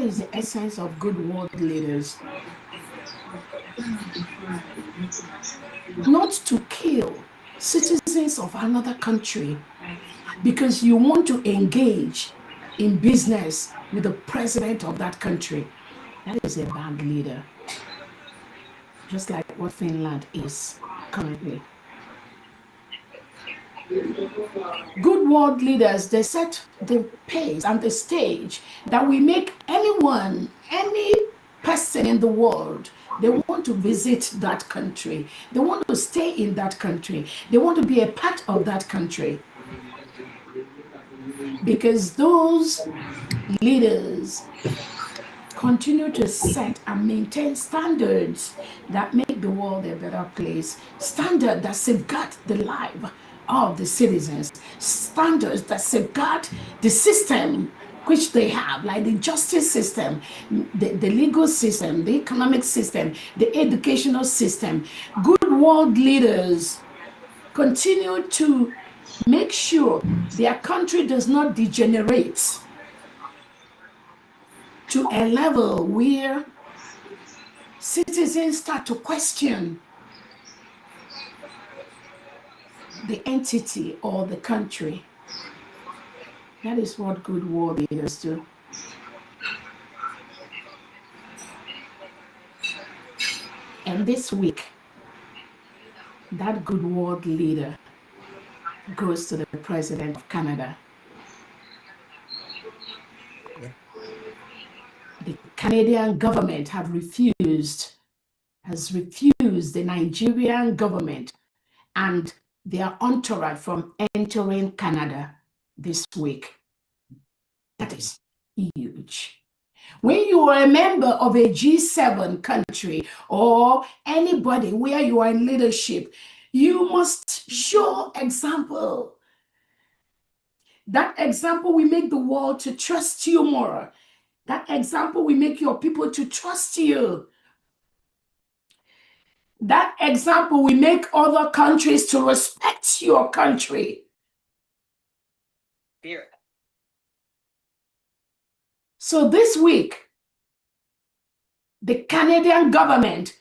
is the essence of good world leaders. Not to kill citizens of another country because you want to engage in business with the president of that country. That is a bad leader. Just like what Finland is currently. Good world leaders, they set the pace and the stage that we make anyone, any person in the world, they want to visit that country. They want to stay in that country. They want to be a part of that country. Because those leaders continue to set and maintain standards that make the world a better place, standards that safeguard the life of the citizens, standards that safeguard the system which they have, like the justice system, the legal system, the economic system, the educational system. Good world leaders continue to make sure their country does not degenerate to a level where citizens start to question the entity or the country. That is what good world leaders do. And this week, that good world leader goes to the President of Canada. The Canadian government has refused the Nigerian government and their entourage from entering Canada this week. That is huge. When you are a member of a G7 country or anybody where you are in leadership, you must show example. That example will make the world to trust you more. That example will make your people to trust you. That example will make other countries to respect your country. Fear. So this week, the Canadian government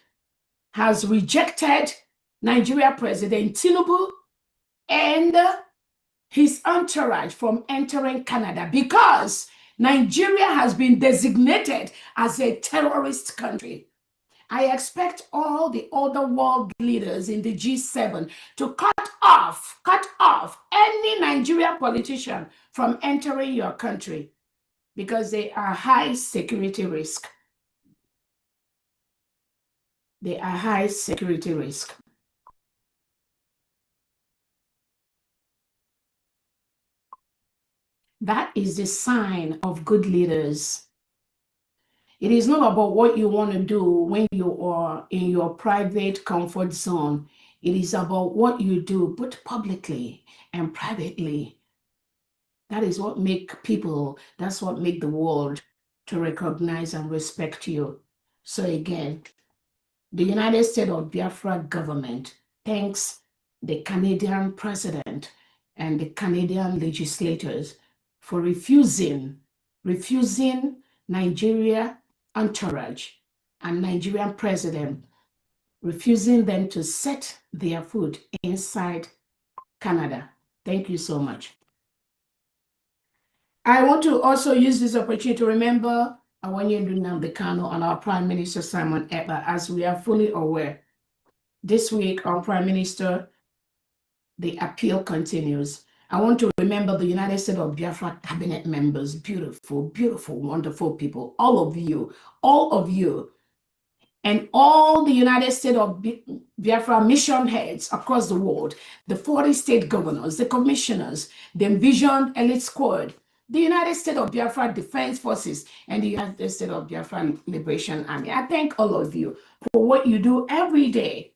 has rejected Nigeria President Tinubu and his entourage from entering Canada because Nigeria has been designated as a terrorist country. I expect all the other world leaders in the G7 to cut off any Nigerian politician from entering your country because they are high security risk. They are high security risk. That is the sign of good leaders. It is not about what you want to do when you are in your private comfort zone. It is about what you do, both publicly and privately. That is what makes people, that's what makes the world to recognize and respect you. So again, the United States of Biafra government thanks the Canadian president and the Canadian legislators for refusing Nigeria entourage and Nigerian president, refusing them to set their foot inside Canada. Thank you so much. I want to also use this opportunity to remember Awanyendu Nnamdi Kanu and our Prime Minister Simon Ekpa, as we are fully aware. This week, our Prime Minister, the appeal continues. I want to remember the United States of Biafra cabinet members, beautiful, beautiful, wonderful people, all of you, and all the United States of Biafra mission heads across the world, the 40 state governors, the commissioners, the envisioned elite squad, the United States of Biafra Defense Forces, and the United States of Biafra Liberation Army. I thank all of you for what you do every day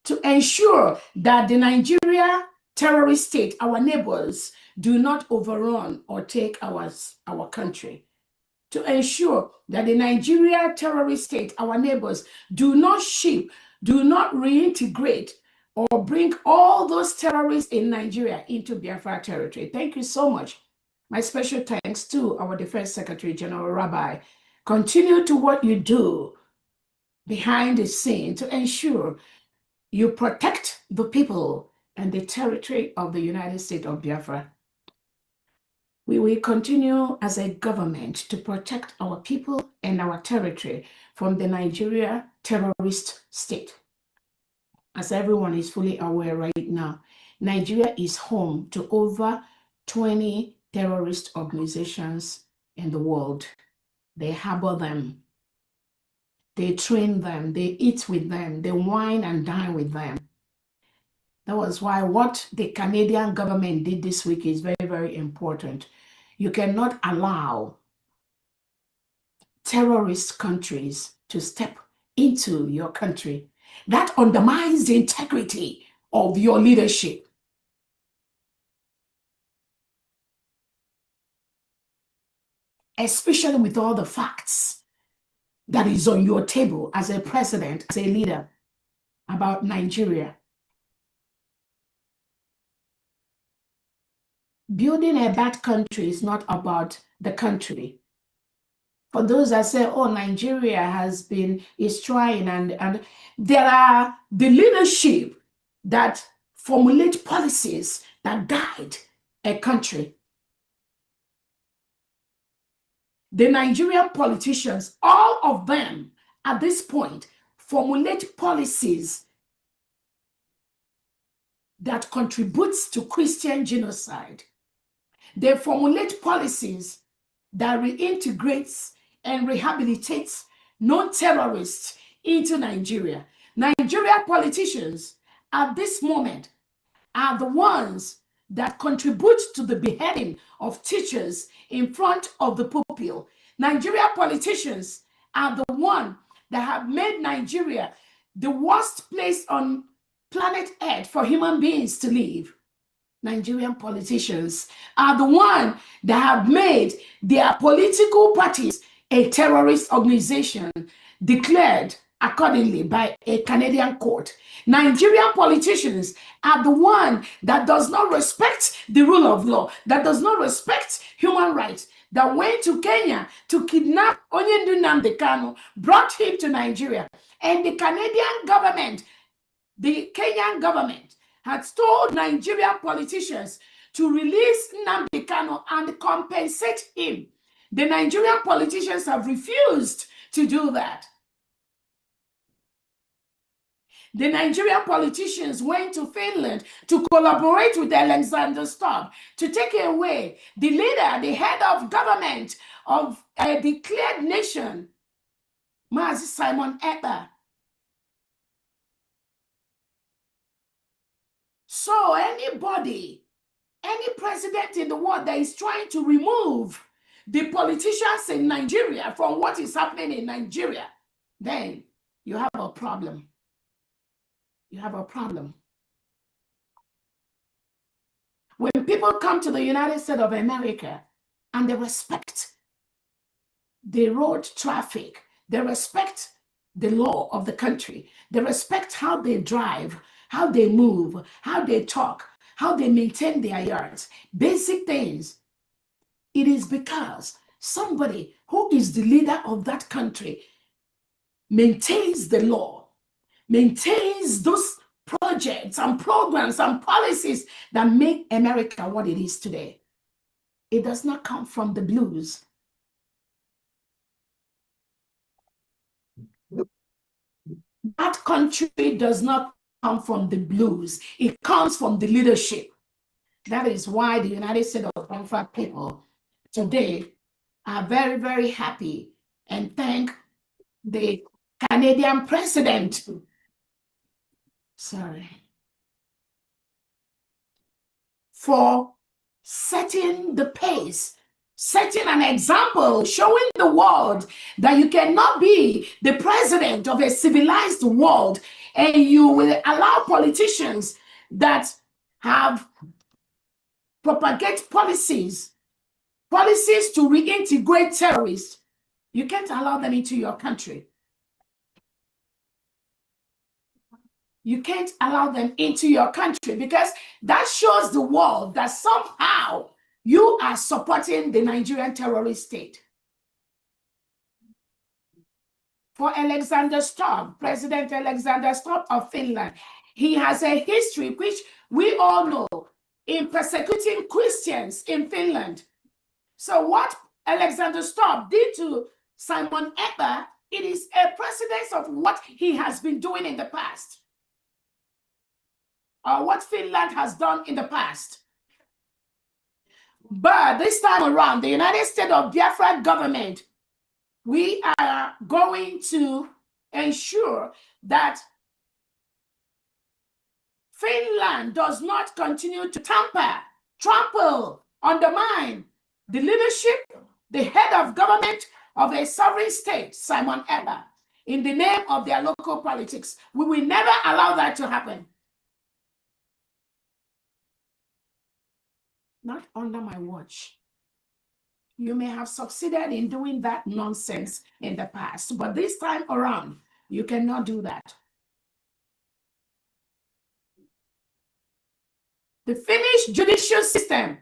to ensure that the Nigeria terrorist state, our neighbors, do not overrun or take our country. To ensure that the Nigeria terrorist state, our neighbors, do not ship, do not reintegrate or bring all those terrorists in Nigeria into Biafra territory. Thank you so much, My special thanks to our Defense Secretary General Rabbi. Continue to what you do behind the scene to ensure you protect the people and the territory of the United States of Biafra. We will continue as a government to protect our people and our territory from the Nigeria terrorist state. As everyone is fully aware right now, Nigeria is home to over 20 terrorist organizations in the world. They harbor them. They train them. They eat with them. They wine and dine with them. That was why what the Canadian government did this week is very, very important. You cannot allow terrorist countries to step into your country. That undermines the integrity of your leadership. Especially with all the facts that is on your table as a president, as a leader about Nigeria. Building a bad country is not about the country. For those that say, oh, Nigeria is trying, and there are the leadership that formulate policies that guide a country. The Nigerian politicians, all of them at this point, formulate policies that contributes to Christian genocide. They formulate policies that reintegrates and rehabilitates non-terrorists into Nigeria. Nigeria politicians at this moment are the ones that contribute to the beheading of teachers in front of the pulpit. Nigeria politicians are the ones that have made Nigeria the worst place on planet Earth for human beings to live. Nigerian politicians are the ones that have made their political parties a terrorist organization declared accordingly by a Canadian court. Nigerian politicians are the one that does not respect the rule of law, that does not respect human rights, that went to Kenya to kidnap Onyendu Nnamdi Kanu, brought him to Nigeria. And the Canadian government, the Kenyan government, had told Nigerian politicians to release Nnamdi Kanu and compensate him. The Nigerian politicians have refused to do that. The Nigerian politicians went to Finland to collaborate with Alexander Stubb to take away the leader, the head of government of a declared nation, Mazi Simon Ekpa. So anybody, any president in the world that is trying to remove the politicians in Nigeria from what is happening in Nigeria, then you have a problem. You have a problem. When people come to the United States of America and they respect the road traffic, they respect the law of the country, they respect how they drive, how they move, how they talk, how they maintain their yards, basic things, it is because somebody who is the leader of that country maintains the law, maintains those projects and programs and policies that make America what it is today. It does not come from the blues. That country does not come from the blues. It comes from the leadership. That is why the United States of Biafra people today are very, very happy and thank the Canadian president. For setting the pace, setting an example, showing the world that you cannot be the president of a civilized world and you will allow politicians that have propagate policies to reintegrate terrorists. You can't allow them into your country. You can't allow them into your country because that shows the world that somehow you are supporting the Nigerian terrorist state. For Alexander Stubb, President Alexander Stubb of Finland, he has a history which we all know in persecuting Christians in Finland. So what Alexander Stubb did to Simon Ekpa, it is a precedence of what he has been doing in the past, or what Finland has done in the past. But this time around, the United States of Biafra government, we are going to ensure that Finland does not continue to tamper, trample, undermine the leadership, the head of government of a sovereign state, Simon Ekpa, in the name of their local politics. We will never allow that to happen. Not under my watch. You may have succeeded in doing that nonsense in the past, but this time around, you cannot do that. The Finnish judicial system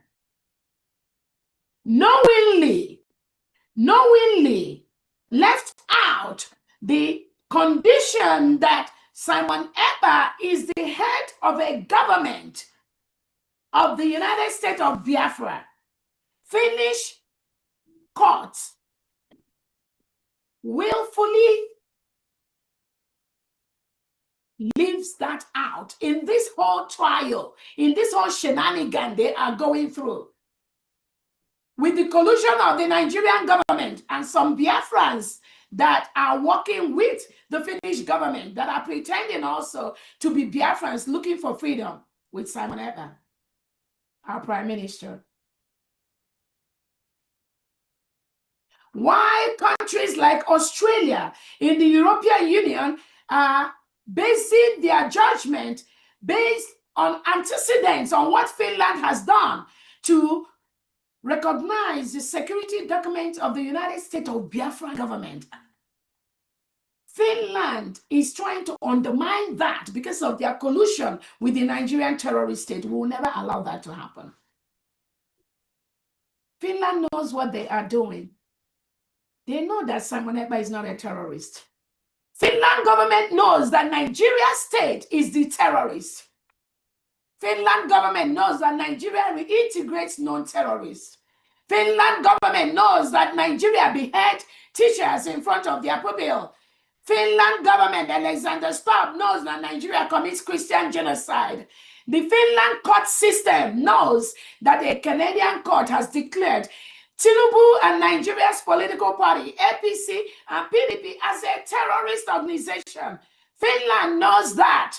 knowingly left out the condition that Simon Ekpa is the head of a government of the United States of Biafra. Finnish courts willfully leaves that out in this whole trial, in this whole shenanigan they are going through. With the collusion of the Nigerian government and some Biafrans that are working with the Finnish government, that are pretending also to be Biafrans looking for freedom with Simon Ekpa, our prime minister. Why countries like Australia in the European Union are basing their judgment based on antecedents on what Finland has done to recognize the security document of the United States of Biafra government. Finland is trying to undermine that because of their collusion with the Nigerian terrorist state. We will never allow that to happen. Finland knows what they are doing. They know that Simon Ekpa is not a terrorist. Finland government knows that Nigeria state is the terrorist. Finland government knows that Nigeria reintegrates non-terrorists. Finland government knows that Nigeria behead teachers in front of their pupil. Finland government, Alexander Stubb, knows that Nigeria commits Christian genocide. The Finland court system knows that a Canadian court has declared Tinubu and Nigeria's political party, APC and PDP, as a terrorist organization. Finland knows that.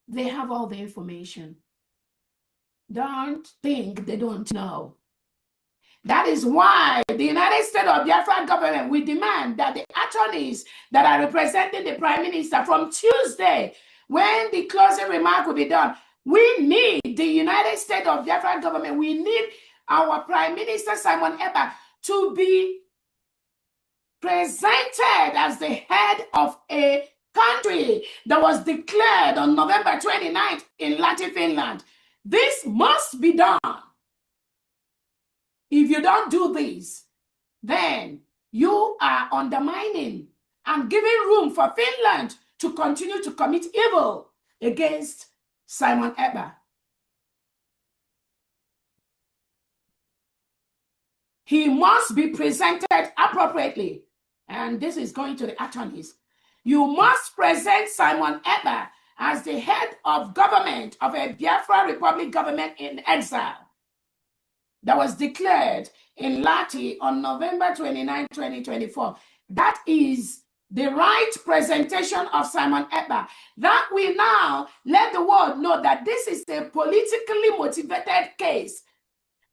They have all the information. Don't think they don't know. That is why the United States of Biafra government will demand that the attorneys that are representing the Prime Minister from Tuesday, when the closing remark will be done, we need the United States of Biafra government, we need our Prime Minister Simon Ekpa to be presented as the head of a country that was declared on November 29th in Latin Finland. This must be done. If you don't do this, then you are undermining and giving room for Finland to continue to commit evil against Simon Ekpa. He must be presented appropriately. And this is going to the attorneys. You must present Simon Ekpa as the head of government of a Biafra Republic government in exile that was declared in Lati on November 29, 2024. That is the right presentation of Simon Ekpa. That will now let the world know that this is a politically motivated case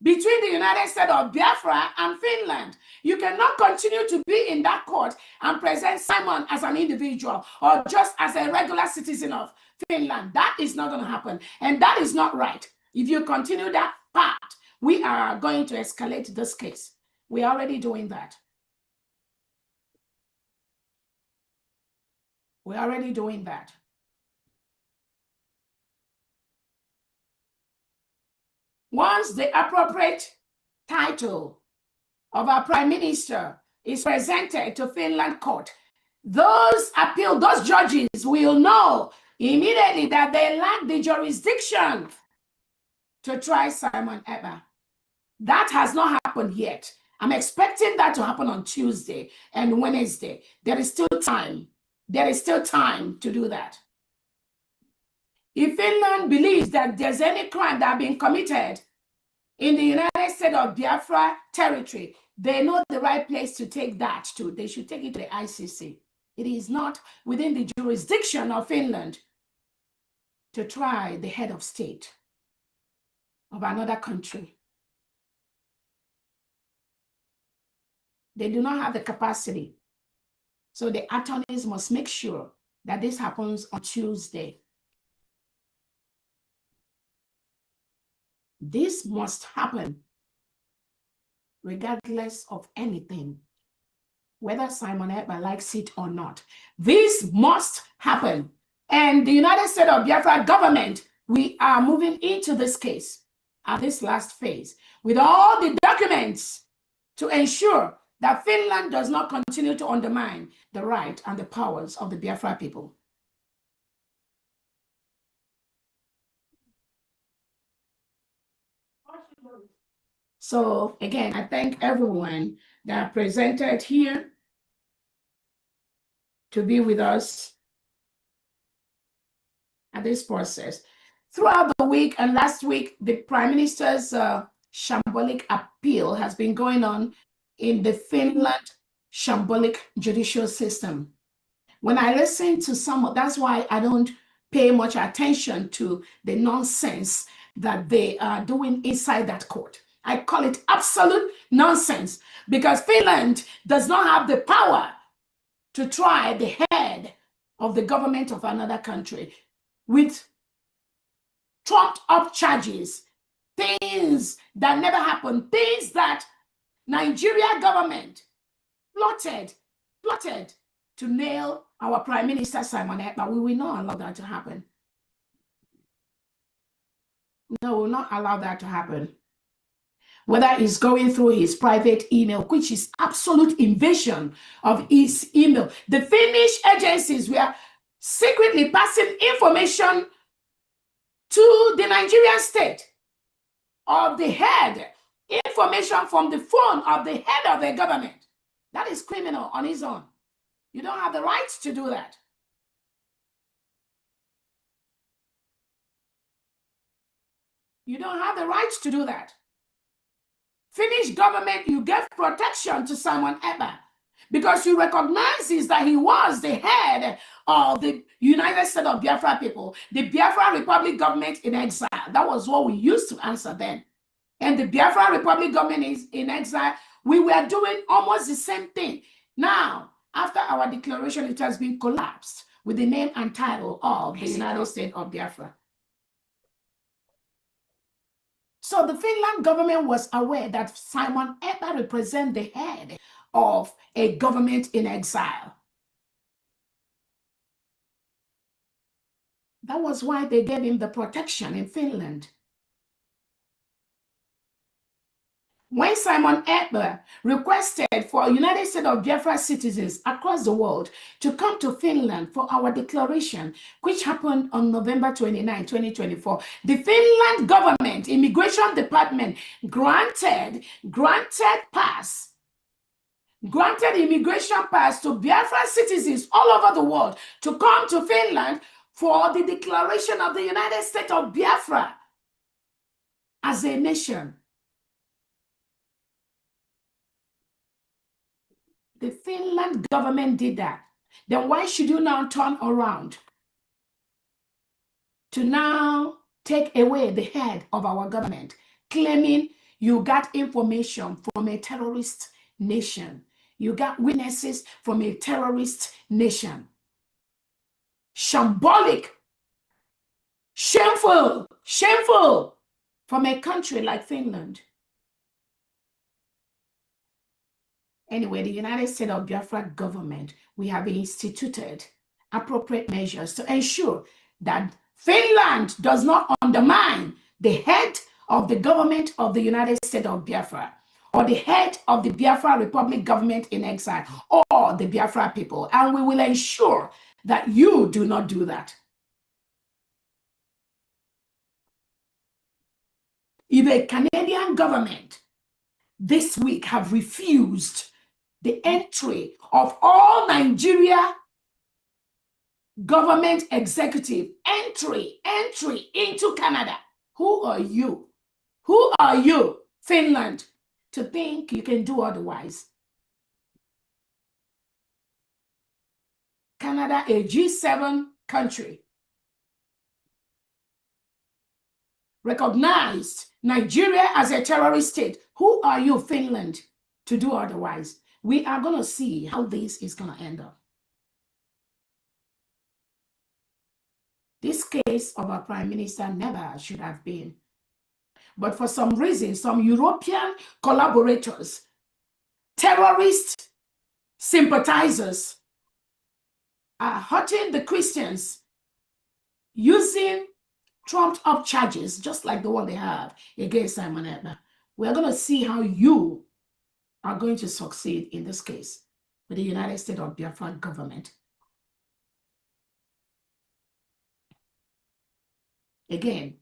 between the United States of Biafra and Finland. You cannot continue to be in that court and present Simon as an individual or just as a regular citizen of Finland. That is not going to happen. And that is not right. If you continue that path, we are going to escalate this case. We are already doing that. We're already doing that. Once the appropriate title of our Prime Minister is presented to Finland court, those judges will know immediately that they lack the jurisdiction to try Simon Ekpa. That has not happened yet. I'm expecting that to happen on Tuesday and Wednesday. There is still time. There is still time to do that. If Finland believes that there's any crime that has been committed in the United States of Biafra territory, they know the right place to take that to. They should take it to the ICC. It is not within the jurisdiction of Finland to try the head of state of another country. They do not have the capacity. So the attorneys must make sure that this happens on Tuesday. This must happen regardless of anything, whether Simon Ekpa likes it or not. This must happen. And the United States of Biafra government, we are moving into this case at this last phase with all the documents to ensure that Finland does not continue to undermine the right and the powers of the Biafra people. So again, I thank everyone that presented here to be with us at this process. Throughout the week and last week, the Prime Minister's shambolic appeal has been going on in the Finland shambolic judicial system. When I listen to that's why I don't pay much attention to the nonsense that they are doing inside that court. I call it absolute nonsense because Finland does not have the power to try the head of the government of another country with trumped up charges, things that never happened, things that Nigeria government plotted to nail our Prime Minister Simon Ekpa. We will not allow that to happen. No, we will not allow that to happen. Whether it's going through his private email, which is absolute invasion of his email. The Finnish agencies were secretly passing information to the Nigerian state of the head, information from the phone of the head of the government. That is criminal on its own. You don't have the right to do that. You don't have the right to do that. Finnish government, you gave protection to Simon Ekpa because you recognizes that he was the head of the United States of Biafra people, the Biafra Republic government in exile. That was what we used to answer then. And the Biafra Republic government is in exile. We were doing almost the same thing. Now, after our declaration, it has been collapsed with the name and title of the United States of Biafra. So the Finland government was aware that Simon Ekpa represents the head of a government in exile. That was why they gave him the protection in Finland. When Simon Ekpa requested for United States of Biafra citizens across the world to come to Finland for our declaration, which happened on November 29, 2024, the Finland government immigration department granted immigration pass to Biafra citizens all over the world to come to Finland for the declaration of the United States of Biafra as a nation. The Finland government did that. Then why should you now turn around to now take away the head of our government, claiming you got information from a terrorist nation? You got witnesses from a terrorist nation. Shambolic, shameful from a country like Finland. Anyway, the United States of Biafra government, we have instituted appropriate measures to ensure that Finland does not undermine the head of the government of the United States of Biafra, or the head of the Biafra Republic government in exile, or the Biafra people. And we will ensure that you do not do that. If a Canadian government this week have refused the entry of all Nigeria government executive entry into Canada, who are you? Who are you, Finland, to think you can do otherwise? Canada, a G7 country, recognized Nigeria as a terrorist state. Who are you, Finland, to do otherwise? We are going to see how this is going to end up. This case of our prime minister never should have been. But for some reason, some European collaborators, terrorist sympathizers, are hurting the Christians using trumped up charges, just like the one they have against Simon Ekpa. We're going to see how you are going to succeed in this case with the United States of Biafra government. Again,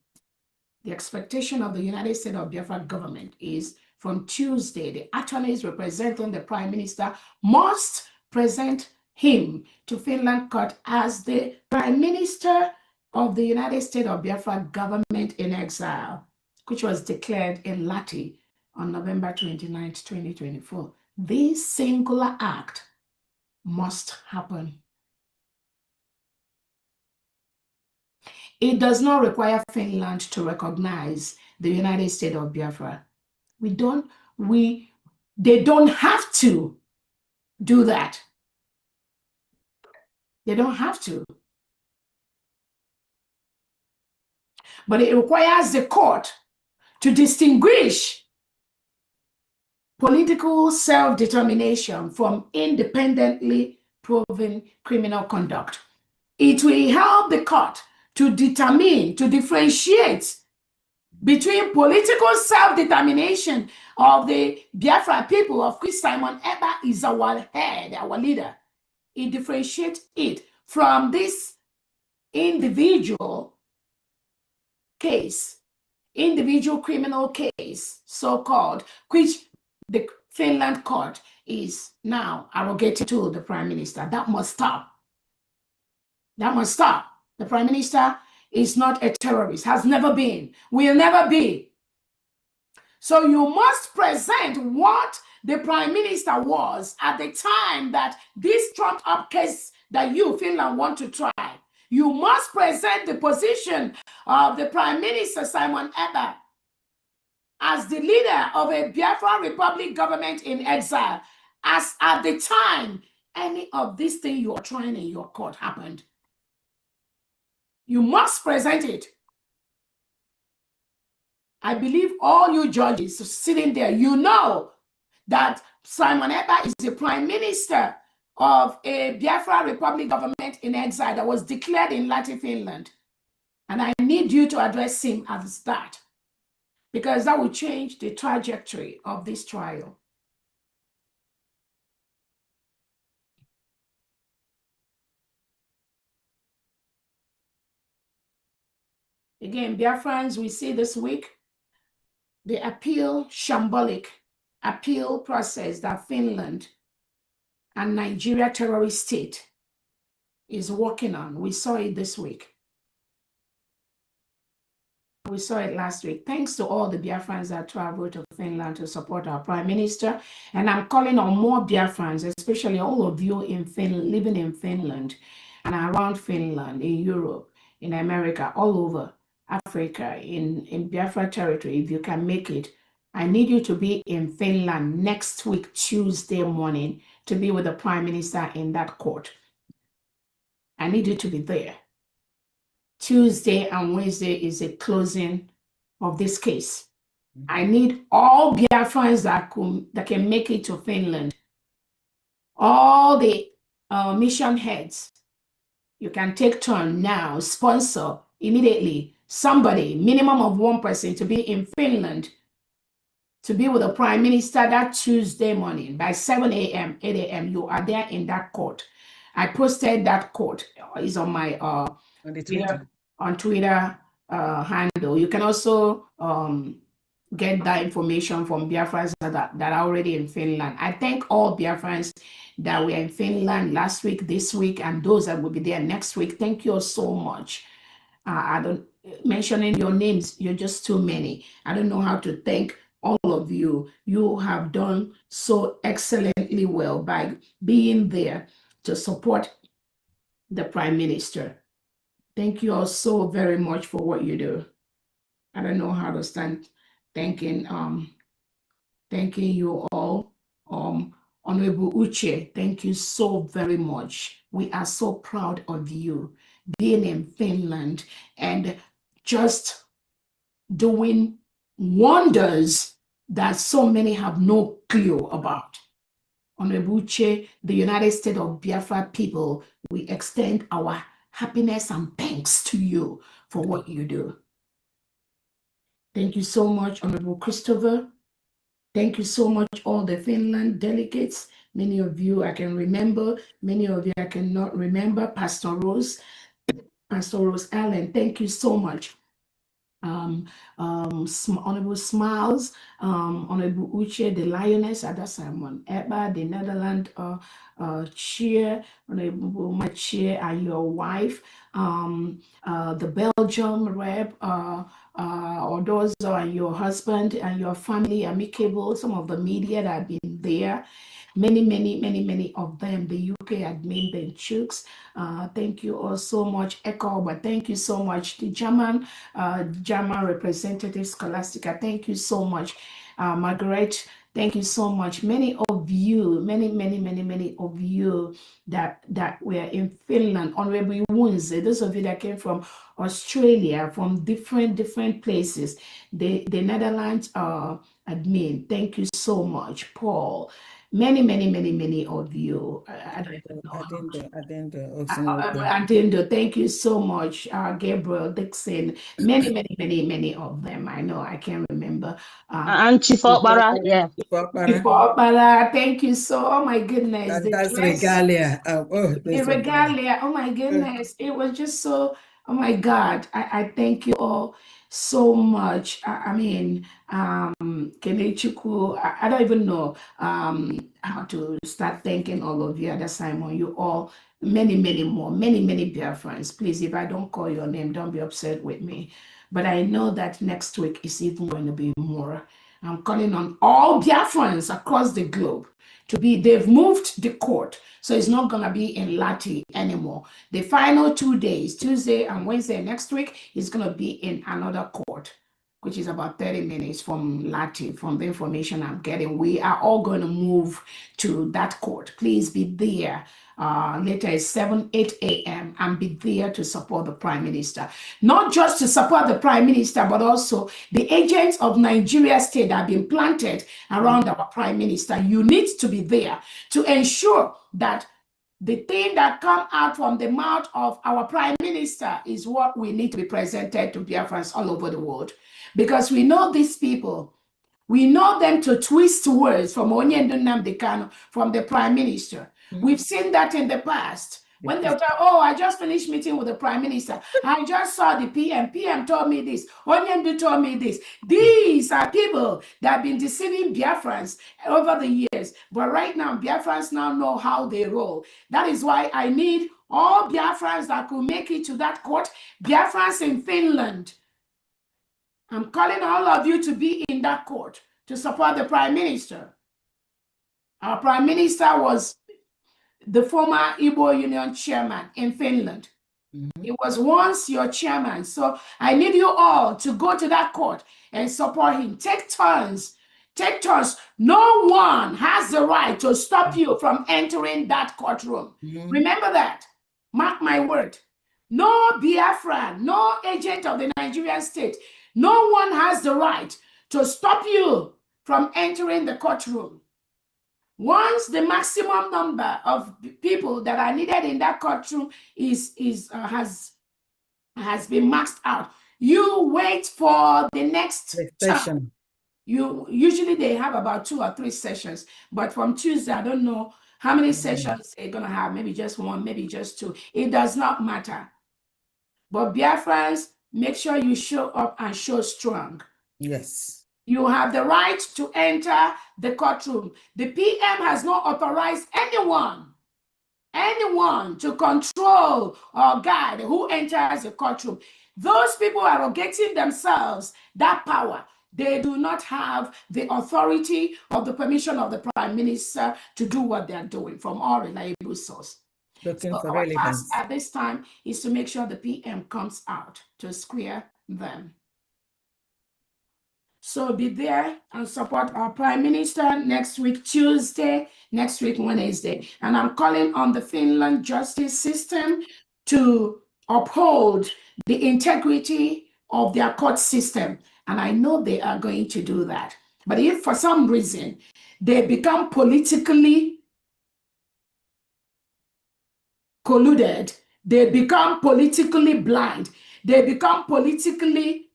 the expectation of the United States of Biafra government is from Tuesday, the attorneys representing the Prime Minister must present him to Finland court as the Prime Minister of the United States of Biafra government in exile, which was declared in Lati on November 29, 2024. This singular act must happen. It does not require Finland to recognize the United States of Biafra. They don't have to do that. They don't have to. But it requires the court to distinguish political self-determination from independently proven criminal conduct. It will help the court to determine, to differentiate between political self-determination of the Biafra people, of which Simon Ekpa is our head, our leader. It differentiates it from this individual case, individual criminal case, so-called, which the Finland court is now arrogating to the Prime Minister. That must stop. That must stop. The Prime Minister is not a terrorist, has never been, will never be. So you must present what the Prime Minister was at the time that this trumped up case that you, Finland, want to try. You must present the position of the Prime Minister, Simon Ekpa, as the leader of a Biafra Republic government in exile, as at the time any of these things you are trying in your court happened. You must present it. I believe all you judges sitting there, you know that Simon Ekpa is the Prime Minister of a Biafra Republic government in exile that was declared in Lati, Finland. And I need you to address him as that, because that will change the trajectory of this trial. Again, Biafrans, we see this week the shambolic appeal process that Finland and Nigeria terrorist state is working on. We saw it this week. We saw it last week. Thanks to all the Biafrans that traveled to Finland to support our Prime Minister. And I'm calling on more Biafrans, especially all of you in Finland, living in Finland and around Finland, in Europe, in America, all over Africa, in Biafra territory, if you can make it. I need you to be in Finland next week, Tuesday morning, to be with the Prime Minister in that court. I need you to be there. Tuesday and Wednesday is a closing of this case. I need all Biafrans that can make it to Finland. All the mission heads, you can take turn now, sponsor immediately somebody, minimum of one person, to be in Finland to be with the Prime Minister that Tuesday morning by 7 a.m., 8 a.m. You are there in that court. I posted that court. It's on my on the Twitter handle. You can also get that information from Biafrans that are already in Finland. I thank all Biafrans that were in Finland last week, this week, and those that will be there next week. Thank you all so much. I don't mentioning your names, you're just too many. I don't know how to thank all of you. You have done so excellently well by being there to support the Prime Minister. Thank you all so very much for what you do. I don't know how to stand thanking you all. Honorable Uche, thank you so very much. We are so proud of you being in Finland and just doing wonders that so many have no clue about. Honorable Uche, the United States of Biafra people, we extend our happiness and thanks to you for what you do. Thank you so much, Honorable Christopher. Thank you so much, all the Finland delegates. Many of you I can remember, many of you I cannot remember. Pastor Rose Allen, thank you so much. Honorable Smiles, Honorable Uche, the Lioness, Ada Simon Eba, the Netherlands chair, Honorable my chair and your wife, the Belgium rep, or those are your husband and your family, amicable, some of the media that have been there. Many of them, the UK admin, the Chooks. Thank you all so much, Echo, but thank you so much, the German representative, Scholastica. Thank you so much, Margaret. Thank you so much. Many of you, many of you that were in Finland, Honorable Wunze, those of you that came from Australia, from different places, the Netherlands admin. Thank you so much, Paul. Many of you. Adendo, thank you so much. Gabriel, Dixon, many of them. I know I can't remember. And Chifopara, yeah. Chifopara, thank you so. Oh my goodness, that's regalia. The regalia. Oh my goodness, it was just so. Oh my God, I thank you all so much. I mean, Kenechukwu, I don't even know how to start thanking all of you at the Simon. You all, many more, many Biafrans. Please, if I don't call your name, don't be upset with me. But I know that next week is even going to be more. I'm calling on all Biafrans across the globe to be, they've moved the court. So it's not going to be in Lati anymore. The final 2 days, Tuesday and Wednesday next week, is going to be in another court, which is about 30 minutes from Lati, from the information I'm getting. We are all going to move to that court. Please be there. Later is 8 a.m. and be there to support the Prime Minister. Not just to support the Prime Minister, but also the agents of Nigeria state that have been planted around our Prime Minister. You need to be there to ensure that the thing that come out from the mouth of our Prime Minister is what we need to be presented to Biafrans all over the world. Because we know these people. We know them to twist words from Onyendu Nnamdi Kanu, from the Prime Minister. We've seen that in the past. When they'll tell, oh, I just finished meeting with the Prime Minister. I just saw the PM. PM told me this. Onyendu told me this. These are people that have been deceiving Biafrans over the years. But right now, Biafrans now know how they roll. That is why I need all Biafrans that could make it to that court. Biafrans in Finland. I'm calling all of you to be in that court to support the Prime Minister. Our Prime Minister was the former Igbo Union chairman in Finland. He was once your chairman. So I need you all to go to that court and support him. Take turns. Take turns. No one has the right to stop you from entering that courtroom. Remember that. Mark my word. No Biafra, no agent of the Nigerian state, no one has the right to stop you from entering the courtroom. Once the maximum number of people that are needed in that courtroom has been maxed out, You wait for the next The term. session. Usually they have about 2 or 3 sessions, but from Tuesday, I don't know how many sessions they're gonna have, maybe just 1, maybe just 2. It does not matter. But Biafrans, make sure you show up and show strong. Yes. You have the right to enter the courtroom. The PM has not authorized anyone to control or guide who enters the courtroom. Those people are arrogating themselves that power. They do not have the authority or the permission of the Prime Minister to do what they are doing from all reliable source. Looking So for our relevance. task at this time is to make sure the PM comes out to square them. So be there and support our Prime Minister next week, Tuesday, next week, Wednesday. And I'm calling on the Finland justice system to uphold the integrity of their court system. And I know they are going to do that. But if for some reason they become politically colluded, they become politically blind, they become politically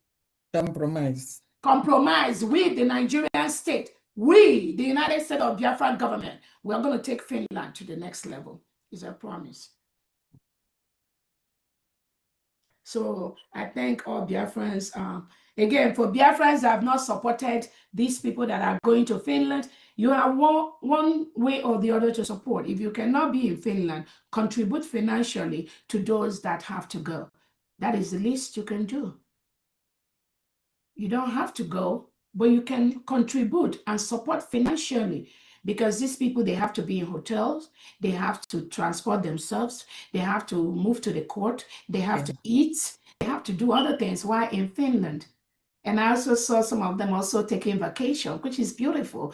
compromised with the Nigerian state, we, the United States of Biafra government, we are going to take Finland to the next level. Is a promise. So I thank all Biafrans. Again, for Biafrans that have not supported these people that are going to Finland, you have one way or the other to support. If you cannot be in Finland, contribute financially to those that have to go. That is the least you can do. You don't have to go, but you can contribute and support financially, because these people, they have to be in hotels, they have to transport themselves, they have to move to the court, they have to eat, they have to do other things while in Finland. And I also saw some of them also taking vacation, which is beautiful,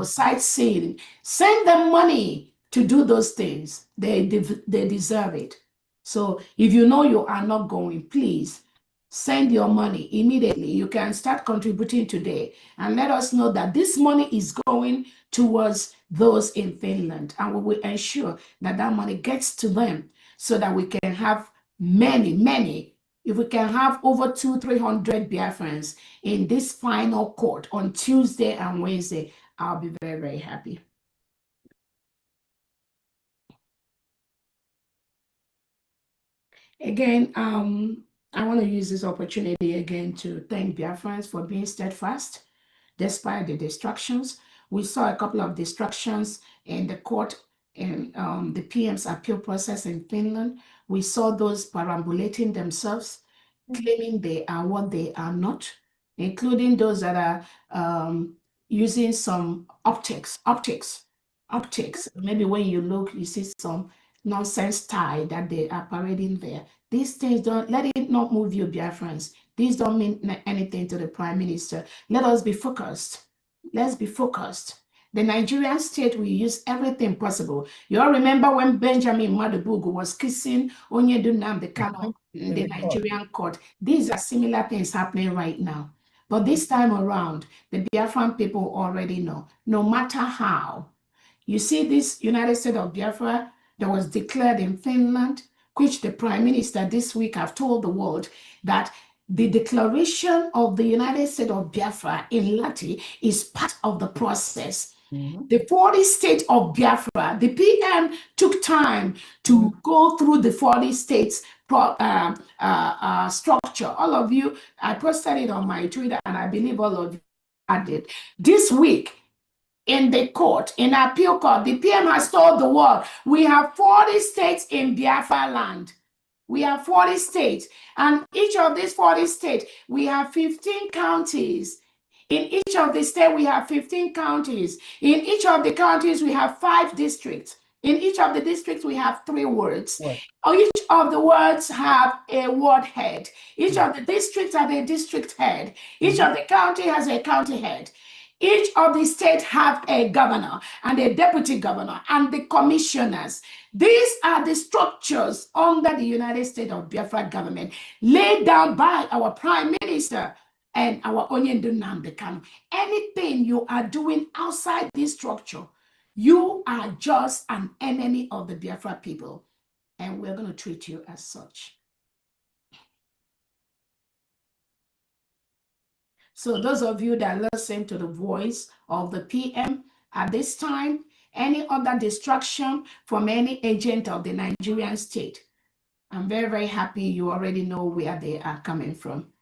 sightseeing. Send them money to do those things. They deserve it. So if you know you are not going, please send your money immediately. You can start contributing today and let us know that this money is going towards those in Finland, and we will ensure that that money gets to them so that we can have many. If we can have over 200-300 Biafrans in this final court on Tuesday and Wednesday, I'll be very, very happy. Again, I want to use this opportunity again to thank Biafrans for being steadfast despite the distractions. We saw a couple of distractions in the court and the PM's appeal process in Finland. We saw those perambulating themselves, claiming they are what they are not, including those that are using some optics. Maybe when you look, you see some nonsense tie that they are parading there. These things don't, let it not move you, Biafrans. These don't mean anything to the Prime Minister. Let us be focused. Let's be focused. The Nigerian state will use everything possible. You all remember when Benjamin Madubugu was kissing Onyedu Nnamdi Kanu in the Nigerian court. These are similar things happening right now. But this time around, the Biafran people already know, no matter how. You see this United States of Biafra that was declared in Finland, which the Prime Minister this week have told the world that the declaration of the United States of Biafra in Lati is part of the process. The 40 states of Biafra, the PM took time to go through the 40 states structure. All of you, I posted it on my Twitter, and I believe all of you had it. This week, in the court, in appeal court, the PM has told the world, we have 40 states in Biafra land. We have 40 states, and each of these 40 states, we have 15 counties. In each of the states, we have 15 counties. In each of the counties, we have 5 districts. In each of the districts, we have 3 wards. Each of the wards have a ward head. Each of the districts have a district head. Each of the county has a county head. Each of the states have a governor and a deputy governor and the commissioners. These are the structures under the United States of Biafra government laid down by our Prime Minister and our Onyedu Nnamdi Kanu. Anything you are doing outside this structure, you are just an enemy of the Biafra people, and we're going to treat you as such. So those of you that listen to the voice of the PM at this time, any other distraction from any agent of the Nigerian state, I'm very, very happy you already know where they are coming from.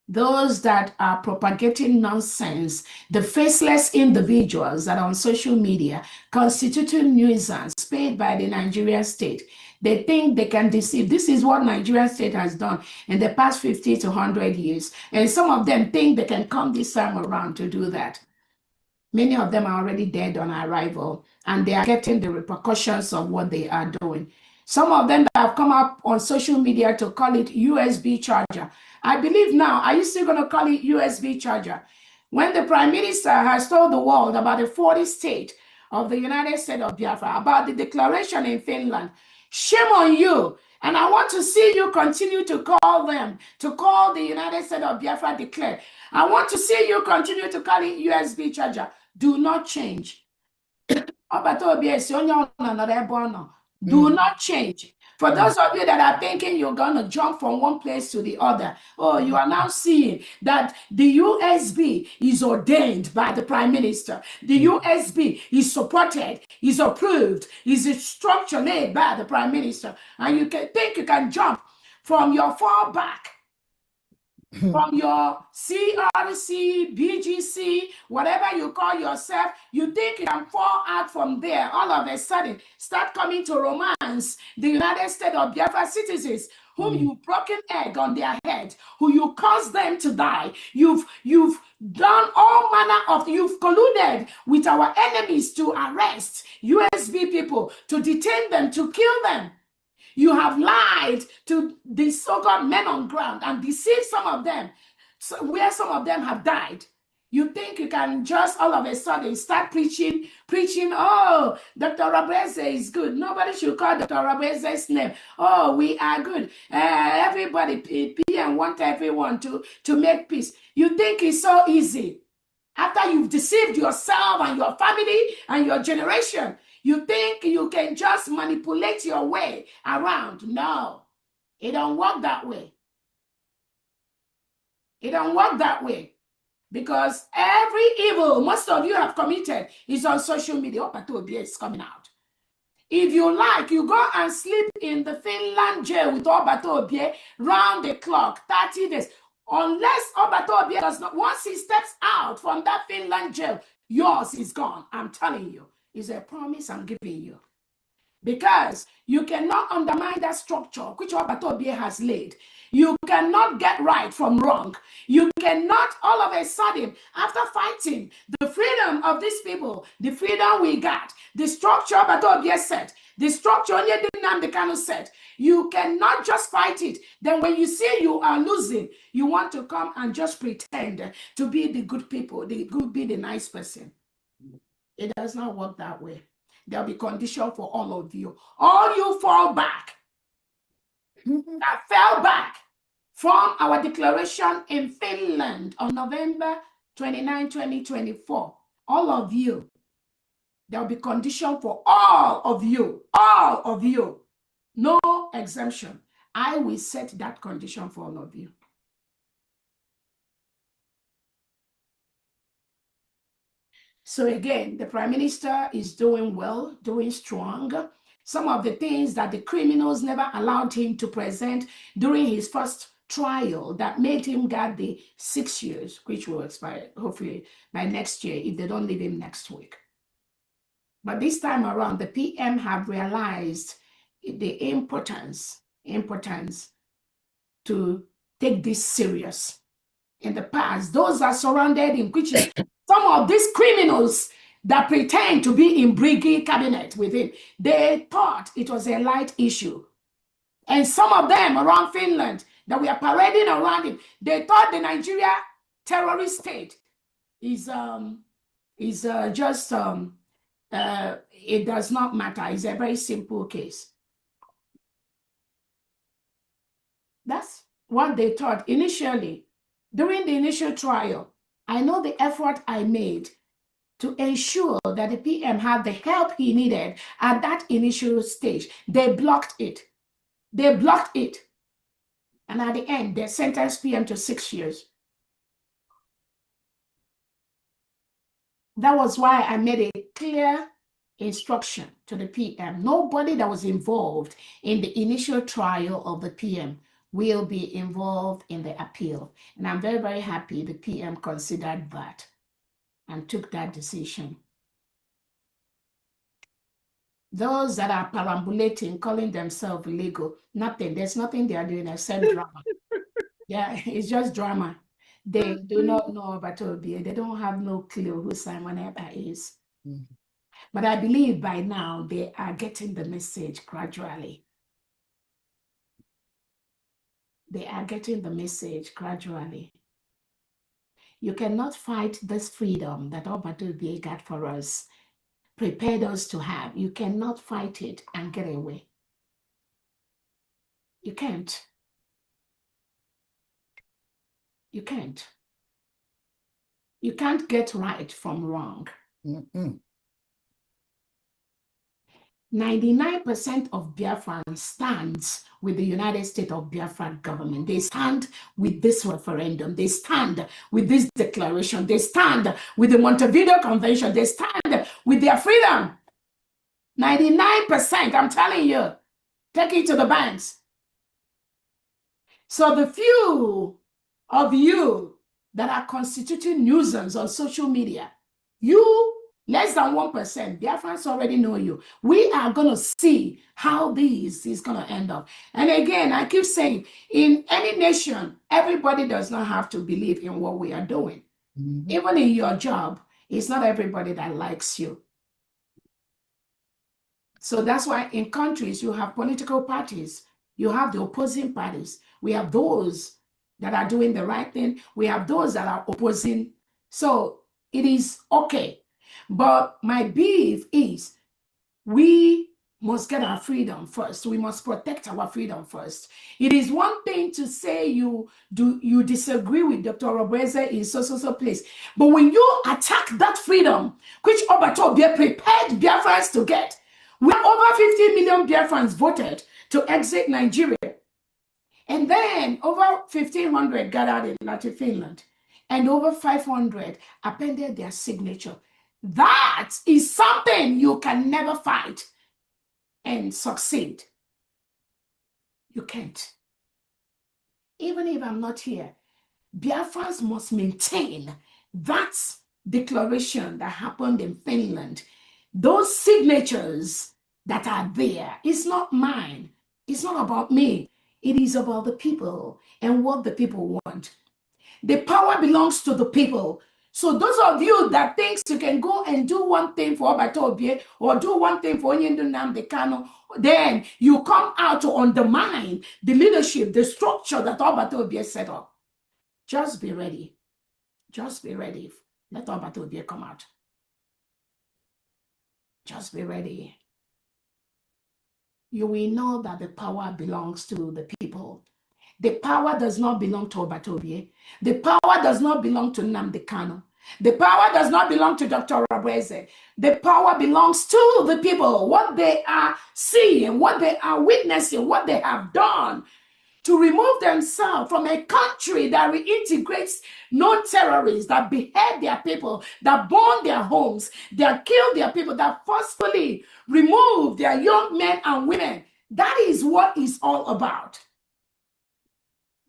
Those that are propagating nonsense, the faceless individuals that are on social media constituting nuisance paid by the Nigerian state, they think they can deceive. This is what Nigerian state has done in the past 50 to 100 years. And some of them think they can come this time around to do that. Many of them are already dead on arrival, and they are getting the repercussions of what they are doing. Some of them that have come up on social media to call it USB charger. I believe now, are you still going to call it USB charger? When the Prime Minister has told the world about the 40 state of the United States of Biafra, about the declaration in Finland, shame on you. And I want to see you continue to call them, to call the United States of Biafra declared. I want to see you continue to call it USB charger. Do not change. Do not change. For those of you that are thinking you're going to jump from one place to the other, oh, you are now seeing that the USB is ordained by the Prime Minister. The USB is supported, is approved, is a structure laid by the Prime Minister. And you can think you can jump from your fallback, from your CRC, BGC, whatever you call yourself, you think you can fall out from there. All of a sudden, start coming to romance the United States of Biafra citizens, whom you've broken egg on their head, who you caused them to die. You've done all manner of, you've colluded with our enemies to arrest USB people, to detain them, to kill them. You have lied to the so-called men on ground and deceived some of them, where some of them have died. You think you can just all of a sudden start preaching, oh, Dr. Rabeze is good. Nobody should call Dr. Rabeze's name. Oh, we are good. Everybody, PM want everyone to make peace. You think it's so easy. After you've deceived yourself and your family and your generation, you think you can just manipulate your way around. No, it don't work that way. It don't work that way. Because every evil most of you have committed is on social media. Obatobie is coming out. If you like, you go and sleep in the Finland jail with Obatobie round the clock, 30 days. Unless Obatobie does not, once he steps out from that Finland jail, yours is gone. I'm telling you. It's a promise I'm giving you. Because you cannot undermine that structure which Obatobie has laid. You cannot get right from wrong. You cannot all of a sudden, after fighting the freedom of these people, the freedom we got, the structure Obatobie set, the structure Onyedinamdi Kanu set, you cannot just fight it. Then when you see you are losing, you want to come and just pretend to be the good people, be the nice person. It does not work that way. There'll be condition for all of you. All you fall back, that fell back from our declaration in Finland on November 29, 2024. All of you, there'll be condition for all of you. No exemption. I will set that condition for all of you. So again, the Prime Minister is doing well, doing strong. Some of the things that the criminals never allowed him to present during his first trial that made him get the 6 years, which will expire hopefully by next year if they don't leave him next week. But this time around, the PM have realized the importance to take this serious. In the past, those that surrounded him, which is some of these criminals that pretend to be in Brigade cabinet with him, they thought it was a light issue. And some of them around Finland that we are parading around him, they thought the Nigeria terrorist state is just it does not matter. It's a very simple case. That's what they thought initially. During the initial trial, I know the effort I made to ensure that the PM had the help he needed at that initial stage. They blocked it. And at the end, they sentenced PM to 6 years. That was why I made a clear instruction to the PM. Nobody that was involved in the initial trial of the PM will be involved in the appeal. And I'm very, very happy the PM considered that and took that decision. Those that are perambulating, calling themselves legal, nothing. There's nothing they are doing except drama. Yeah, it's just drama. They do not know about OBA. They don't have no clue who Simon Eber is. Mm-hmm. But I believe by now they are getting the message gradually. They are getting the message gradually. You cannot fight this freedom that Obatobe got for us, prepared us to have. You cannot fight it and get away. You can't. You can't. You can't get right from wrong. 99% of Biafrans stands with the United States of Biafra government. They stand with this referendum. They stand with this declaration. They stand with the Montevideo Convention. They stand with their freedom. 99%, I'm telling you. Take it to the banks. So the few of you that are constituting nuisance on social media, you less than 1%, Biafrans already know you. We are going to see how this is going to end up. And again, I keep saying, in any nation, everybody does not have to believe in what we are doing. Mm-hmm. Even in your job, it's not everybody that likes you. So that's why in countries, you have political parties. You have the opposing parties. We have those that are doing the right thing. We have those that are opposing. So it is okay. But my beef is we must get our freedom first. We must protect our freedom first. It is one thing to say you disagree with Dr. Obweze in so place. But when you attack that freedom, which Obato prepared Biafrans to get, where over 50 million Biafrans voted to exit Nigeria. And then over 1,500 gathered in Latin Finland. And over 500 appended their signature. That is something you can never fight and succeed. You can't. Even if I'm not here, Biafrans must maintain that declaration that happened in Finland. Those signatures that are there, it's not mine. It's not about me. It is about the people and what the people want. The power belongs to the people. So those of you that thinks you can go and do one thing for Obatobie or do one thing for Onyendu Nnamdi Kanu, then you come out to undermine the leadership, the structure that Obatobie set up. Just be ready. Just be ready. Let Obatobie come out. Just be ready. You will know that the power belongs to the people. The power does not belong to Obatobie. The power does not belong to Nnamdi Kanu. The power does not belong to Dr. Obweze. The power belongs to the people. What they are seeing, what they are witnessing, what they have done to remove themselves from a country that reintegrates non-terrorists, that behead their people, that burn their homes, that kill their people, that forcefully remove their young men and women. That is what it's all about.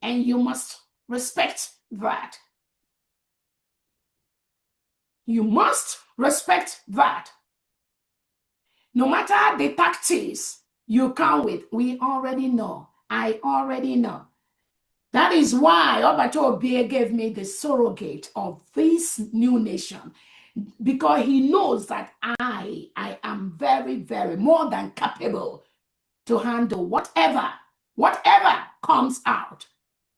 And you must respect that. You must respect that. No matter the tactics you come with, we already know. I already know. That is why Obatobie gave me the surrogate of this new nation, because he knows that I am very, very more than capable to handle whatever comes out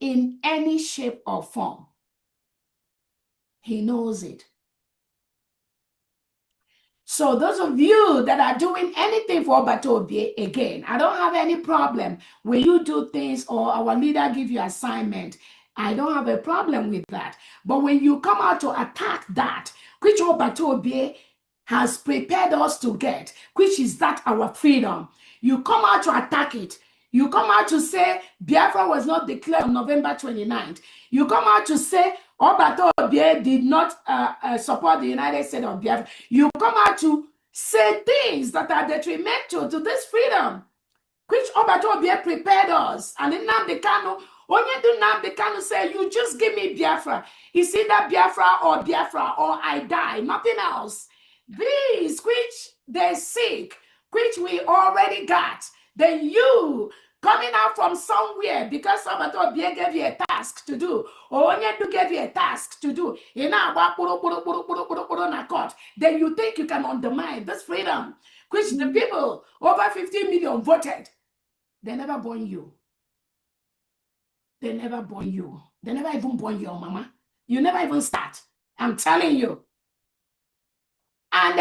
in any shape or form. He knows it. So those of you that are doing anything for Obatobie, again, I don't have any problem when you do things or our leader give you assignment. I don't have a problem with that. But when you come out to attack that, which Obatobie has prepared us to get, which is that our freedom, you come out to attack it. You come out to say Biafra was not declared on November 29th. You come out to say Obato Obie did not support the United States of Biafra. You come out to say things that are detrimental to this freedom, which Obato Obie prepared us. And in Nnamdi Kanu, onye do Nnamdi Kanu say, you just give me Biafra. It's either Biafra, or I die, nothing else. These which they seek, which we already got, then you coming out from somewhere because Obato Obie gave you a task to do, or Onyendu gave you a task to do, then you think you can undermine this freedom, which the people, over 50 million voted. They never born you. They never born you. They never even born your mama. You never even start. I'm telling you. And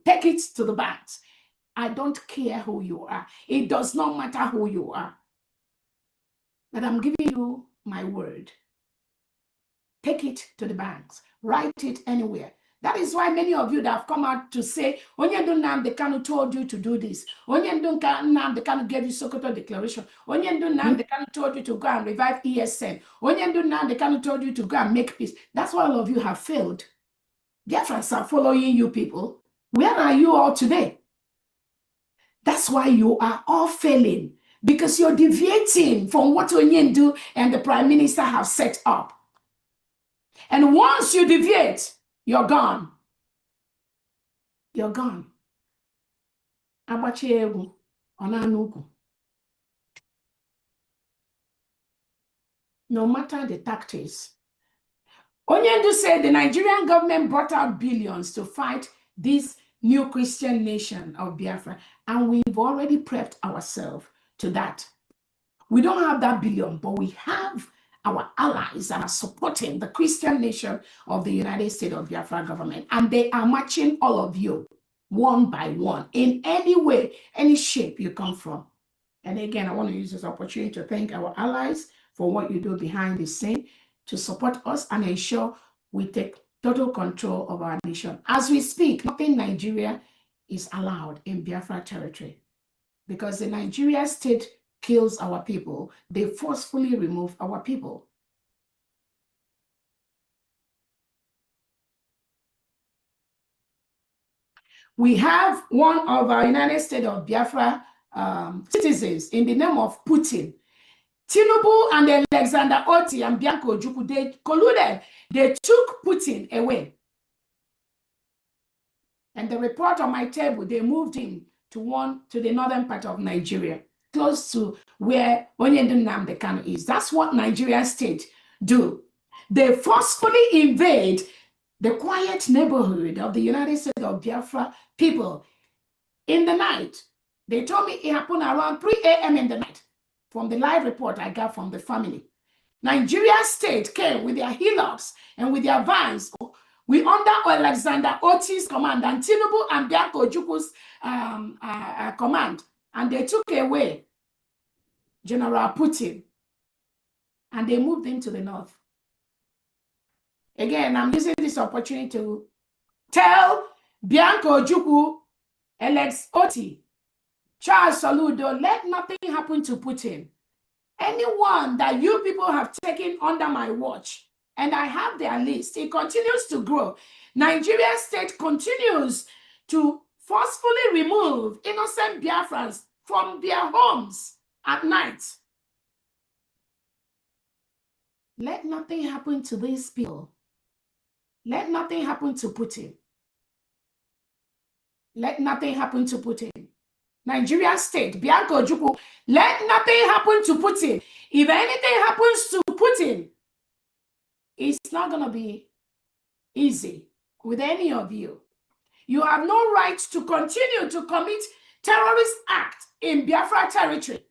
take it to the banks. I don't care who you are. It does not matter who you are. But I'm giving you my word. Take it to the banks. Write it anywhere. That is why many of you that have come out to say, Onyendu Nnamdi Kanu told you to do this. Onyendu Nnamdi Kanu gave you Sokoto Declaration. Onyendu Nnamdi Kanu told you to go and revive ESN. Onyendu Nnamdi Kanu told you to go and make peace. That's why all of you have failed. Biafrans are following you people. Where are you all today? That's why you are all failing. Because you're deviating from what Onyendu and the Prime Minister have set up. And once you deviate, you're gone. You're gone. Abachi egwu, onanuku. No matter the tactics. Onyendu said the Nigerian government brought out billions to fight this new Christian nation of Biafra. And we've already prepped ourselves to that. We don't have that billion, but we have our allies that are supporting the Christian nation of the United States of Biafra government. And they are matching all of you one by one in any way, any shape you come from. And again, I want to use this opportunity to thank our allies for what you do behind the scene to support us and ensure we take total control of our nation. As we speak, nothing Nigeria is allowed in Biafra territory because the Nigeria state kills our people. They forcefully remove our people. We have one of our United States of Biafra citizens in the name of Putin. Tinubu and Alexander Oti and Bianco Ojukwu, they colluded. They took Putin away. And the report on my table, they moved him to the northern part of Nigeria, close to where Onyendu Nnamdi Kanu is. That's what Nigeria state do. They forcefully invade the quiet neighborhood of the United States of Biafra people in the night. They told me it happened around 3 a.m. in the night from the live report I got from the family. Nigeria state came with their hillocks and with their vans. We under Alexander Oti's command and Tinubu and Bianco Ojukwu's command. And they took away General Putin and they moved him to the north. Again, I'm using this opportunity to tell Bianco Ojukwu, Alex Oti, Charles Soludo, let nothing happen to Putin. Anyone that you people have taken under my watch, and I have their list, it continues to grow. Nigeria state continues to forcefully remove innocent Biafrans from their homes at night. Let nothing happen to these people. Let nothing happen to Putin. Let nothing happen to Putin. Nigeria state, Bianco Ojukwu, let nothing happen to Putin. If anything happens to Putin, it's not going to be easy with any of you. You have no right to continue to commit terrorist acts in Biafra territory.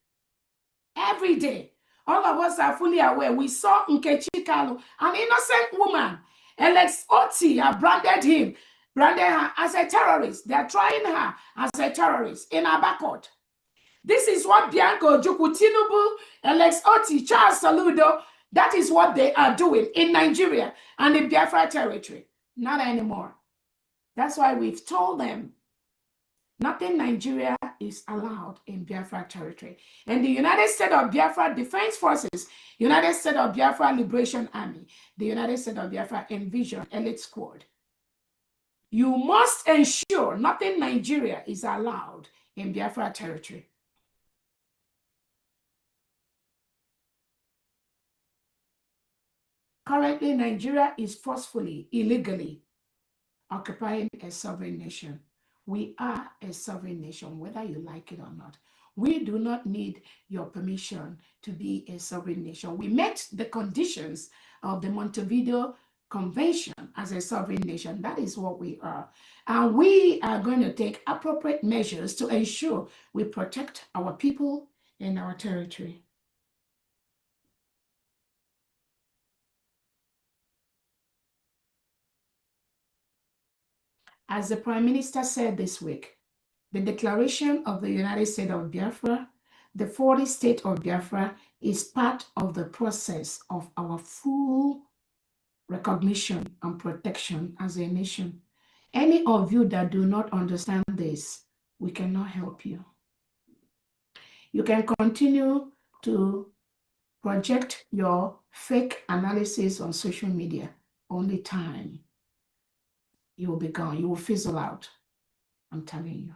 Every day, all of us are fully aware. We saw Nkechi Kalu, an innocent woman. Alex Oti have branded her as a terrorist. They are trying her as a terrorist in Abakot. This is what Bianco Ojukwu, Tinubu, Alex Oti, Charles Soludo, that is what they are doing in Nigeria and in Biafra territory. Not anymore. That's why we've told them Nothing Nigeria is allowed in Biafra territory. And the United States of Biafra Defense Forces, United States of Biafra Liberation Army, the United States of Biafra Envision Elite Squad, you must ensure nothing Nigeria is allowed in Biafra territory. Currently, Nigeria is forcefully, illegally occupying a sovereign nation. We are a sovereign nation, whether you like it or not. We do not need your permission to be a sovereign nation. We met the conditions of the Montevideo Convention as a sovereign nation. That is what we are. And we are going to take appropriate measures to ensure we protect our people and our territory. As the Prime Minister said this week, the declaration of the United States of Biafra, the 40 state of Biafra, is part of the process of our full recognition and protection as a nation. Any of you that do not understand this, we cannot help you. You can continue to project your fake analysis on social media. Only time. You will be gone. You will fizzle out. I'm telling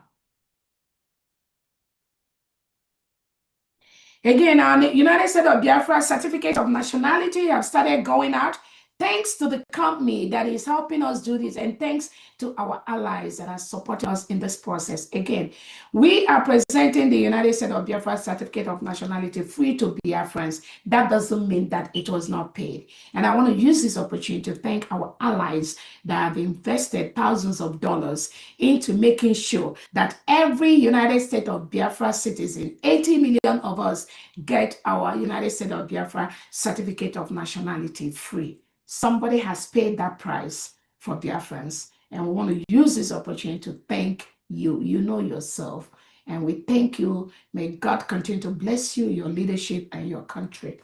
you. Again, our United States of Biafra certificate of nationality have started going out. Thanks to the company that is helping us do this, and thanks to our allies that are supporting us in this process. Again, we are presenting the United States of Biafra certificate of nationality free to Biafrans. That doesn't mean that it was not paid. And I want to use this opportunity to thank our allies that have invested thousands of dollars into making sure that every United States of Biafra citizen, 80 million of us, get our United States of Biafra certificate of nationality free. Somebody has paid that price for Biafrans, and we want to use this opportunity to thank you. You know yourself, and we thank you. May God continue to bless you, your leadership, and your country.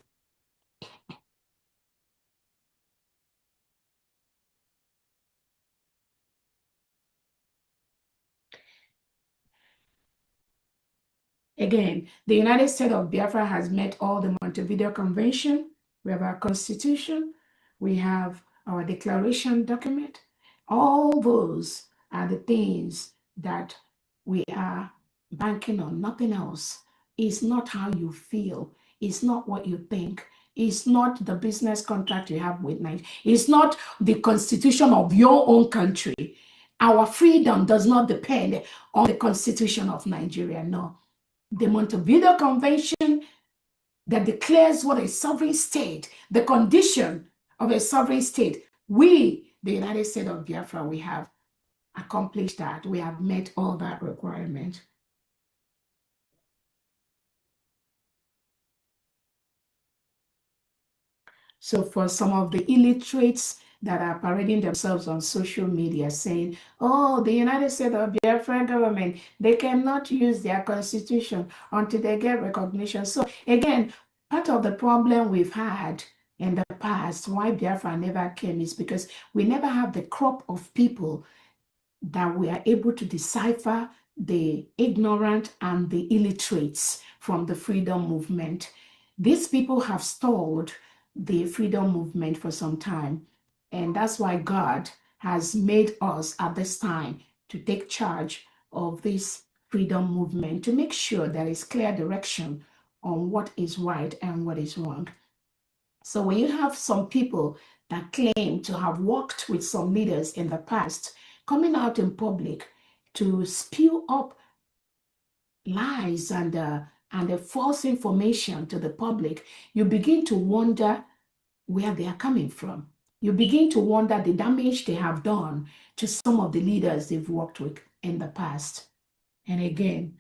Again, the United States of Biafra has met all the Montevideo Convention. We have our Constitution. We have our declaration document. All those are the things that we are banking on, nothing else. It's not how you feel. It's not what you think. It's not the business contract you have with Nigeria. It's not the constitution of your own country. Our freedom does not depend on the constitution of Nigeria, no. The Montevideo Convention that declares what a sovereign state, the condition of a sovereign state. We, the United States of Biafra, we have accomplished that. We have met all that requirement. So for some of the illiterates that are parading themselves on social media saying, oh, the United States of Biafra government, they cannot use their constitution until they get recognition. So again, part of the problem we've had in the past, why Biafra never came, is because we never have the crop of people that we are able to decipher the ignorant and the illiterates from the freedom movement. These people have stalled the freedom movement for some time. And that's why God has made us at this time to take charge of this freedom movement, to make sure there is clear direction on what is right and what is wrong. So when you have some people that claim to have worked with some leaders in the past, coming out in public to spew up lies and false information to the public, you begin to wonder where they are coming from. You begin to wonder the damage they have done to some of the leaders they've worked with in the past. And again,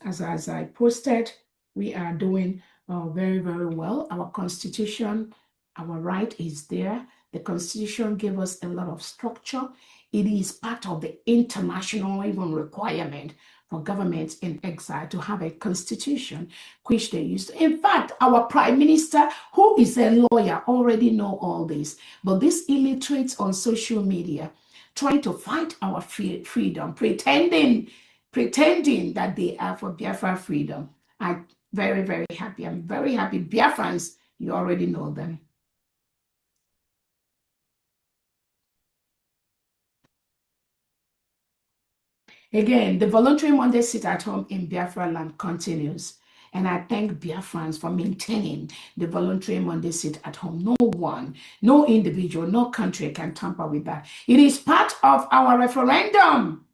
as I posted, we are doing very, very well. Our Constitution, our right is there. The Constitution gave us a lot of structure. It is part of the international even requirement for governments in exile to have a constitution, which they used to. In fact, our Prime Minister, who is a lawyer, already know all this. But these illiterates on social media trying to fight our freedom, pretending pretending that they are for Biafra freedom. I'm very, very happy. I'm very happy. Biafrans, you already know them. Again, the voluntary Monday sit at home in Biafra land continues. And I thank Biafrans for maintaining the voluntary Monday sit at home. No one, no individual, no country can tamper with that. It is part of our referendum.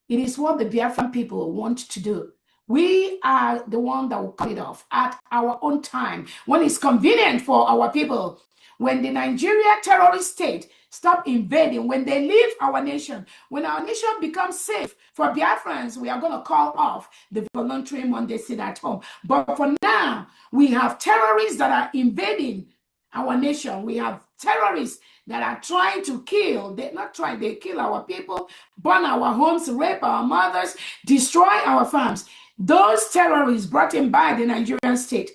It is what the Biafran people want to do. We are the one that will cut it off at our own time, when it's convenient for our people. When the Nigeria terrorist state stop invading, when they leave our nation, when our nation becomes safe for Biafrans, we are going to call off the voluntary Monday sit at home. But for now, we have terrorists that are invading our nation. We have terrorists that are trying to kill. They're not trying, they kill our people, burn our homes, rape our mothers, destroy our farms. Those terrorists brought in by the Nigerian state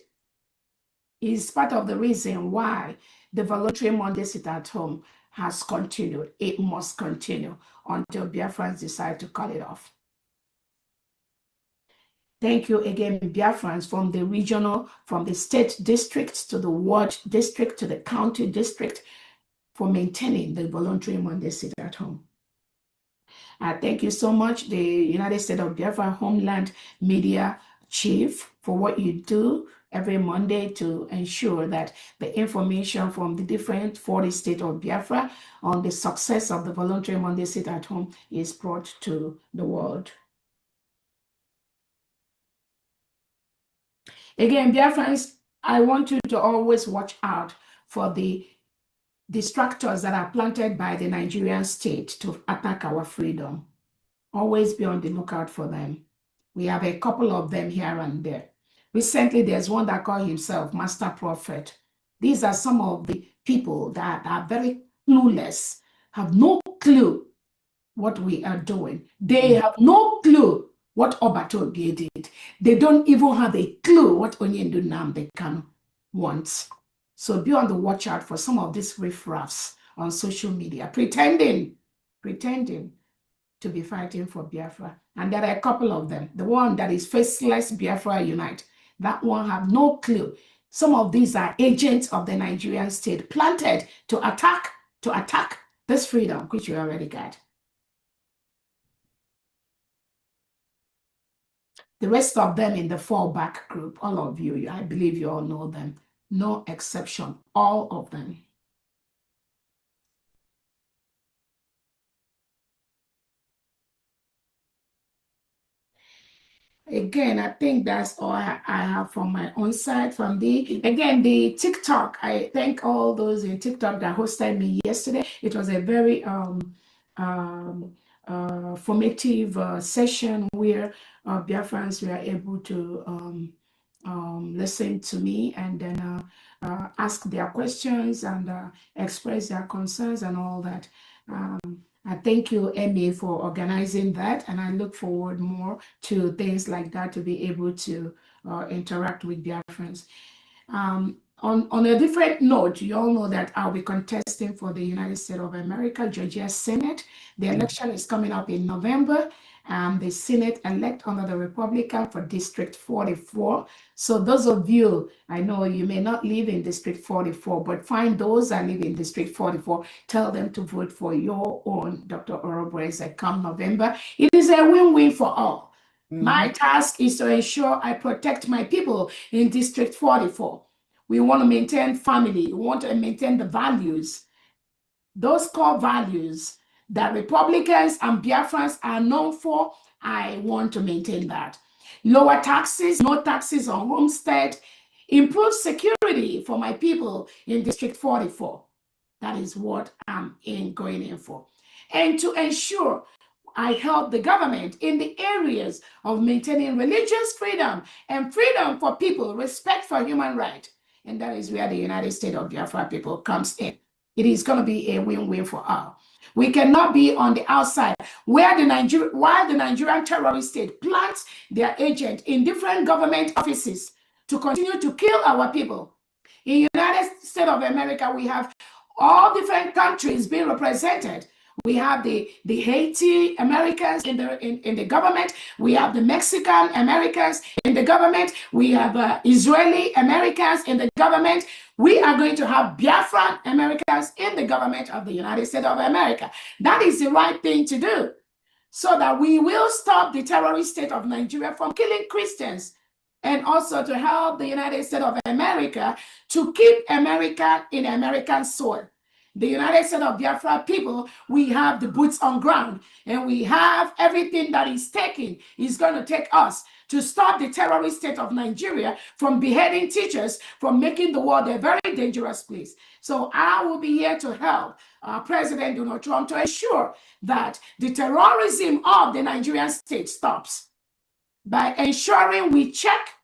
is part of the reason why the voluntary Monday sit at home has continued. It must continue until Biafrans decide to cut it off. Thank you again, Biafrans, from the regional, from the state district to the ward district to the county district, for maintaining the voluntary Monday sit at home. Thank you so much, the United States of Biafra Homeland Media Chief, for what you do every Monday to ensure that the information from the different 40 states of Biafra on the success of the voluntary Monday sit at home is brought to the world. Again, Biafrans, I want you to always watch out for the distractors that are planted by the Nigerian state to attack our freedom. Always be on the lookout for them. We have a couple of them here and there. Recently, there's one that called himself Master Prophet. These are some of the people that are very clueless, have no clue what we are doing. They have no clue what Obatobie did. They don't even have a clue what Onyendu Nnamdi Kanu wants. So be on the watch out for some of these riffraffs on social media, pretending to be fighting for Biafra. And there are a couple of them. The one that is Faceless Biafra Unite, that one have no clue. Some of these are agents of the Nigerian state planted to attack this freedom, which we already got. The rest of them in the fallback group, all of you, I believe you all know them. No exception, all of them. Again, I think that's all I have from my own side. From the TikTok, I thank all those in TikTok that hosted me yesterday. It was a very formative session where Biafrans were able to listen to me and then ask their questions and express their concerns and all that. I thank you, Emmy, for organizing that, and I look forward more to things like that, to be able to interact with Biafrans. On a different note, you all know that I'll be contesting for the United States of America, Georgia Senate. The election is coming up in November. The Senate elect under the Republican for District 44. So those of you, I know you may not live in District 44, but find those that live in District 44, tell them to vote for your own Dr. Orobreze come November. It is a win-win for all. My task is to ensure I protect my people in District 44. We want to maintain family. We want to maintain the values, those core values that Republicans and Biafrans are known for. I want to maintain that. Lower taxes, no taxes on homestead, improve security for my people in District 44. That is what I'm going in for. And to ensure I help the government in the areas of maintaining religious freedom and freedom for people, respect for human rights. And that is where the United States of Biafra people comes in. It is going to be a win-win for all. We cannot be on the outside while the Nigerian terrorist state plants their agent in different government offices to continue to kill our people. In the United States of America, we have all different countries being represented. We have the Haiti Americans in the government. We have the Mexican Americans in the government. We have Israeli Americans in the government. We are going to have Biafran Americans in the government of the United States of America. That is the right thing to do, so that we will stop the terrorist state of Nigeria from killing Christians, and also to help the United States of America to keep America in American soil. The United States of Biafra people, we have the boots on ground, and we have everything that is going to take us to stop the terrorist state of Nigeria from beheading teachers, from making the world a very dangerous place. So I will be here to help President Donald Trump to ensure that the terrorism of the Nigerian state stops by ensuring we check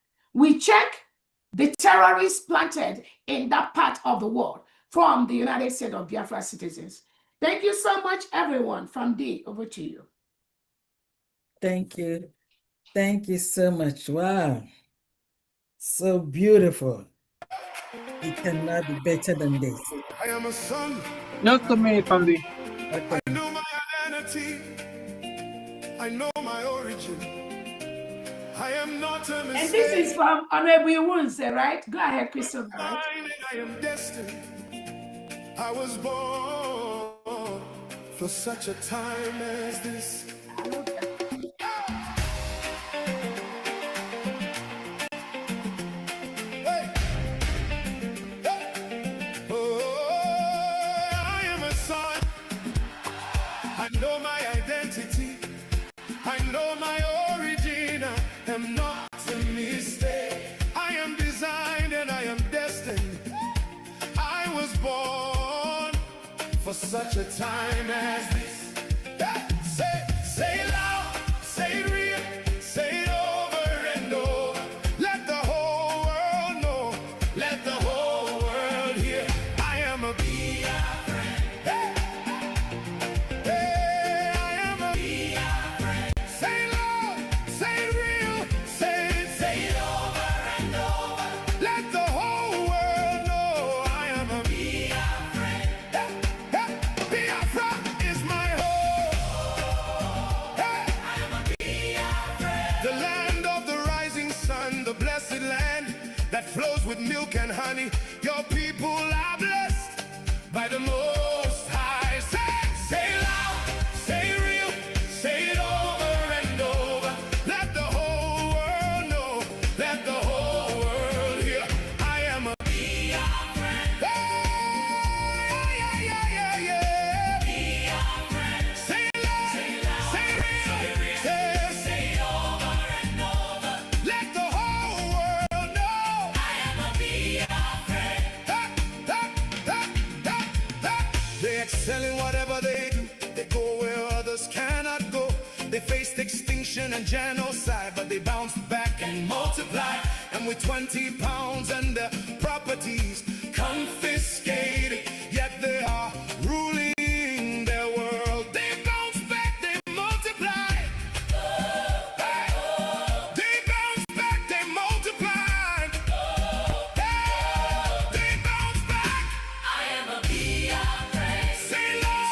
the terrorists planted in that part of the world from the United States of Biafra citizens. Thank you so much, everyone. From D, over to you. Thank you. Thank you so much. Wow. So beautiful. It cannot be better than this. I am a son. Just a minute, Famdi. Okay. I know my identity. I know my origin. I am not a mistake. And this is from Honorable Wunze, right? Go ahead, Christopher. Right? I am destined. I was born for such a time as this. I know my identity. I know my origin. I am not a mistake. I am designed and I am destined. I was born for such a time as this. Say it loud, say it real, say it over and over. Let the whole world know. Let the whole world hear. I am a Biafra. Flows with milk and honey. Your people are blessed by the Most High. Say it loud, say it real, say it over and over. Let the whole world know, let the whole world hear. I am a Biafra. Biafra. Say it loud, say it real, say it over and over. Let the whole world know. They excel in whatever they do. They go where others cannot go. They faced extinction and genocide, but they bounced back and multiplied. And with 20 pounds and their properties confiscated, yet they are ruling their world. They bounced back, they multiplied. They bounced back, they multiplied. They bounced back. I am a Biafra. Say love,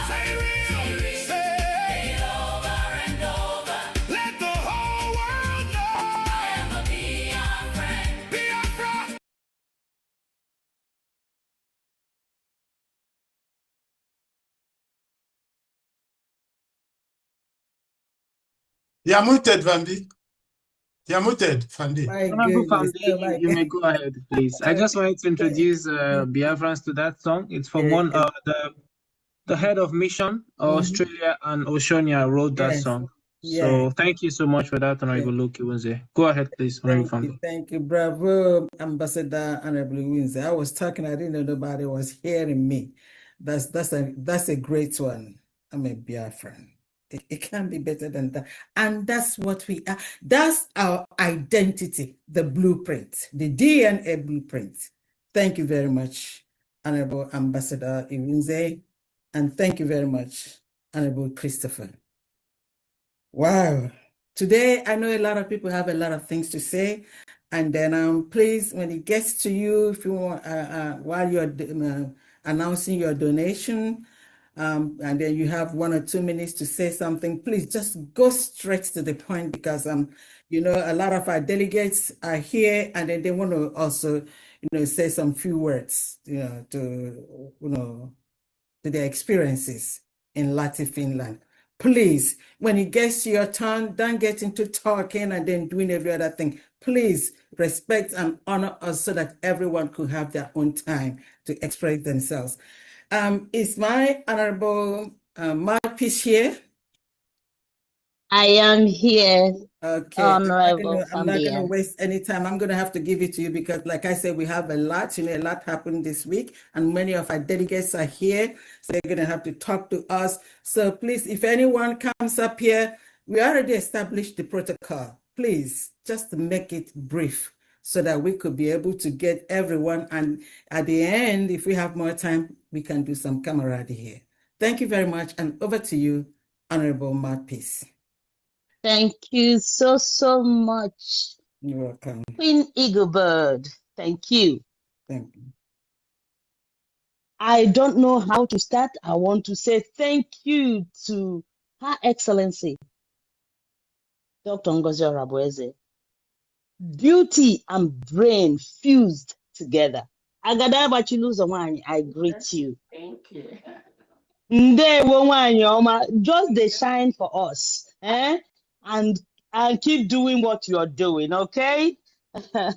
say real, say it over and over. Let the whole world know. I am a Biafra. Biafra. You're muted, Fandi. You're muted, Fandi. My Honorable goodness. Famdi, Oh my you may go ahead, please. I just wanted to introduce Biafrans to that song. It's from one the head of mission, Australia and Oceania wrote that Yes. song. Yeah. So thank you so much for that, Honorable Luke Iwunze. Go ahead, please, Honorable Famdi. Thank you. Bravo, Ambassador Honorable Windsor. I was talking, I didn't know nobody was hearing me. That's a great one. I'm a Biafran. It can't be better than that. And that's what we are. That's our identity, the blueprint, the DNA blueprint. Thank you very much, Honorable Ambassador Iwunze. And thank you very much, Honorable Christopher. Wow. Today, I know a lot of people have a lot of things to say. And then please, when it gets to you, if you want, while you're announcing your donation, and then you have 1 or 2 minutes to say something, please just go straight to the point, because you know, a lot of our delegates are here, and then they want to also, you know, say some few words, you know, to their experiences in Latin Finland. Please, when it gets to your turn, don't get into talking and then doing every other thing. Please respect and honor us so that everyone could have their own time to express themselves. Is my Honorable Mouthpiece here? I am here, Okay, Honorable I'm not gonna Fundraising. waste any time. I'm gonna have to give it to you because, like I said, we have a lot, you know, a lot happened this week, and many of our delegates are here, so they're gonna have to talk to us. So please, if anyone comes up here, we already established the protocol. Please, just make it brief so that we could be able to get everyone, and at the end, if we have more time, we can do some camaraderie here. Thank you very much, and over to you, Honorable Mouthpiece. Thank you so much, You're welcome. Queen Eaglebird. Thank you. Thank you. I don't know how to start. I want to say thank you to Her Excellency, Dr. Ngozi Orabueze. Beauty and brain fused together. Agada Chiluzo Nwanyị, I greet you. Thank you. Ndewo nwanyị ọma, just dey shine for us, and keep doing what you're doing, okay? You're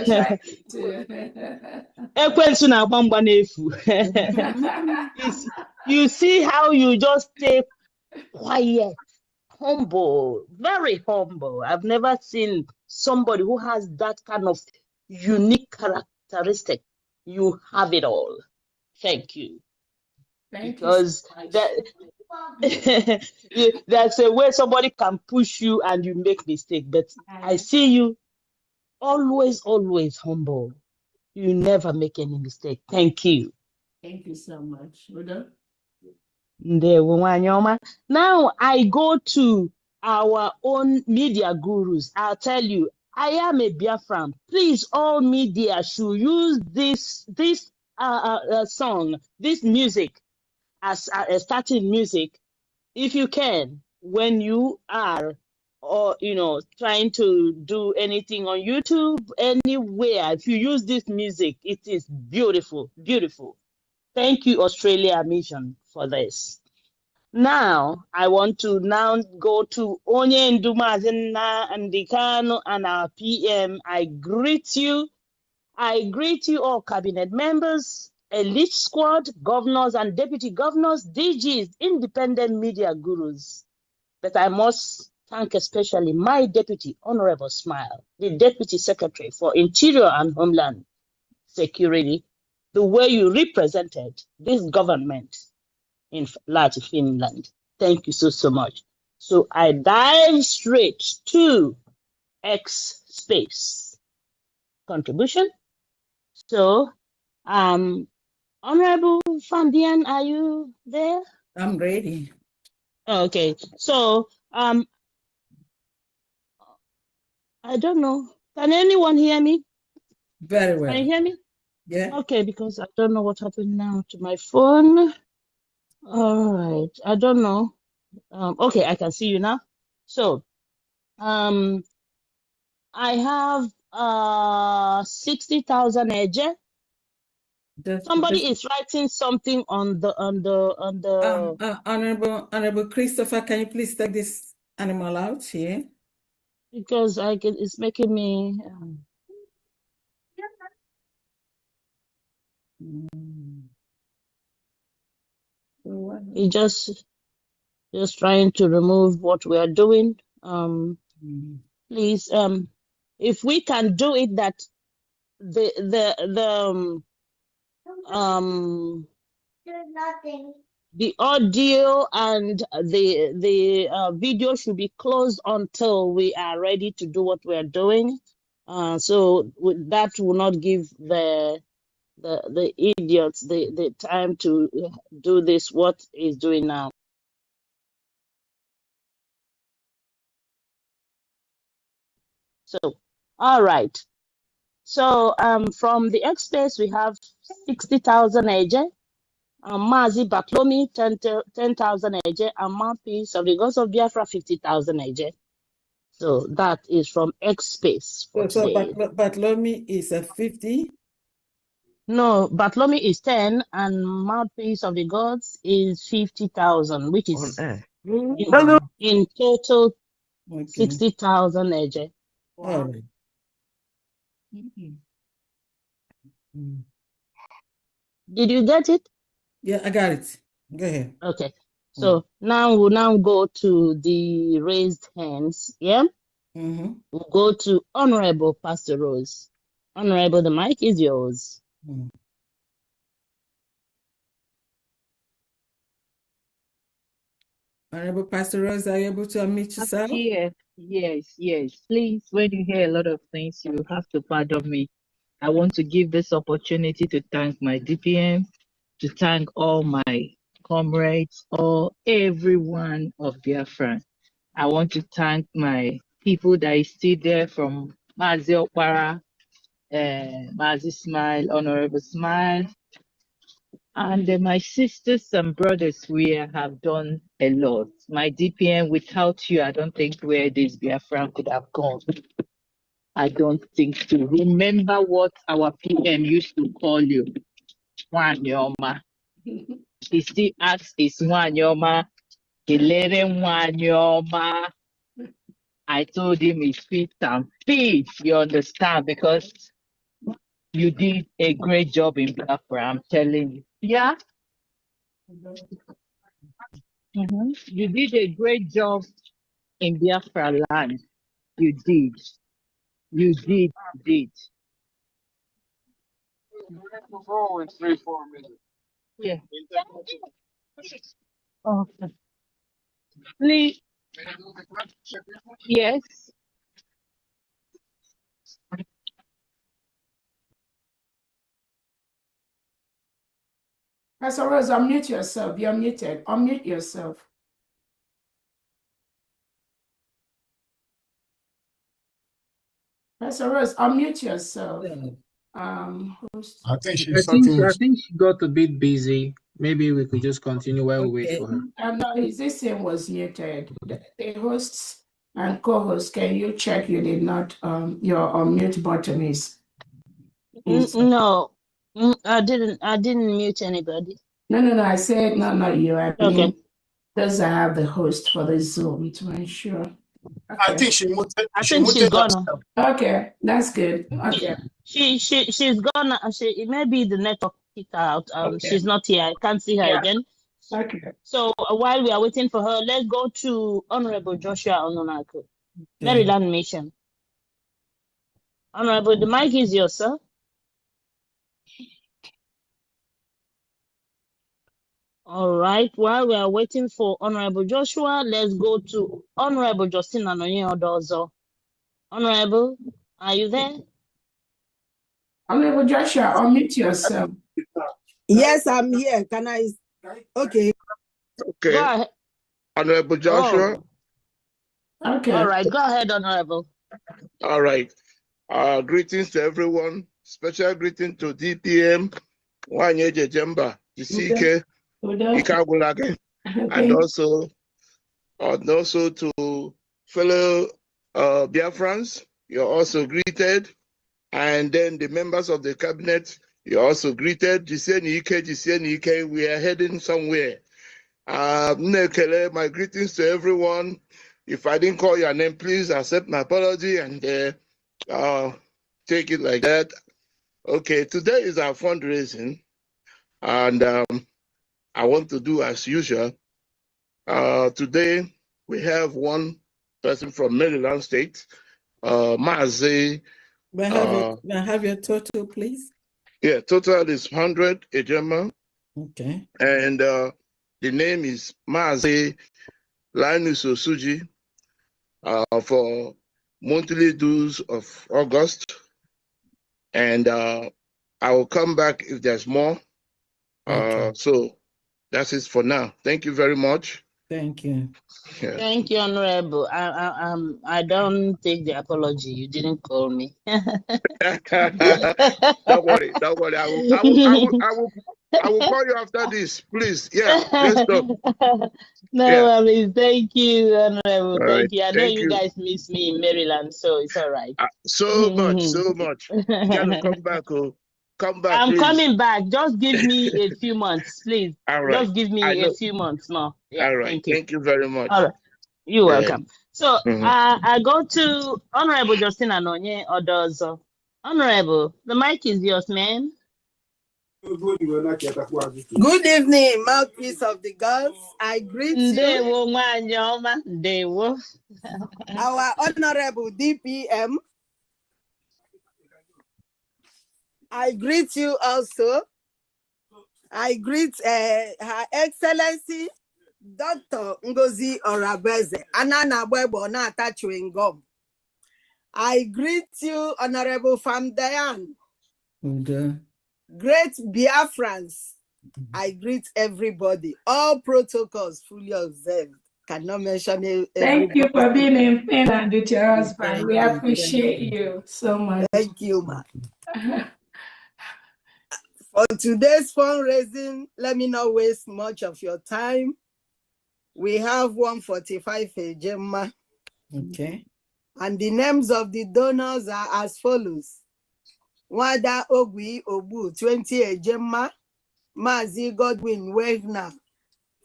trying to. Ekwensu na-agba mgba n'efu. You see how you just stay quiet, humble, very humble. I've never seen somebody who has that kind of unique characteristic. You have it all. Thank you. Because there's a way somebody can push you and you make mistake, but I see you always humble. You never make any mistake. Thank you. Thank you so much. Udo? Now I go to our own media gurus. I'll tell you, I am a Biafran. Please, all media should use this song, this music, as a starting music, if you can, when you are, or trying to do anything on YouTube, anywhere. If you use this music, it is beautiful. Thank you, Australia Mission, for this. Now I want to go to Onye Ndumazina Ndikano and our PM. I greet you all cabinet members, elite squad, governors and deputy governors, DGs, independent media gurus. But I must thank especially my deputy, Honorable Smile, the Deputy Secretary for Interior and Homeland Security, the way you represented this government in large Finland. Thank you so much. So I dive straight to X space contribution. So, Honorable Fundraising, are you there? I'm ready. Okay, so I don't know. Can anyone hear me? Very well. Can you hear me? Yeah. Okay, because I don't know what happened now to my phone. All right, I don't know. Okay, I can see you now. So, I have 60,000 edge. Somebody is writing something on the Honorable Christopher, can you please take this animal out here? Because it's making me he just trying to remove what we are doing. Please, if we can do it, that the audio and the video should be closed until we are ready to do what we are doing. So that will not give the idiots the time to do this, what is doing now. So, all right. So from the X space, we have 60,000 agent. Mazi Batlomi 10,000 eje, and Mouthpiece of the Gods of Biafra 50,000 eje. So that is from X Space for So today. Batlomi is a 50. No, Batlomi is 10 and Mouthpiece of the Gods is 50,000, which is in total 60,000 eje. All right. Did you get it? Yeah, I got it. Go ahead. Okay. So now we'll go to the raised hands. Yeah. We'll go to Honorable Pastor Rose. Honorable, the mic is yours. Honorable Pastor Rose, are you able to unmute yourself? Yes. Please, when you hear a lot of things, you have to pardon me. I want to give this opportunity to thank my DPM, to thank all my comrades, everyone of Biafra. I want to thank my people that is still there, from Mazi Okpara, Mazi Smile, Honorable Smile, and my sisters and brothers. We have done a lot. My DPM, without you, I don't think where this Biafra could have gone. I don't think so. Remember what our PM used to call you, Wanyoma. He still asks, is Wanyoma, Kelere Wanyoma. I told him it's fit and fit, you understand, because you did a great job in Biafra, I'm telling you. Yeah? You did a great job in Biafra land. You did. You did. In 3-4 minutes. Yeah. Okay. Please. Yes. Pastor Rose, unmute yourself. You're muted. Unmute yourself. Pastor Rose, unmute yourself. Host. I think she's I think she got a bit busy. Maybe we could just continue while we wait for her. No, this thing was muted. The hosts and co-hosts, can you check you did not, your unmute button is No, I didn't mute anybody. No, I said, not you. I mean, Okay. does I have the host for the Zoom to ensure? Okay. I think she muted. I think she's gone. Okay, that's good. Okay. She's gone. It may be the network kicked out. Okay. She's not here. I can't see her again. Okay. So while we are waiting for her, let's go to Honorable Joshua Ononako, Maryland Mission. Honorable, the mic is yours, sir. All right. While we are waiting for Honorable Joshua, let's go to Honorable Justin Anoye Odozo. Honorable, are you there? Honorable Joshua, unmute yourself. Yes, I'm here. Can I? Okay. Go ahead. Honorable Joshua. Okay. All right. Go ahead, Honorable. All right. Greetings to everyone. Special greeting to DPM, Wanyeje Jemba, Jisike, Ikagulage, and also to fellow Biafrans. You're also greeted. And then the members of the cabinet, you're also greeted. Jisienike, we are heading somewhere. My greetings to everyone. If I didn't call your name, please accept my apology and take it like that. Okay, today is our fundraising, and I want to do as usual. Today we have one person from Maryland State, Mazi. May I have your total, please? Yeah, total is 100 Ejema. Okay. And the name is Mazi Linus Osuji for monthly dues of August. And I will come back if there's more. Okay. So that's it for now. Thank you very much. Thank you. Yeah. Thank you, Honorable. I don't take the apology. You didn't call me. Don't worry. I I will call you after this, please. Yeah, let's talk. No Yeah. worries. Thank you, Honorable. All right. Thank you. I know Thank you you. guys miss me in Maryland, so it's all right. So much, so much. You gotta come back, oh. Come back, I'm please. coming back. Just give me a few months, please. All right. Just give I me know. a few months more. Yeah, All right. thank you. Thank you very much. All right. You're Yeah. welcome. So Mhm. I go to Honorable Justina Nonye Odozo. Honorable, the mic is yours, man. Good evening, mouthpiece of the gods. I greet you, Ndewo nwanyị ọma. Ndewo. our honorable DPM. I greet you also. I greet Her Excellency Dr. Ngozi Orabeze. Anana Bwebo Nata chewing gum. I greet you, Honorable Famdayan. Great Biafrans. I greet everybody. All protocols fully observed. Cannot mention everybody. Thank you for being in Finland with your husband. Thank We you, appreciate you so much. Thank you, ma. For today's fundraising, let me not waste much of your time. We have 145 Ejema. Okay. And the names of the donors are as follows. Wada Ogwi Obu, 20 Ejema. Mazi Godwin Wegner,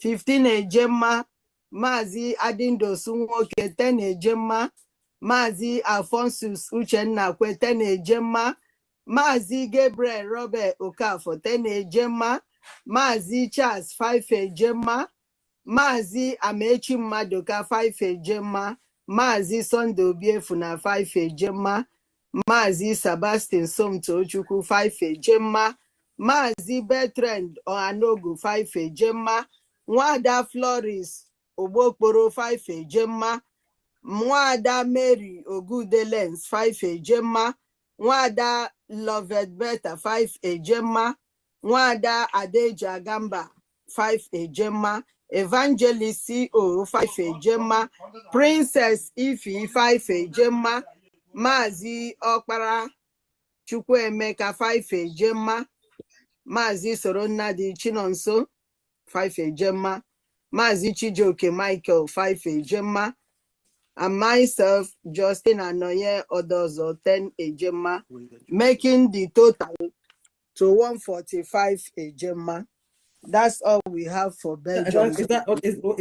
15 Ejema. Mazi Adindo Sunwoke, 10 Ejema. Mazi Alphonsus Uchenna, 10 Ejema. Mazi Gabriel Robert Okafor, 10 Ejema. Mazi Charles, 5 Ejema. Mazi Amechi Madoka, 5 Ejema. Mazi Sunday Obiefuna, 5 Ejema. Mazi Sebastian Somto Chukwu, 5 Ejema. Mazi Bertrand Ohanogu, 5 Ejema. Nwada Floris Ogbokporo, 5 Ejema. Nwada Mary Ogudelens, 5 Ejema. Nwada Loved Beta, 5 Ejema. Nwada Adeja Gamba, 5 Ejema. Evangelist CO, 5 Ejema. Princess Ifi, 5 Ejema. Mazi Okpara Chukwuemeka, 5 Ejema. Mazi Soronnadi Chinonso, 5 Ejema. Mazi Chijoke Michael, 5 Ejema. And myself, Justin Anoye Odozo, 10 Ejema, making the total to 145 Ejema. That's all we have for Belgium. Is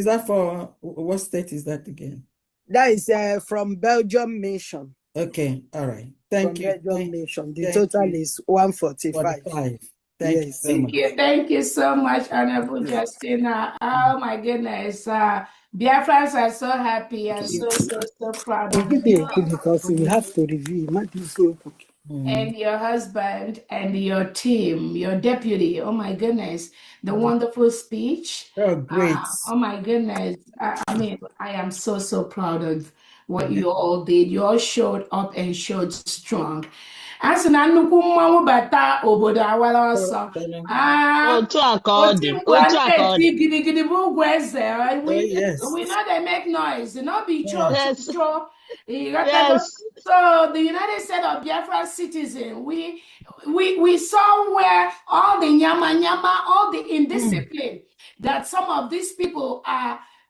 that for what state is that again? That is from Belgium Mission. Okay, all right. Thank you. Belgium Mission. The total is 145. Thank you so much. Thank you so much, Honorable Justina. Oh my goodness. Biafrans are so happy and so proud of you. Because we have to review. And your husband and your team, your deputy. Oh my goodness, the wonderful speech. Oh, great. Oh my goodness. I mean, I am so proud of what you all did. You all showed up and showed strong. Asị na nnukwu mmanwụ bata obodo awara ọsọ. Otu aka ọ dị. Otu Otu aka ọ dị. gidigidi bụ ugwu eze. Yes. We know they make noise. You know, be cho. Yes. Yes. So the United States of Biafra citizen, we saw where all the nyama, all the indiscipline that some of these people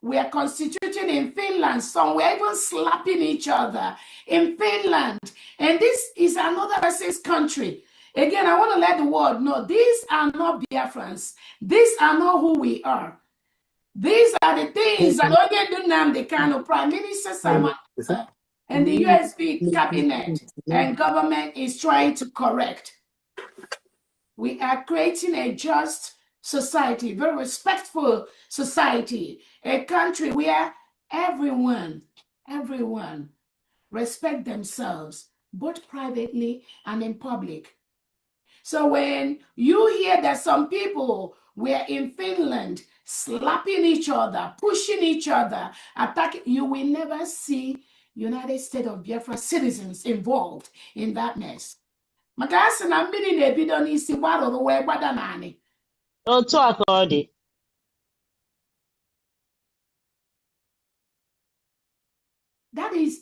were constituting in Finland. Some were even slapping each other in Finland. And this is another person's country. Again, I want to let the world know these are not Biafrans. These are not who we are. These are the things that Nnamdi Kanu, Prime Minister Simon, and the USB cabinet and government is trying to correct. We are creating a just society, very respectful society, a country where everyone respect themselves, both privately and in public. So when you hear that some people were in Finland slapping each other, pushing each other, attacking, you will never see United States of Biafra citizens involved in that mess. That is,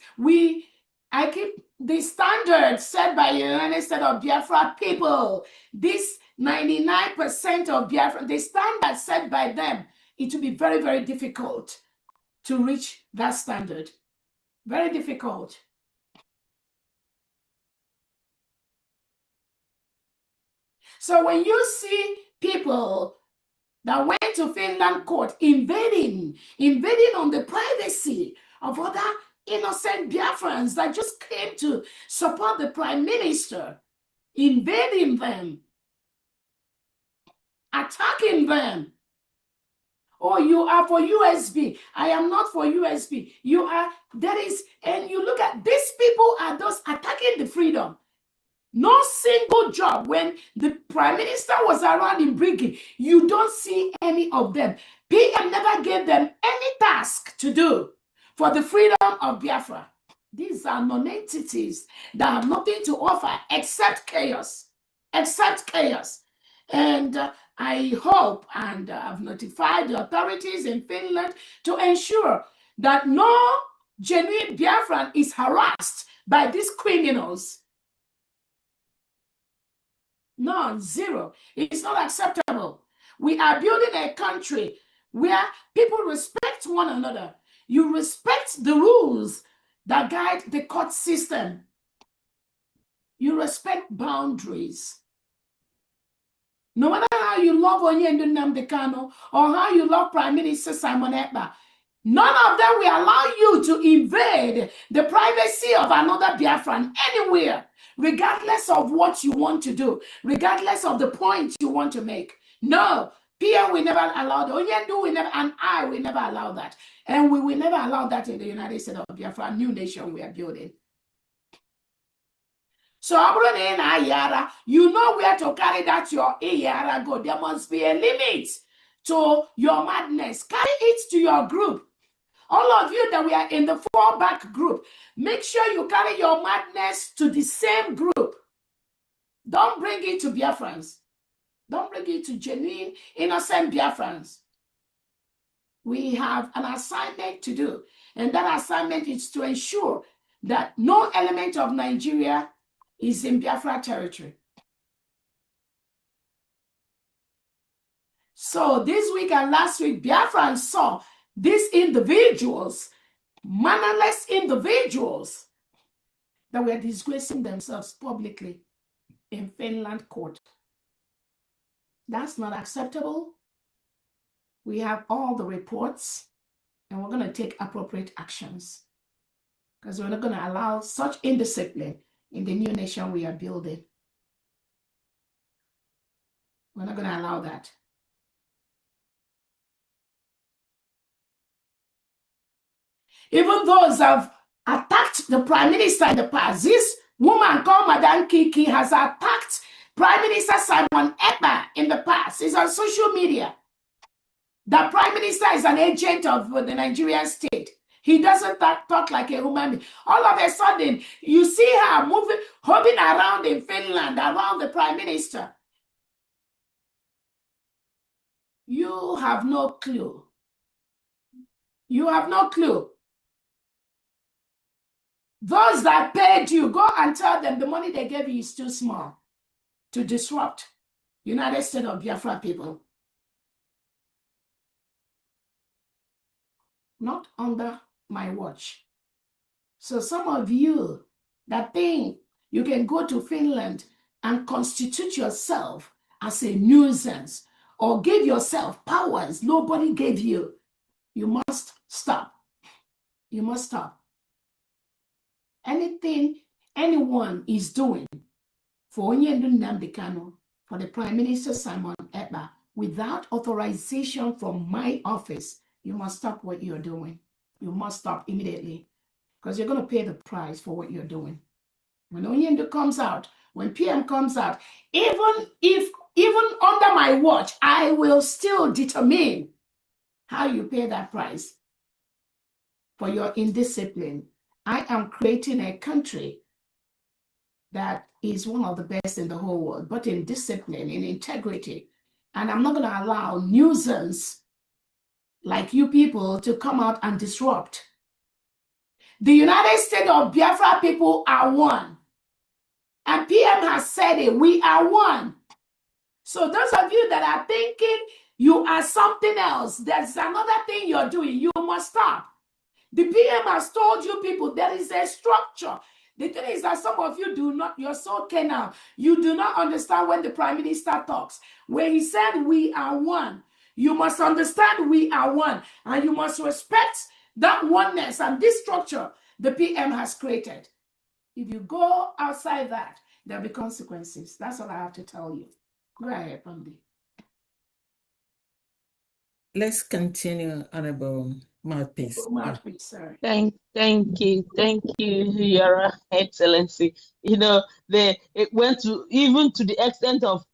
I keep the standards set by the United States of Biafra people, this 99% of Biafra, the standards set by them, it will be very, very difficult to reach that standard. Very difficult. So when you see people that went to Finland court invading on the privacy of other innocent Biafrans that just came to support the prime minister, invading them, attacking them. Oh, you are for USB. I am not for USB. You are, there is, and you look at these people are those attacking the freedom. No single job. When the prime minister was around in Briggy, you don't see any of them. PM never gave them any task to do for the freedom of Biafra. These are non-entities that have nothing to offer except chaos. Except chaos. And I hope, and I've notified the authorities in Finland to ensure that no genuine Biafran is harassed by these criminals. None, zero. It's not acceptable. We are building a country where people respect one another. You respect the rules that guide the court system. You respect boundaries. No matter how you love Onyendu Nnamdi Kanu or how you love Prime Minister Simon Ekpa, none of them will allow you to invade the privacy of another Biafran anywhere, regardless of what you want to do, regardless of the point you want to make. No, PM will never allow that. Onyendu will never, and I will never allow that. And we will never allow that in the United States of Biafra, a new nation we are building. So, you know where to carry that your Iyara go. There must be a limit to your madness. Carry it to your group. All of you that we are in the fallback group, make sure you carry your madness to the same group. Don't bring it to Biafrans. Don't bring it to genuine, innocent Biafrans. We have an assignment to do, and that assignment is to ensure that no element of Nigeria is in Biafra territory. So this week and last week, Biafrans saw these individuals, mannerless individuals, that were disgracing themselves publicly in Finland court. That's not acceptable. We have all the reports, and we're going to take appropriate actions, because we're not going to allow such indiscipline in the new nation we are building. We're not going to allow that. Even those have attacked the prime minister in the past. This woman called Madame Kiki has attacked Prime Minister Simon Ekpa in the past. It's on social media. The prime minister is an agent of the Nigerian state. He doesn't talk like a human being. All of a sudden, you see her moving, hopping around in Finland, around the prime minister. You have no clue. You have no clue. Those that paid you, go and tell them the money they gave you is too small to disrupt United States of Biafra people. Not under my watch. So some of you that think you can go to Finland and constitute yourself as a nuisance or give yourself powers nobody gave you, you must stop. You must stop. Anything anyone is doing for Onyendu Nnamdi Kanu, for the Prime Minister Simon Ekpa, without authorization from my office, you must stop what you're doing. You must stop immediately, because you're going to pay the price for what you're doing. When Onyendu comes out, when PM comes out, even under my watch, I will still determine how you pay that price for your indiscipline. I am creating a country that is one of the best in the whole world, but in discipline, in integrity. And I'm not going to allow nuisance like you people to come out and disrupt. The United States of Biafra people are one. And PM has said it, we are one. So those of you that are thinking you are something else, there's another thing you're doing, you must stop. The PM has told you people there is a structure. The thing is that some of you do not, you're so carnal. You do not understand when the Prime Minister talks. When he said we are one, you must understand we are one. And you must respect that oneness and this structure the PM has created. If you go outside that, there'll be consequences. That's all I have to tell you. Go ahead, Pamdi. Let's continue, Honorable Mouthpiece. Mouthpiece, sorry. Thank you, Your Excellency. You know, it went to even to the extent of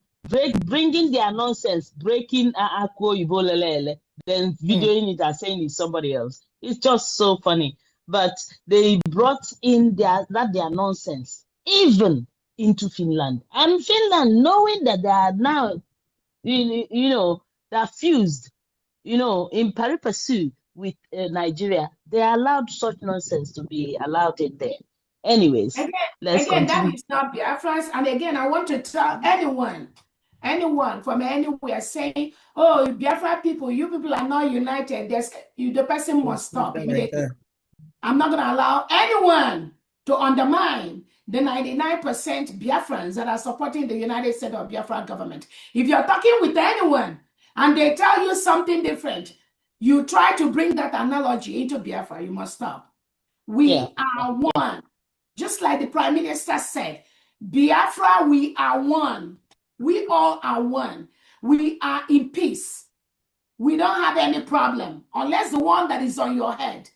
bringing their nonsense, breaking Akwo Ibolelele, then videoing it and saying it's somebody else. It's just so funny. But they brought in their nonsense even into Finland, and Finland, knowing that they are now, you know, they're fused, you know, in pari passu with Nigeria, they allowed such nonsense to be allowed in there. Anyways, let's continue. That is not Biafra. And again, I want to tell anyone from anywhere saying, oh, Biafra people, you people are not united. The person must stop immediately. I'm not going to allow anyone to undermine the 99% Biafrans that are supporting the United States of Biafra government. If you're talking with anyone and they tell you something different, you try to bring that analogy into Biafra, you must stop. We are one. Just like the Prime Minister said, Biafra, we are one. We all are one. We are in peace. We don't have any problem, unless the one that is on your head.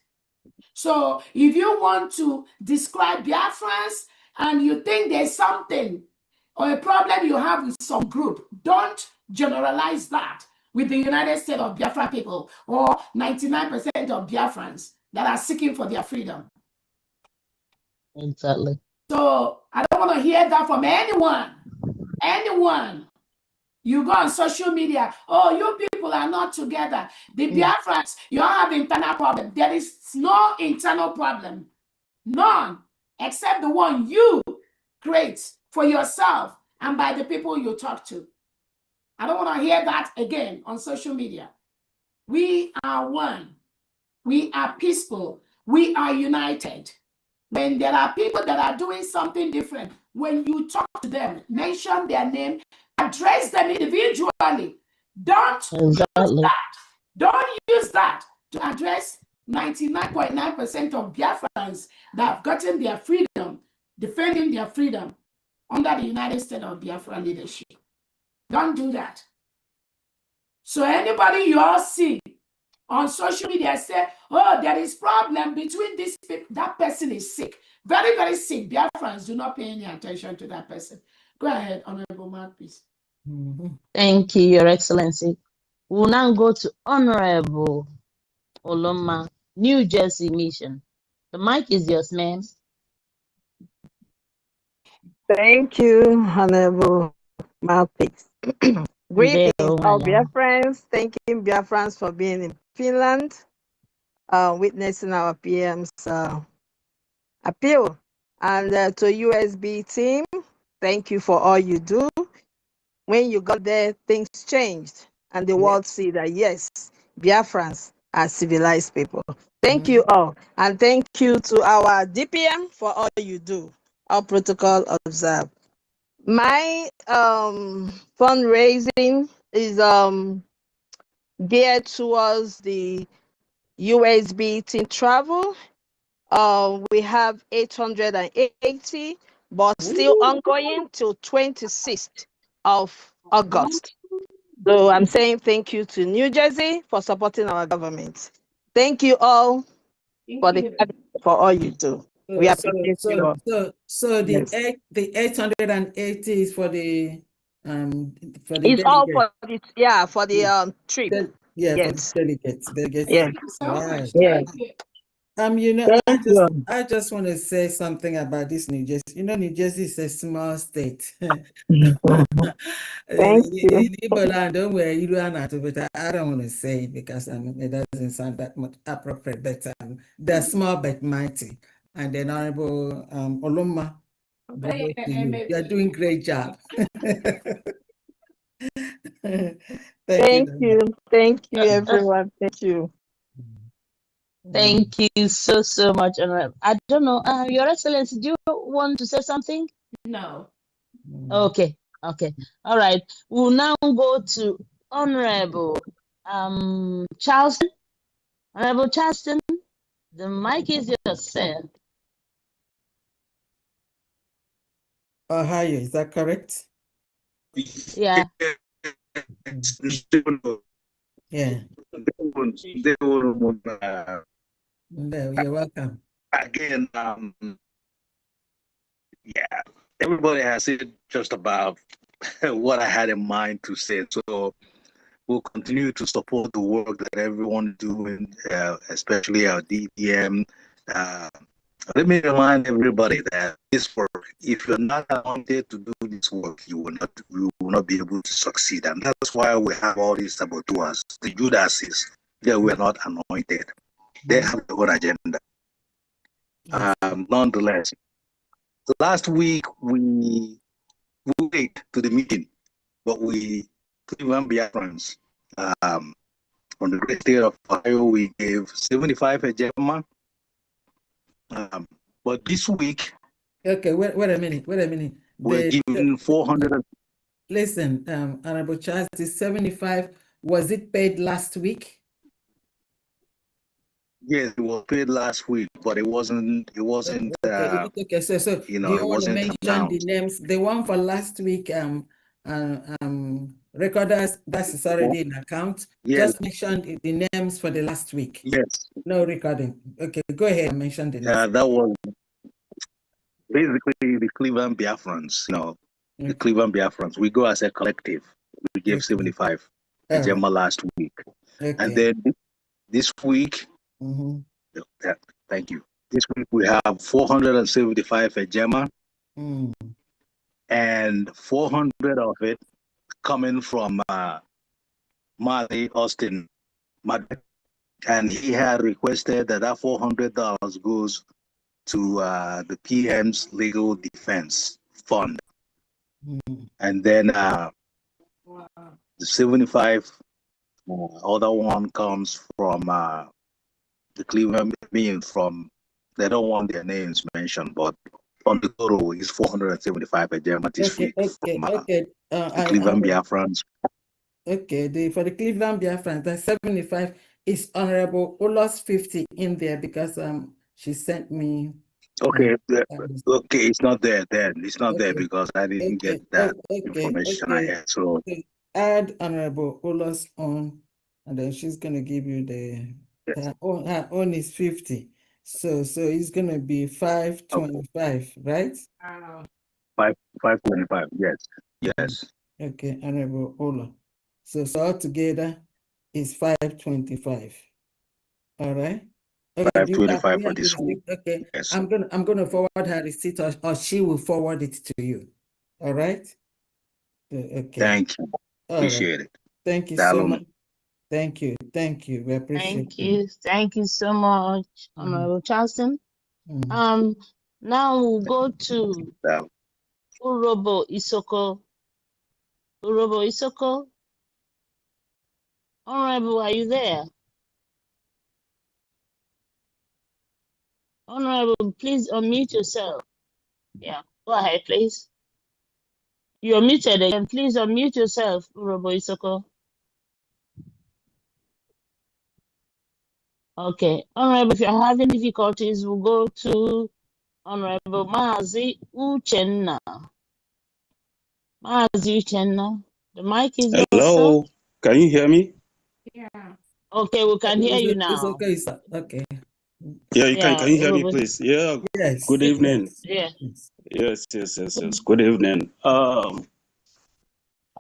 So if you want to describe Biafrans and you think there's something or a problem you have with some group, don't generalize that with the United States of Biafra people or 99% of Biafrans that are seeking for their freedom. Exactly. So I don't want to hear that from anyone. Anyone. You go on social media, oh, you people are not together. The Biafrans, you all have internal problem. There is no internal problem. None, except the one you create for yourself and by the people you talk to. I don't want to hear that again on social media. We are one. We are peaceful. We are united. When there are people that are doing something different, when you talk to them, mention their name, address them individually. Don't use that. Don't use that to address 99.9% of Biafrans that have gotten their freedom, defending their freedom under the United States of Biafra leadership. Don't do that. So anybody you all see on social media say, oh, there is problem between these people, that person is sick. Very, very sick. Biafrans do not pay any attention to that person. Go ahead, Honorable Mouthpiece. Thank you, Your Excellency. We'll now go to Honorable Oloma, New Jersey Mission. The mic is yours, ma'am. Thank you, Honorable Mouthpiece. Greetings, all Biafrans. Thank you, Biafrans, for being in Finland, witnessing our PM's appeal. And to USB team, thank you for all you do. When you got there, things changed, and the world see that, yes, Biafrans are civilized people. Thank you all, and thank you to our DPM for all you do. All protocol observed. My fundraising is geared towards the USB team travel. We have 880, but still ongoing till 26th of August. So I'm saying thank you to New Jersey for supporting our government. Thank you all for all you do. We appreciate you all. So the 880 is for the it's all for the for the trip. For the delegates. Yeah. Right. Yeah. You know, Thank you. I just want to say something about this New Jersey. You know, New Jersey is a small state. Thank you. In Igbo land, don't worry, you don't have to, but I don't want to say it because it doesn't sound that much appropriate. But they're small but mighty. And then Honorable Oluma, bravo to you. You're doing great job. Thank you. Thank you, everyone. Thank you. Thank you so much. I don't know, Your Excellency, do you want to say something? No. Okay. All right. We'll now go to Honorable Charleston. Honorable Charleston, the mic is yours, sir. Ohio, is that correct? Yeah. Yeah. You're welcome. Again, yeah, everybody has said just about what I had in mind to say. So we'll continue to support the work that everyone doing, especially our DPM. Let me remind everybody that this work, if you're not anointed to do this work, you will not be able to succeed. And that's why we have all these saboteurs, the Judases, that we are not anointed. They have their own agenda. Nonetheless, last week we went to the meeting, but we Cleveland Biafrans from the great state of Ohio, we gave 75 a Gemma. But this week, okay, wait a minute. We're giving 400. Listen, Honorable Charles, the 75, was it paid last week? Yes, it was paid last week, but it wasn't. Okay, so you know, you want to mention the names? The one for last week, recorders, that is already in account. Yes. Just mention the names for the last week. Yes. No recording. Okay, go ahead and mention the names. That was basically the Cleveland Biafrans. You know, the Cleveland Biafrans. We go as a collective. We gave 75 a Gemma last week, and then this week. Thank you. This week we have 475 a Gemma, and 400 of it coming from Marley Austin, and he had requested that $400 goes to the PM's legal defense fund, and then the 75 other one comes from the Cleveland, from, they don't want their names mentioned, but on the total is 475 a Gemma this week from the Cleveland Biafrans. Okay, for the Cleveland Biafrans, the 75 is Honorable Olos 50 in there because she sent me. Okay, okay, it's not there then. It's not there because I didn't get that information I had. So add Honorable Olos on, and then she's gonna give you the her own is 50. So it's gonna be 525, right? 525, yes. Okay, Honorable Ola. So altogether is 525. All right. Okay, 525 for this week. Okay, yes. I'm gonna forward her receipt, or she will forward it to you. All right. Okay. Thank you. Appreciate it. Thank you so much. Thank you. We appreciate it. Thank you so much, Honorable Charleston. Now we'll go to Urobo Isoko. Honorable, are you there? Honorable, please unmute yourself. Yeah, go ahead, please. You're muted again. Please unmute yourself, Urobo Isoko. Okay, Honorable, if you're having difficulties, we'll go to Honorable Mazi Uchenna. Mazi Uchenna, the mic is yours. Hello, can you hear me? Yeah. Okay, we can hear you now. It's okay, sir. Okay. Yeah, you can you hear me, please? Yeah. Yes. Good evening. Yeah. Yes. Good evening. I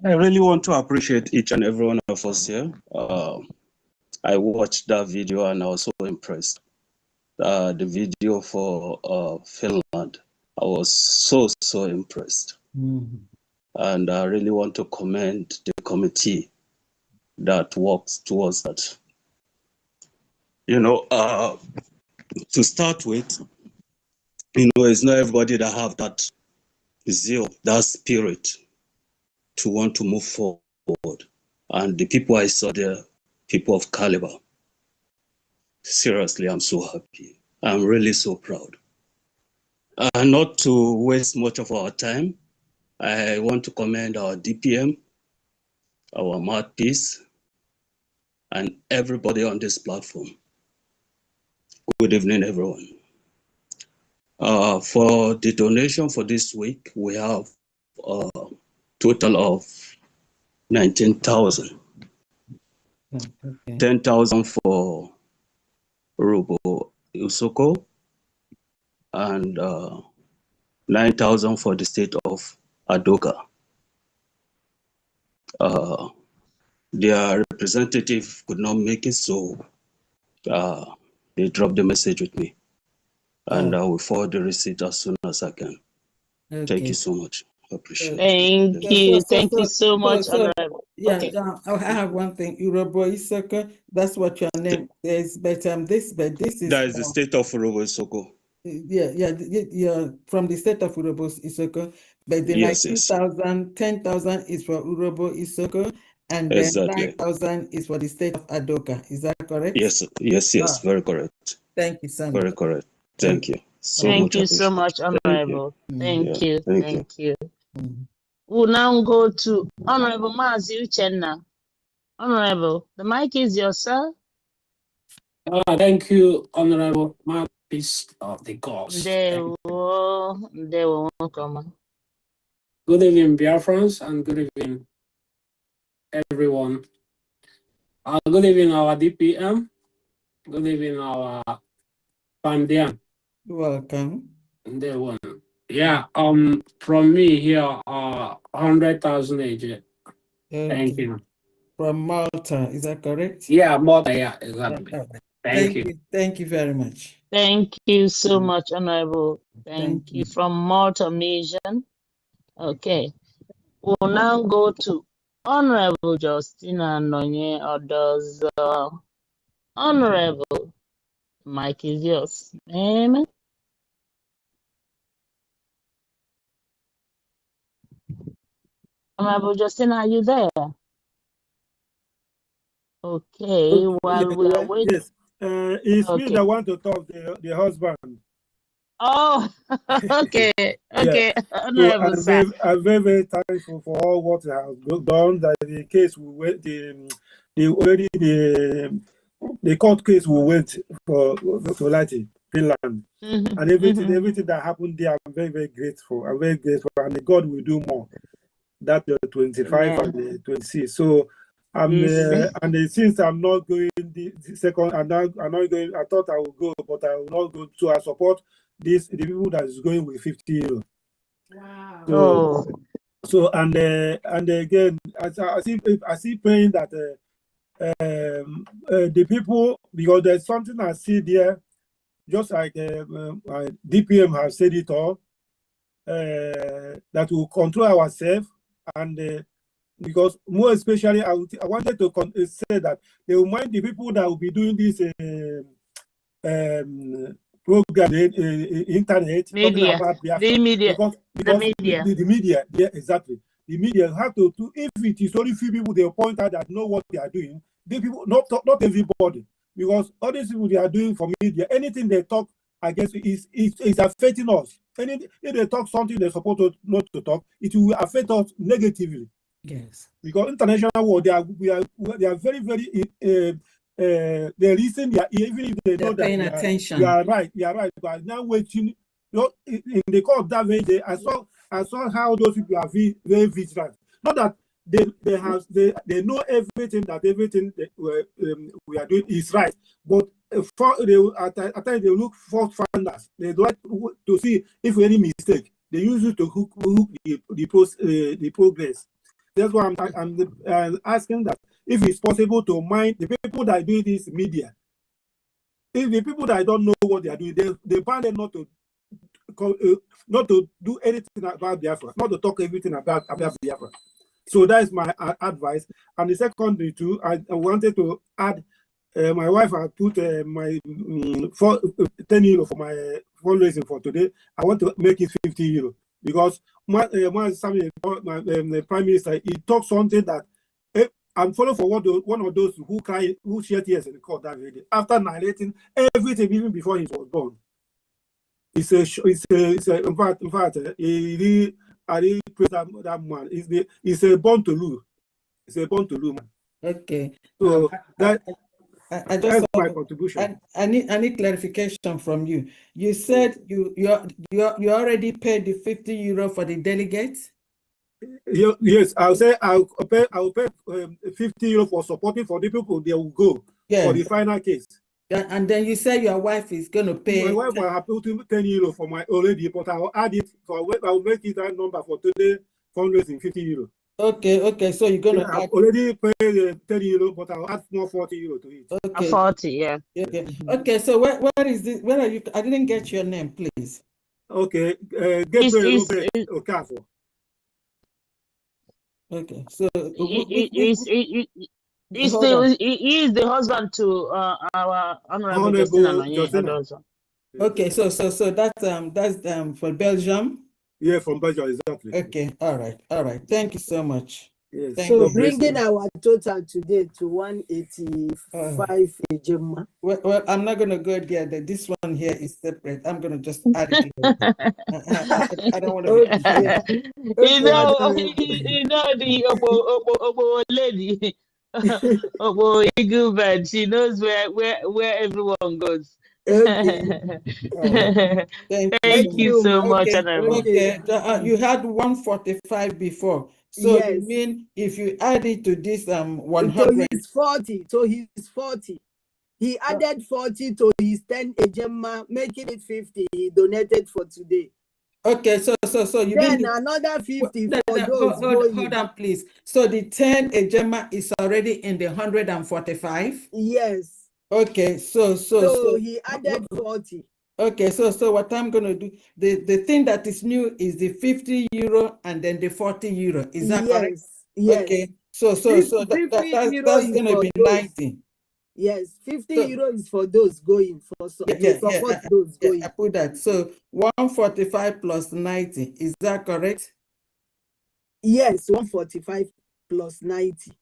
really want to appreciate each and every one of us here. I watched that video and I was so impressed. the video for Finland. I was so impressed. And I really want to commend the committee that works towards that. You know, to start with, you know, it's not everybody that have that zeal, that spirit to want to move forward. And the people I saw there, people of caliber. Seriously, I'm so happy. I'm really so proud. Not to waste much of our time, I want to commend our DPM, our mouthpiece, and everybody on this platform. Good evening, everyone. For the donation for this week, we have a total of 19,000. 10,000 for Urobo Isoko and 9,000 for the state of Adoka. Their representative could not make it, so they dropped the message with me. And I will forward the receipt as soon as I can. Okay. Thank you so much. I appreciate it. Thank you. Thank you so much, So, Honorable. yeah, Okay. I have one thing. Urobo Isoko, that's what your name is, but this is that is the state of Urobo Isoko. Yeah, from the state of Urobo Isoko, but the Yes, 10,000 is for Urobo Isoko, and then exactly. 9,000 is for the state of Adoka. Is that correct? Yes, very correct. Thank you so much. Very correct. Thank you. Thank you so much, Honorable. Thank you. Thank you. We'll now go to Honorable Mazi Uchenna. Honorable, the mic is yours, sir. Thank you, Honorable Mouthpiece of the Gods. They will come. Good evening, Biafrans, and good evening, everyone. Good evening, our DPM. Good evening, our Pandian. Welcome. They won. Yeah, from me here, 100,000 AJ. Thank you. From Malta, is that correct? Yeah, Malta, yeah, exactly. Thank you. Thank you very much. Thank you so much, Honorable. Thank you. From Malta Mission. Okay. We'll now go to Honorable Justina Nonye Odo's Honorable. Mic is yours. Amen. Honorable Justina, are you there? Okay, while we are waiting. Yes, it's me that want to talk, the husband. Oh, okay, okay. So I'm very thankful for all what has done. That the case we went, the court case we went for Lati, Finland, and everything that happened there. I'm very grateful. I'm very grateful, and God will do more. That the 25 and the 26. So and since I'm not going the second, I'm not going. I thought I would go, but I will not go. So I support the people that is going with 50 euros. Wow. So and again, I see praying that the people, because there's something I see there, just like DPM have said it all, that will control ourselves. And because more especially, I wanted to say that they will mind the people that will be doing this program, internet, media, about Biafra, the media, because the media, yeah, exactly. The media have to do, if it is only few people they point out that know what they are doing, the people, not everybody, because all these people they are doing for media, anything they talk against is affecting us. If they talk something they're supposed to not to talk, it will affect us negatively. Yes. Because international war, they are very they listen. Even if they know that paying attention. You are right. But now waiting. In the course of that way, I saw how those people are very vigilant. Not that they know everything that we are doing is right, but at times they look for finders. They like to see if any mistake. They use it to hook the progress. That's why I'm asking that if it's possible to mind the people that do this media. if the people that don't know what they are doing, they ban them not to do anything about Biafra, not to talk everything about Biafra. So that is my advice. And the secondary too, I wanted to add. My wife had put my 10 euro for my fundraising for today. I want to make it 50 euro because my the prime minister, he talked something that I'm following for one of those who shed tears in the court that day after narrating everything even before he was born. In fact, I really praise that man. He's a born to lose. It's a born to lose man. Okay. So I just that's my contribution. I need clarification from you. You said you already paid the 50 euro for the delegates? Yes, I'll pay 50 euro for supporting for the people. They will go for the final case. Yeah, and then you say your wife is going to pay. My wife will have put 10 euro for my already, but I'll add it. So I'll make it that number for today fundraising 50 euro. Okay. So you're going to I've already paid 10 euro, but I'll add more 40 euro to it. Okay. 40, yeah. Okay. So where is this? Where are you? I didn't get your name, please. Okay. Gabriel Robert Okafor. Okay. So he is the husband to our Honorable Justina. Okay, so that's for Belgium. Yeah, from Belgium, exactly. Okay, all right. Thank you so much. Yes. So bringing our total today to 185 Ejema. Well, I'm not going to go there. This one here is separate. I'm going to just add it. I don't want to. Okay. You know the Obo lady, Obo Eagle Bird. She knows where everyone goes. Okay. Thank you so much. Okay. You had 145 before. So yes. You mean if you add it to this 100? So he's 40. So he's 40. He added 40 to his 10 Ejema, making it 50. He donated for today. Okay, so you then mean another 50 for those hold on, please. So the 10 Ejema is already in the 145? Yes. Okay, so he added 40. Okay, so what I'm going to do, the thing that is new is the 50 euro and then the 40 euro. Is that correct? Yes. Okay, so that's going to be 90. Yes, 50 euro is for those going to support those going. I put that. So 145 plus 90, is that correct? Yes, 145 plus 90.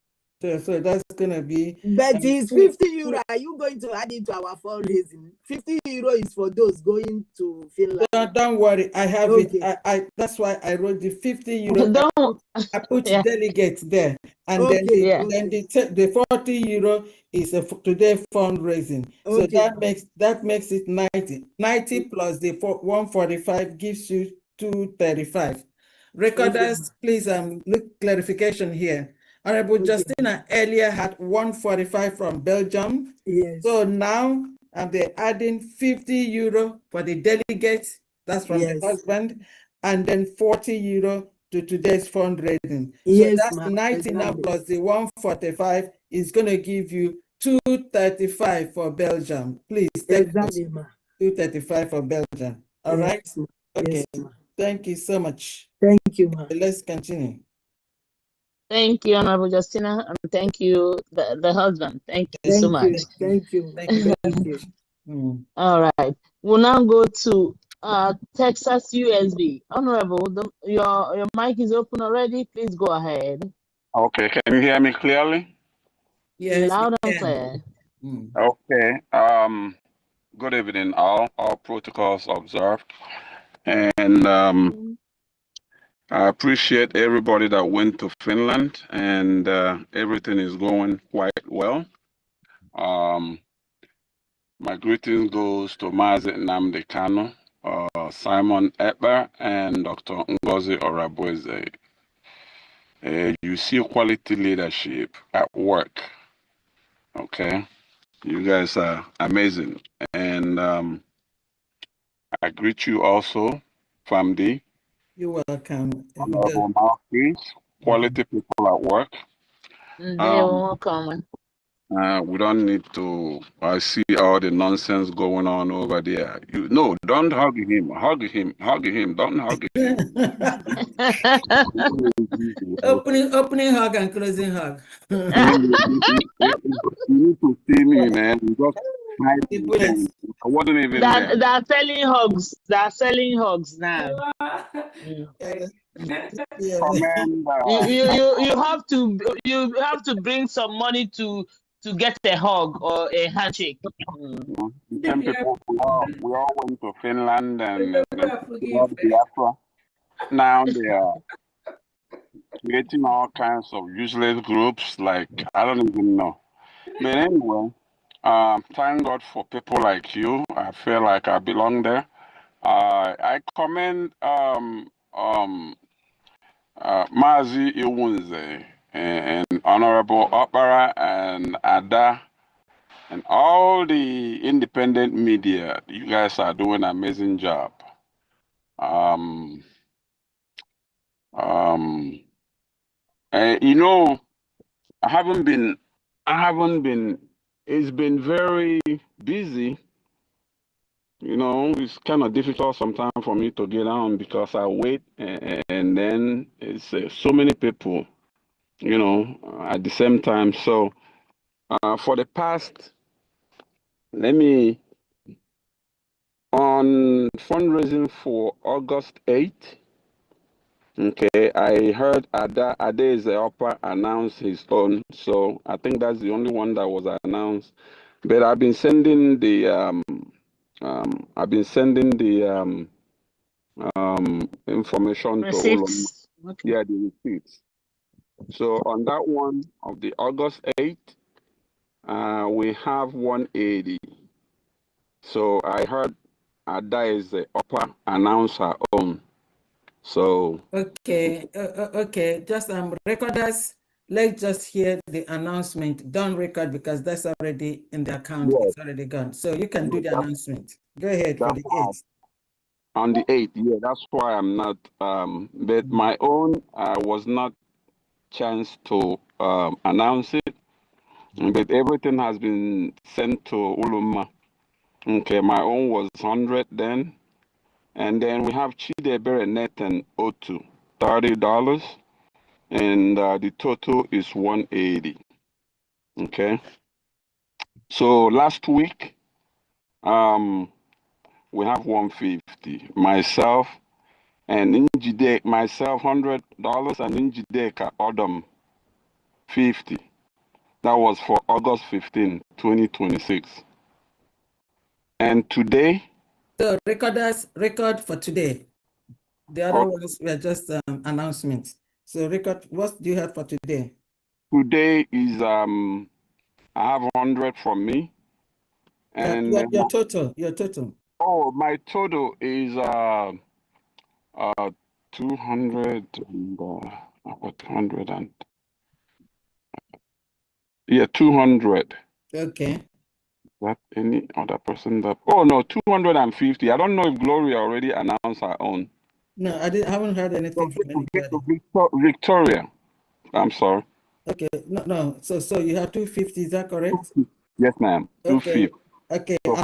So that's going to be. But it's 50 euro. Are you going to add it to our fundraising? 50 euro is for those going to Finland. Don't worry, I have it. That's why I wrote the 50 euro. I put delegates there, and then the 40 euro is today fundraising. So that makes it 90. 90 plus the 145 gives you 235. Recorders, please look clarification here. Honorable Justina earlier had 145 from Belgium. Yes. So now they're adding 50 euro for the delegates. That's from the husband, and then 40 euro to today's fundraising. So that's 90 now plus the 145 is going to give you 235 for Belgium. Please take 235 for Belgium. All right? Okay. Yes, thank you so much. Thank you, ma. Let's continue. Thank you, Honorable Justina, and thank you, the husband. Thank you so much. Thank you. All right. We'll now go to Texas USB. Honorable, your mic is open already. Please go ahead. Okay. Can you hear me clearly? Yes. Loud and clear. Okay. Good evening, all protocols observed. And I appreciate everybody that went to Finland, and everything is going quite well. My greeting goes to Mazi Nnamdi Kanu, Simon Epper, and Dr. Ngozi Orabueze. You see quality leadership at work. Okay, you guys are amazing, and I greet you also, Famdi. You're welcome. Honorable Mouthpiece, quality people at work. You're welcome. We don't need to see all the nonsense going on over there. No, don't hug him. Hug him. Hug him. Don't hug him. opening hug and closing hug. You need to see me, man. Just I wasn't even there. They're selling hugs. They're selling hugs now. You have to bring some money to get a hug or a handshake. Some people, we all went to Finland and Biafra. Now they are creating all kinds of useless groups. Like I don't even know. But anyway, thank God for people like you. I feel like I belong there. I commend Mazi Iwunze and Honorable Opera and Ada and all the independent media. You guys are doing an amazing job. You know, I haven't been. It's been very busy. You know, it's kind of difficult sometimes for me to get on because I wait and then it's so many people, you know, at the same time. So for the past, on fundraising for August 8th, okay, I heard Ada is the upper announced his own. So I think that's the only one that was announced. But I've been sending the information Receipts. to okay. Yeah, the receipts. So on that one of the August 8th, we have 180. So I heard Ada is the upper announce her own. So okay, just recorders. Let's just hear the announcement. Don't record because that's already in the account. Yes. It's already gone. So you can do the announcement. Go ahead for the 8th. On the 8th, yeah, that's why I'm not. But my own was not chance to announce it. But everything has been sent to Uluma. Okay, my own was 100 then. And then we have Chidebere Nathan Otu, $30. And the total is 180. Okay. So last week, we have 150. Myself and Njide, myself $100 and Njideka Odom 50. That was for August 15, 2026. And today. So recorders record for today. The other ones were just announcements. So record, what do you have for today? Today is I have 100 from me. And your total. Oh, my total is 200 and what 100 and yeah, 200. Okay. That any other person that? Oh no, 250. I don't know if Gloria already announced her own. No, I haven't heard anything from anybody. Victoria, I'm sorry. Okay, no. So you have 250. Is that correct? Yes, ma'am. 250. Okay. So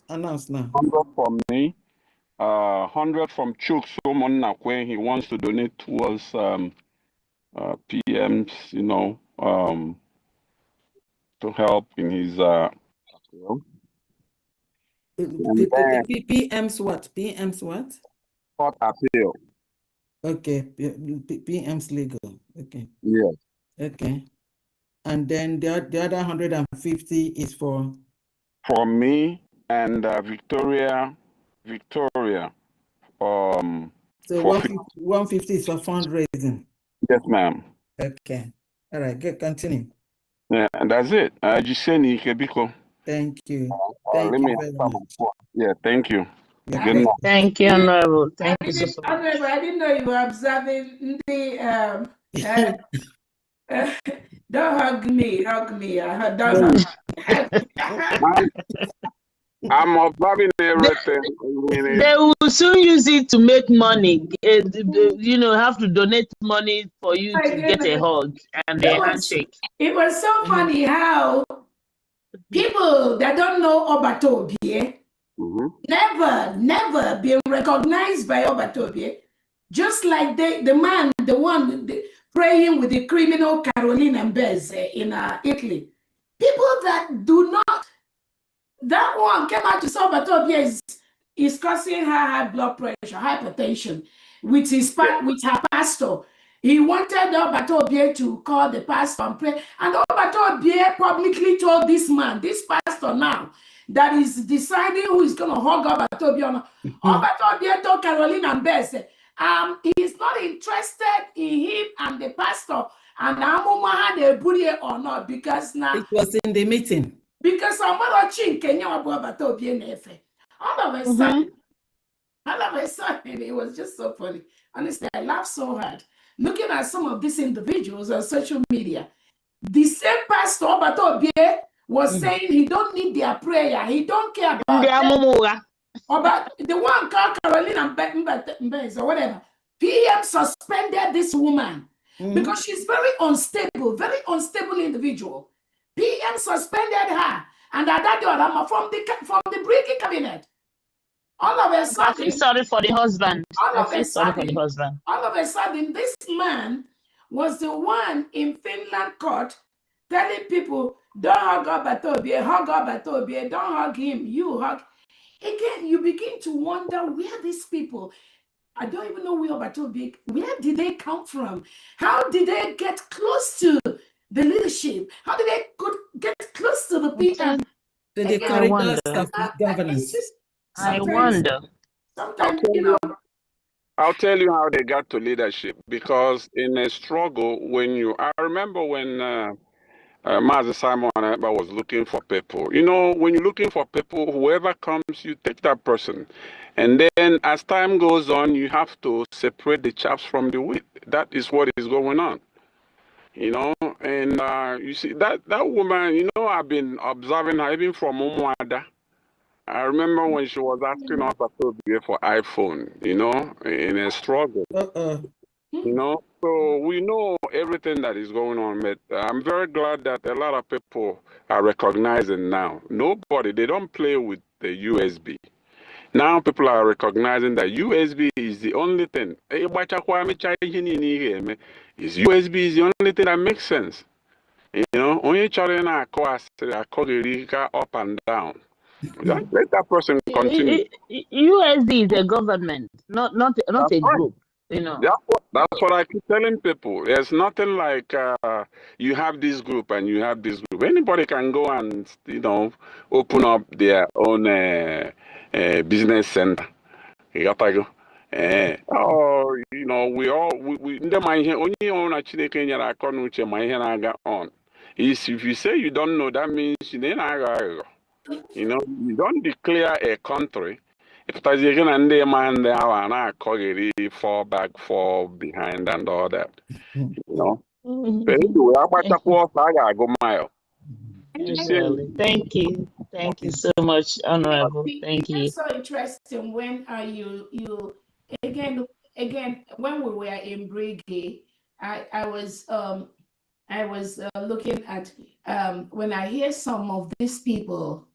announce now. 100 from me. 100 from Chuk Somon Nakwe. He wants to donate towards PMs. You know, to help in his PM's what? PM's what? Court appeal. Okay, PM's legal. Okay. Yes. Okay. And then the other 150 is for me and Victoria. So 150 is for fundraising. Yes, ma'am. Okay. All right. Good. Continue. Yeah, and that's it. Jiseni Kebiko. Thank you. Thank you very much. Yeah, thank you. Yeah. Thank you, Honorable. Thank you so much. Honorable, I didn't know you were observing the don't hug me. Don't hug. I'm observing everything. They will soon use it to make money. You know, have to donate money for you to get a hug and a handshake. It was so funny how People that don't know Obatobie, never been recognized by Obatobie. Just like the one praying with the criminal Caroline Mbeze in Italy. People that do not, that one came out to say Obatobie is causing her high blood pressure, hypertension, with her pastor. He wanted Obatobie to call the pastor and pray. And Obatobie publicly told this man, this pastor now, that is deciding who is going to hug Obatobie or not. Obatobie told Caroline Mbeze, he's not interested in him and the pastor and Amuma had a booty or not, because now it was in the meeting. Because I'm watching Kenya Obatobie Nefe. All of a sudden, it was just so funny. Honestly, I laughed so hard looking at some of these individuals on social media. The same pastor Obatobie was saying he don't need their prayer. He don't care about the one called Caroline Mbeze or whatever. PM suspended this woman because she's very unstable individual. PM suspended her and Adadiola from the Briggy cabinet. All of a sudden, I feel sorry for the husband. All of a sudden, this man was the one in Finland court telling people, don't hug Obatobie, don't hug him, you hug. Again, you begin to wonder where these people, I don't even know where Obatobie, where did they come from? How did they get close to the leadership? How did they get close to the PM? The corridors of governance. I wonder. Sometimes, I'll tell you how they got to leadership, because in a struggle, I remember when Mazi Simon was looking for people. You know, when you're looking for people, whoever comes, you take that person. And then as time goes on, you have to separate the chaffs from the wheat. That is what is going on. You know, and you see, that woman, you know, I've been observing her even from Umuada. I remember when she was asking us for iPhone, you know, in a struggle. You know, so we know everything that is going on, but I'm very glad that a lot of people are recognizing now. They don't play with the USB. Now people are recognizing that USB is the only thing. USB is the only thing that makes sense. You know, only China are up and down. Let that person continue. USD is a government, not a group. You know. That's what I keep telling people. There's nothing like you have this group and you have this group. Anybody can go and, you know, open up their own business center. You got to go. You know, we only own actually Kenya on. If you say you don't know, that means you didn't. You know, you don't declare a country. If there's again and they man they are not fall back, fall behind, and all that. You know. But anyway, I go mile. Thank you so much, Honorable. Thank you. It's so interesting when you again when we were in Briggy, I was looking at when I hear some of these people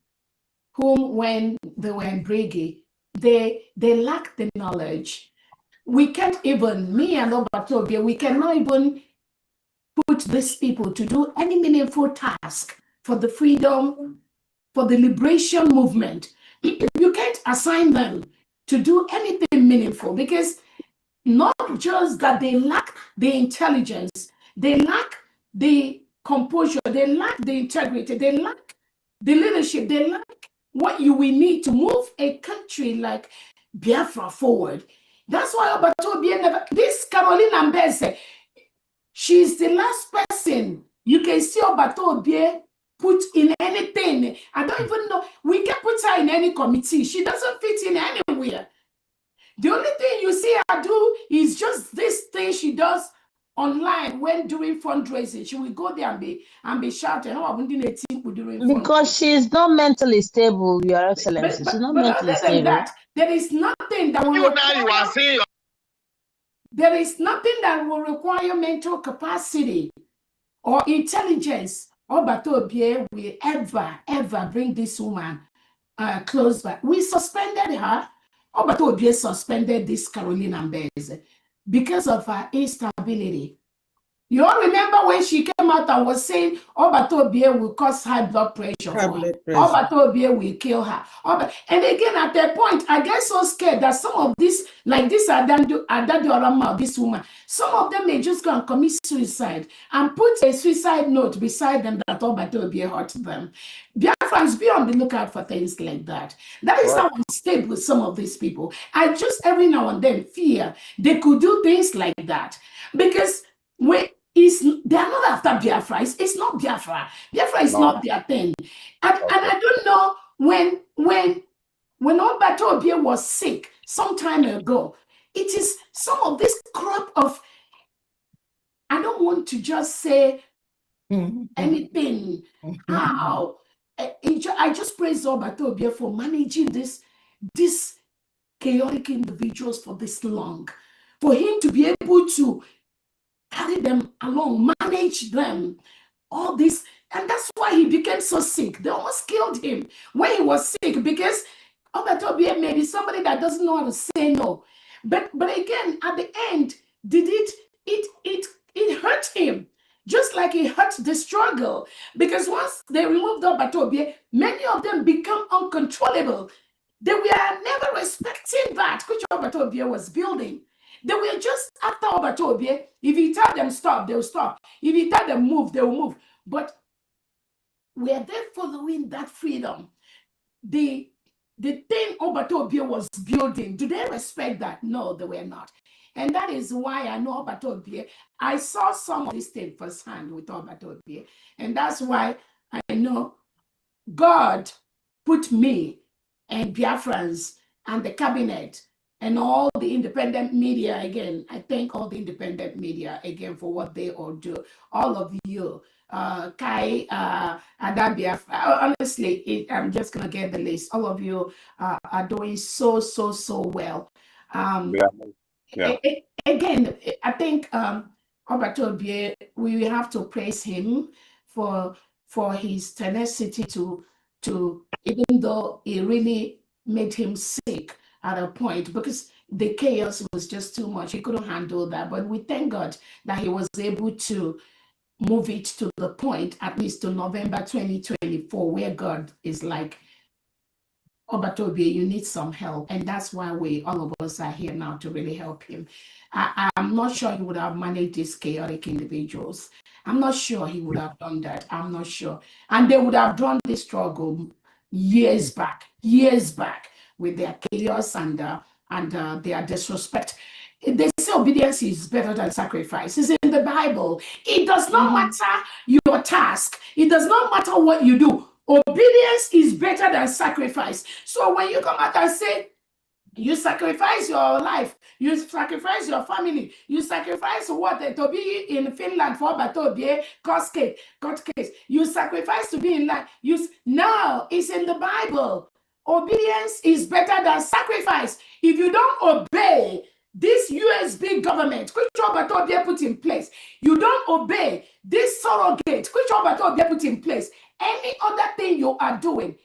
whom when they were in Briggy, they lack the knowledge. We can't even, me and Obatobie, we cannot even put these people to do any meaningful task for the freedom, for the liberation movement. You can't assign them to do anything meaningful, because not just that they lack the intelligence, they lack the composure, they lack the integrity, they lack the leadership, they lack what you will need to move a country like Biafra forward. That's why Obatobie never, this Caroline Mbeze, she's the last person you can see Obatobie put in anything. I don't even know, we can put her in any committee. She doesn't fit in anywhere. The only thing you see her do is just this thing she does online when doing fundraising. She will go there and be shouting. Because she's not mentally stable, Your Excellency. She's not mentally stable. That, there is nothing that will require, there is nothing that will require mental capacity or intelligence Obatobie will ever bring this woman close by. We suspended her. Obatobie suspended this Caroline Mbeze because of her instability. You all remember when she came out and was saying Obatobie will cause high blood pressure for her. Obatobie will kill her. And again, at that point, I get so scared that some of this, like this Adadiorama, this woman, some of them may just go and commit suicide and put a suicide note beside them that Obatobie hurt them. Biafrans, be on the lookout for things like that. That is how I stayed with some of these people. I just every now and then fear they could do things like that because they are not after Biafra. It's not Biafra. Biafra is not their thing. And I don't know when Obatobie was sick some time ago, it is some of this crop of, I don't want to just say anything. How? I just praise Obatobie for managing this chaotic individuals for this long. For him to be able to carry them along, manage them, all this. And that's why he became so sick. They almost killed him when he was sick because Obatobie may be somebody that doesn't know how to say no. But again, at the end, it hurt him, just like it hurt the struggle. Because once they removed Obatobie, many of them become uncontrollable. They were never respecting that which Obatobie was building. They were just after Obatobie. If he tell them stop, they'll stop. If he tell them move, they will move. But were they following that freedom? The thing Obatobie was building, do they respect that? No, they were not. And that is why I know Obatobie. I saw some of this thing firsthand with Obatobie. And that's why I know God put me and Biafrans and the cabinet and all the independent media again. I thank all the independent media again for what they all do. All of you, Kai, Ada Biafra, honestly, I'm just going to get the list. All of you are doing so well. Again, I think Obatobie, we have to praise him for his tenacity to even though it really made him sick at a point because the chaos was just too much. He couldn't handle that. But we thank God that he was able to move it to the point, at least to November 2024, where God is like, Obatobie, you need some help. And that's why all of us are here now to really help him. I'm not sure he would have managed these chaotic individuals. I'm not sure he would have done that. I'm not sure. And they would have drawn this struggle years back with their chaos and their disrespect. They say obedience is better than sacrifice. It's in the Bible. It does not matter your task. It does not matter what you do. Obedience is better than sacrifice. So when you come out and say, you sacrifice your life, you sacrifice your family, you sacrifice what? To be in Finland for Obatobie, court case. You sacrifice to be in life. Now it's in the Bible. Obedience is better than sacrifice. If you don't obey this USB government, which Obatobie put in place, you don't obey this surrogate, which Obatobie put in place, any other thing you are doing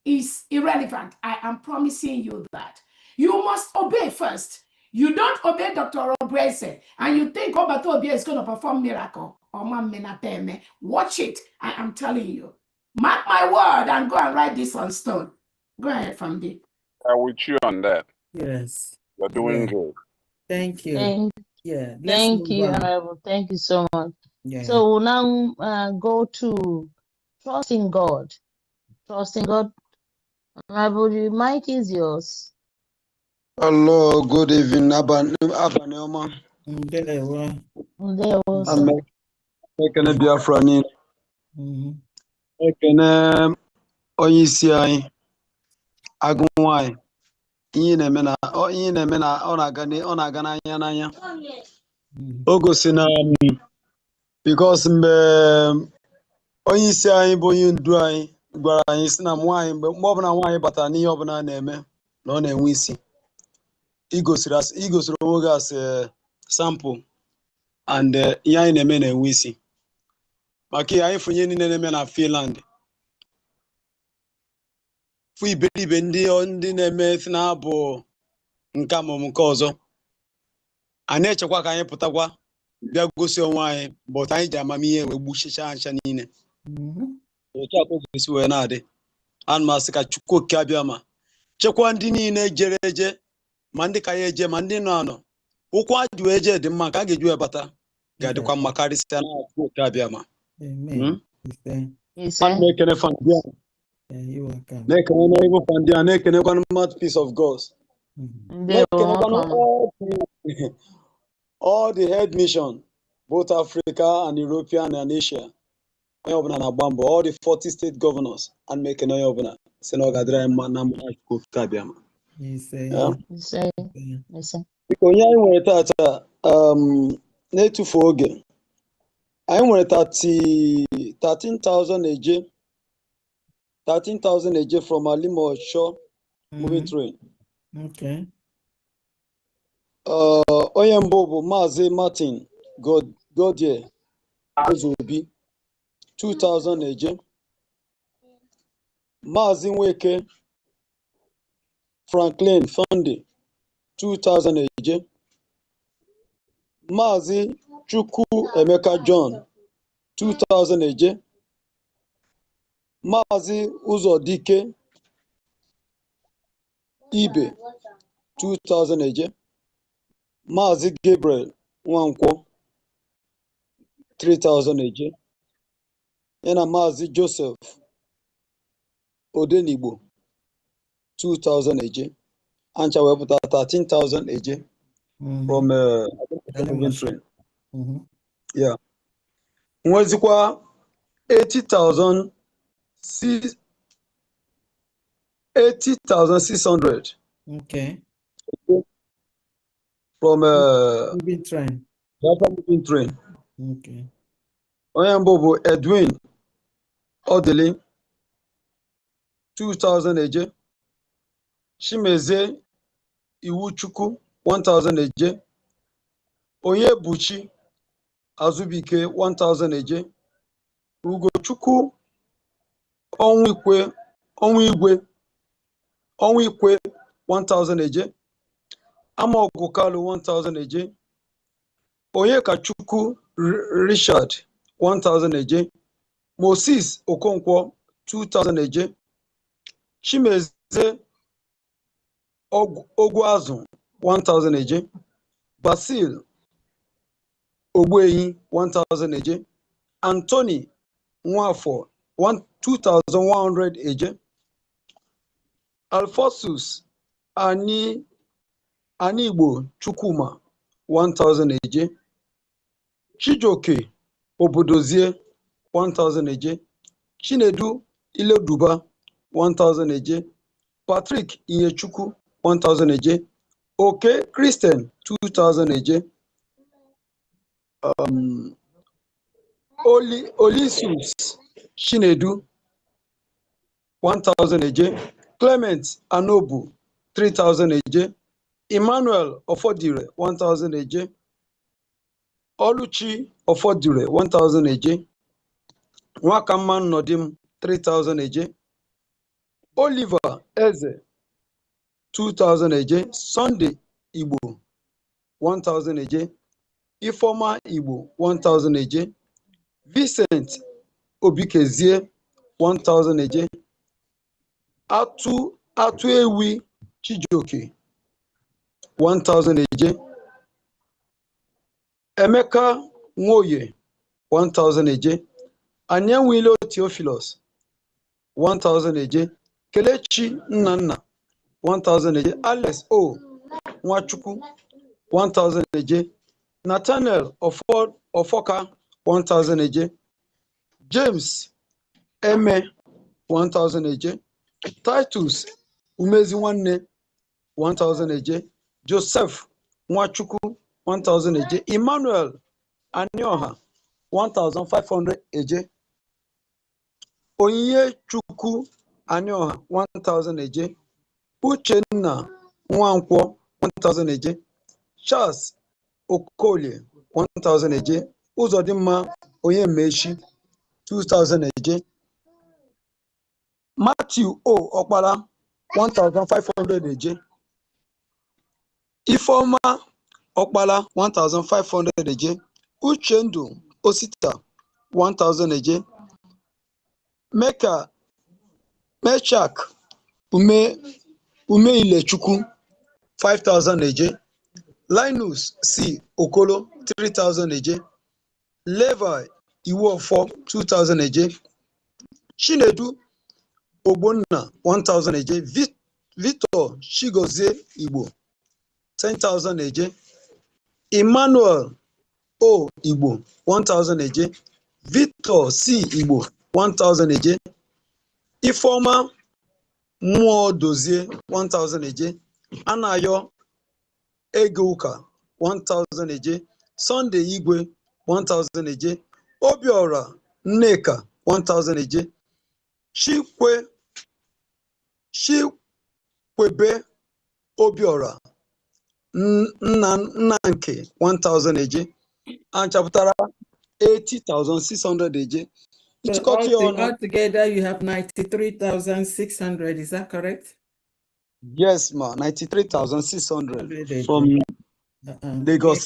is irrelevant. I am promising you that. You must obey first. You don't obey Dr. Obrese and you think Obatobie is going to perform miracle. Watch it. I am telling you. Mark my word and go and write this on stone. Go ahead, Famdi. I'm with you on that. Yes. You're doing good. Thank you. Thank you, Honorable. Thank you so much. Yeah. So we'll now go to trusting God. Trusting God. Honorable, the mic is yours. Hello, good evening, Abaneoma. I'm making a Biafra in. Ekene oyisi anyị agụnwanyị ihe na-eme na ọ na-aga n'anya o gosi na because mgbe onyeisi anyị bụ onye ndu anyị gwara anyị si na nwaanyị mgbe ọbụla nwaanyị batara n'ihe ọbụla na-eme na ọ na-enwe isi igosiri onwe gị as sample and ihe anyị na-eme na-enwe isi maka anyị funye niile na-eme na Finland fụ iberibe ndị na-eme si na-abụ nke amụmụ nke ọzọ a na-echekwa ka anyị pụtakwa bịa gosi onwe anyị but anyị ji amamihe wee gbuchicha ncha niile otu a ka ọ ga-esi wee na-adị ana m asị ka Chukwu Okike abịa ma chekwa ndị niile jere eje ma ndị ka ya eje ma ndị nọ anọ ụkwụ a ji wee jee dị mma ka a ga-eji wee bata ga-adịkwa mma karịsịa na Chukwu Okike abịa ma na-ekene Fundraising na-ekene na Igbo Fundraising na-ekenekwa Mouthpiece of God na-ekenekwa all the head mission both Africa and European and Asia onye ọbụla na-agba mbọ all the 40 state governors and mekene onye ọbụla si na ọ ga-adịrị anyị mma na Chukwu Okike abịa ma biko onye anyị nwere tata na-etufu oge anyị nwere 13,000 eje from Alimo Shore moving train. Onye mbụ bụ Maazị Martin Godie Ozobi 2,000 eje. Maazị Nweke Franklin Fundy 2,000 eje. Maazị Chukwu Emeka John 2,000 eje. Maazị Uzodike Ibe 2,000 eje. Maazị Gabriel Nwankwo 3,000 eje. Yana Maazị Joseph Odenigbo 2,000 eje. Ancha wepụta 13,000 eje from train. Yeah. Nwezikwa 80,600 from moving train. Onye mbụ bụ Edwin Odili 2,000 eje. Chimezie Iwuchukwu 1,000 eje. Onye Buchi Azubike 1,000 eje. Ugochukwu Onwikwe 1,000 eje. Amaogu Kalu 1,000 eje. Onyekachukwu Richard 1,000 eje. Moses Okonkwo 2,000 eje. Chimezie Ogwuazu 1,000 eje. Basil Ogbuehi 1,000 eje. Anthony Nwafọ 2,100 eje. Alphonsus Anigbo Chukwuma 1,000 eje. Chijoke Obodozie 1,000 eje. Chinedu Ileduba 1,000 eje. Patrick Iyechukwu 1,000 eje. Oke Christian 2,000 eje. Olisus Chinedu 1,000 eje. Clement Anobu 3,000 eje. Emmanuel Ofodire 1,000 eje. Oluchi Ofodire 1,000 eje. Nwakamma Nnodim 3,000 eje. Oliver Eze 2,000 eje. Sunday Igbo 1,000 eje. Ifeoma Igbo 1,000 eje. Vincent Obikezie 1,000 eje. Atu Ewi Chijoke 1,000 eje. Emeka Nwoye 1,000 eje. Anyanwilo Theophilus 1,000 eje. Kelechi Nnanna 1,000 eje. Alex O Nwachukwu 1,000 eje. Nathaniel Ofoka 1,000 eje. James Eme 1,000 eje. Titus Umeziwanne 1,000 eje. Joseph Nwachukwu 1,000 eje. Emmanuel Anioha 1,500 eje. Onyinye Chukwu Anioha 1,000 eje. Uchenna Nwankwo 1,000 eje. Charles Okolie 1,000 eje. Uzodimma Onyemechi 2,000 eje. Matthew O. Okpala, 1,500 eje. Ifeoma Okpala, 1,500 eje. Uchendu Osita, 1,000 eje. Mechak Ume Ilechukwu, 5,000 eje. Linus C. Okolo, 3,000 eje. Levi Iwofo, 2,000 eje. Chinedu Ogbonna, 1,000 eje. Victor Chigozie Igbo, 10,000 eje. Emmanuel O. Igbo, 1,000 eje. Victor C. Igbo, 1,000 eje. Ifeoma Mmụọ Dozie, 1,000 eje. Anayo Egeuka, 1,000 eje. Sunday Igwe, 1,000 eje. Obiora Nneka, 1,000 eje. Chikwebe Obiora Nnanke, 1,000 eje. And chapter 80,600 eje. So altogether, you have 93,600. Is that correct? Yes, ma. 93,600 from Lagos.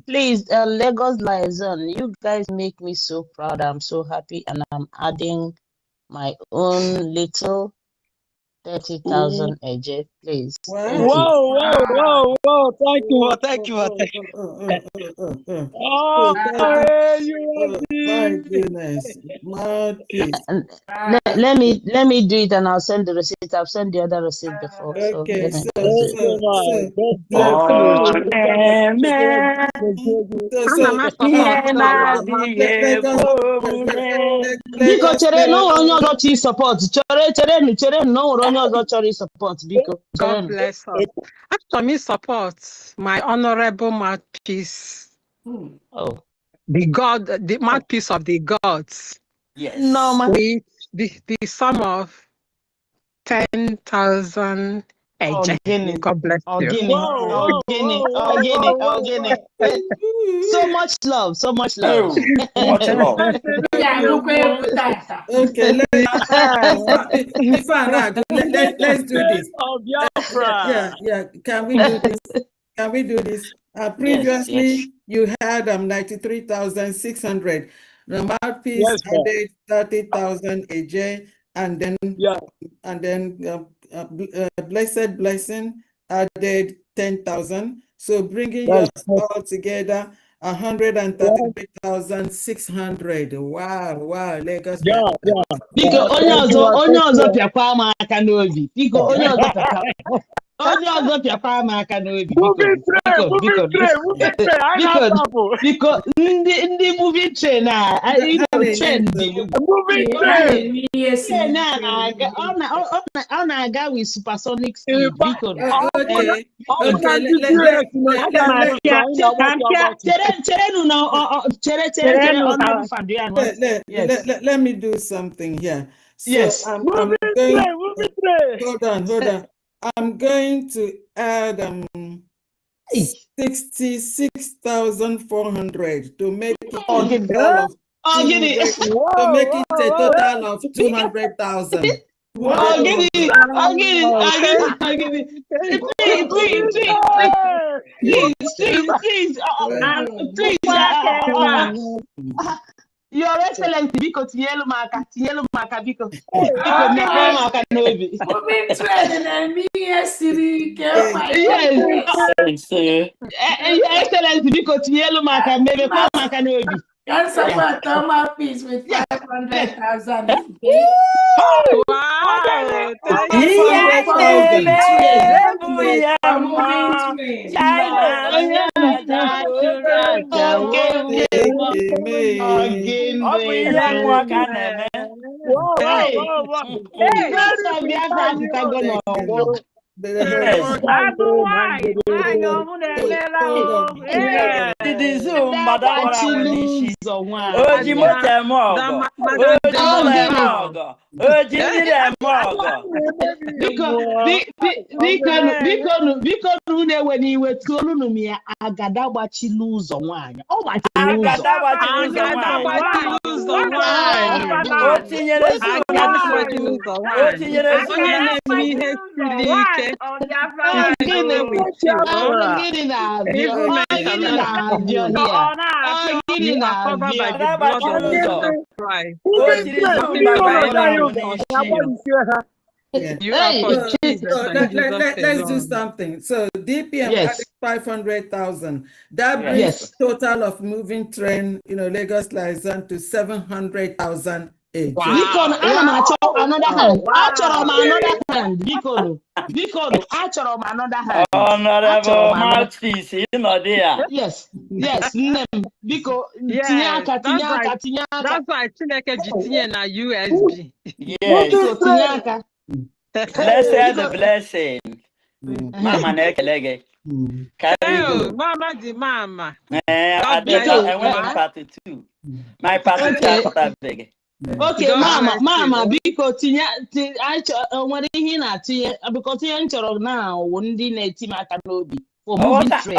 Please, Lagos Liaison, you guys make me so proud. I'm so happy, and I'm adding my own little 30,000 AJ, please. Whoa. Thank you. Oh, my goodness. Let me do it, and I'll send the receipt. I've sent the other receipt before. Okay, Biko chere no onye ọzọ chi support. Chere no onye ọzọ chọrọ support. Biko. God bless us. Actually, support my honorable mouthpiece. Oh. The mouthpiece of the gods. Yes. No, with the sum of 10,000 AJ. God bless you. So much love. Much love. Okay, let's do this. Yeah. Can we do this? Previously, yes. You had 93,600. The mouthpiece added 30,000 AJ, and then Blessed Blessing added 10,000. So bringing yours all together, 133,600. Wow, Lagos. Biko onye ọzọ pịakwa m aka n'obi. Biko onye ọzọ pịakwa m aka n'obi. Biko ndị moving train ọ na-aga with supersonic speed. Biko let me do something here. So yes. Hold on. I'm going to add 66,400 to make it a total of 200,000. I'll give it. Please. Your Excellency, because tinyelu maka biko maka n'obi. Yes. Your Excellency, because tinyelu maka n'obi. Can someone tell my piece with 500,000? Wow! Biko when you were telling me agada gbachili ụzọ nwanyị. Ọ gbachili ụzọ. Let's do something. So DPM added 500,000. That brings the total of moving train, Lagos Liaison to 700,000 each. Wow. Another hand. Another hand. Honorable Mouthpiece, there. Yes. Biko, tinyaka. That's why Chineke jitinye na USB. Yes. Tinyaka. Blessed the blessing. Mama nekelege. Mama di mama. I went in party 2. My party 2 big. Okay, mama, biko nwere ihe na-atinye because ihe m chọrọ na ndị na-eti m aka n'obi for moving train.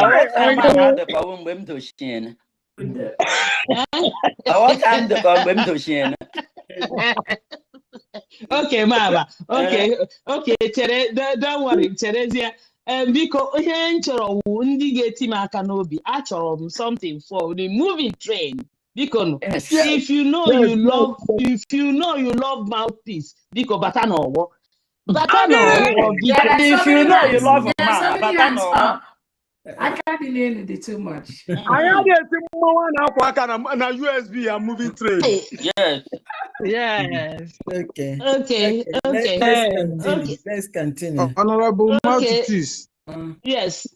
Okay, mama. Okay, don't worry, Cherezie. Biko ihe m chọrọ ndị ga-eti m aka n'obi. Achọrọ m something for the moving train. Biko, if you know you love Mouthpiece, Biko bata no. If you know you love man, bata no. I can't name it too much. I have a USB and moving train. Yes. Okay. Let's continue. Honorable Mouthpiece. Yes.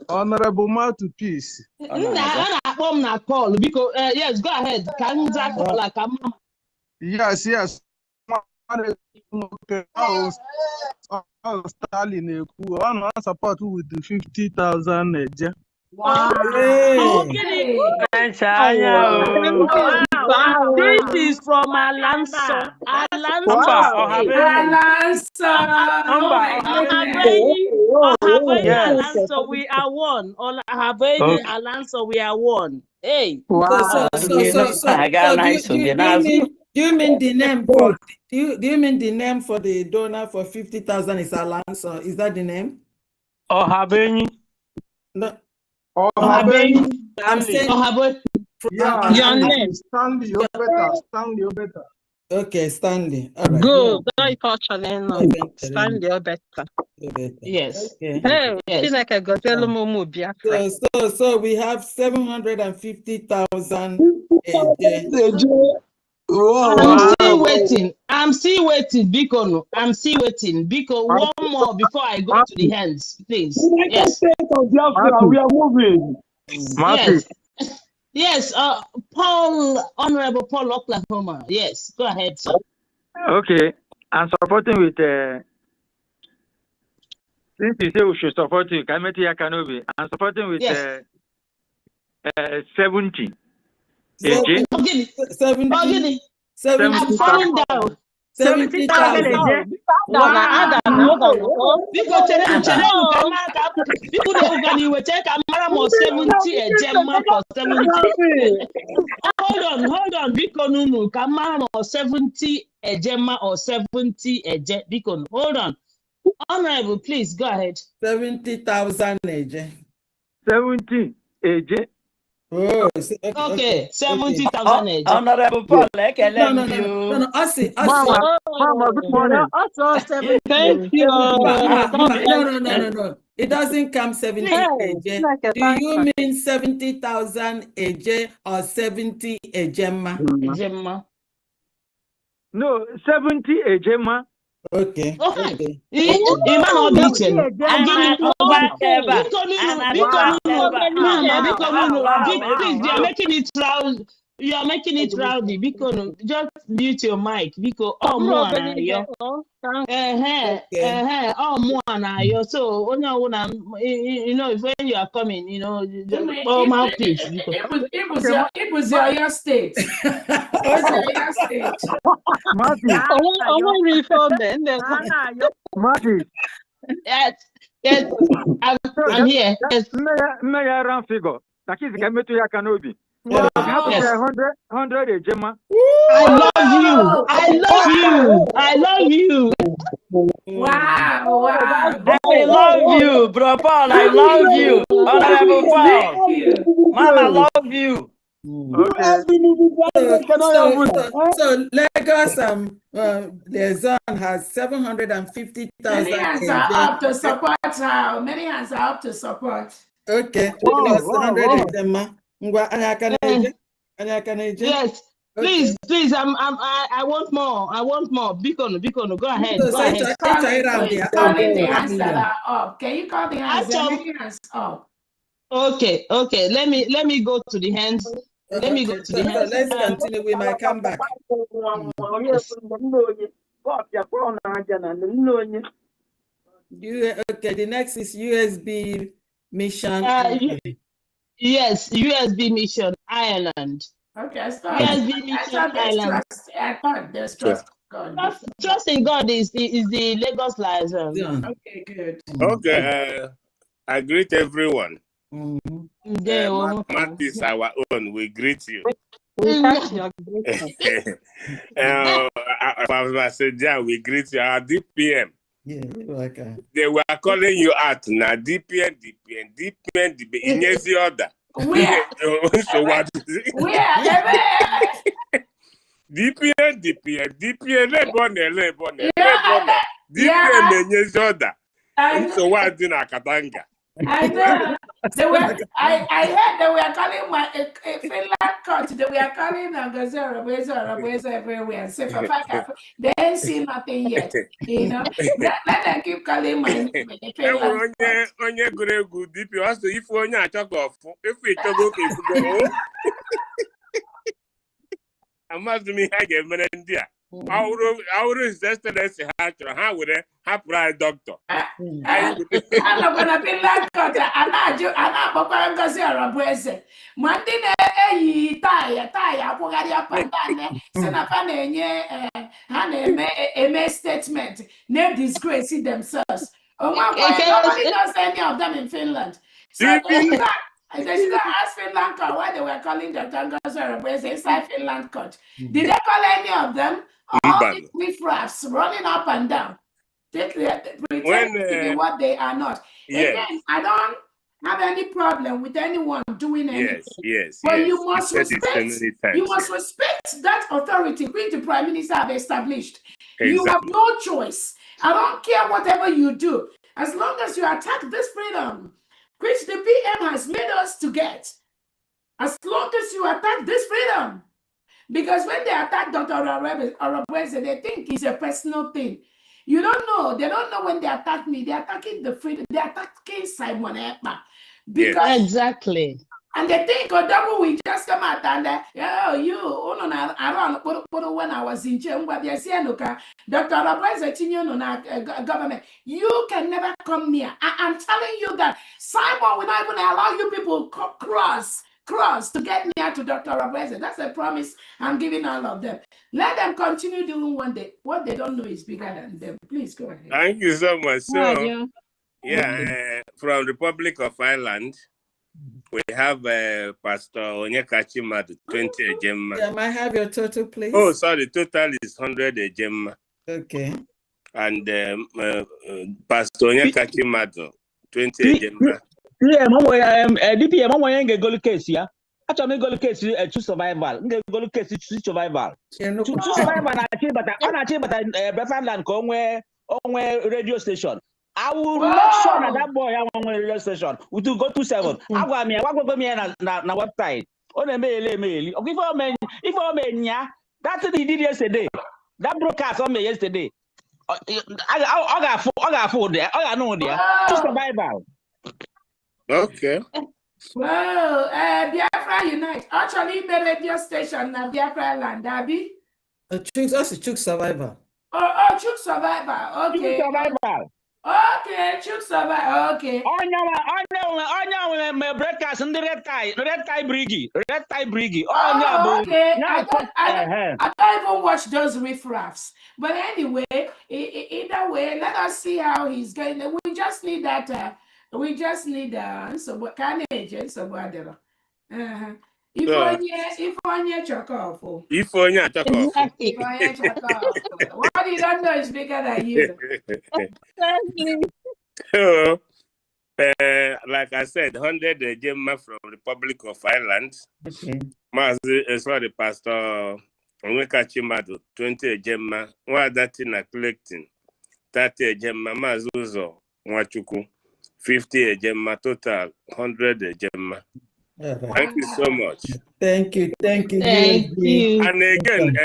Honorable Mouthpiece. Na call because yes, go ahead. Can you Yes. Stalin I support with the 50,000. Wow. This is from Alanso. Alanso, we are one. Alanso, we are one. Hey. Wow. Do you mean the name for do you mean the name for the donor for 50,000 is Alonso? Is that the name? Ohabeni. No. Ohabeni. I'm saying your name. Stanley Obeta. Okay, Stanley. All right. Good. Stanley Obeta. Yes. Okay. Hey, so we have 750,000. I'm still waiting, Biko. Biko, one more before I go to the hands, please. Yes. We are moving. Yes. Honorable Paul, Oklahoma. Yes. Go ahead, sir. Okay. I'm supporting with since you say we should support you, I'm supporting with 70. 70. I'm falling down. 70,000. Hold on. Biko Nunu, Kamara or 70 a gemma or 70 a jet. Biko, hold on. Honorable, please go ahead. 70,000 a jet. 70 a jet. Oh, okay. 70,000 a jet. Honorable Paul, no. I see. Mama, good morning. Thank you. No. It doesn't come 70 AJ. Do you mean 70,000 AJ or 70 AJ? No, 70 AJ. Okay. Please, they are making it You are making it rowdy because just mute your mic because oh more na yo. Oh more na yo. So you know if when you are coming, you know, mouthpiece. It was your state. Your state. Yes, I'm here. Yes. Mayor figure. That is coming to Yakanobi. Wow. Yes. 100 Ejema. I love you. I love you. Wow. I love you, Bro Paul. I love you. Honorable Paul. Thank you. Mama, love you. Okay. So Lagos the zone has 750,000. Many hands are up to support her. Many hands are up to support. Okay. Plus 100 Yes. Please, I want more. I want more. Bikono, go ahead. So Go ahead. Calling the hands that are up. Can you call the hands? There are many hands up. Okay. Let me go to the hands. Let me go to the hands. So let's continue. We might come back. Yes. Okay, the next is USB mission. Yes, USB mission Ireland. Okay, USB mission Ireland. I thought there's trust in God. Trust in God is the Lagos liaison. Okay, good. Okay, I greet everyone. Matt is our own. We greet you. I said, yeah, we greet you. Our DPM. Yeah, okay. They were calling you out now. DPM. In the order. Where? So what? DPM. DPM in order. So what did Katanga? I know. I heard they were calling my Finland court. They were calling Gazera everywhere. So they ain't seen nothing yet. You know, let them keep calling my Finland court. Onye good DP. Also, if onye talk of if we talk okay, I must be here again, India. Our is yesterday. How would a pride doctor? I'm not gonna be like that. I'm not going to say a brace. Mandine, tire, Pogaria Pandane, Senapane, Hane, statement, no disgrace themselves. Oh, my God, nobody knows any of them in Finland. So they should ask Finland court why they were calling the Tangas brace inside Finland court. Did they call any of them? All these riffraffs running up and down. They pretend to be what they are not. Yes. Again, I don't have any problem with anyone doing anything. Yes. But you must respect that authority which the Prime Minister have established. Exactly. You have no choice. I don't care whatever you do. As long as you attack this freedom, which the PM has made us to get, as long as you attack this freedom, because when they attack Dr. Orobweze, they think it's a personal thing. You don't know. They don't know when they attack me. They're attacking the freedom. They're attacking Simon Ekpa. Because exactly. And they think Odamu will just come out and when I was in Chemba, they say, Dr. Orobweze, government, you can never come near. I'm telling you that Simon will not even allow you people cross to get near to Dr. Orobweze. That's a promise I'm giving all of them. Let them continue doing what they don't know is bigger than them. Please go ahead. Thank you so much. So, from the Republic of Ireland, we have Pastor Onyekachi Madu, 20 Ejema. Yeah, might I have your total, please? Oh, sorry, total is 100 Ejema. Okay. And Pastor Onyekachi Madu, 20 Ejema. Yeah, DPM, I'm going to go to case here. Actually, go to case to survival. Go to case to survival. To survival, but Finland come where radio station. I will make sure that boy on radio station. We do go to 7. I go me na website. On the mail. If I mean, that's what he did yesterday. That broadcast on me yesterday. I got food there. I know there. To survival. Okay. Well, Biafra Unite. Actually, my radio station na Biafra land, Abi. That's a Chuk survivor. Oh, Chuk survivor. Okay. Chuk survivor. Okay, Chuk survivor. Okay. Onye nwe breakers ndị red tie brigi. Oh, okay. Yeah, I don't even watch those riffraffs. But anyway, either way, let us see how he's going. We just need that. We just need so what kind of agent? So what? If onye Chokofo. If onye Chokofo. If onye Chokofo. What you don't know is bigger than you. So, like I said, 100 Gemma from Republic of Ireland. Okay. Sorry, Pastor Onweka Chimadu, 20 Gemma. Wadatina collecting 30 Gemma. Mazuzo Mwachuku, 50 Gemma. Total 100 Gemma. Thank you so much. Thank you. Thank you. And again,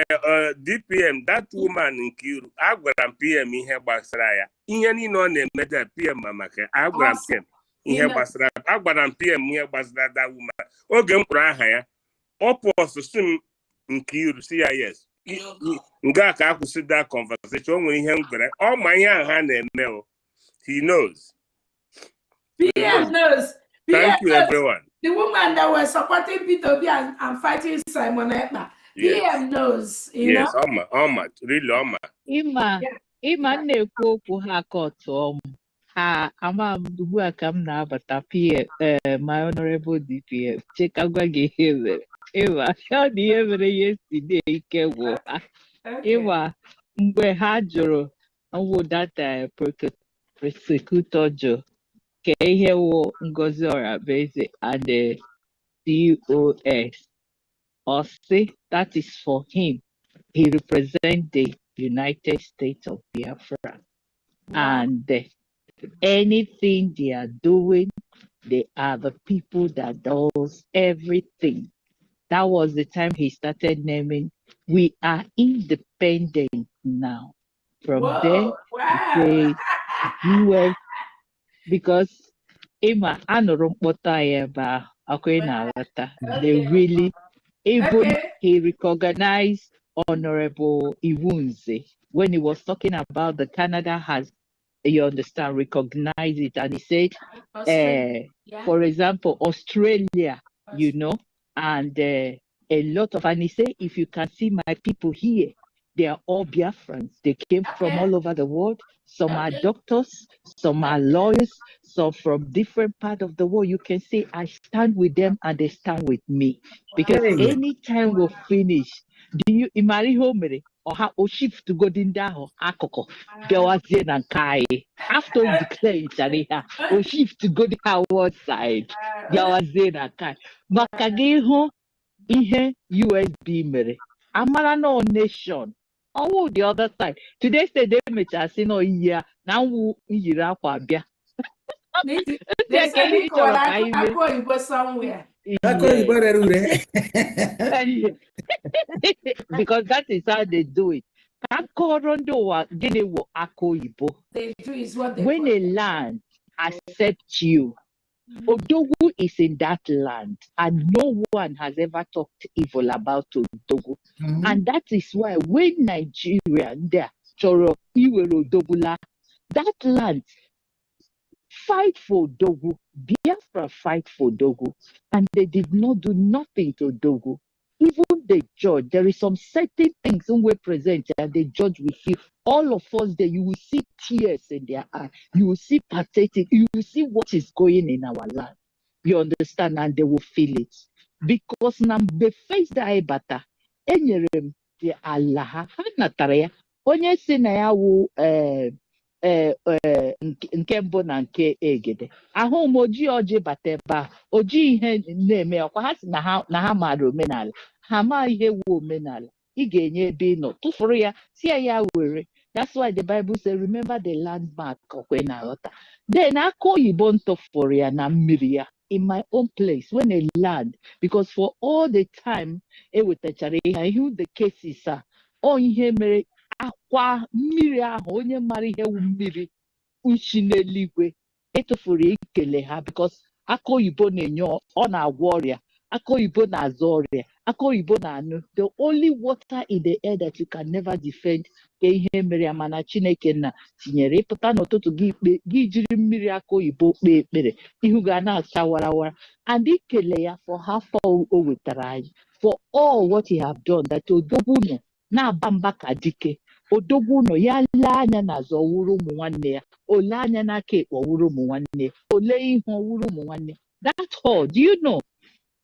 DPM, that woman in Kiru, Agwaram PM in her Basraya. Inyani no name meta PM Mamaka, Agwaram PM in her Basra, Agwaram PM near Basra, that woman. Ogem Prahaya, Opos swim in Kiru, CIS. Ngaka could see that conversation when he hung all my young hand and Mel. He knows. PM knows. Thank you, everyone. The woman that was supporting Peter B and fighting Simon Etna. Yes. PM knows. Yes, Oma, really Oma. Ima na-ekwu okwu ha kọtụ ha ama ugbu a ka m na-abata my honorable DPM chekagwa gị ihe mere ịma ọ dị ihe mere yesterday ike gwụ ha ịma mgbe ha jụrụ nwụ data prosecutor jụ ka ihe wụ Ngozi Orabaeze and the COS or say that is for him. He represents the United States of Biafra. And anything they are doing, they are the people that does everything. That was the time he started naming, we are independent now. From there, he said, US, because Emma anụrụ mkpọta ya ebe ahụ akwa na-aghọta. They really, even he recognized Honorable Iwunze when he was talking about the Canada has, you understand, recognize it, and he said, for example, Australia, you know, and a lot of, and he said, if you can see my people here, they are all Biafrans. They came from all over the world. Some are doctors, some are lawyers, some from different parts of the world. You can say, I stand with them and they stand with me. Because anytime we finish, do you imagine homere or how o shift to go in there or akoko? There was in and kai. After we declare it, and o shift to go the outward side. There was in and kai. Makageho ihe USB mere. Amara no nation. Oh, the other side. Today, they make us say no year. Now we are bia. They say I go somewhere. Because that is how they do it. They do is what they when a land accepts you, Odogu is in that land, and no one has ever talked evil about Odogu. And that is why when Nigeria there, Choro, Odogula, that land fight for Odogu, Biafra fight for Odogu, and they did not do nothing to Odogu. Even the judge, there is some certain things when we present and the judge will feel. All of us there, you will see tears in their eyes. You will see pathetic. You will see what is going in our land. You understand, and they will feel it. Because now the face that I bata, enyerem the Allah, hanatarea, onye si na ya wu nke mbụ na nke egede ahụ m oji bata ebe a oji ihe na-eme ọkwa ha si na ha maara omenala ha ma ihe wu omenala ị ga-enye ebe ị nọ tụfuru ya si ya were. That's why the Bible says remember the landmark okwe na aghọta. Then aka oyibo ntụfuru ya na mmiri ya in my own place when a land, because for all the time ewetachara ihe the cases a ihe mere akwa mmiri ahụ onye mara ihe wu mmiri uchi n'eluigwe etufuru ikele ha, because aka oyibo na-enye ọ na-agwọ ọrịa, aka oyibo na-azọ ọrịa, aka oyibo na-anụ. The only water in the air that you can never defend ka ihe mere ya, mana Chineke nna tinyere ịpụta n'ụtụtụ gị jiri mmiri aka oyibo kpee ekpere, ihu ga na-acha warawara, and ikele ya for how far o wetara anyị, for all what he have done, that odogwu nọ na-aba mba ka dike. Odogwu nọ ya lee anya n'azụ ọwụrụ ụmụ nwanne ya, ole anya n'aka ekpe ọwụrụ ụmụ nwanne ya, ole ihe ọwụrụ ụmụ nwanne ya. That's all. Do you know?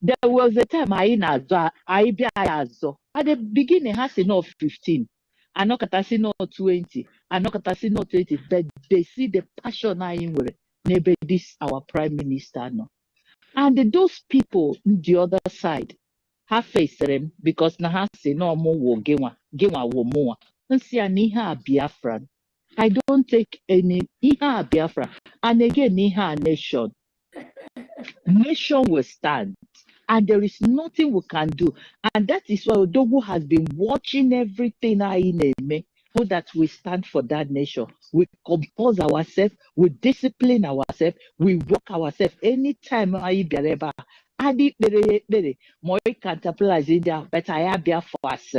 There was a time I bịa ya azọ. At the beginning, ha si not 15, anọkọtasị not 20, anọkọtasị not 20, but they see the passion anyị nwere n'ebe this our prime minister nọ. And those people on the other side, ha faced them because na ha si no mụ wụ gịnwa wụ mụnwa. Nsị ya na ihe a Biafra. I don't take any ihe a Biafra. And again, ihe a nation. Nation will stand. And there is nothing we can do. And that is why Odogwu has been watching everything Aineme, so that we stand for that nation. We compose ourselves, we discipline ourselves, we work ourselves. Anytime I be able, Adi bere more capitalize India, but I have there for us.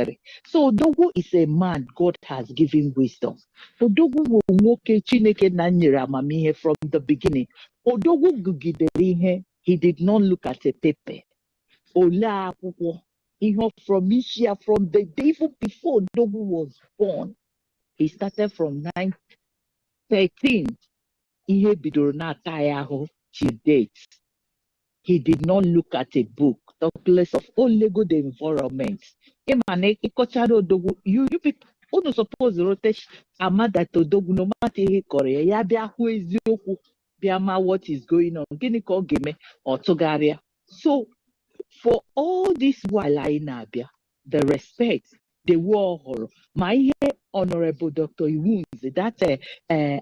So Odogwu is a man God has given wisdom. Odogwu will walk Chineke Nanyira Mamihe from the beginning. Odogwu gugidere, he did not look at a paper. Ola from Asia, from the day before Odogwu was born. He started from 913. Ihe bidoro na-ata ya ahụ till date. He did not look at a book, talk less of only good environment. You people, unu suppose rotate amada to Odogwu no matter ihe kọrọ ya bịa hụ eziokwu bịa ma what is going on. Gịnị ka ọ ga-eme ọ tụgharịa. So for all this while anyị na-abịa, the respect, the war horror, my Honorable Dr. Iwunzi, that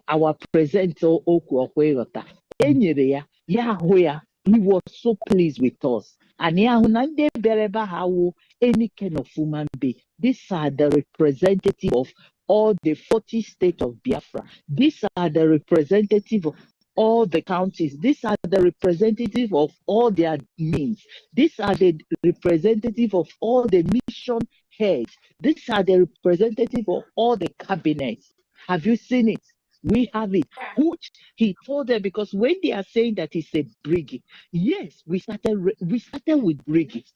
our presenter Okwu Okweyota, enyere ya, ya hụ ya, he was so pleased with us. And ya hụ na ndị bereba ha wụ any kind of human being. These are the representative of all the 40 states of Biafra. These are the representative of all the counties. These are the representative of all their means. These are the representative of all the mission heads. These are the representative of all the cabinets. Have you seen it? We have it. Which he told them, because when they are saying that it's a brigade, yes, we started with brigade.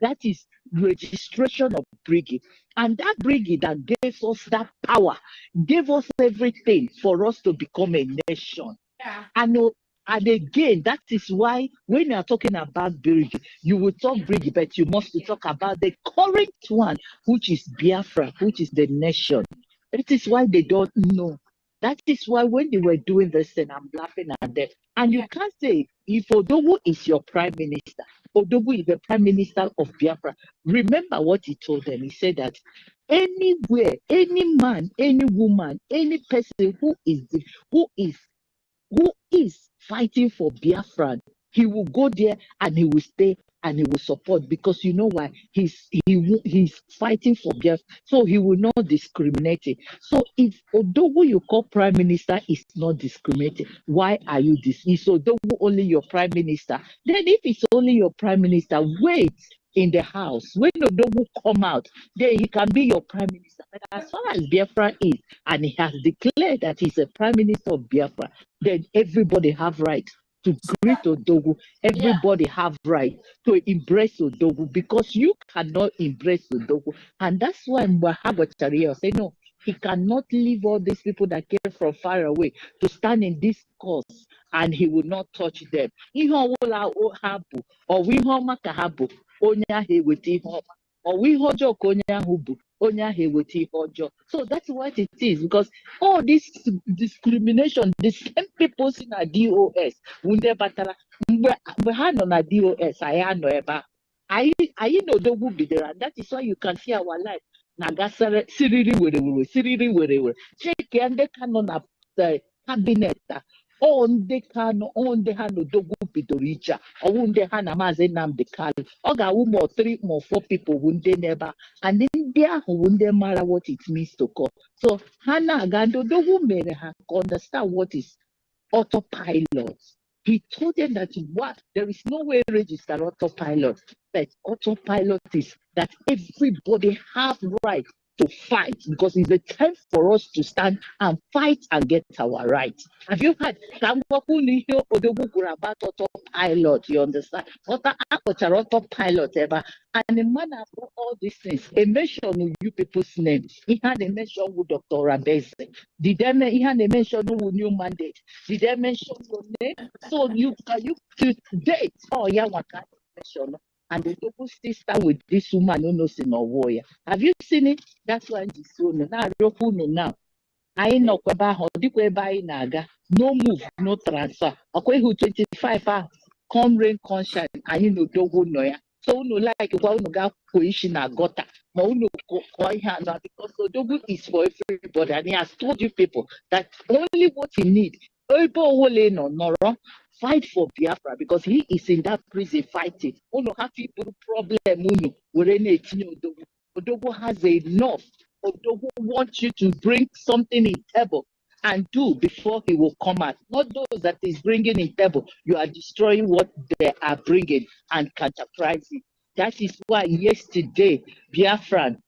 That is registration of brigade. And that brigade that gave us that power, gave us everything for us to become a nation. Yeah. And again, that is why when you are talking about brigade, you will talk brigade, but you must talk about the current one, which is Biafra, which is the nation. That is why they don't know. That is why when they were doing this thing, I'm laughing at them. And you can't say, if Odogwu is your prime minister, Odogwu is the prime minister of Biafra. Remember what he told them. He said that anywhere, any man, any woman, any person who is fighting for Biafra, he will go there and he will stay and he will support, because you know why? He's fighting for Biafra, so he will not discriminate. So if Odogwu you call prime minister is not discriminating, why are you this? Is Odogwu only your prime minister? Then if it's only your prime minister, wait in the house. When Odogwu come out, then he can be your prime minister. But as far as Biafra is, and he has declared that he's a prime minister of Biafra, then everybody have right to greet Odogwu. Everybody have right to embrace Odogwu, because you cannot embrace Odogwu. And that's why Mbahagwachari say, no, he cannot leave all these people that came from far away to stand in this cause, and he will not touch them. Or we so that's what it is, because all this discrimination, the same people in a DOS, DOS, I know the will be there, and that is why you can see our life. Nagasare, Siriri, wherever. Check and they cannot have the cabinet. On the hand of Dogu Pidoricha, or wound the hand of Mazenam de Kali, or more 3 more 4 people wound they never, and then there who wouldn't matter what it means to call. So Hannah Gando Dogu may understand what is autopilot. He told them that what there is no way registered autopilot, but autopilot is that everybody have right to fight because it's the time for us to stand and fight and get our rights. Have you heard? About autopilot, you understand? Autopilot ever. And the man about all these things, he mentioned you people's names. He had a mention with Dr. Rabese. Did they he had a mention with new mandate? Did they mention your name? So you to date? Oh yeah, what kind of mention? And the double still stand with this woman who knows in a warrior. Have you seen it? That's why this one now. I know about naga. No move, no transfer. Okay, who 25 come rain, come shine, and you know don't know ya. So no like no ga position gota. No because Odogu is for everybody, and he has told you people that only what he need. Fight for Biafra because he is in that prison fighting. Uno have people problem. Odogu has enough. Odogu wants you to bring something in table and do before he will come out. Not those that is bringing in table. You are destroying what they are bringing and counterprising. That is why yesterday, Biafran,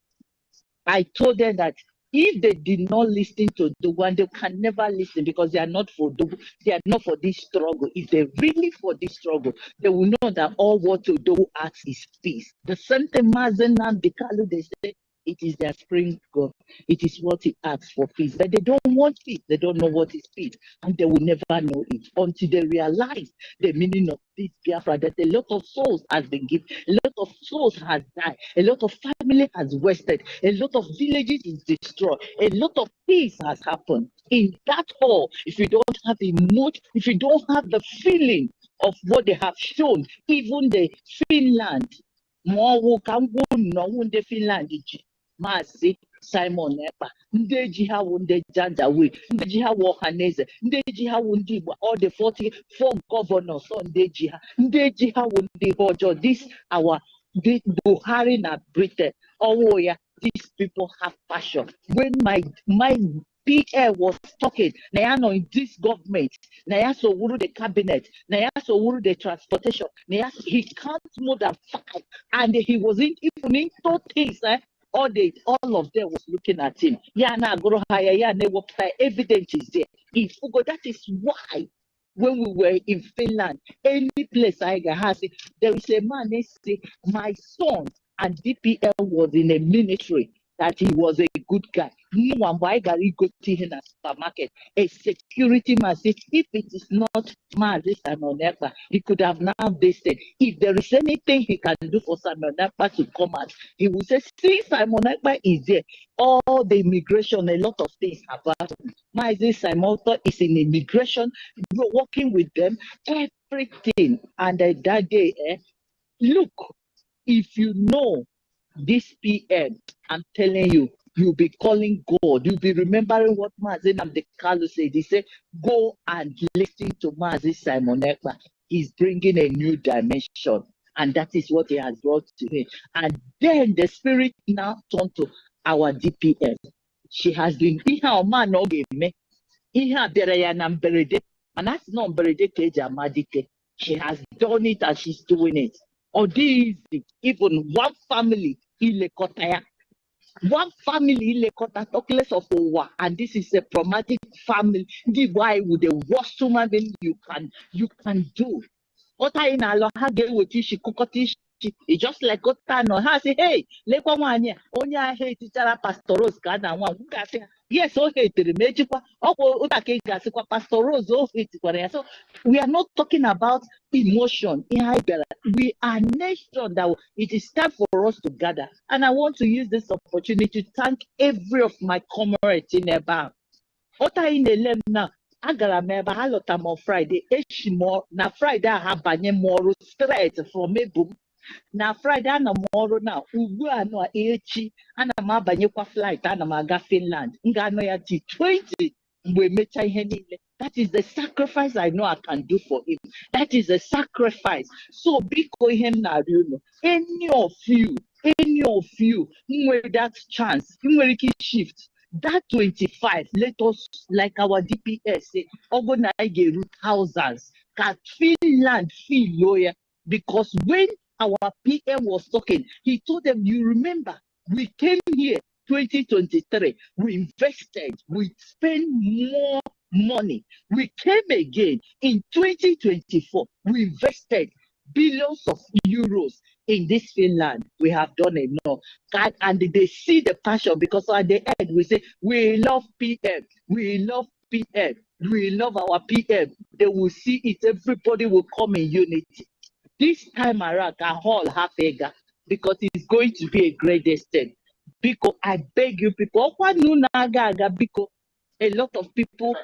I told them that if they did not listen to Dogu, and they can never listen because they are not for Dogu, they are not for this struggle. If they're really for this struggle, they will know that all what Dogu asks is peace. The same thing Mazen and Bikalu, they say it is their spring God. It is what he asks for peace. But they don't want peace. They don't know what is peace. And they will never know it until they realize the meaning of this Biafra, that a lot of souls has been given, a lot of souls has died, a lot of family has wasted, a lot of villages is destroyed, a lot of peace has happened. In that hall, if you don't have the mood, if you don't have the feeling of what they have shown, even the Finland, more can go no the Finland. Maazị Simon Ekpa, ndị ji ha wụ ndị Janjaweed, ndị ji ha wụ Ọhaneze, ndị ji ha wụ ndị Igbo, all the 44 governors, ndị ji ha wụ ndị ọjọọ. This Buhari na Britain, these people have passion. When my PL was talking, Nayano in this government, Nayaso Wuru the cabinet, Nayaso Wuru the transportation, he can't more than 5, and he wasn't even into things. All of them was looking at him. Evidence is there. That is why when we were in Finland, any place I has it, there is a man they say, my son and DPL was in a military, that he was a good guy. No one buy Gary go to him at supermarket. A security man said, if it is not Maazị Simon Ekpa, he could have now said, if there is anything he can do for Simon Ekpa to come out, he will say, see, Simon Ekpa is there. All the immigration, a lot of things have happened. Maazị Simon is in immigration, you're working with them, everything. And that day, look, if you know this PM, I'm telling you, you'll be calling God. You'll be remembering what Maazị Nnamdi said. He said, go and listen to Maazị Simon Ekpa. He's bringing a new dimension. And that is what he has brought to him. And then the spirit now turned to our DPM. She has been, and that's not Mberede. She has done it and she's doing it. Or this, even one family, one family, talkless of war, and this is a traumatic family. The why with the worst human being you can do. What I know, how get with you, she it's just like God no. I say, hey, lekwa mwanya, only I hate teacher Pastor Rose kana one. Yes, so hate the magic. Oh, Pastor Rose, oh hate. So we are not talking about emotion. We are nation that it is time for us to gather. And I want to use this opportunity to thank every of my comrades in Eba. Ota in the lem now. Agara meba halota on Friday. Eshimo na Friday I have banye more straight from Ebum. Na Friday ana moro na ugbu ano echi ana mabanyekwa flight ana maga Finland. Nga no ya 20 mgbe mecha ihe niile. That is the sacrifice I know I can do for him. That is a sacrifice. So biko him na you any of you with that chance, you shift. That 25, let us, like our DPS say, organize thousands. can Finland feel lawyer? Because when our PM was talking, he told them, you remember, we came here 2023, we invested, we spent more money. We came again in 2024, we invested billions of euros in this Finland. We have done enough. And they see the passion, because at the end we say, we love PM, we love PM, we love our PM. They will see it, everybody will come in unity. This time around, can all have Ega, because it's going to be a great destiny. Because I beg you people, because a lot of people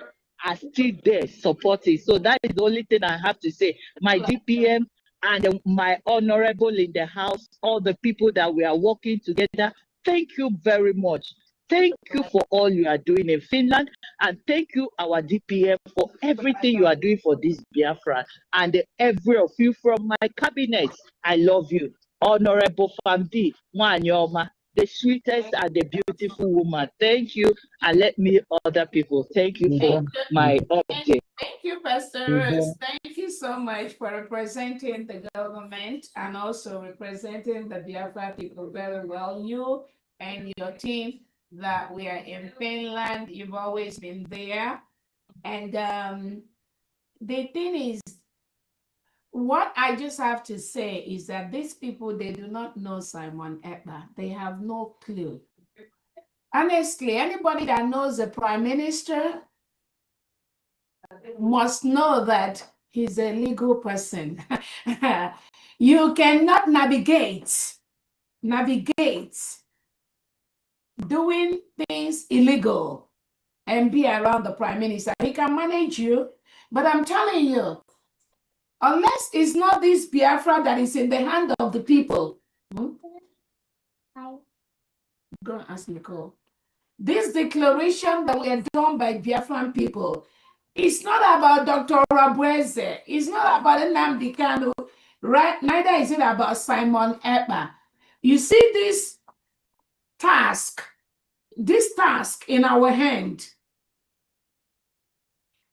are still there supporting. So that is the only thing I have to say. My DPM and my honorable in the house, all the people that we are working together, thank you very much. Thank you for all you are doing in Finland, and thank you, our DPM, for everything you are doing for this Biafra, and every of you from my cabinet. I love you. Honorable Famdi Mwanyoma, the sweetest and the beautiful woman. Thank you, and let me other people. Thank you for my update. Thank you, Pastor Rose. Thank you so much for representing the government and also representing the Biafra people very well. You and your team that we are in Finland, you've always been there. And the thing is, what I just have to say is that these people, they do not know Simon Ekpa. They have no clue. Honestly, anybody that knows the Prime Minister must know that he's a legal person. You cannot navigate doing things illegal and be around the Prime Minister. He can manage you, but I'm telling you, unless it's not this Biafra that is in the hand of the people. Go and ask Nicole. This declaration that we are done by Biafran people, it's not about Dr. Rabueze. It's not about Nnamdi Kanu, right? Neither is it about Simon Ekpa. You see this task in our hand.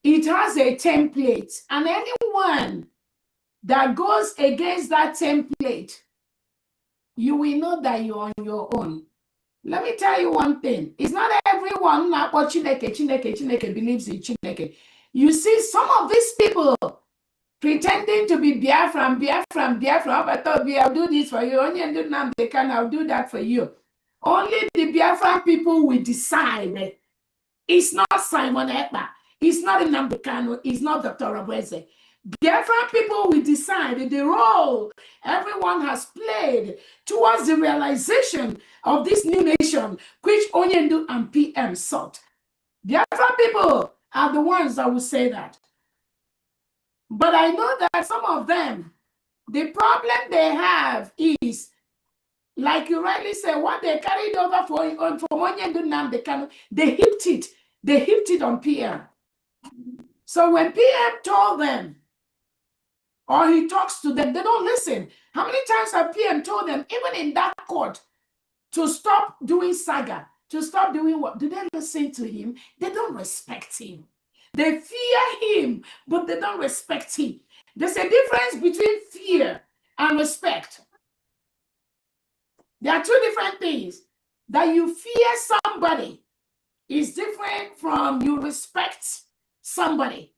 It has a template, and anyone that goes against that template, you will know that you're on your own. Let me tell you one thing. It's not everyone that Chineke believes in Chineke. You see some of these people pretending to be Biafran. I thought I'll do this for you. Only do now they can. I'll do that for you. Only the Biafran people will decide. It's not Simon Ekpa. It's not Nnamdi Kanu. It's not Dr. Rabueze. Biafran people will decide the role everyone has played towards the realization of this new nation, which Onyendu and PM sought. Biafran people are the ones that will say that. But I know that some of them, the problem they have is, like you rightly said, what they carried over from Onyendu and they hipped it on PM. So when PM told them, or he talks to them, they don't listen. How many times have PM told them, even in that court, to stop doing saga, to stop doing what? Do they listen to him? They don't respect him. They fear him, but they don't respect him. There's a difference between fear and respect. There are two different things. That you fear somebody is different from you respect somebody.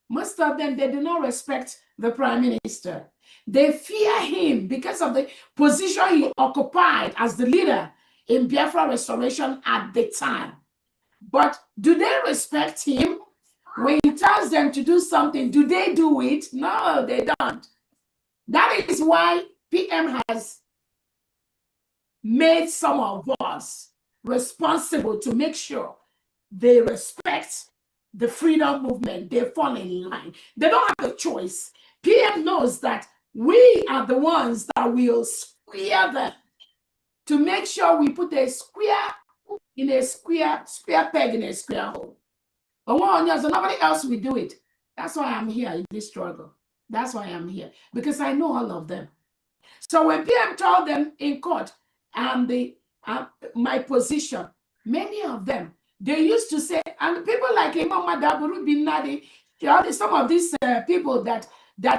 Most of them, they do not respect the Prime Minister. They fear him because of the position he occupied as the leader in Biafra restoration at the time. But do they respect him? When he tells them to do something, do they do it? No, they don't. That is why PM has made some of us responsible to make sure they respect the freedom movement. They fall in line. They don't have a choice. PM knows that we are the ones that will square them to make sure we put a square in a square peg in a square hole. But nobody else will do it. That's why I'm here in this struggle. That's why I'm here, because I know all of them. So when PM told them in court and my position, many of them, they used to say, and people like Imam Madaburu bin Nadi, some of these people that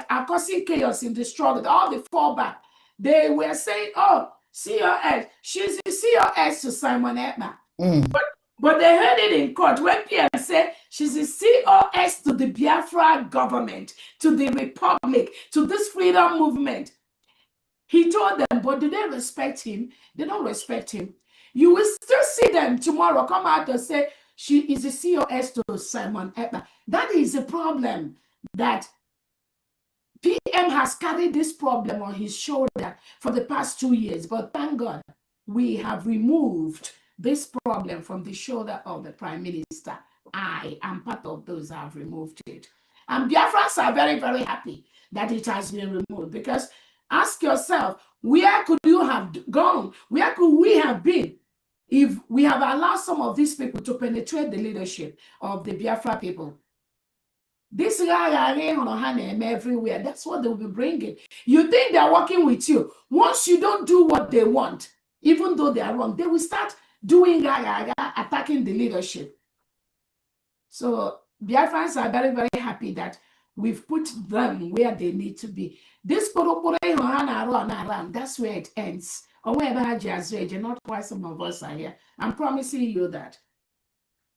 are causing chaos in the struggle, all the fallback, they were saying, oh, COS, she's the COS to Simon Ekpa. But they heard it in court when PM said she's the COS to the Biafra government, to the republic, to this freedom movement. He told them, but do they respect him? They don't respect him. You will still see them tomorrow come out and say she is the COS to Simon Ekpa. That is a problem, that PM has carried this problem on his shoulder for the past 2 years. But thank God, we have removed this problem from the shoulder of the Prime Minister. I am part of those who have removed it. And Biafrans are very, very happy that it has been removed, because ask yourself, where could you have gone? Where could we have been if we have allowed some of these people to penetrate the leadership of the Biafra people? This everywhere. That's what they'll be bringing. You think they're working with you. Once you don't do what they want, even though they are wrong, they will start doing attacking the leadership. So Biafrans are very, very happy that we've put them where they need to be. This that's where it ends. Or wherever not why some of us are here. I'm promising you that.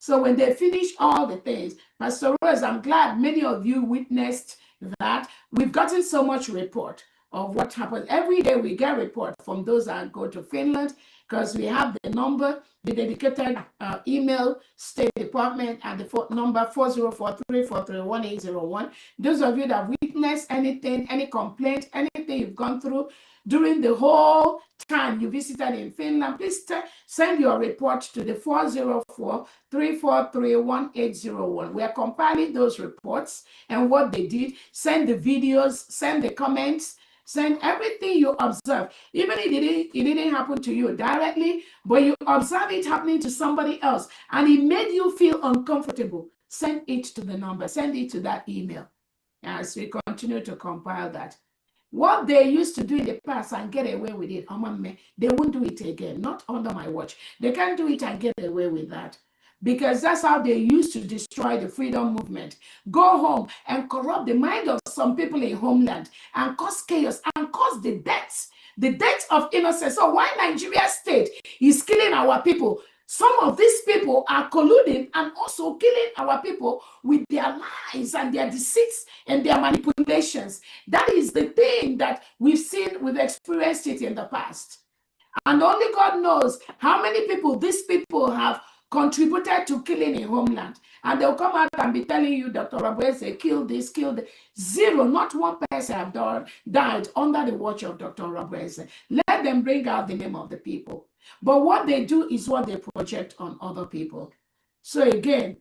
So when they finish all the things, Pastor Rose, I'm glad many of you witnessed that. We've gotten so much report of what happened. Every day we get report from those that go to Finland, because we have the number, the dedicated email, State Department, and the number 4043431801. Those of you that witnessed anything, any complaint, anything you've gone through during the whole time you visited in Finland, please send your report to the 404-343-1801. We are compiling those reports and what they did. Send the videos, send the comments, send everything you observe. Even if it didn't happen to you directly, but you observe it happening to somebody else and it made you feel uncomfortable, send it to the number, send it to that email as we continue to compile that. What they used to do in the past and get away with it, they won't do it again, not under my watch. They can't do it and get away with that, because that's how they used to destroy the freedom movement. Go home and corrupt the mind of some people in homeland and cause chaos and cause the deaths of innocents. So why Nigeria state is killing our people? Some of these people are colluding and also killing our people with their lies and their deceits and their manipulations. That is the thing that we've seen, we've experienced it in the past. And only God knows how many people these people have contributed to killing in homeland. And they'll come out and be telling you, Dr. Rabweze, kill this, kill that. Zero, not one person have died under the watch of Dr. Rabweze. Let them bring out the name of the people. But what they do is what they project on other people. So again,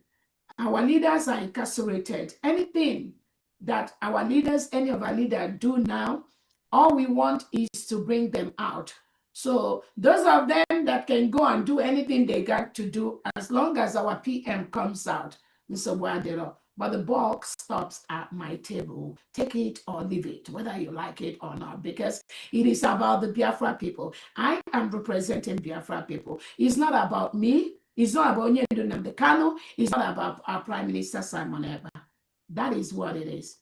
our leaders are incarcerated. Anything that our leaders, any of our leaders do now, all we want is to bring them out. So those of them that can go and do anything they got to do, as long as our PM comes out, but the bulk stops at my table. Take it or leave it, whether you like it or not, because it is about the Biafra people. I am representing Biafra people. It's not about me. It's not about Nyedu Namdekano. It's not about our Prime Minister Simon Ekpa. That is what it is.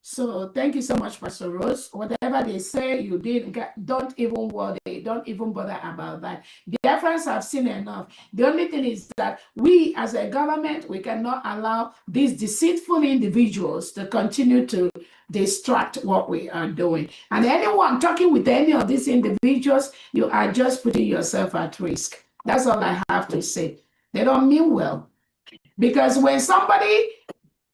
So thank you so much, Pastor Rose. Whatever they say you did, don't even worry, don't even bother about that. The Biafrans have seen enough. The only thing is that we as a government, we cannot allow these deceitful individuals to continue to distract what we are doing. And anyone talking with any of these individuals, you are just putting yourself at risk. That's all I have to say. They don't mean well. Because when somebody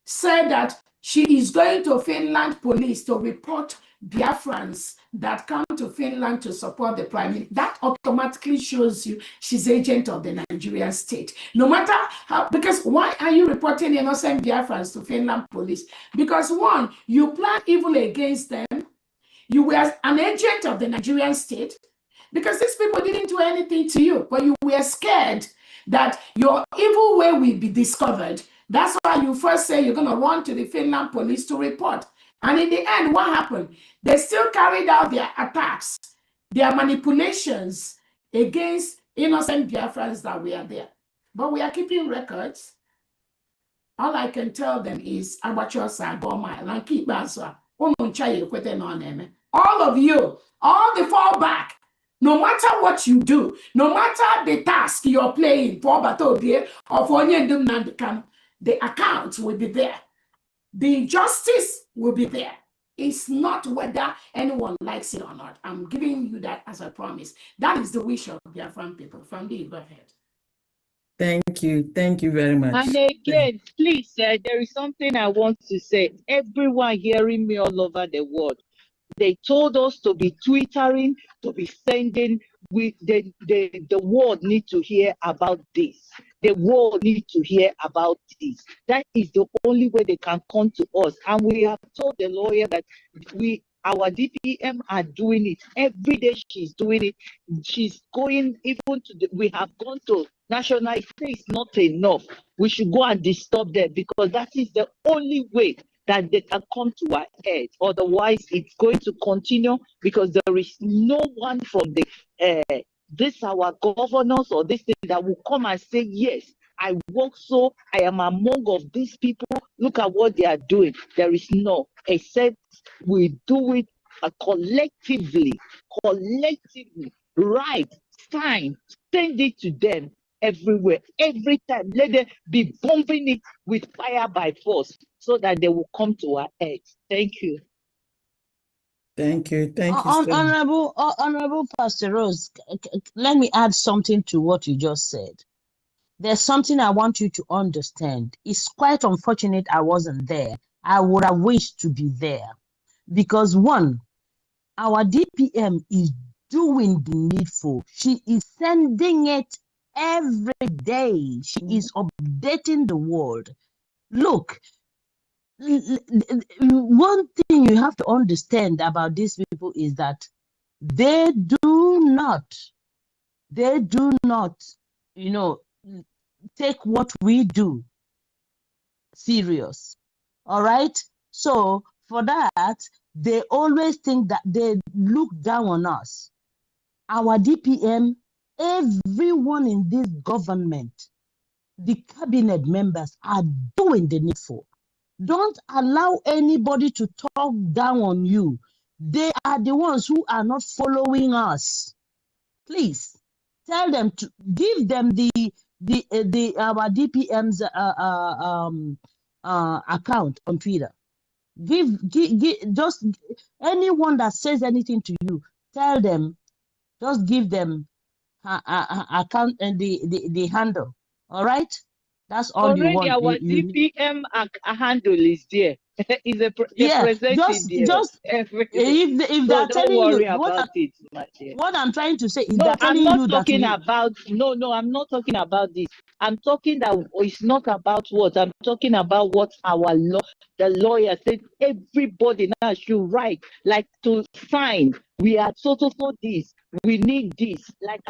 said that she is going to Finland police to report Biafrans that come to Finland to support the Prime Minister, that automatically shows you she's agent of the Nigerian state. No matter how, because why are you reporting innocent Biafrans to Finland police? Because one, you plan evil against them. You were an agent of the Nigerian state, because these people didn't do anything to you, but you were scared that your evil way will be discovered. That's why you first say you're going to run to the Finland police to report. And in the end, what happened? They still carried out their attacks, their manipulations against innocent Biafrans that were there. But we are keeping records. all I can tell them is about your side, and keep answer. All of you, all the fallback, no matter what you do, no matter the task you're playing, the account will be there. The justice will be there. It's not whether anyone likes it or not. I'm giving you that as a promise. That is the wish of Biafran people. Family, go ahead. Thank you. Thank you very much. And again, please, there is something I want to say. Everyone hearing me all over the world, they told us to be twittering, to be sending. The world need to hear about this. The world need to hear about this. That is the only way they can come to us. And we have told the lawyer that our DPM are doing it. Every day she's doing it. She's going even to we have gone to national. It is not enough. We should go and disturb them because that is the only way that they can come to our head. Otherwise, it's going to continue because there is no one from the our governors or this thing that will come and say, yes, I work so, I am among of these people. Look at what they are doing. There is no, except we do it collectively, right, sign, send it to them everywhere, every time. Let them be bombing it with fire by force so that they will come to our aid. Thank you. Thank you. Thank you. Honorable Pastor Rose, let me add something to what you just said. There's something I want you to understand. It's quite unfortunate I wasn't there. I would have wished to be there. Because one, our DPM is doing the needful. She is sending it every day. She is updating the world. Look, one thing you have to understand about these people is that they do not, take what we do serious. All right? So for that, they always think that they look down on us. Our DPM, everyone in this government, the cabinet members are doing the needful. Don't allow anybody to talk down on you. They are the ones who are not following us. Please tell them to give them our DPM's account on Twitter. Give just anyone that says anything to you, tell them, just give them account and the handle. All right, that's all already you want. Our DPM handle is there. Is a just if they're telling you what I'm trying to say is no, they're telling I'm not you talking that about I'm not talking about this. I'm talking that it's not about what I'm talking about. What the lawyer said. Everybody now should write, like to sign. We are so this. We need this. Like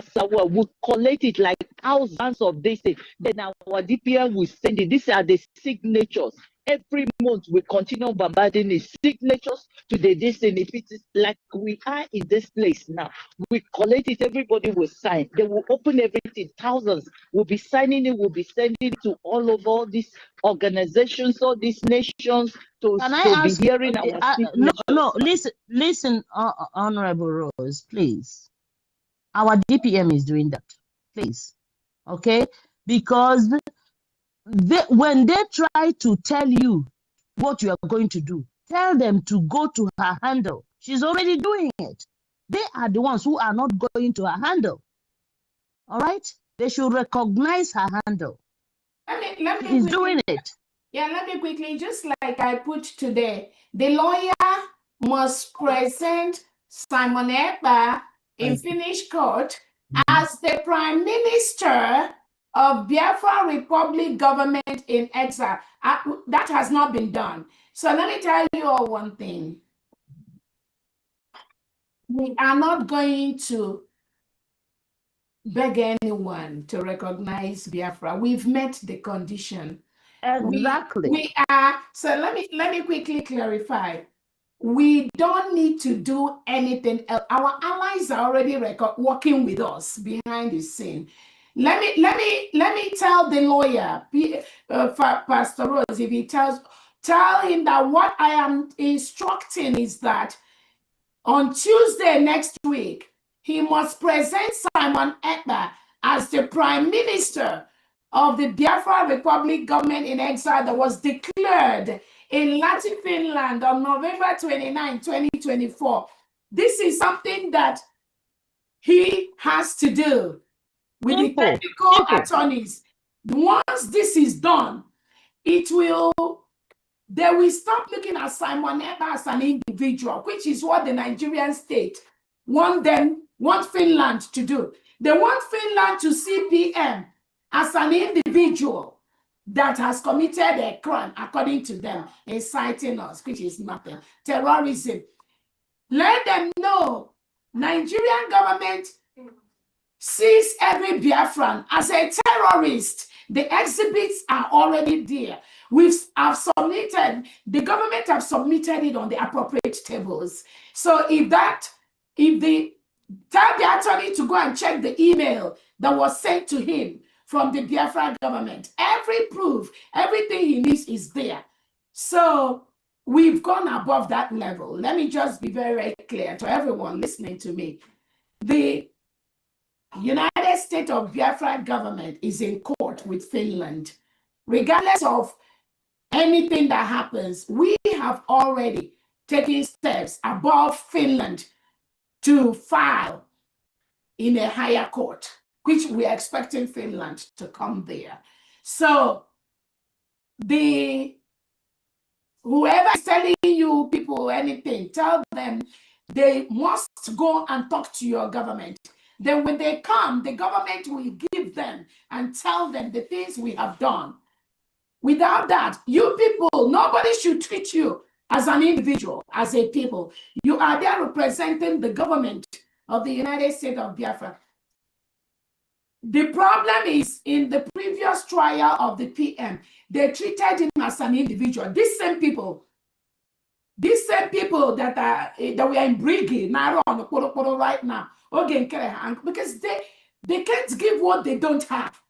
we collect it like thousands of this. Then our DPM will send it. These are the signatures. Every month we continue bombarding the signatures to the destiny. If it is like we are in this place now, we collect it, everybody will sign. They will open everything. Thousands will be signing it, will be sending it to all of all these organizations, all these nations to be hearing our signatures. No, listen, Honorable Rose, please. Our DPM is doing that, please. Okay? Because when they try to tell you what you are going to do, tell them to go to her handle. She's already doing it. They are the ones who are not going to her handle. All right? They should recognize her handle. She's doing it. Yeah, let me quickly, just like I put today, the lawyer must present Simon Ekpa in Finnish court as the Prime Minister of Biafra Republic government in exile. That has not been done. So let me tell you all one thing. We are not going to beg anyone to recognize Biafra. We've met the condition. Exactly. We are, so let me quickly clarify. We don't need to do anything else. Our allies are already working with us behind the scene. Let me tell the lawyer, Pastor Rose, if he tell him that what I am instructing is that on Tuesday next week, he must present Simon Ekpa as the Prime Minister of the Biafra Republic government in exile that was declared in Latin Finland on November 29, 2024. This is something that he has to do with the technical attorneys. Once this is done, they will stop looking at Simon Ekpa as an individual, which is what the Nigerian state want Finland to do. They want Finland to see PM as an individual that has committed a crime, according to them, inciting us, which is nothing. Terrorism. Let them know Nigerian government sees every Biafran as a terrorist. The exhibits are already there. The government have submitted it on the appropriate tables. So tell the attorney to go and check the email that was sent to him from the Biafra government. Every proof, everything he needs is there. So we've gone above that level. Let me just be very, very clear to everyone listening to me. The United States of Biafra government is in court with Finland. Regardless of anything that happens, we have already taken steps above Finland to file in a higher court, which we are expecting Finland to come there. So whoever is telling you people anything, tell them they must go and talk to your government. Then when they come, the government will give them and tell them the things we have done. Without that, you people, nobody should treat you as an individual, as a people. You are there representing the government of the United States of Biafra. The problem is in the previous trial of the PM, they treated him as an individual. These same people that we are in Brigi, right now, because they can't give what they don't have.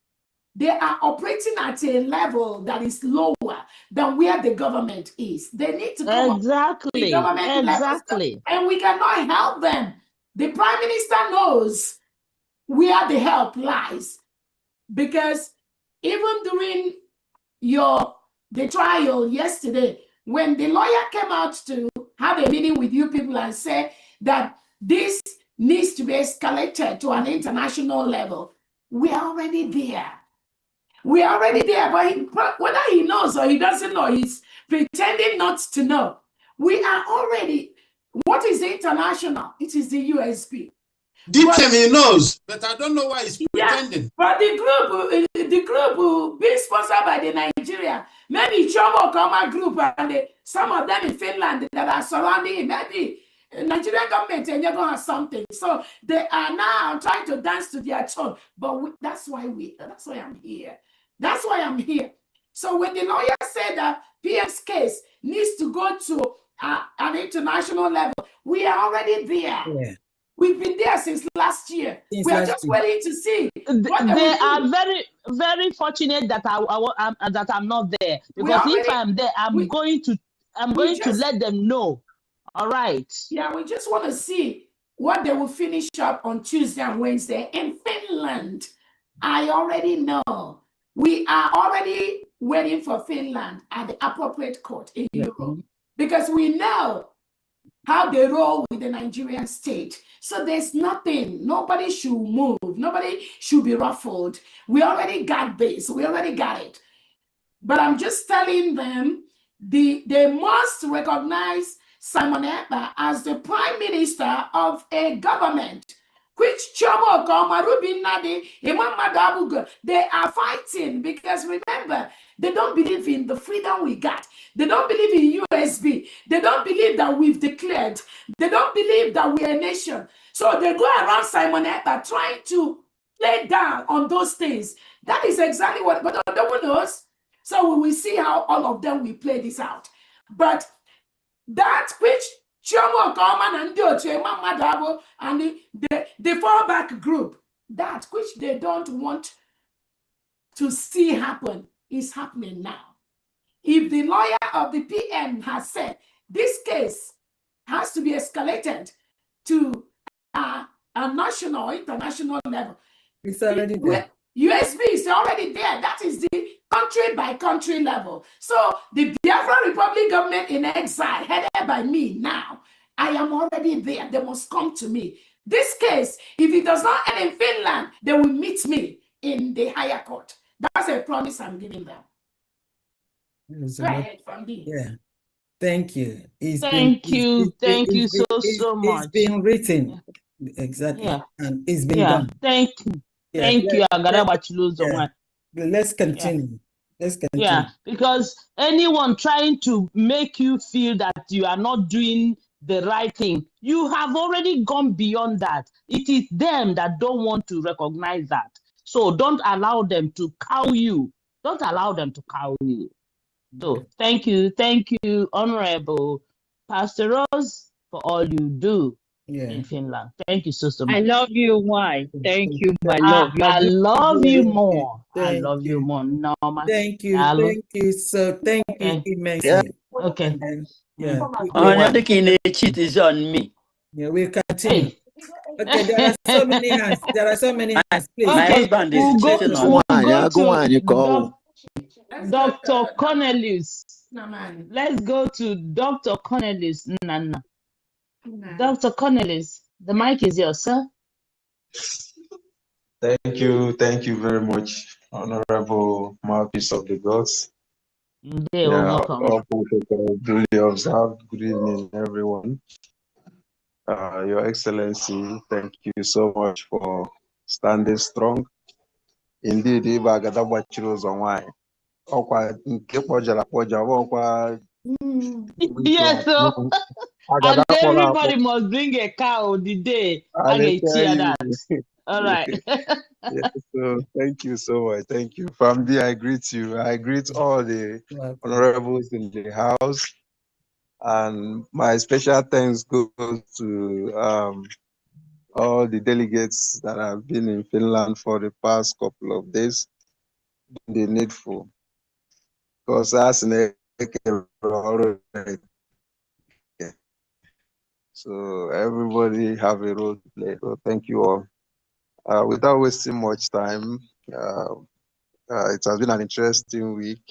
They are operating at a level that is lower than where the government is. They need to come up to the government level, and we cannot help them. The Prime Minister knows where the help lies, because even during the trial yesterday, when the lawyer came out to have a meeting with you people and say that this needs to be escalated to an international level, we are already there. We are already there, but whether he knows or he doesn't know, he's pretending not to know. We are already, what is the international? It is the USB. DPM, he knows, but I don't know why he's pretending. Yeah, but the group being sponsored by the Nigeria, maybe Chomo Koma group and some of them in Finland that are surrounding him, maybe Nigerian government and you're going to have something. So they are now trying to dance to their tune. But that's why I'm here. That's why I'm here. So when the lawyer said that PM's case needs to go to an international level, we are already there. Yeah. We've been there since last year. We are just waiting to see. They are very, very fortunate that I'm not there, because if I'm there, I'm going to let them know. All right. Yeah, we just want to see what they will finish up on Tuesday and Wednesday in Finland. I already know. We are already waiting for Finland at the appropriate court in Europe, because we know how they roll with the Nigerian state. So there's nothing, nobody should move, nobody should be ruffled. We already got this, we already got it. But I'm just telling them, they must recognize Simon Ekpa as the Prime Minister of a government, which Chomo Koma, Ruby Nadi, Imam Madabuga, they are fighting, because remember, they don't believe in the freedom we got. They don't believe in USB. They don't believe that we've declared. They don't believe that we're a nation. So they go around Simon Ekpa trying to play down on those things. That is exactly what, but no one knows. So we will see how all of them will play this out. But that which Chomo Koma and Madabo and the fallback group, that which they don't want to see happen is happening now. If the lawyer of the PM has said this case has to be escalated to a national, international level, it's already there. USB is already there. That is the country by country level. So the Biafra Republic government in exile, headed by me now, I am already there. They must come to me. This case, if it does not end in Finland, they will meet me in the higher court. That's a promise I'm giving them. Go ahead, Fundy. Yeah. Thank you. Thank you so much. It's been written. Exactly. Yeah. And it's been done. Thank you. Thank you. Let's continue. Let's continue. Yeah, because anyone trying to make you feel that you are not doing the right thing, you have already gone beyond that. It is them that don't want to recognize that. So don't allow them to cow you. Don't allow them to cow you. So thank you, Honorable Pastor Rose, for all you do in Finland. Thank you so much. I love you. Why? Thank you, my love. I love you more. I love you more. Norma. Thank you. Thank you. So thank you immensely. Okay. And then, yeah. Another cheat is on me. Yeah, we'll continue. Okay, there are so many hands. There are so many hands. Please. My husband is cheating on me. Dr. Cornelius. Let's go to Dr. Cornelius. Nana. Dr. Cornelius, the mic is yours, sir. Thank you very much, Honorable Mouthpiece of the Gods. Welcome. All protocols duly observed. Good evening, everyone. Your Excellency, thank you so much for standing strong. Indeed, yes, so and everybody must bring a cow the day I get that. All right. Yes, so thank you so much. Thank you. Family, I greet you. I greet all the honorables in the house. And my special thanks goes to all the delegates that have been in Finland for the past couple of days. The needful. Because as so everybody have a role to play. So thank you all. Without wasting much time, it has been an interesting week.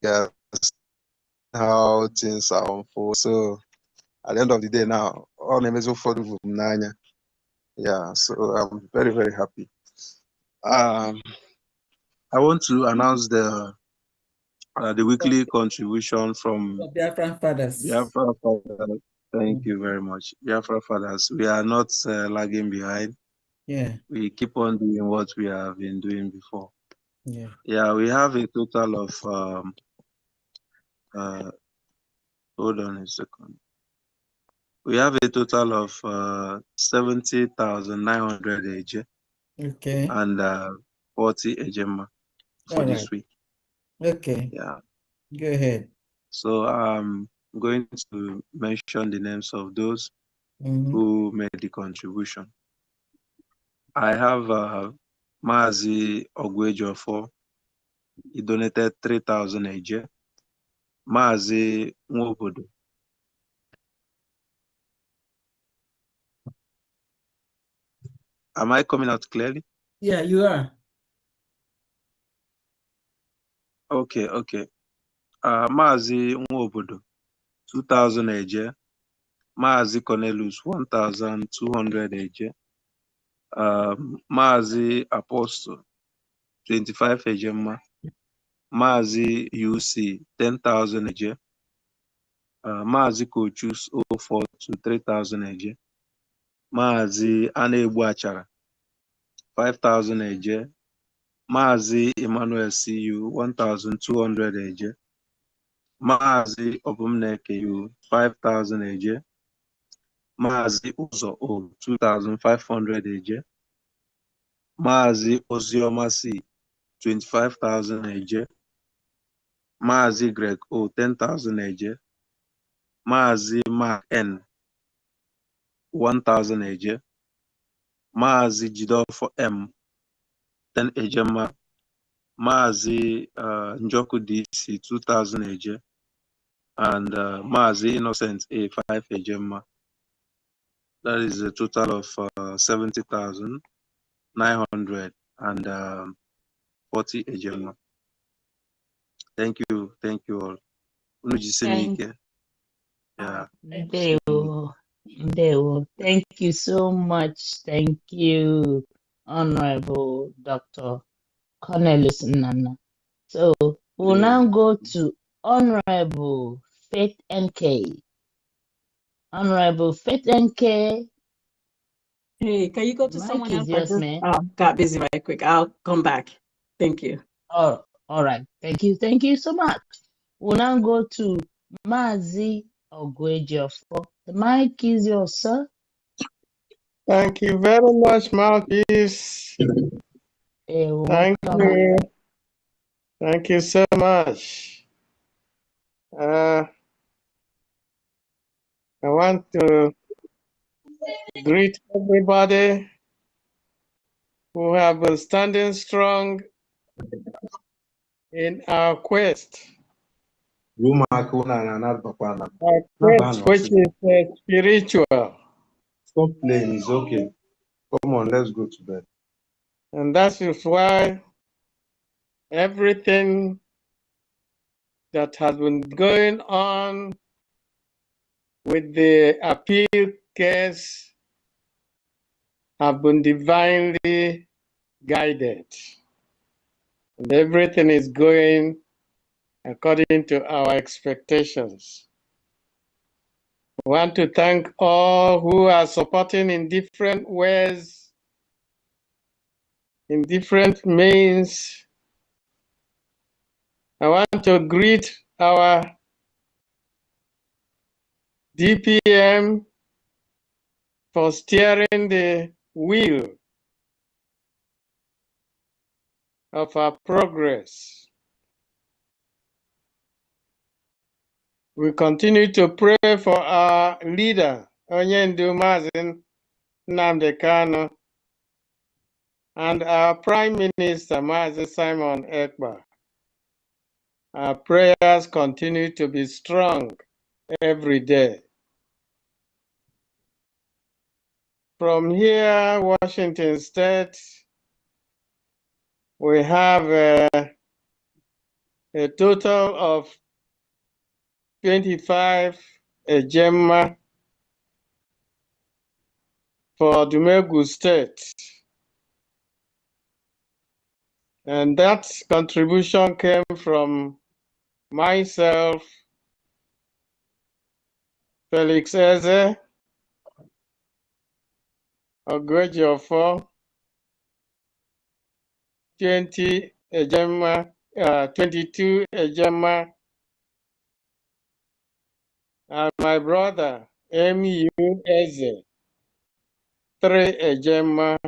Yeah, how things are unfolding. So at the end of the day now, all names are for the yeah, so I'm very, very happy. I want to announce the weekly contribution from Biafra Fathers. Biafra Fathers. Thank you very much. Biafra Fathers, we are not lagging behind. Yeah. We keep on doing what we have been doing before. Yeah. Yeah, we have a total of hold on a second. We have a total of 70,900 AJ. Okay. And 40 Ejema for this week. Okay. Yeah. Go ahead. So I'm going to mention the names of those who made the contribution. I have Mazi Ogwejofo. He donated 3,000 AJ. Mazi Nwobodo. Am I coming out clearly? Yeah, you are. Okay. Mazi Nwobodo, 2,000 AJ. Mazi Cornelius, 1,200 AJ. Mazi Apostle, 25 Ejema. Mazi UC, 10,000 AJ. Mazi Kochus 04 to 3,000 AJ. Mazi Anebu Achara, 5,000 AJ. Mazi Emmanuel CU, 1,200 AJ. Mazi Obumneke U, 5,000 AJ. Mazi Uzo O, 2,500 AJ. Mazi Ozioma C, 25,000 AJ. Mazi Greg O, 10,000 AJ. Mazi Mark N, 1,000 AJ. Mazi Jidofo M, 10 Ejema, Mazi Njoku DC 2,000 Eje, and Mazi Innocent A 5 Ejema. That is a total of 70,940 Ejema. Thank you all. Yeah. Thank you so much. Thank you, Honorable Dr. Cornelius Nana. So we'll now go to Honorable Faith NK. Honorable Faith NK. Hey, can you go to someone else? Yours, man. Got busy right quick. I'll come back. Thank you. Oh, all right. Thank you. Thank you so much. We'll now go to Mazi Ogwejiofo. The mic is yours, sir. Thank you very much, Mouthpiece. Thank you. Thank you so much. I want to greet everybody who have been standing strong in our quest. Our quest, which is spiritual. Stop playing, it's okay. Come on, let's go to bed. And that is why everything that has been going on with the appeal case have been divinely guided. And everything is going according to our expectations. I want to thank all who are supporting in different ways, in different means. I want to greet our DPM for steering the wheel of our progress. We continue to pray for our leader, Onyendu Mazin Nnamdi Kanu, and our Prime Minister, Mazi Simon Ekpa. Our prayers continue to be strong every day. From here, Washington State, we have a total of 25 Ejema for Dumegu State. And that contribution came from myself, Felix Eze, Ogwejiofo, 22 Ejema, and my brother, M.U. Eze, 3 Ejema.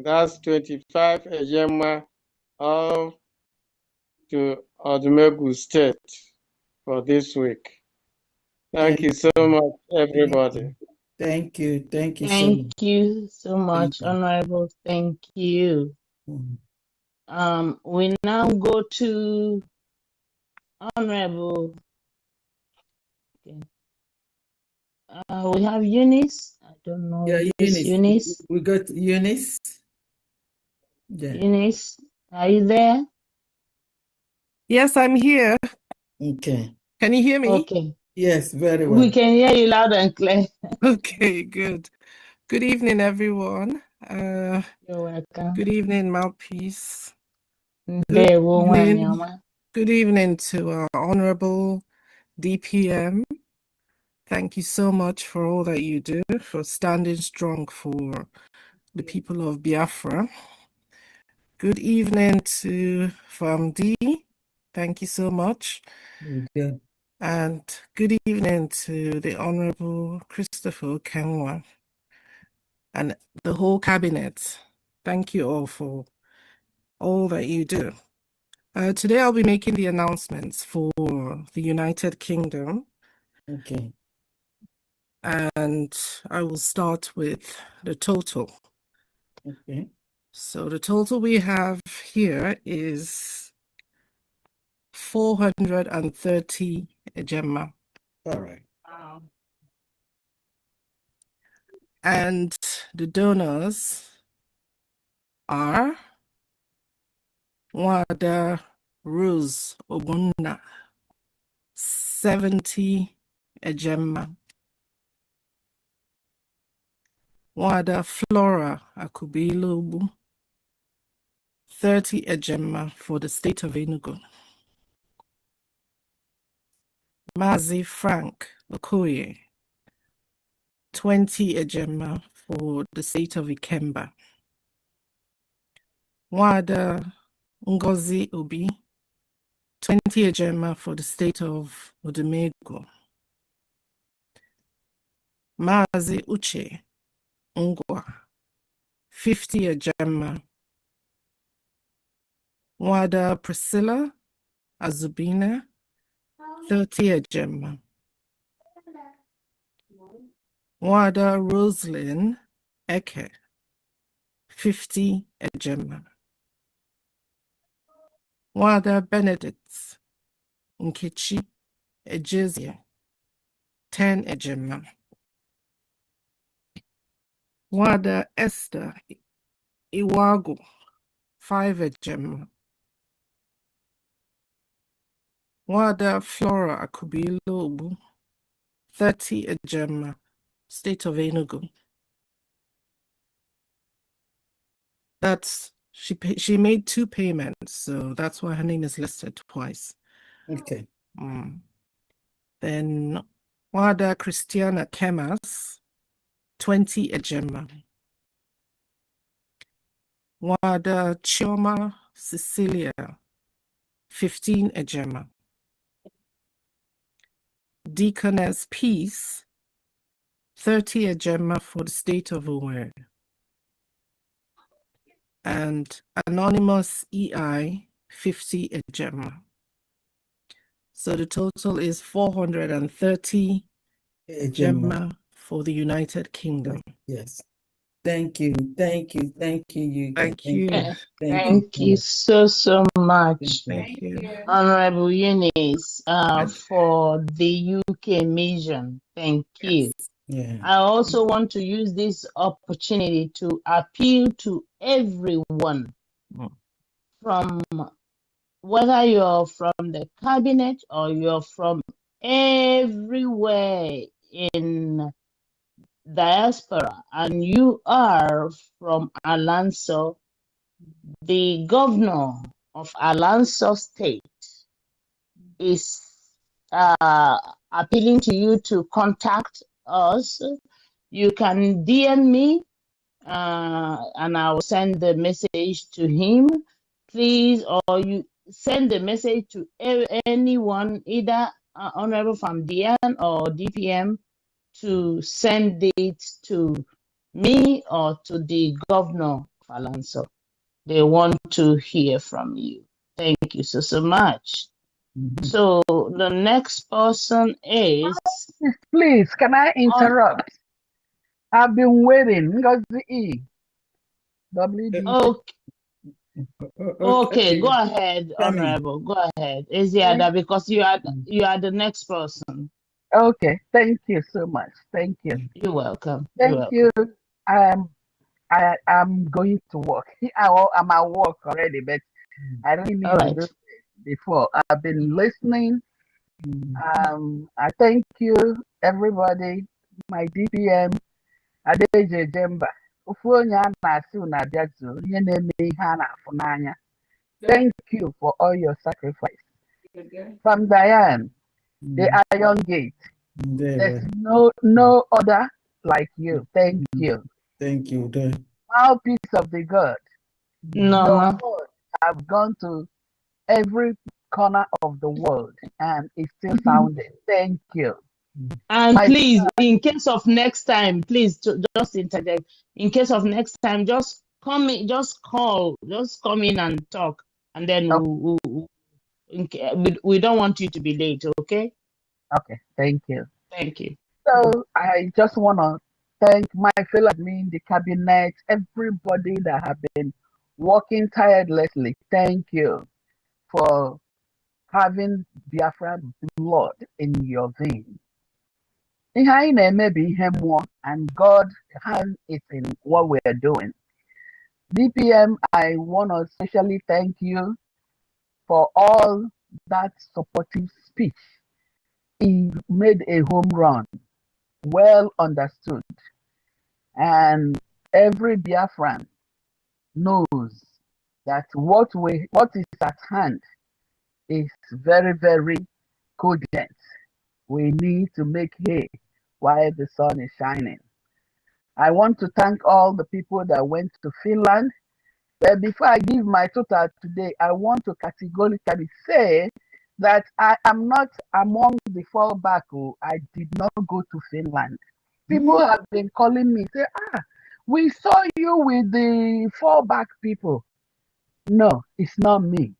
That's 25 Ejema, all to Odumegu State for this week. Thank you so much, everybody. Thank you. Thank you so much. Thank you so much, Honorable. Thank you. We now go to Honorable. Okay. We have Eunice. I don't know. Yeah, Eunice. We got Eunice. Yeah. Eunice, are you there? Yes, I'm here. Okay. Can you hear me? Okay. Yes, very well. We can hear you loud and clear. Okay, good. Good evening, everyone. You're welcome. Good evening, Mouthpiece. Good evening to our Honorable DPM. Thank you so much for all that you do, for standing strong for the people of Biafra. Good evening to FAMD. Thank you so much. Yeah. And good evening to the Honorable Christopher Kenwa and the whole cabinet. Thank you all for all that you do. Today I'll be making the announcements for the United Kingdom. Okay. And I will start with the total. Okay. So the total we have here is 430 Ejema. All right. And the donors are Wada Rose Obunna, 70 Ejema. Wada Flora Akubilobu, 30 Ejema for the state of Enugu. Mazi Frank Okoye, 20 Ejema for the state of Ikemba. Wada Ngozi Obi, 20 Ejema for the state of Odumego. Mazi Uche Ngwa, 50 Ejema. Wada Priscilla Azubina, 30 Ejema. Wada Roslyn Eke, 50 Ejema. Wada Benedict Nkechi Ejezie, 10 Ejema. Wada Esther Iwago, 5 Ejema. Wada Flora Akubilobu, 30 Ejema, state of Enugu. That's she made 2 payments, so that's why her name is listed twice. Okay. Then Wada Christiana Kemas, 20 Ejema. Wada Chioma Cecilia, 15 Ejema. Deaconess Peace, 30 Ejema for the state of Owerri. And Anonymous EI, 50 Ejema. So the total is 430 Ejema for the United Kingdom. Yes. Thank you. Thank you. Thank you. Thank you. Thank you so much, Thank you. Honorable Eunice, for the UK mission. Thank you. Yeah. I also want to use this opportunity to appeal to everyone, from whether you're from the cabinet or you're from everywhere in diaspora and you are from Alonso, the governor of Alonso State is appealing to you to contact us. You can DM me and I will send the message to him, please, or you send the message to anyone, either Honorable Famdian or DPM, to send it to me or to the governor of Alonso. They want to hear from you. Thank you so much. So the next person is... Please, can I interrupt? I've been waiting. Ngozi E. WD. Okay, go ahead, Honorable. Go ahead. Isiada, because you are the next person. Okay, thank you so much. Thank you. You're welcome. Thank you. I'm going to work. I'm at work already, but I really need to do it before. I've been listening. I thank you, everybody, my DPM, Adeje Jemba. Thank you for all your sacrifice. From Diane, the Iron Gate. There's no other like you. Thank you. Thank you. Mouthpiece of the God. No. Your words have gone to every corner of the world and it's still sounding. Thank you. And please, in case of next time, please just interject. In case of next time, just come in, just come in and talk, and then we don't want you to be late. Okay. Okay. Thank you. Thank you. So I just want to thank my fellow admin, the cabinet, everybody that have been working tirelessly. Thank you for having Biafra blood in your veins. Ihe anyị na-eme bụ ihe mmụọ, and God has it in what we are doing. DPM, I want to especially thank you for all that supportive speech. He made a home run, well understood. And every Biafran knows that what is at hand is very, very cogent. We need to make hay while the sun is shining. I want to thank all the people that went to Finland. But before I give my total today, I want to categorically say that I am not among the fallback. I did not go to Finland. People have been calling me, say, we saw you with the fallback people. No, it's not me.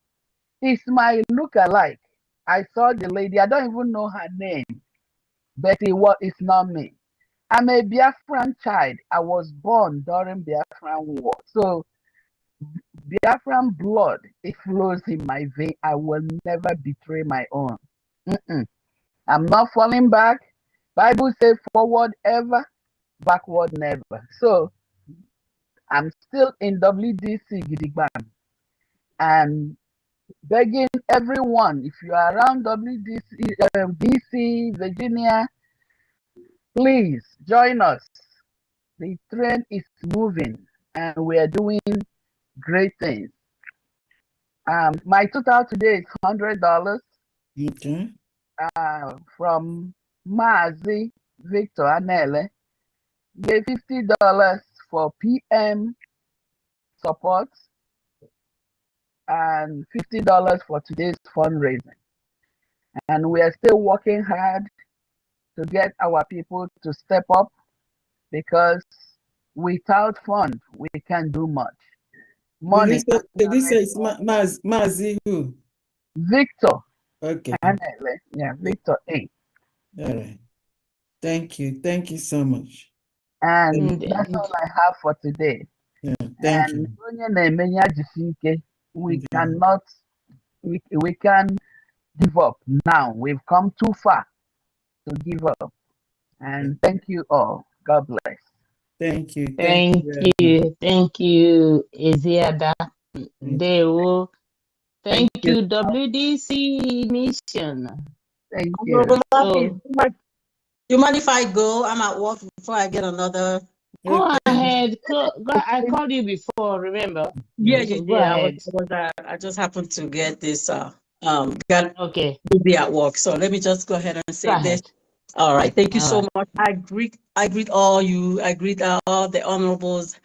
It's my look-alike. I saw the lady, I don't even know her name, but it's not me. I'm a Biafran child. I was born during Biafran War. So Biafran blood, it flows in my vein. I will never betray my own. I'm not falling back. Bible says forward ever, backward never. So I'm still in WDC Gidigbam and begging everyone, if you are around WDC, DC, Virginia, please join us. The train is moving and we are doing great things. My total today is $100. Okay. From Mazi Victor Anele, gave $50 for PM support and $50 for today's fundraising. And we are still working hard to get our people to step up, because without fund, we can't do much. Money. Did you say it's Mazi who? Victor. Okay. Yeah, Victor A. All right. Thank you. Thank you so much. And that's all I have for today. Yeah, thank you. We cannot, we can give up now. We've come too far to give up. And thank you all. God bless. Thank you. Thank you, Eziada. Deo. Thank you, WDC Mission. Thank you. You mind if I go? I'm at work before I get another. Go ahead. I called you before, remember? Yeah, so you go did. ahead. I just happened to get this got okay. busy at work. So let me just go ahead and say this. All right. Thank you so much. I greet all you. I greet all the honorables.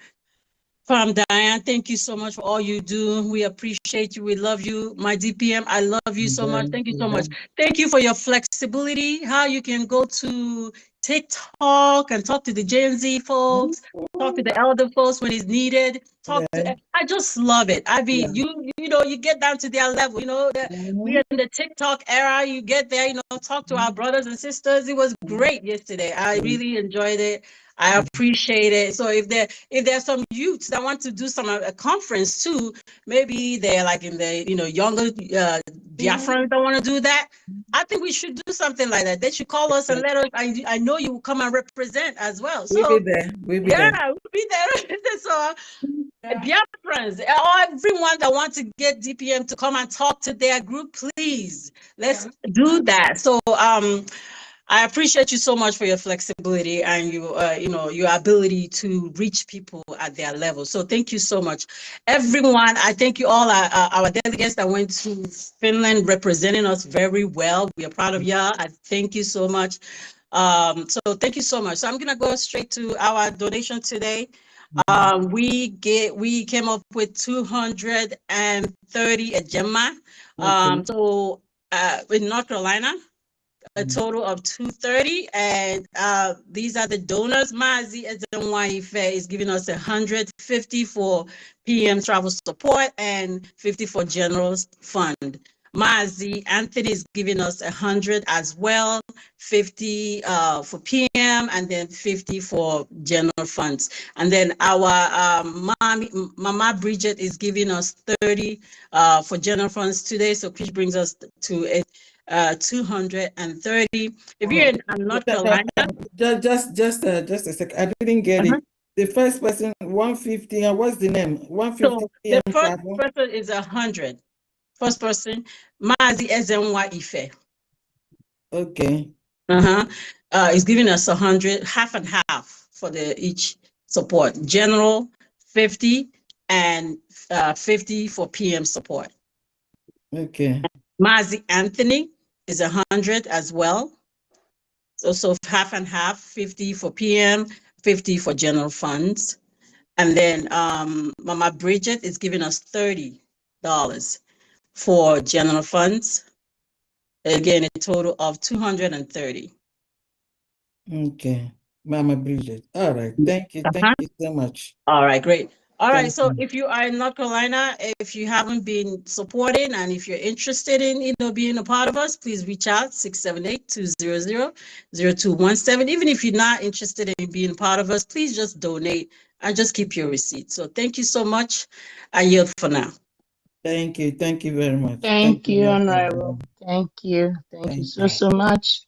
Farm Diane, thank you so much for all you do. We appreciate you. We love you. My DPM, I love you so much. Thank you so much. Thank you for your flexibility, how you can go to TikTok and talk to the Gen Z folks, talk to the elder folks when it's needed. I just love it. I mean, you know, you get down to their level, you know, we are in the TikTok era. You get there, you know, talk to our brothers and sisters. It was great yesterday. I really enjoyed it. I appreciate it. So if there's some youths that want to do a conference too, maybe they're like in the younger Biafrans that want to do that. I think we should do something like that. They should call us and let us. I know you will come and represent as well. So we'll be there. We'll be there. We'll be there. So Biafrans, everyone that wants to get DPM to come and talk to their group, please let's do that. So I appreciate you so much for your flexibility and your ability to reach people at their level. So thank you so much, everyone. I thank you all, our delegates that went to Finland representing us very well. We are proud of y'all. I thank you so much. So thank you so much. So I'm gonna go straight to our donation today. We came up with 230 ejema. So in North Carolina, a total of 230, and these are the donors. Mazi Ezenwaife is giving us 150 for PM travel support and 50 for general fund. Mazi Anthony is giving us 100 as well, 50 for PM, and then 50 for general funds. And then our Mama Bridget is giving us 30 for general funds today, so which brings us to 230. If you're in North Carolina, just a sec. I didn't get it. The first person 150, and what's the name? 150 so PM the first travel. person is 100. First person, Mazi Ezenwa Ife. Okay. Is giving us 100, half and half for the each support. General 50 and 50 for PM support. Okay. Mazi Anthony is 100 as well. So half and half, 50 for PM, 50 for general funds. And then Mama Bridget is giving us $30 for general funds. Again, a total of 230. Okay. Mama Bridget. All right. Thank you. Thank you so much. All right, great. All right, Thank so you. if you are in North Carolina, if you haven't been supporting and if you're interested in being a part of us, please reach out 678-200-0217. Even if you're not interested in being part of us, please just donate and just keep your receipt. So thank you so much. I yield for now. Thank you. Thank you very much. Thank you, Honorable. Thank you. Thank you so much.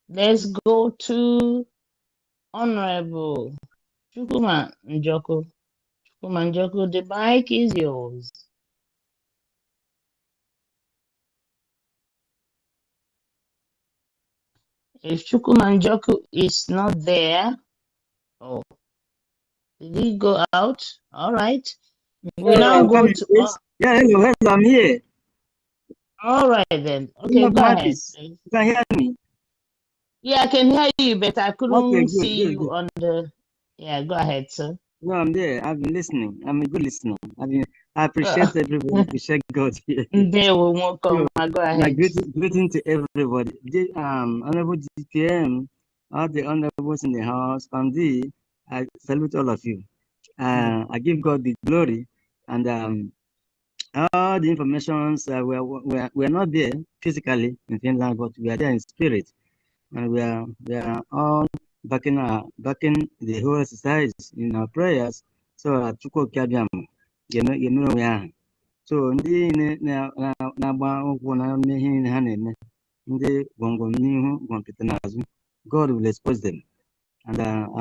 Let's go to Honorable Chukuma Njoko. Chukuma Njoko, the mic is yours. If Chukuma Njoko is not there, oh, did he go out? All right. We now go to. Hello, I'm here. All right then. Okay, go ahead, please. You can hear me? Yeah, I can hear you, but I couldn't Okay, see good, you good. on the. Yeah, go ahead, sir. No, I'm there. I've been listening. I'm a good listener. I appreciate everybody. Appreciate God here. They will welcome. So, Go ahead. greeting to everybody. Honorable GPM, all the honorables in the house, Pamdi, I salute all of you. I give God the glory, and all the informations. We're not there physically in Finland, but we are there in spirit, and we are all backing the whole exercise in our prayers. So Chukwu Kabiam, so ndị na-agba ụkwụ na ihe ha na-eme, ndị gwongwom n'ihu gwọmpịta n'azụ, God will expose them, and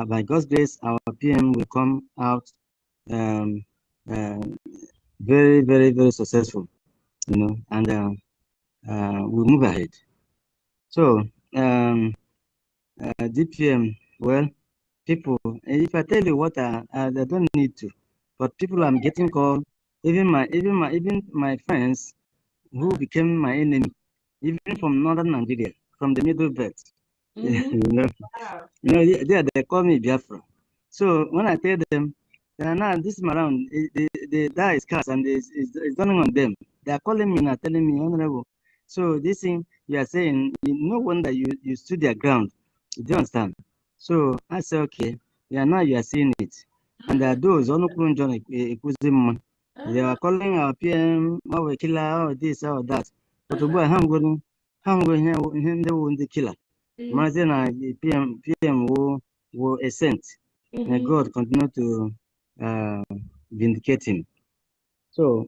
by God's grace our PM will come out very, very, very successful, and we'll move ahead. So DPM, well, people, if I tell you what I don't need to, but people I'm getting called, even my friends who became my enemy, even from northern Nigeria, from the middle belt, they call me Biafra. So when I tell them, now this time around, the die is cast and it's dawning on them. They are calling me now, telling me, Honorable. So this thing you are saying, no wonder you stood their ground. Do you understand? So I say, okay, yeah, now you are seeing it. And there are those on they are calling our PM, our killer, or this, or that. But I'm going the killer. Mazina PM will assent. May God continue to vindicate him. So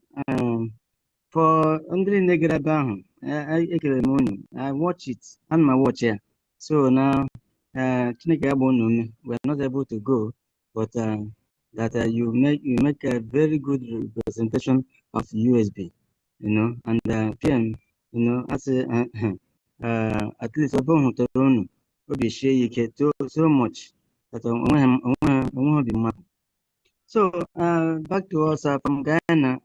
for Andre Negrabahu, I watch it on my watch here. So now we are not able to go, but that you make a very good representation of USB, and PM, as at least upon be share so much that so back to us from Ghana,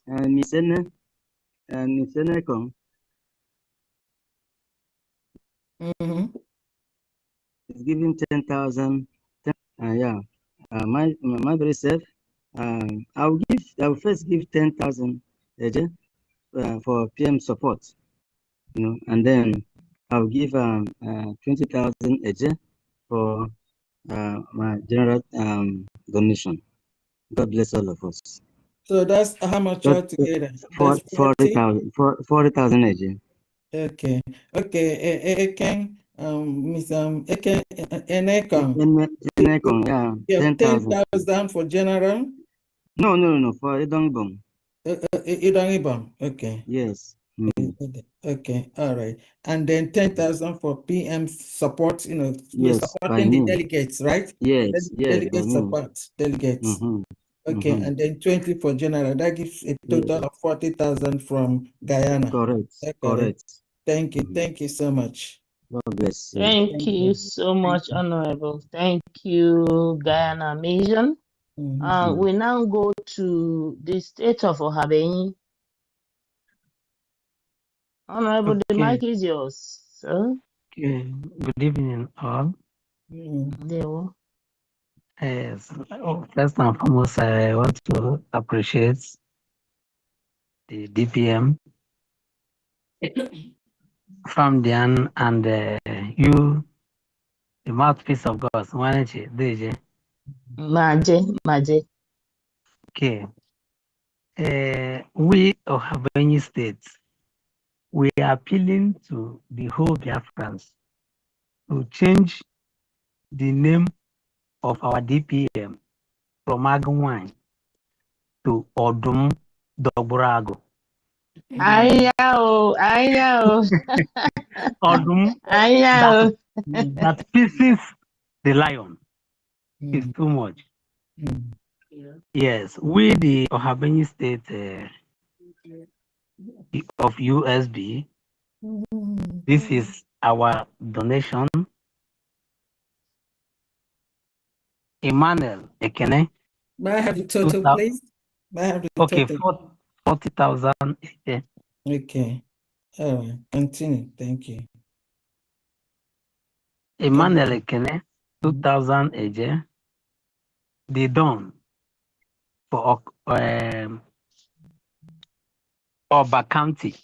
Miss Enekong. Is giving 10,000. Yeah, my very safe. I will first give 10,000 for PM support, and then I'll give 20,000 for my general donation. God bless all of us. So that's how much altogether? That's 40,000 40,000 again. Okay. Eken, Miss Eken, Enekon. Enekon, yeah, 10,000. 10,000 for general? No, for Idongibom. Idongibom, okay. Yes. Okay, all right. And then 10,000 for PM support, we're Yes, supporting the delegates, right? Yes, Delegate support, delegates. Okay, and then 20 for general. That gives a total of 40,000 from Guyana. Correct. Thank you so much. God bless you. Thank you so much, Honorable. Thank you, Guyana Mission. We now go to the state of Ohabeni. Honorable, the mic is yours, sir. Okay. Good evening, all. Yes. First and foremost, I want to appreciate the DPM, Famdian, and you, the mouthpiece of God, Swanachi, DJ. Maje. Okay. We of Habeni State, we are appealing to the whole Biafrans to change the name of our DPM from Agawine to Odum Dobrago. Odum that pieces the lion is too much. Yes, we the Ohabeni State of USB, this is our donation. Emmanuel Ekene. May I have the total, please? May I have the total? 40,000. Okay. All right. Continue. Thank you. Emmanuel Ekene, 2,000 AJ. The Don for Oba County,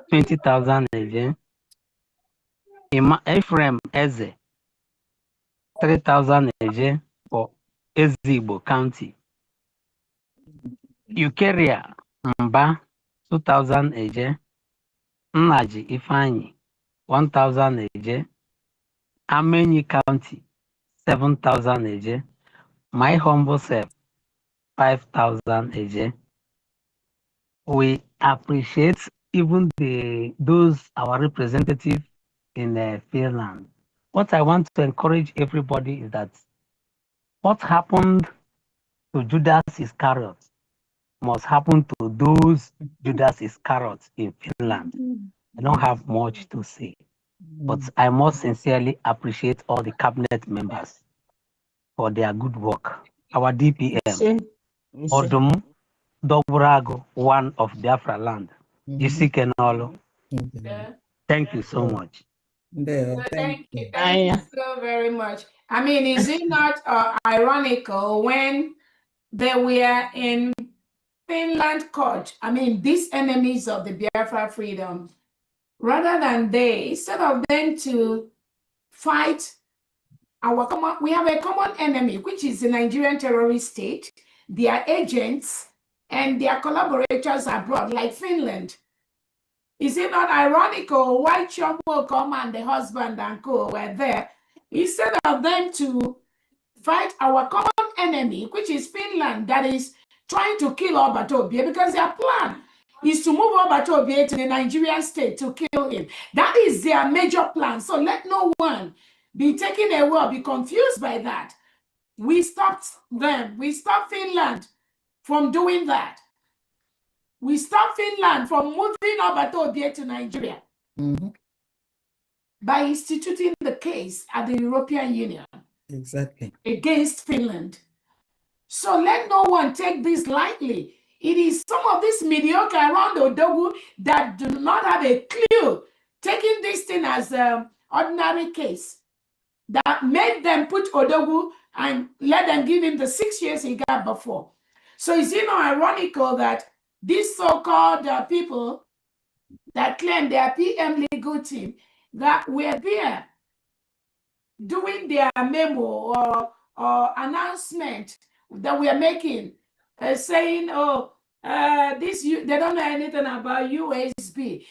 20,000 AJ. Ephraim Eze, 3,000 AJ for Ezigbo County. Eukaria Mba, 2,000 AJ. Nnaji Ifeanyi, 1,000 AJ. Amenyi County, 7,000 AJ. My humble self, 5,000 AJ. We appreciate even those our representatives in Finland. What I want to encourage everybody is that what happened to Judas Iscariot must happen to those Judas Iscariot in Finland. I don't have much to say, but I must sincerely appreciate all the cabinet members for their good work. Our DPM, Odum Dobrago, one of Biafra land. Isikenolo. Thank you so much. Thank you so very much. I mean, is it not ironical when they were in Finland court? I mean, these enemies of the Biafra freedom, rather than instead of them to fight we have a common enemy, which is the Nigerian terrorist state, their agents and their collaborators abroad, like Finland. Is it not ironical why Chombo come and the husband and co were there, instead of them to fight our common enemy, which is Finland, that is trying to kill Obatobie, because their plan is to move Obatobie to the Nigerian state to kill him. That is their major plan. So let no one be taken away or be confused by that. We stopped them. We stopped Finland from doing that. We stopped Finland from moving Obatobie to Nigeria by instituting the case at the European Union. Exactly. Against Finland. So let no one take this lightly. It is some of this mediocre around Odogu that do not have a clue, taking this thing as an ordinary case, that made them put Odogu and let them give him the 6 years he got before. So is it not ironical that these so-called people that claim they are PM legal team that were there doing their memo or announcement that we are making, saying, oh, They don't know anything about USB.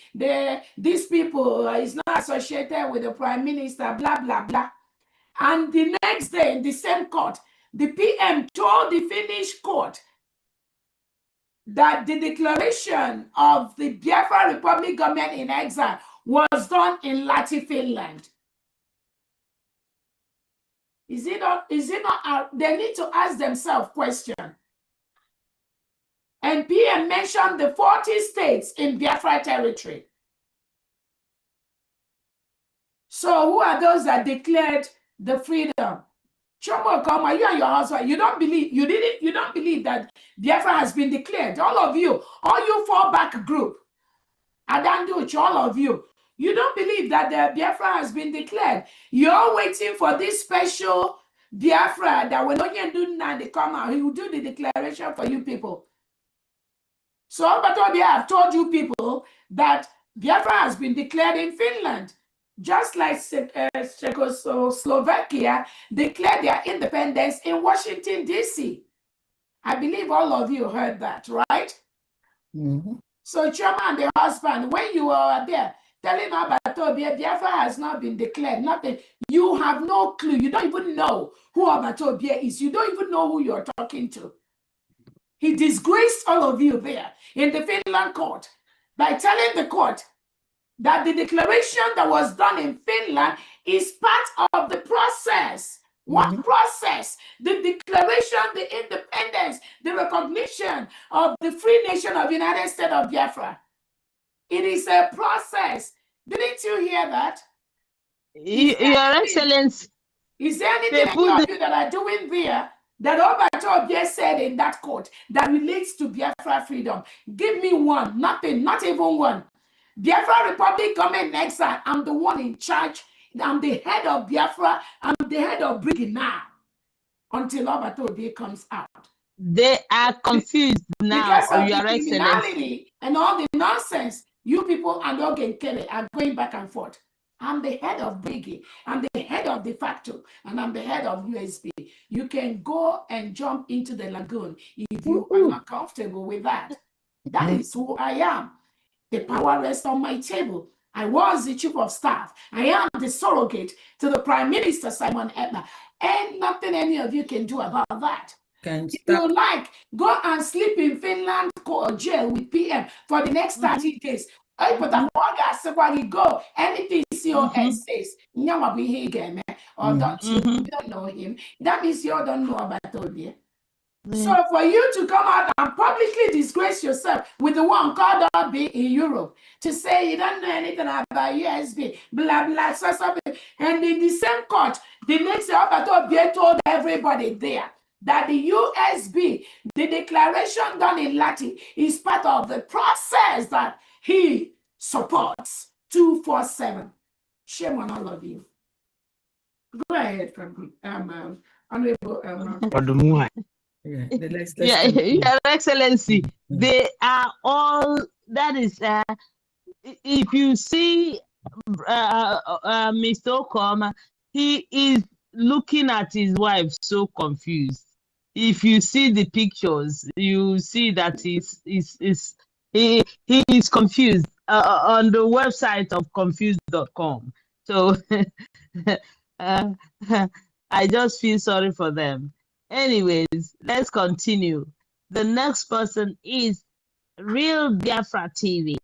These people is not associated with the prime minister, blah, blah, blah. And the next day, in the same court, the PM told the Finnish court that the declaration of the Biafra Republic government in exile was done in Lahti, Finland. Is it not, they need to ask themselves question. And PM mentioned the 40 states in Biafra territory. So who are those that declared the freedom? Chomo Koma, you and your husband, you don't believe that Biafra has been declared. All of you, all you fallback group, Adanduch, all of you, you don't believe that the Biafra has been declared. You're waiting for this special Biafra that when Onye Nduna they come out, he will do the declaration for you people. So Obatobia have told you people that Biafra has been declared in Finland, just like Czechoslovakia declared their independence in Washington, D.C. I believe all of you heard that, right? Mm-hmm. So Choma and the husband, when you are there telling Obatobia, Biafra has not been declared, nothing, you have no clue. You don't even know who Obatobia is. You don't even know who you're talking to. He disgraced all of you there in the Finland court by telling the court that the declaration that was done in Finland is part of the process. What process? The declaration, the independence, the recognition of the free nation of the United States of Biafra. It is a process. Didn't you hear that? Your Excellency. Is there anything any of you that are doing there that Obatobia said in that court that relates to Biafra freedom? Give me one. Nothing, not even one. Biafra Republic government exile. I'm the one in charge. I'm the head of Biafra. I'm the head of Brigade now until Obatobia comes out. They are confused now, because of Your the Excellency. criminality and all the nonsense. You people and Ogen Kelly are going back and forth. I'm the head of Brigade. I'm the head of de facto, and I'm the head of USB. You can go and jump into the lagoon if you are not comfortable with that. That is who I am. The power rests on my table. I was the chief of staff. I am the surrogate to the Prime Minister, Simon Edna. And nothing any of you can do about that. If you like, go and sleep in Finland jail with PM for the next 30 days. I put a you go. Anything COS says, or don't you don't know him. That means you don't know about Obie. So for you to come out and publicly disgrace yourself with the one called Obi in Europe to say you don't know anything about USB, blah blah, so, and in the same court, the next day Obi told everybody there that the USB, the declaration done in Latin, is part of the process that he supports 247. Shame on all of you. Go ahead, Honorable. Your Excellency, they are all, that is, if you see Mr. Okoma, he is looking at his wife so confused. If you see the pictures, you see that he is confused on the website of confused.com. So I just feel sorry for them. Anyways, let's continue. The next person is Real Biafra TV.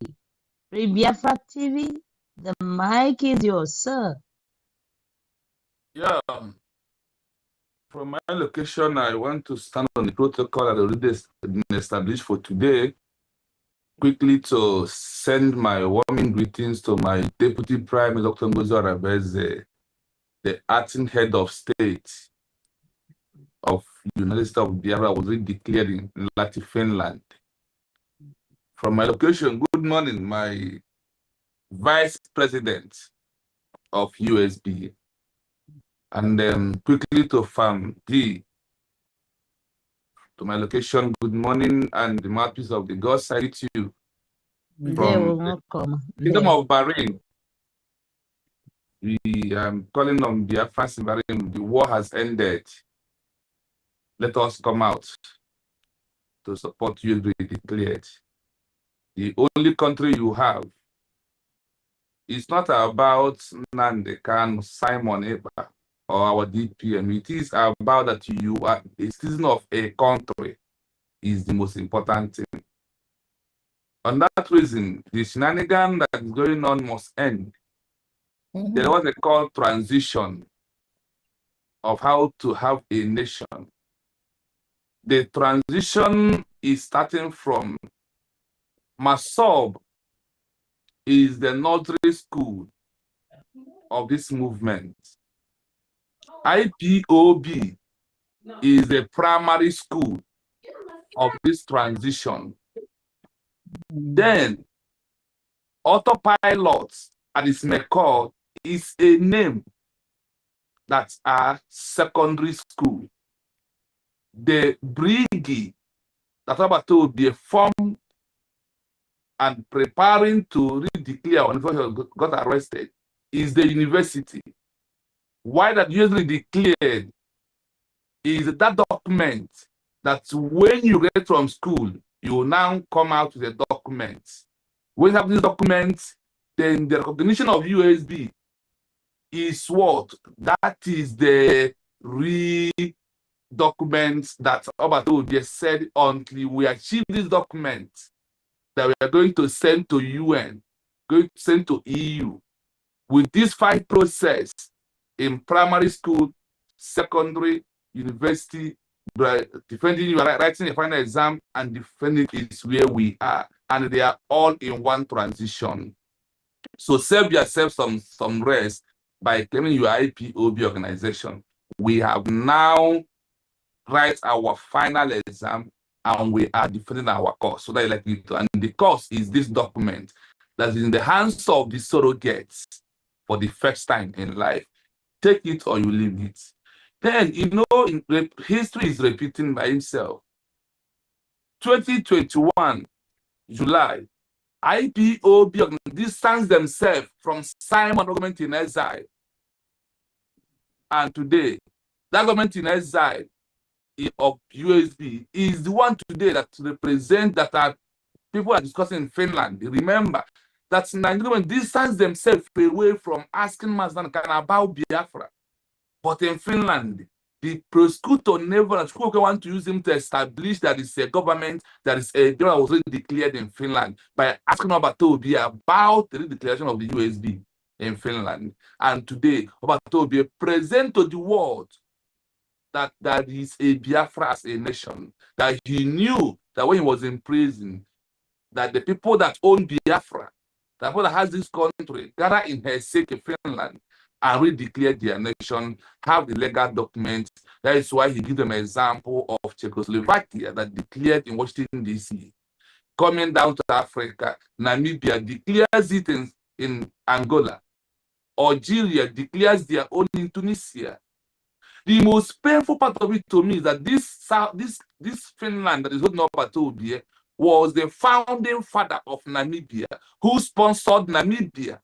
Real Biafra TV, the mic is yours, sir. Yeah. From my location, I want to stand on the protocol that already been established for today. Quickly to send my warming greetings to my Deputy Prime Minister, Dr. Ngozi Arabeze, the acting head of state of United States of Biafra, was declared in Lahti, Finland. From my location, good morning, my Vice President of USB. And then quickly to Farm D, to my location, good morning, and the mouthpiece of the God side to you. From the Kingdom of Bahrain, we are calling on Biafra in Bahrain. The war has ended. Let us come out. to support USB declared. The only country you have is not about Nnamdi Kanu, Simon Ekpa, or our DPM. It is about that you are a citizen of a country is the most important thing. On that reason, the shenanigan that is going on must end. There was a called transition of how to have a nation. The transition is starting from Masob is the nursery school of this movement. IPOB is the primary school of this transition. Then autopilot at its McCall is a name that's a secondary school. The Brigi that about to be formed and preparing to redeclare when he got arrested is the university. Why that usually declared is that document that when you get from school, you will now come out with a document. When you have these documents, then the recognition of USB is what? That is the documents that Obato just said until we achieve this document that we are going to send to UN, going to send to EU. With this 5 process in primary school, secondary, university, defending you are writing a final exam and defending is where we are, and they are all in one transition. So save yourself some rest by claiming your IPOB organization. We have now write our final exam and we are defending our cause. So that like it, and the cause is this document that is in the hands of the surrogates for the first time in life. Take it or you leave it. Then, you know, history is repeating by itself. 2021, July, IPOB distance themselves from Simon government in exile. And today, that government in exile of USB is the one today that represent that are people are discussing in Finland. Remember that Nigerians distance themselves away from asking Mazdan about Biafra. But in Finland, the prosecutor never want to use him to establish that it's a government that is a that was already declared in Finland by asking Obatobi about the declaration of the USB in Finland. And today, Obatobi present to the world that there is a Biafra as a nation, that he knew that when he was in prison, that the people that own Biafra, the people that has this country, gather in Helsinki, Finland, and redeclare their nation, have the legal documents. That is why he gives them an example of Czechoslovakia that declared in Washington, D.C. Coming down to Africa, Namibia declares it in Angola. Algeria declares their own in Tunisia. The most painful part of it to me is that this Finland that is holding up at Obie was the founding father of Namibia, who sponsored Namibia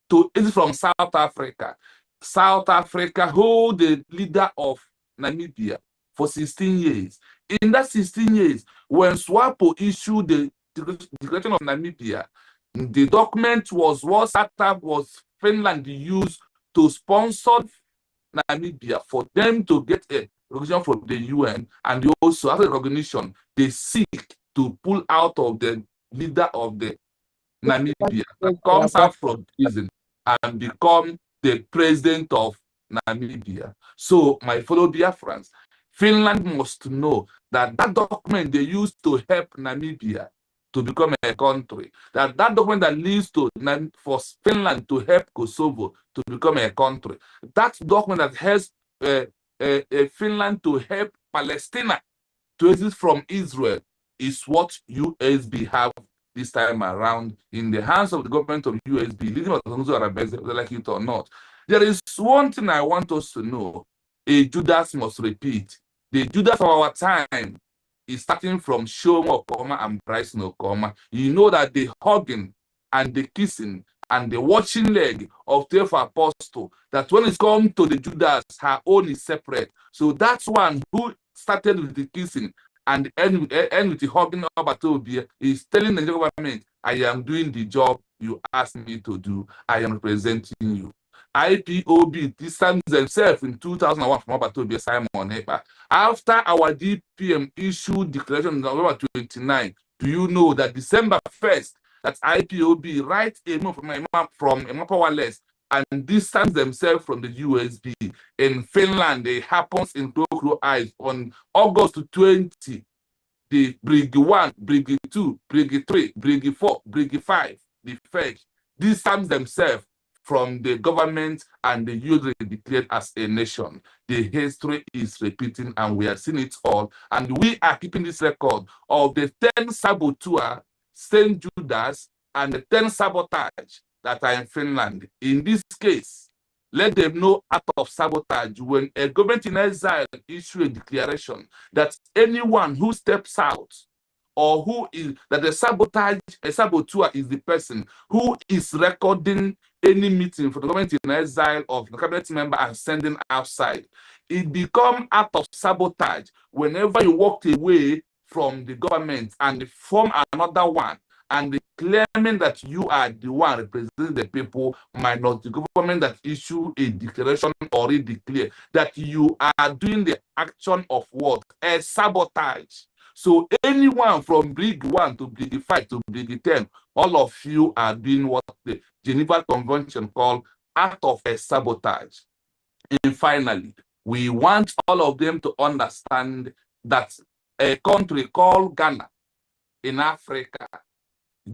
to exit from South Africa. South Africa hold the leader of Namibia for 16 years. In that 16 years, when SWAPO issued the declaration of Namibia, the document was what was Finland used to sponsor Namibia for them to get a recognition from the UN, and they also, after recognition, they seek to pull out of the leader of the Namibia that comes out from prison and become the president of Namibia. So, my fellow Biafrans, Finland must know that that document they used to help Namibia to become a country, that document that leads to for Finland to help Kosovo to become a country, that document that helps Finland to help Palestine to exist from Israel is what USB have this time around in the hands of the government of USB, leading us to like it or not. There is one thing I want us to know: a Judas must repeat. The Judas of our time is starting from Shoma Okoma and Bryson Okoma. You know that the hugging and the kissing and the watching leg of 12 apostles, that when it's come to the Judas, her own is separate. So that's one who started with the kissing and end with hugging Obatobia is telling the government, I am doing the job you asked me to do. I am representing you. IPOB distanced themselves in 2001 from Obatobia Simon Ekpa. After our DPM issued declaration on November 29, do you know that December 1st, that IPOB writes a move from Emapawa List and distance themselves from the USB. In Finland, it happens in Tokyo Eyes on August 20. The Brig 1, Brig 2, Brig 3, Brig 4, Brig 5, the FEG, distance themselves from the government and the youth declared as a nation. The history is repeating and we are seeing it all. And we are keeping this record of the 10 saboteur, St. Judas, and the 10 sabotage that are in Finland. In this case, let them know out of sabotage when a government in exile issue a declaration that anyone who steps out or who is that a saboteur is the person who is recording any meeting for the government in exile of the cabinet member and sending outside. It becomes act of sabotage whenever you walk away from the government and form another one, and claiming that you are the one representing the people minus the government that issue a declaration or declare that you are doing the action of what? A sabotage. So anyone from Brig 1 to Brig 5 to Brig 10, all of you are doing what the Geneva Convention called act of a sabotage. And finally, we want all of them to understand that a country called Ghana in Africa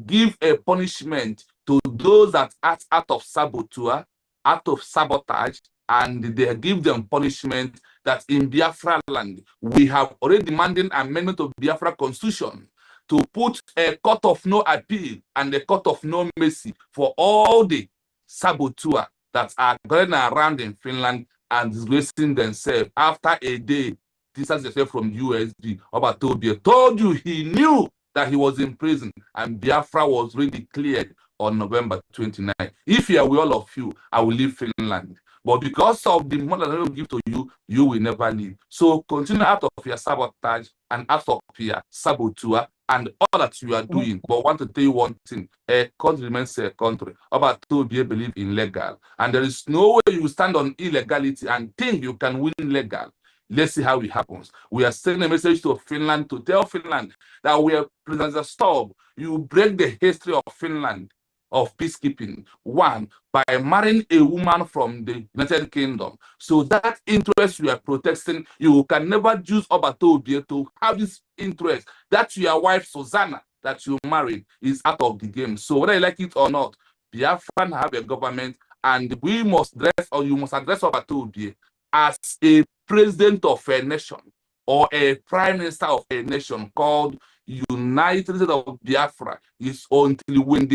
give a punishment to those that act out of saboteur, out of sabotage, and they give them punishment that in Biafra land, we have already demanded amendment of Biafra constitution to put a court of no appeal and a court of no mercy for all the saboteur that are going around in Finland and disgracing themselves after a day distance themselves from USB. Obatobia told you he knew that he was in prison and Biafra was really cleared on November 29. If you are with all of you, I will leave Finland. But because of the money that I will give to you, you will never leave. So continue out of your sabotage and out of your saboteur and all that you are doing. But I want to tell you one thing. A country remains a country. Obatobia believe in legal. And there is no way you stand on illegality and think you can win legal. Let's see how it happens. We are sending a message to Finland to tell Finland that we are President Stop. You break the history of Finland of peacekeeping. One, by marrying a woman from the United Kingdom. So that interest you are protecting, you can never use Obatobia to have this interest. That your wife, Susanna, that you married is out of the game. So whether you like it or not, Biafran have a government and we must dress or you must address Obatobia as a president of a nation or a prime minister of a nation called United States of Biafra is until when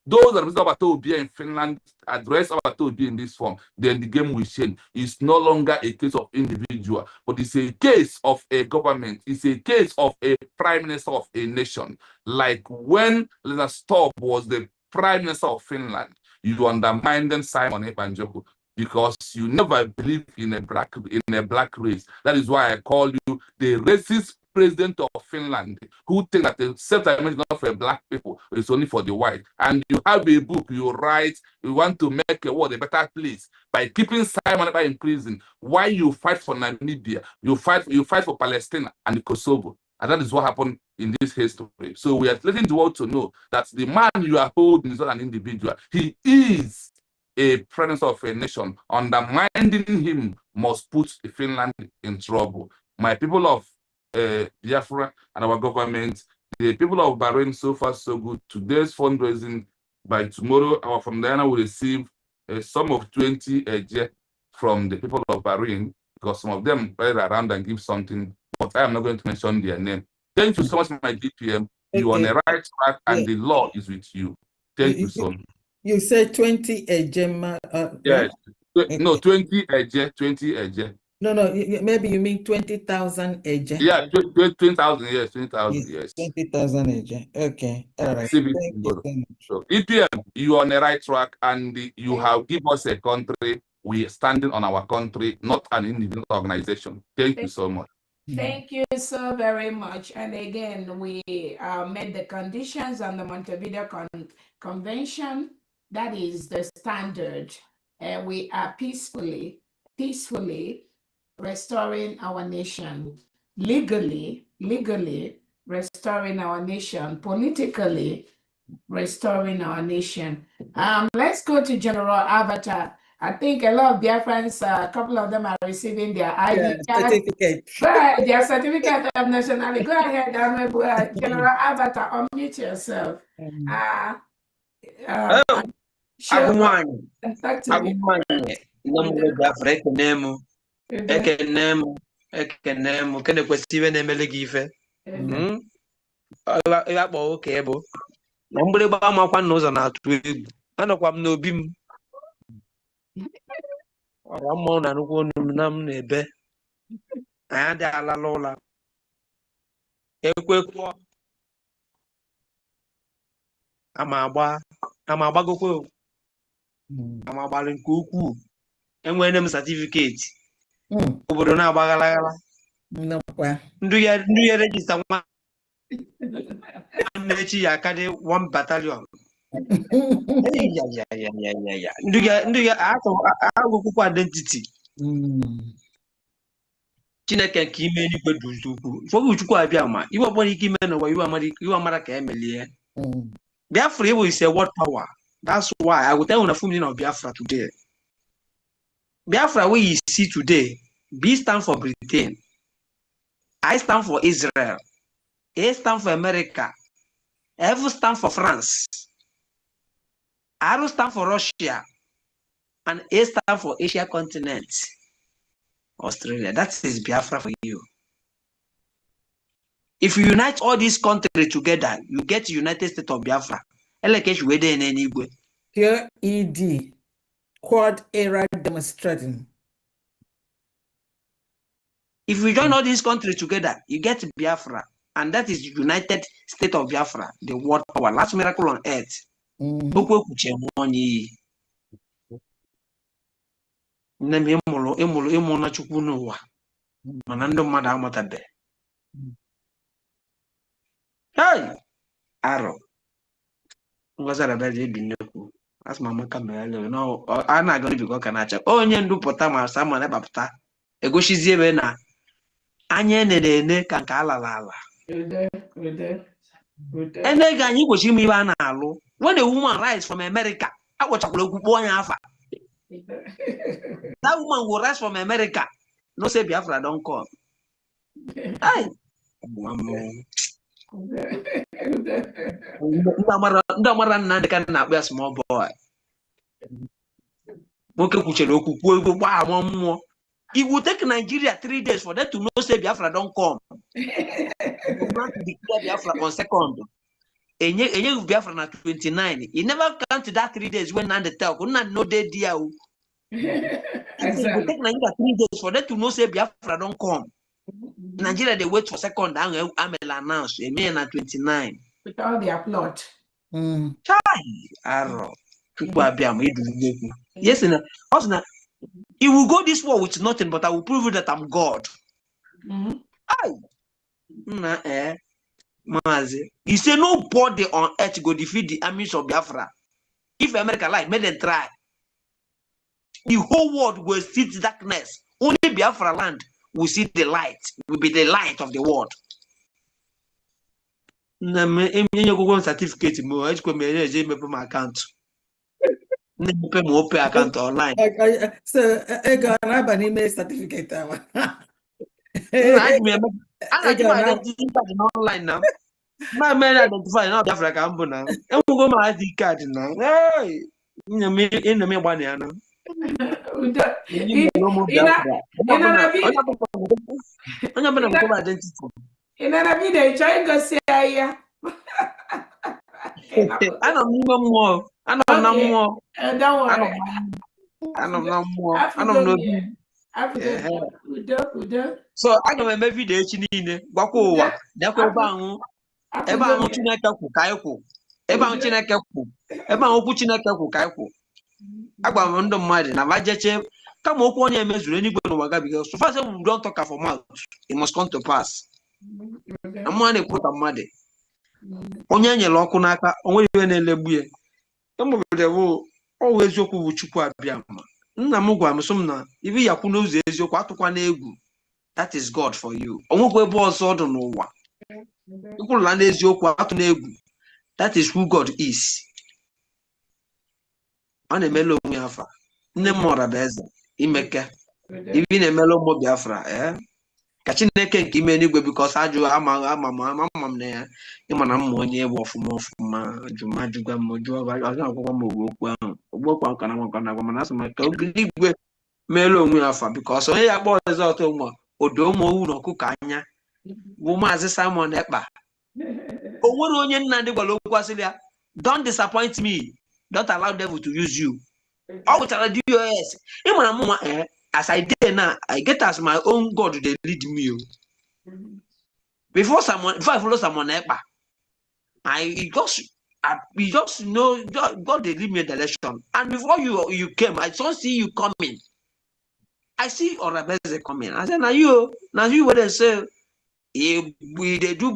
those that represent Obatobia in Finland address Obatobia in this form, then the game will change. It's no longer a case of individual, but it's a case of a government. It's a case of a prime minister of a nation. Like when Lena Stubb was the prime minister of Finland, you undermined Simon Ekpa because you never believe in a black race. That is why I call you the racist president of Finland, who think that the settlement is not for black people, it's only for the white. And you have a book you write, you want to make a world a better place by keeping Simon Ekpa in prison. Why you fight for Namibia, you fight for Palestine and Kosovo. And that is what happened in this history. So we are letting the world to know that the man you are holding is not an individual. He is a president of a nation. Undermining him must put Finland in trouble. My people of Biafra and our government, the people of Bahrain, so far so good. Today's fundraising, by tomorrow, our from Diana will receive a sum of 20 eje from the people of Bahrain, because some of them play around and give something, but I am not going to mention their name. Thank you so much, my DPM. You are on the right track and the law is with you. Thank you so much. You said 20 eje. Yes. No, 20 eje, 20 eje. No, maybe you mean 20,000 eje. Yeah, 20,000, yes, 20,000, yes. 20,000 eje. Okay, all right. Thank you so much. So, EPM, you are on the right track and you have given us a country. We are standing on our country, not an individual organization. Thank you so much. Thank you so very much. And again, we met the conditions on the Montevideo Convention. That is the standard. And we are peacefully restoring our nation, legally restoring our nation, politically restoring our nation. Let's go to General Avatar. I think a lot of Biafrans, a couple of them are receiving their ID certificate. Go ahead, their certificate of nationality. Go ahead, General Avatar, unmute yourself. Ekenemu kene kwesịrị na-emele gị ife ịakpọ oke bụ na mgbịrịgba amakwa n'ụzọ na-atụ egwu anọkwa m n'obi m ọra mmụọ na nnukwu onu m na m na-ebe anyị adịghị alala ụla ekwekwo ama agbagokwe ama agbalị nke ukwuu enwere m satifiketi obodo na-agbaghalaghala ndị ya rejista nwa echi ya akarị 1 battalion ndị ya agụkwụkwọ identity Chineke nke ime eluigwe dị ukwuu ụfọdụ Chukwu abịa ma iwe ọbụla ike ime n'ụwa iwe amara ka emelie Biafra is a world power. That's why I will tell you the full meaning of Biafra today. Biafra we see today, B stand for Britain, I stand for Israel, A stand for America, F stand for France, R stand for Russia, and A stand for Asia continent, Australia. That is Biafra for you. If you unite all these countries together, you get the United States of Biafra. Here, ED, Quad Era demonstrating. If we join all these countries together, you get Biafra, and that is United States of Biafra, the world power, last miracle on earth. Hey, Aro. As Mama Camelo, no, I'm not going to be going to onye ndu pụta ma sama na bapụta egoshizie ebe na anya ne ka nke ala ene ga anyị gbochi ime ibe a na-alụ when a woman rise from America akpọchakwara okwu onye afa that woman will rise from America no say Biafra don come ndị amara nna dị ka na-akpụ ya small boy nwoke kwuchere okwu kwuo ego gbaa ama mmụọ it will take Nigeria 3 days for them to know say Biafra don come. We want to declare Biafra on 2nd. Enye Biafra na 29. He never count that 3 days when Nande tell couldn't know they dear. It will take Nigeria 3 days for them to know say Biafra don't come. Nigeria they wait for 2nd and Amel announce a na 29. With all the applaud. Chai arrow. Yes, and also he will go this war with nothing, but I will prove you that I'm God. He said nobody on earth go defeat the armies of Biafra. If America like, make them try. The whole world will see the darkness. Only Biafra land will see the light. Will be the light of the world. Certificate more. My account. Open account online. So I got an email certificate. I identify online now. My man identify now Biafra ka mbu now. I'm go my ID card now. Hey, in the me one ya now. So I know maybe the chinine gwakwa ụwa dakwa ebe ahụ Chineke kwu ka ikwu ebe ahụ Chineke kwu ebe ahụ okwu Chineke kwu ka ikwu agwa m ndị mmadụ na vajeche Come on, one year measure anywhere no waga because so far as we don't talk for mouth, it must come to pass. I'm one put a mad. Onye nyere ọkụ n'aka onwe iwe na-elegbu ya. Emebere wo ọwụ eziokwu bụ Chukwu abịa ma. Nna m gwa m sị m na ibi ya kwụ n'ụzọ eziokwu atụkwa n'egwu. That is God for you. Onwekwa ebe ọzọ dị n'ụwa. Ikwulula n'eziokwu atụ n'egwu. That is who God is. Ọ na-emele onwe ya afa. Nne m mụrụ bụ eze imeke. Ibi na-emele ụmụ Biafra ka Chineke nke ime n'igwe bikos ajụ ama m na ya ịma na mma onye bụ ọfụma jụmajụgwa m akwụkwọ m okwu ahụ ogbokwa ka na nwakwa na agwa mana asị m ka igwe meela onwe ya afa bikos onye ya kpọọ ọzọ ọtọ ụmụ odo ụmụ owu na ọkụkọ anya bụ Maazị Simon Ekpa o nwere onye nna ndị gwara okwu asịrị ya don't disappoint me, don't allow devil to use you. Ọ gụchara DOS ịmara m nwa as I did now, I get as my own God they lead me. Before I follow someone Ekpa, I just know God they lead me a direction. And before you came, I don't see you coming. I see Orabeze coming. I said, now you what they say, we they do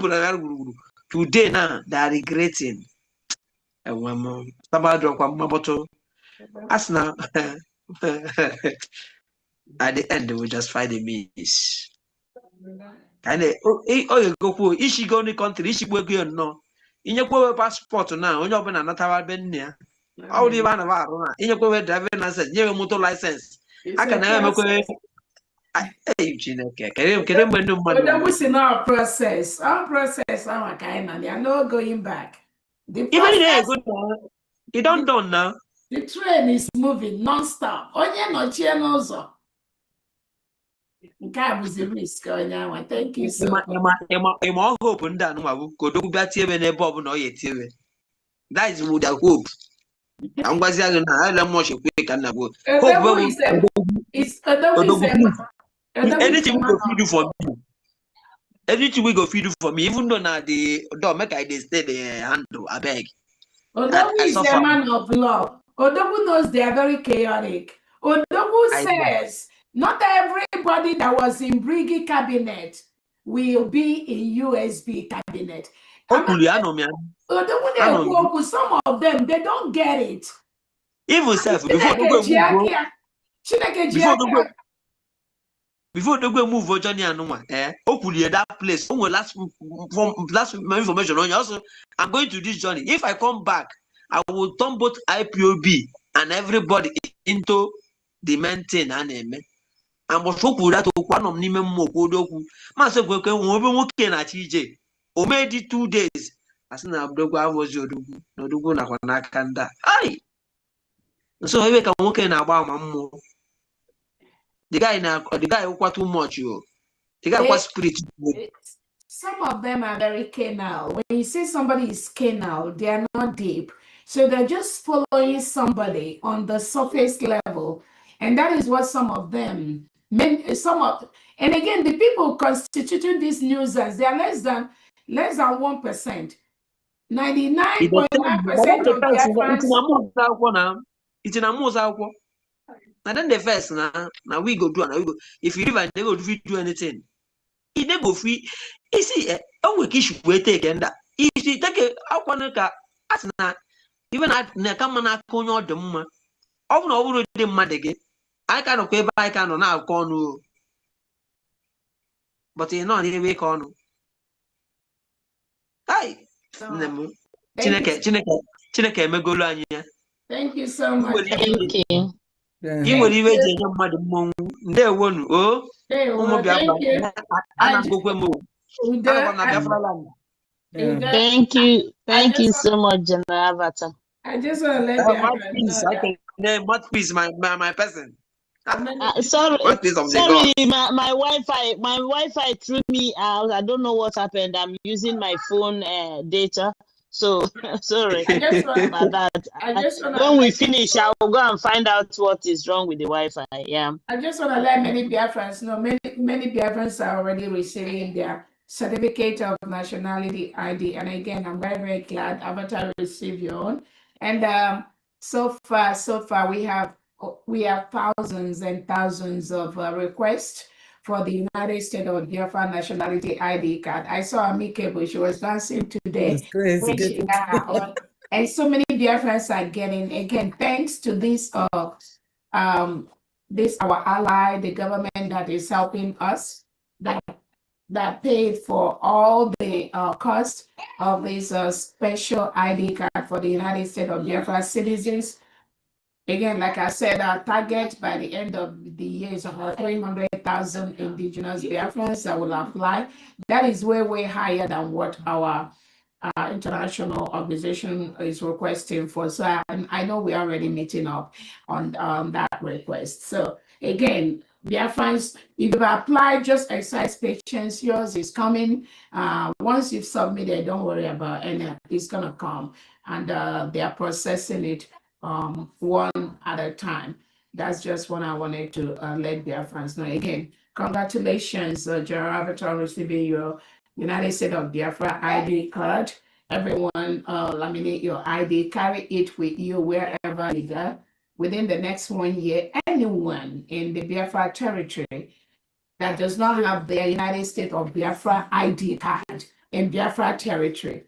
today now they are regretting. And one more, as now. At the end, they will just find a means. And you go ishi go the country, ishi go no. In your passport now, when you're going to not have been near. How do you want to in your driving license, your motor license? I can never go. Hey, but that was in our process. Our process, our kind, and they are not going back. The process, you don't know now. The train is moving non-stop. Onye no channels. God was a risk. Thank you so much. Hope and done. That is what I hope. I'm going to much quick and I go. Anything we go feed you for me. Anything we go feed you for me, even though now the door make I stay the handle, I beg. Odogu is a man of love. Odogu knows they are very chaotic. Odogu says not everybody that was in Brigi cabinet will be in USB cabinet. Odogu, some of them, they don't get it. Even self, before they go move Johnny and Numa, that place. Last information on you. Also, I'm going to this journey. If I come back, I will turn both IPOB and everybody into the main thing. And was so good that one of Nimem Mokodoku. Master Goku, we na TJ. O made it 2 days. As an Abdogua was your no do na Kanda. Aye. So I can walk in about Mammo. The guy who quite too much, you. The guy was spiritual. Some of them are very canal. When you say somebody is canal, they are not deep. So they're just following somebody on the surface level. And that is what some of them, and again, the people constituting these nuisance, they are less than 1%. 99.9% of Biafrans. It's in a most and then the first now we go do and we go. If you even they go do anything, it they go free. You see, we kish we take and that. You see, take a aquanica as na even at Nakamana Conyo the Muma. Over the mad again. I cannot pay by can now corner. But you know, the way corner. Hi, Chineke Megolania. Thank you so much. Thank you. You will even take a mother moon. There one, oh, thank you so much, General Avatar. I just want to let what piece my person. Sorry, my Wi-Fi threw me out. I don't know what happened. I'm using my phone data. So sorry about that. When we finish, I will go and find out what is wrong with the Wi-Fi. Yeah. I just want to let many Biafrans know. Many Biafrans are already receiving their certificate of nationality ID. And again, I'm very, very glad Avatar received your own. And so far we have we have thousands and thousands of requests for the United States of Biafra nationality ID card. I saw Amike, she was dancing today. It's crazy. She got her own. And so many Biafrans are getting, again, thanks to this our ally, the government that is helping us, that paid for all the cost of this special ID card for the United States of Biafra citizens. Again, like I said, our target by the end of the year is about 300,000 indigenous Biafrans that will apply. That is way higher than what our international organization is requesting for. So I know we're already meeting up on that request. So again, Biafrans, if you've applied, just exercise patience. Yours is coming. Once you've submitted, don't worry about any. It's gonna come, and they are processing it one at a time. That's just what I wanted to let Biafrans know. Again, congratulations, General Avatar, receiving your United States of Biafra ID card. Everyone, laminate your ID, carry it with you wherever you go. Within the next 1 year, anyone in the Biafra territory that does not have their United States of Biafra ID card in Biafra territory,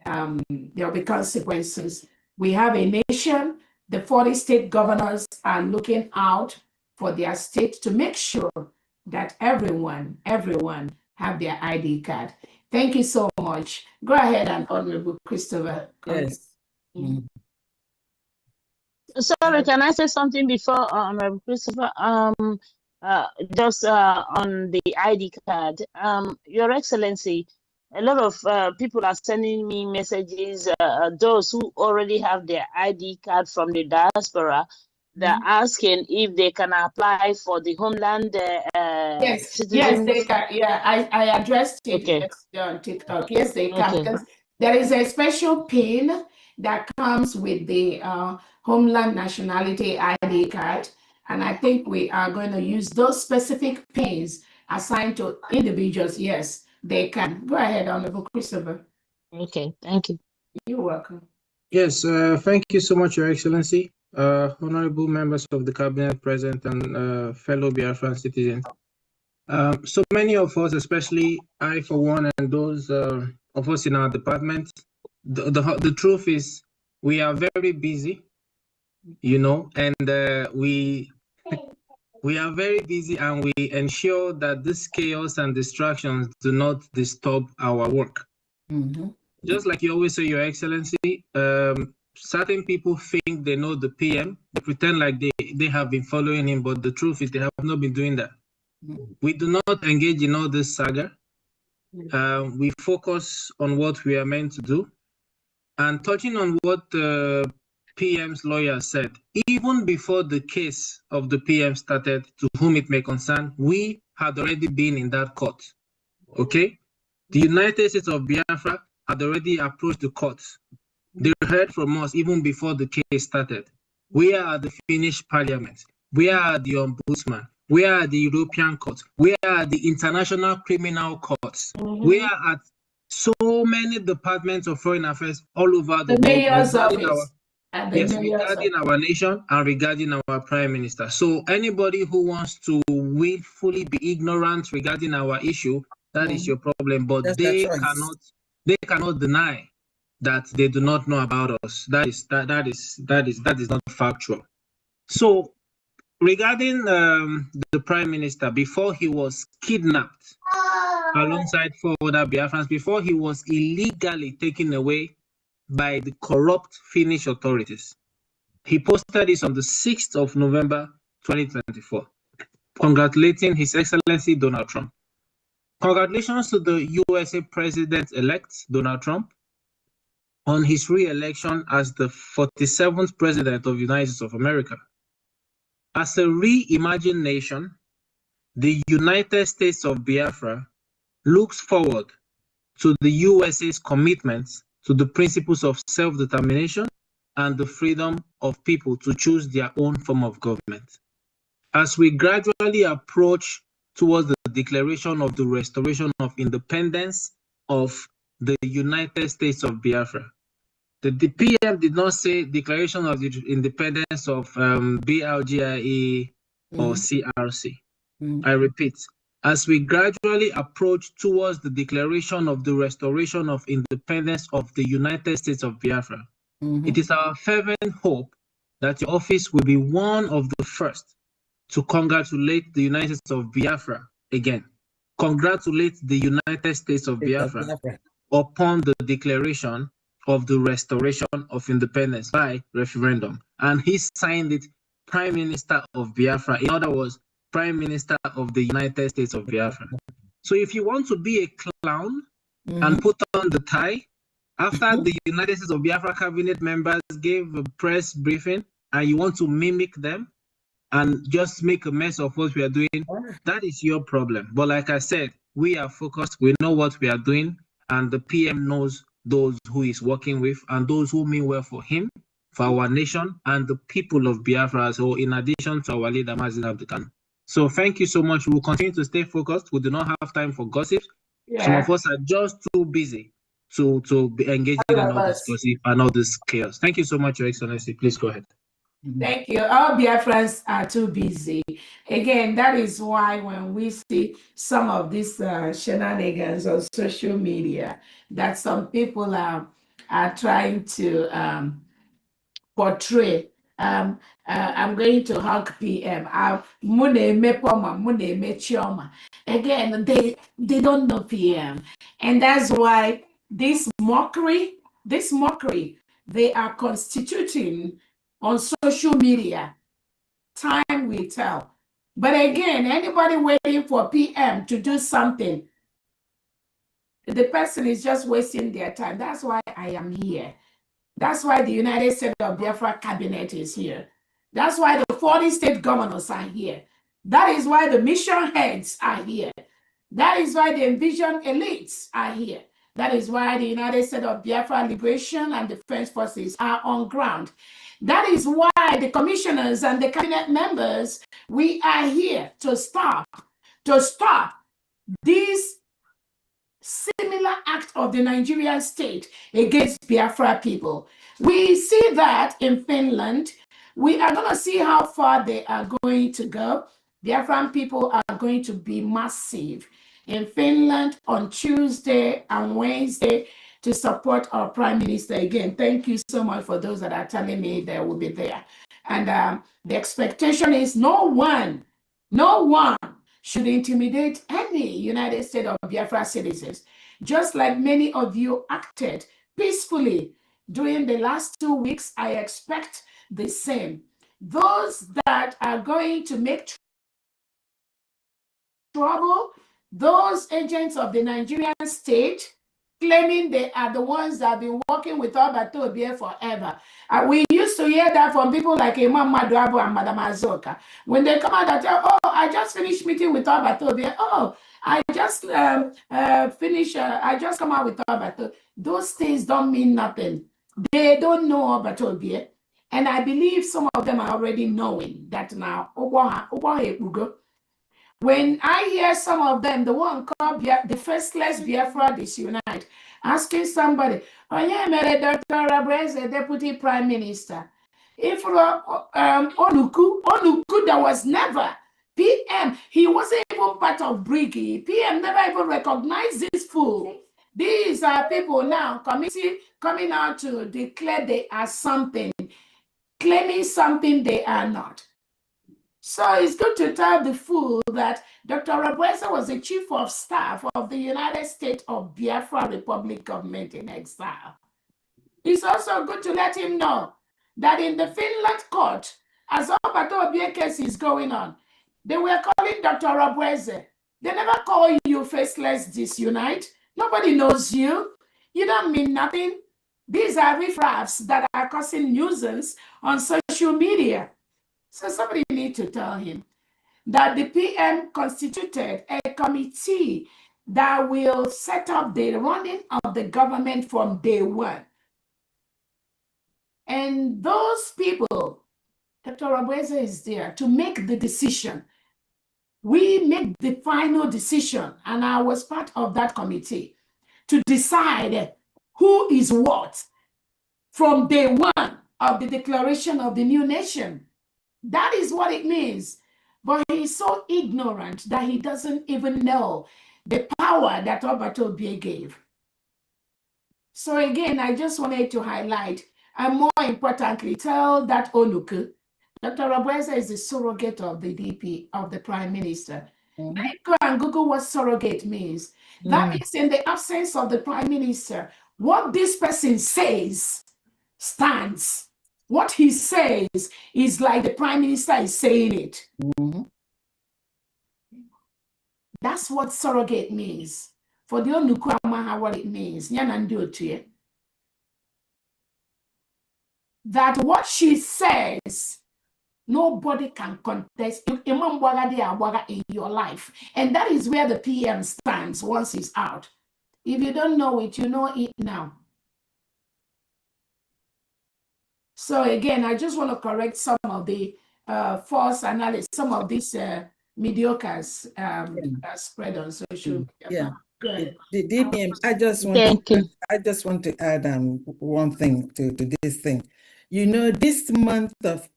there'll be consequences. We have a nation. The 40 state governors are looking out for their state to make sure that everyone have their ID card. Thank you so much. Go ahead, and Honorable Christopher. Yes. Sorry, can I say something before Honorable Christopher? Just on the ID card. Your Excellency, a lot of people are sending me messages, those who already have their ID card from the diaspora, they're asking if they can apply for the homeland citizen. Yes, they can. Yeah, I addressed it yesterday on TikTok. Yes, they can. Because there is a special pin that comes with the homeland nationality ID card. And I think we are going to use those specific pins assigned to individuals. Yes, they can. Go ahead, Honorable Christopher. Okay, thank you. You're welcome. Yes, thank you so much, Your Excellency, honorable members of the Cabinet present, and fellow Biafran citizens. So many of us, especially I for one, and those of us in our department, the truth is we are very busy, you know, and we are very busy, and we ensure that this chaos and distractions do not disturb our work. Just like you always say, Your Excellency, certain people think they know the PM. They pretend like they have been following him, but the truth is they have not been doing that. We do not engage in all this saga. We focus on what we are meant to do. And touching on what the PM's lawyer said, even before the case of the PM started, to whom it may concern, we had already been in that court. Okay? The United States of Biafra had already approached the courts. They heard from us even before the case started. We are at the Finnish Parliament. We are at the Ombudsman. We are at the European Court. We are at the International Criminal Courts. We are at so many departments of foreign affairs all over the world. Mayor's office. Regarding our nation and regarding our Prime Minister. So anybody who wants to willfully be ignorant regarding our issue, that is your problem. But they cannot deny that they do not know about us. That is not factual. So regarding the Prime Minister, before he was kidnapped alongside 4 other Biafrans, before he was illegally taken away by the corrupt Finnish authorities, he posted this on the 6th of November 2024, congratulating His Excellency Donald Trump. Congratulations to the USA President-elect Donald Trump on his re-election as the 47th President of the United States of America. As a reimagined nation, the United States of Biafra looks forward to the USA's commitments to the principles of self-determination and the freedom of people to choose their own form of government. As we gradually approach towards the declaration of the restoration of independence of the United States of Biafra, The PM did not say declaration of the independence of BLGIE or CRC. I repeat, as we gradually approach towards the declaration of the restoration of independence of the United States of Biafra, it is our fervent hope that your office will be one of the first to congratulate the United States of Biafra again. Congratulate the United States of Biafra upon the declaration of the restoration of independence by referendum. And he signed it Prime Minister of Biafra. In other words, Prime Minister of the United States of Biafra. So if you want to be a clown and put on the tie, after the United States of Biafra cabinet members gave a press briefing and you want to mimic them and just make a mess of what we are doing, that is your problem. But like I said, we are focused, we know what we are doing, and the PM knows those who he's working with and those who mean well for him, for our nation, and the people of Biafra as well, in addition to our leader, Mazin Abdulkan. So thank you so much. We'll continue to stay focused. We do not have time for gossip. Yeah. Some of us are just too busy to be engaging in all this gossip and all this chaos. Thank you so much, Your Excellency. Please go ahead. Thank you. All Biafrans are too busy. Again, that is why when we see some of these shenanigans on social media, that some people are trying to portray. I'm going to hug PM. Again, they don't know PM. And that's why this mockery, they are constituting on social media. Time will tell. But again, anybody waiting for PM to do something, the person is just wasting their time. That's why I am here. That's why the United States of Biafra cabinet is here. That's why the 40 state governors are here. That is why the mission heads are here. That is why the envisioned elites are here. That is why the United States of Biafra Liberation and Defense Forces are on ground. That is why the commissioners and the cabinet members, we are here to stop this similar act of the Nigerian state against Biafra people. We see that in Finland. We are going to see how far they are going to go. Biafran people are going to be massive in Finland on Tuesday and Wednesday to support our Prime Minister. Again, thank you so much for those that are telling me they will be there. And the expectation is no one should intimidate any United States of Biafra citizens, just like many of you acted peacefully during the last 2 weeks. I expect the same. Those that are going to make trouble, those agents of the Nigerian state, claiming they are the ones that have been working with Albert Obie forever. We used to hear that from people like Imam Maduabu and Madam Azoka. When they come out and tell, oh, I just finished meeting with Albert Obie. Oh, I just I just come out with Albert. Those things don't mean nothing. They don't know Albert Obie. And I believe some of them are already knowing that now. When I hear some of them, the one called the Faceless Biafra Disunite, asking somebody, oh yeah, Dr. Rabrez, the Deputy Prime Minister. If Onuku, there was never PM. He wasn't even part of Briggy. PM never even recognized this fool. These are people now coming out to declare they are something, claiming something they are not. So it's good to tell the fool that Dr. Rabreza was the chief of staff of the United States of Biafra Republic government in exile. It's also good to let him know that in the Finland court, as Albert Obie case is going on, they were calling Dr. Rabreza. They never call you Faceless Disunite. Nobody knows you. You don't mean nothing. These are riffraffs that are causing nuisance on social media. So somebody need to tell him that the PM constituted a committee that will set up the running of the government from day one. And those people, Dr. Rabreza is there to make the decision. We make the final decision, and I was part of that committee to decide who is what from day one of the declaration of the new nation. That is what it means. But he's so ignorant that he doesn't even know the power that Robert Obi gave. So again, I just wanted to highlight, and more importantly, tell that Onuku, Dr. Rabweza is the surrogate of the DP, of the Prime Minister. Go and Google what surrogate means. That means in the absence of the Prime Minister, what this person says stands. What he says is like the Prime Minister is saying it. That's what surrogate means. For the Onuku Amaha, what it means. That what she says, nobody can contest in your life. And that is where the PM stands once he's out. If you don't know it, you know it now. So again, I just want to correct some of the false analysis, some of these mediocres spread on social media. The DPM, I just want to add one thing to this thing. You know, this month of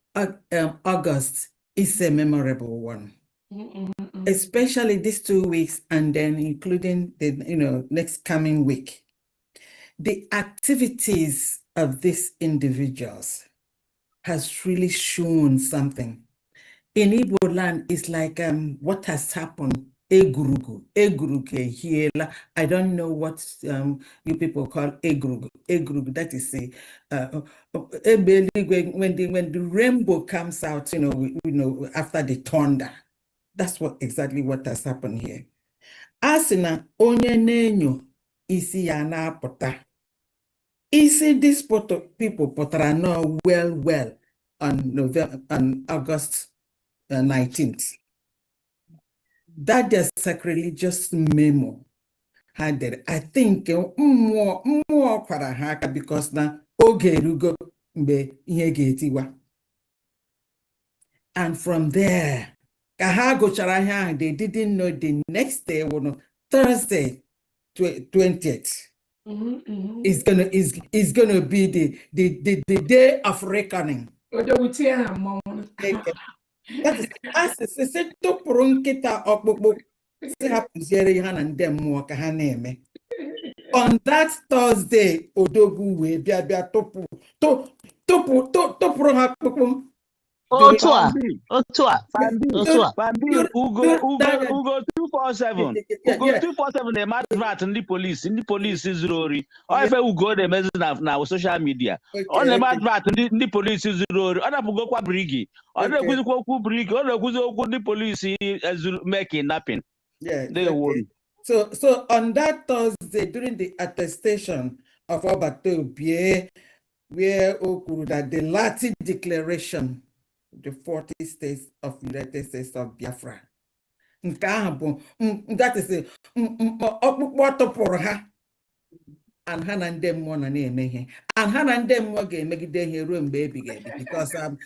August is a memorable one, especially these 2 weeks, and then including the next coming week. The activities of these individuals has really shown something. In Igbo land, it's like what has happened. Egurugu here. I don't know what you people call egurugu. Egurugu, that is when the rainbow comes out, after the thunder. That's exactly what has happened here. Asina onye nenyo isi ya na apụta. Isi these people potara no well on August 19th. That is sacrilegious memo had I think more kwara haka because na oge rugo mbe ihe ga-etiwa. And from there, they didn't know the next day, Thursday, 20th. Is gonna be the day of reckoning. That is as to prunkita on that Thursday, Odogu we bia topu Ugo 247. Ugo 247 they advert in the police zurori. Or if Ugo they message now social media. On the advert in the police zurori. Other go kwa brigi. Other go brigi. Other go the police make kidnapping. They worry. So on that Thursday during the attestation of Obatobie, where Okuru that the Latin declaration, the 40 states of United States of Biafra. That is a and Han and them one and and Han and them one game make it room baby because all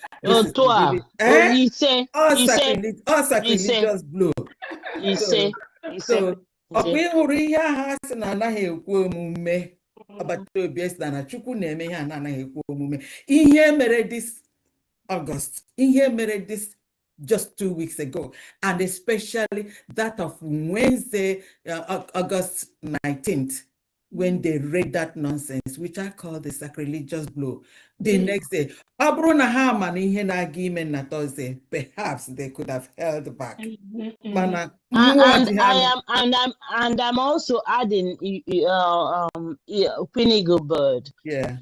sacrilegious blow. So has about this August. He made this just 2 weeks ago, and especially that of Wednesday, August 19th, when they read that nonsense, which I call the sacrilegious blow. The next day, Abrona Haman in argument Thursday, perhaps they could have held back. And I'm also adding Quinigo Bird. Yeah.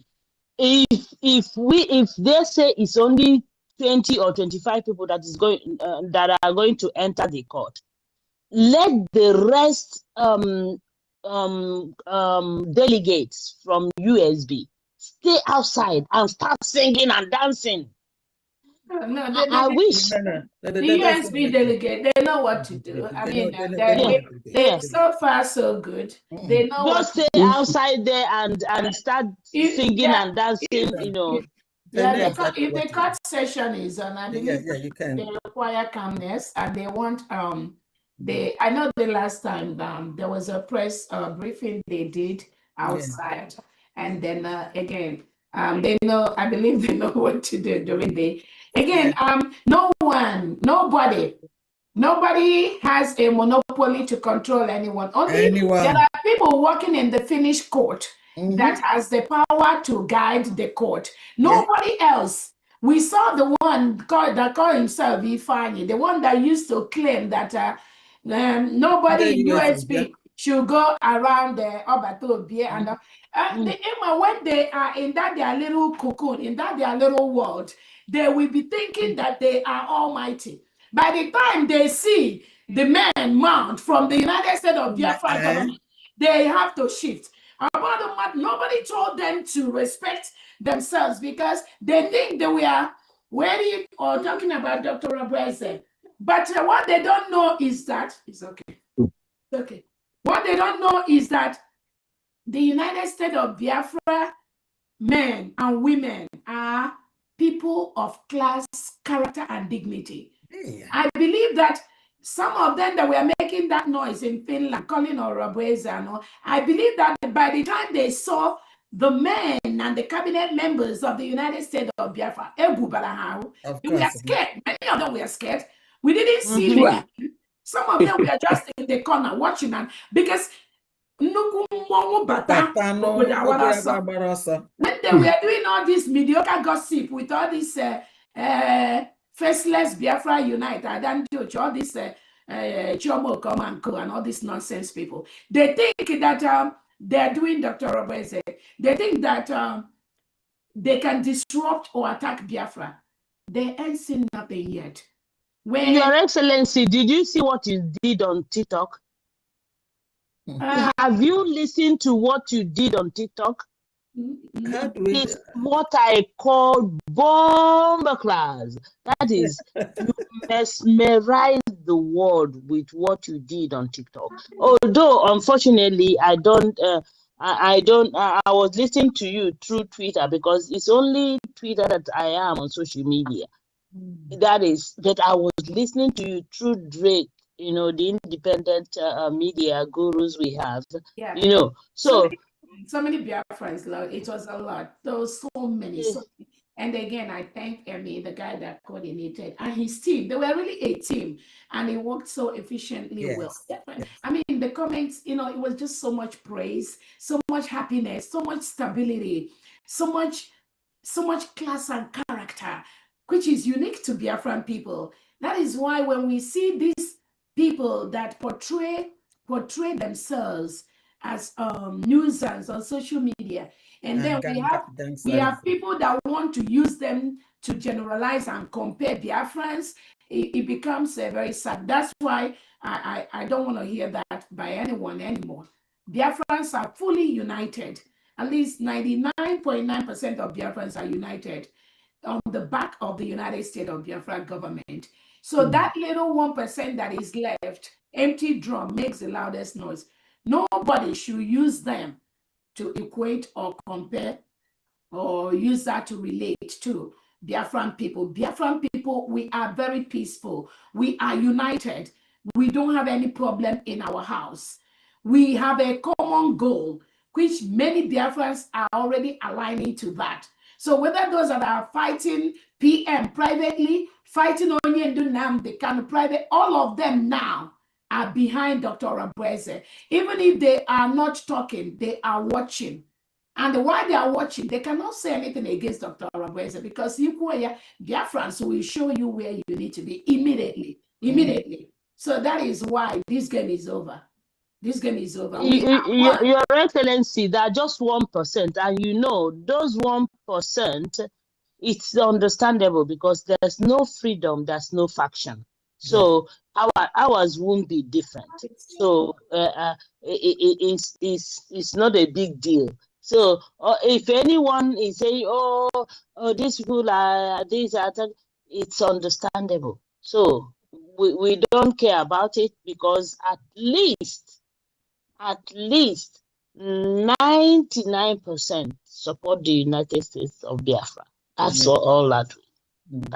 If they say it's only 20 or 25 people that are going to enter the court, let the rest delegates from USB stay outside and start singing and dancing. I wish the USB delegate, they know what to do. I mean, they're so far so good. They know what stay outside there and start singing and dancing, Yeah, if the court session is on, I believe they require calmness, and they want I know the last time there was a press briefing they did outside, and then again They know, I believe they know what to do during the, again, nobody has a monopoly to control anyone. Only there are people working in the finished court that has the power to guide the court. Nobody else. We saw the one that called himself Ifeanyi, the one that used to claim that nobody in USP should go around the Obatobie and when they are in that their little cocoon, in that their little world, they will be thinking that they are almighty. By the time they see the men mount from the United States of Biafra government, they have to shift. Nobody told them to respect themselves because they think they were wearing or talking about Dr. Robertson. But what they don't know is that, it's okay. It's okay. What they don't know is that the United States of Biafra men and women are people of class, character, and dignity. I believe that some of them that were making that noise in Finland, calling Orabweza, I believe that by the time they saw the men and the cabinet members of the United States of Biafra, they were scared. Many of them were scared. We didn't see them. Some of them were just in the corner watching, and because when they were doing all this mediocre gossip with all this faceless Biafra Unite, all this Chomo Komanko and all these nonsense people, they think that they're doing Dr. Robese. They think that they can disrupt or attack Biafra. They ain't seen nothing yet. Your Excellency, did you see what you did on TikTok? Have you listened to what you did on TikTok? It's what I call bomb class. That is, you mesmerize the world with what you did on TikTok. Although, unfortunately, I was listening to you through Twitter because it's only Twitter that I am on social media. That I was listening to you through Drake, the independent media gurus we have, so many Biafrans, it was a lot. There were so many. And again, I thank Emmy, the guy that coordinated, and his team. They were really a team, and it worked so efficiently well. I mean, the comments, it was just so much praise, so much happiness, so much stability, so much class and character, which is unique to Biafran people. That is why when we see these people that portray themselves as nuisance on social media, and then we have people that want to use them to generalize and compare Biafrans, it becomes very sad. That's why I don't want to hear that by anyone anymore. Biafrans are fully united. At least 99.9% of Biafrans are united on the back of the United States of Biafra government. So that little 1% that is left, empty drum, makes the loudest noise. Nobody should use them to equate or compare or use that to relate to Biafran people. Biafran people, we are very peaceful. We are united. We don't have any problem in our house. We have a common goal, which many Biafrans are already aligning to that. So whether those that are fighting PM privately, fighting Onyendu Nnamdi Kanu private, all of them now are behind Dr. Rabweze. Even if they are not talking, they are watching. And while they are watching, they cannot say anything against Dr. Rabweze because Biafrans will show you where you need to be immediately. So that is why this game is over. This game is over. Your Excellency, that just 1%, and those 1%, it's understandable because there's no freedom, there's no faction. So ours won't be different. So it's not a big deal. So if anyone is saying, these people are this, it's understandable. So we don't care about it because at least 99% support the United States of Biafra. That's all that.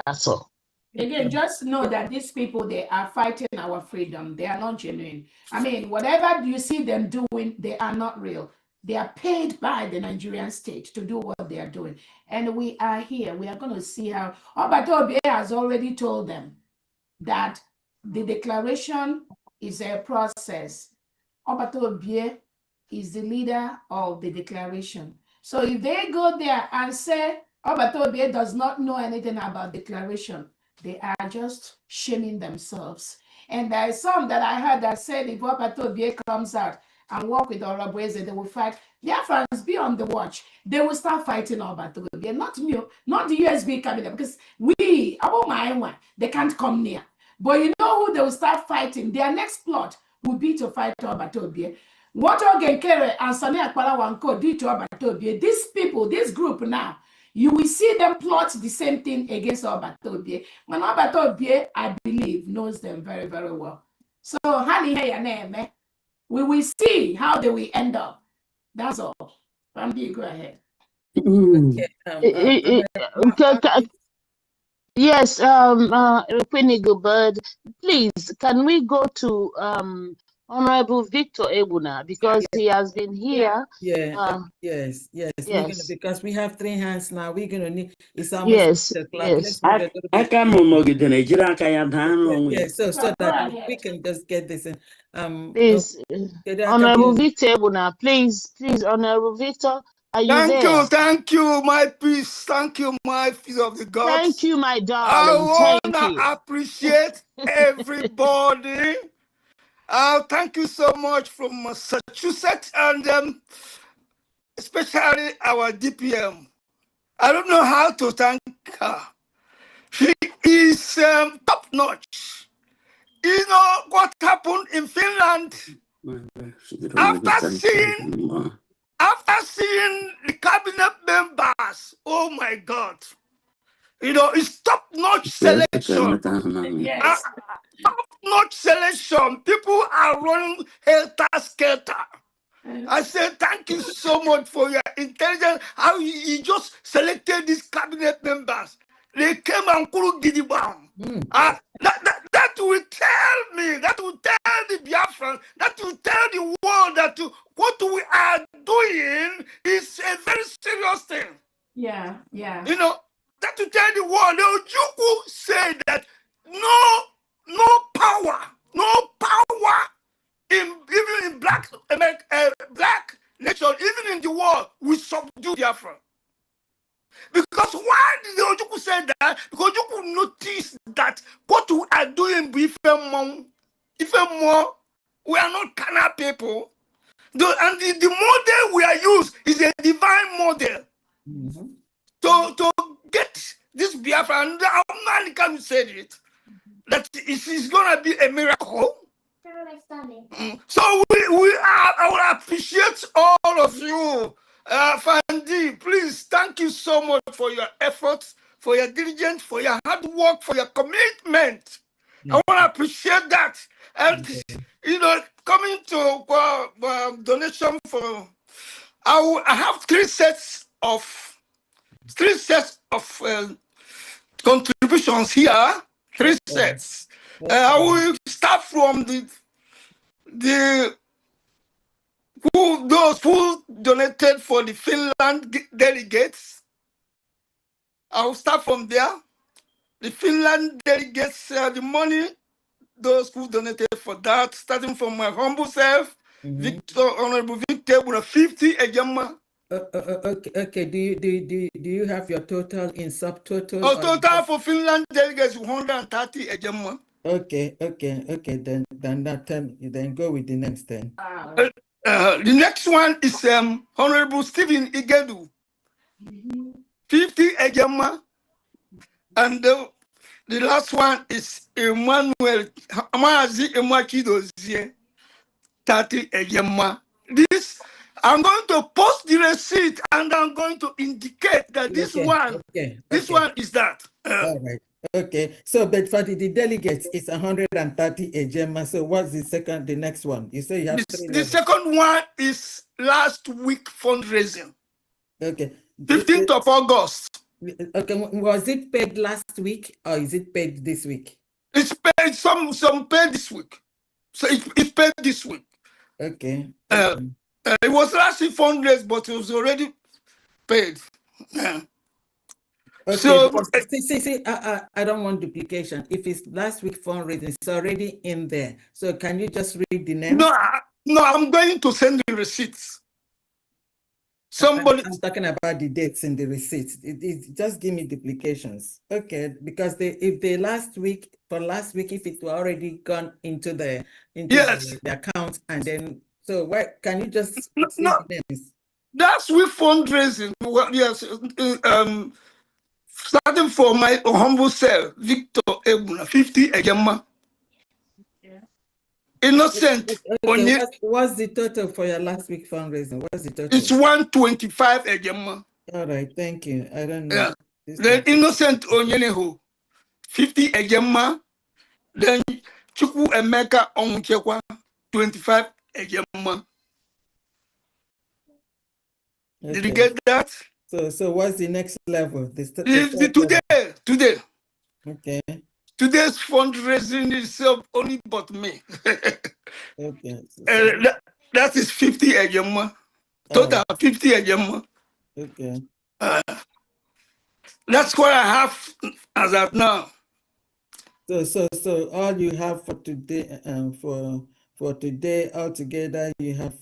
That's all. Again, just know that these people, they are fighting our freedom. They are not genuine. I mean, whatever you see them doing, they are not real. They are paid by the Nigerian state to do what they are doing. And we are here. We are going to see how Obatobe has already told them that the declaration is a process. Obatobe is the leader of the declaration. So if they go there and say Obatobe does not know anything about declaration, they are just shaming themselves. And there is some that I heard that said if Obatobe comes out and work with Orabweze, they will fight. Biafrans, be on the watch. They will start fighting Obatobe, not me, not the USB cabinet, because they can't come near. But you know who they will start fighting? Their next plot will be to fight Obatobe. What Ogenkere and Sani Akpalawanko did to Obatobe, these people, this group now, you will see them plot the same thing against Obatobe. When Obatobe, I believe, knows them very, very well. So, we will see how they will end up. That's all. Fambi, go ahead. Yes, Queenie Gilbert, please, can we go to Honorable Victor Ebuna, because he has been here. Yes. Because we have 3 hands now. We're gonna need it's almost yes. I can't remember the Nigerian so that we can just get this in. Please, Honorable Victor Ebuna, please, Honorable Victor, are you there? Thank you, my peace. Thank you, my peace of the gods. Thank you, my darling. I want to appreciate everybody. Thank you so much from Massachusetts and especially our DPM. I don't know how to thank her. She is top notch. You know what happened in Finland? After seeing the cabinet members, oh my God, you know, it's top-notch selection. Yes. Top-notch selection. People are running helter-skelter. I say thank you so much for your intelligence. How you just selected these cabinet members. They came and couldn't get it down. That will tell me, that will tell the Biafrans, that will tell the world that what we are doing is a very serious thing. Yeah. You know, that will tell the world. The Ojukwu said that no power, even in black nation, even in the world, we subdue Biafra. Because why did the Ojukwu say that? Because Ojukwu noticed that what we are doing even more, we are not carnal people. And the model we are used is a divine model. To get this Biafra, and man can say it, that it is going to be a miracle. So I will appreciate all of you. Fandi, please, thank you so much for your efforts, for your diligence, for your hard work, for your commitment. I want to appreciate that. And, you know, coming to donation for, I have three sets of contributions here. 3 sets. I will start from those who donated for the Finland delegates. I will start from there. The Finland delegates, the money, those who donated for that, starting from my humble self, Honorable Victor, with 50 Ejama. Okay. Do you have your total in subtotal? Total for Finland delegates 130 Ejama. Okay. Then go with the next then. The next one is Honorable Stephen Igedu, 50 Ejama, and the last one is Emmanuel Amazi Emachidozie, 30 Ejama. This I'm going to post the receipt and I'm going to indicate that this one is that. All right. Okay. So, but for the delegates, it's 130 Ejema. So, what's the next one? You say you have the second one is last week fundraising. Okay. 15th of August. Okay. Was it paid last week or is it paid this week? It's paid, some paid this week. So it's paid this week. Okay. It was last week fundraised, but it was already paid. Yeah. Okay, So see, I don't want duplication. If it's last week fundraising, it's already in there. So can you just read the names? No, I'm going to send the receipts. Somebody, I'm talking about the dates in the receipts. Just give me duplications. Okay, because if the last week, if it were already gone into the account, and then so what can you just see the names? That's with fundraising. Well, yes, starting for my humble self, Victor Ebuna, 50 Ejema. Innocent. Okay, what's the total for your last week fundraising? What's the total? It's 125 Ejema. All right, thank you. I don't know. Yeah. Then Innocent Onyeneho, 50 Ejema. Then Chukwu Emeka Onwuchekwa, 25 Ejema. Okay. Did you get that? So what's the next level? Today. Okay. Today's fundraising is only but me. Okay. That is 50 Ejema. Total 50 Ejema. Okay. That's what I have as of now. So all you have for today, for today altogether, you have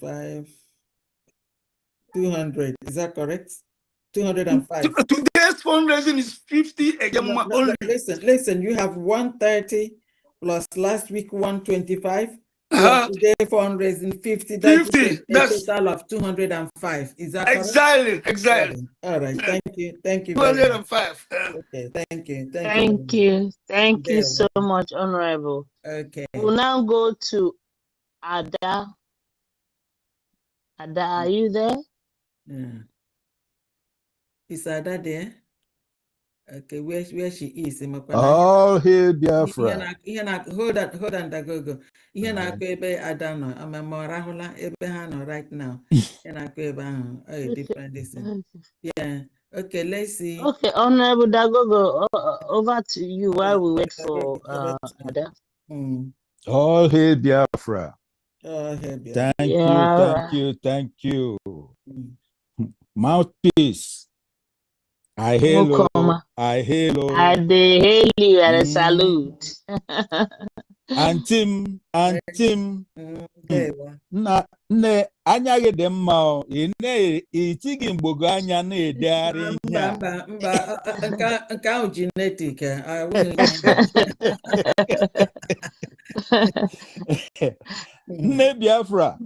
200. Is that correct? 205. Today's fundraising is 50 Ejema only. Listen. You have 130 plus last week 125. Today fundraising 50. That's a total of 205. Is that correct? Exactly. All right. Thank you. 205. Okay. Thank you. Thank you so much, Honorable. Okay. We'll now go to Ada. Ada, are you there? Yeah. Is Ada there? Okay, where she is? All hail Biafra. Hold on, Dagogo. Ihe na-akụ ebe Ada nọ, amamorahụla ebe ha nọ right now. Ihe na-akụ ebe ahụ. Oh, different listen. Yeah. Okay, let's see. Okay, Honorable Dagogo, over to you while we wait for Ada. All hail Biafra. All hail Biafra. Thank you. Mouthpiece. I hail. I hail you and a salute. Antim. Ne anyaghi dị mma itighi mgbogo anya na-edegharị ihe a. Mba, nke ahụ genetic. Nne Biafra.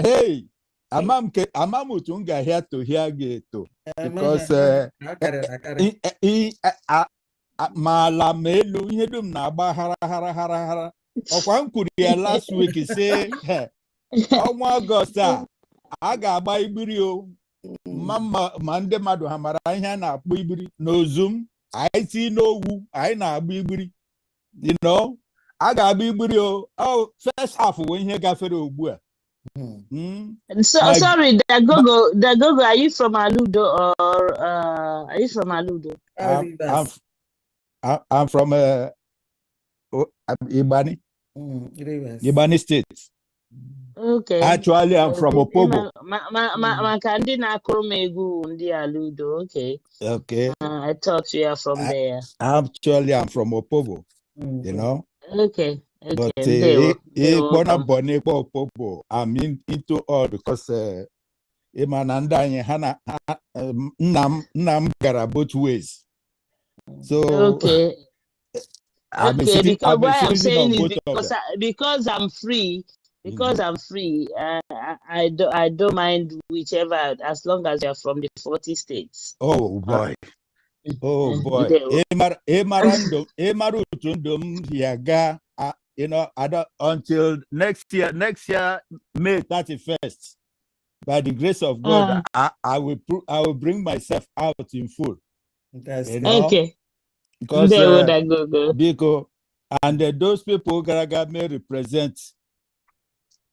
Hey, amam otu m ga-ahịa tohịa gị eto because ma ala ma elu ihe dum na-agba hara ọkwa m kwuru ya last week say ọnwa Ọgọst a ga-agba igbiri o ma ndị mmadụ ha mara ihe a na-akpọ igbiri n'ozum anyị si n'ogwu anyị na-agba igbiri a ga-agba igbiri o first half wee ihe gafere ugbu a. Sorry, Dagogo, are you from Aludo or are you from Aludo? I'm from Ibani. Ibani State. Okay. Actually, I'm from Opobo. Maka ndị na-akụrụ m egwu ndị Aludo. Okay. Okay. I thought you are from there. Actually, I'm from Opobo. Okay. But I'm into all because Nam gara both ways. So okay. I'm because what I'm saying is because I'm free. Because I'm free, I don't mind whichever, as long as you're from the 40 states. Oh boy. Until next year, May 31st, by the grace of God, I will bring myself out in full. Okay. Because and those people may represent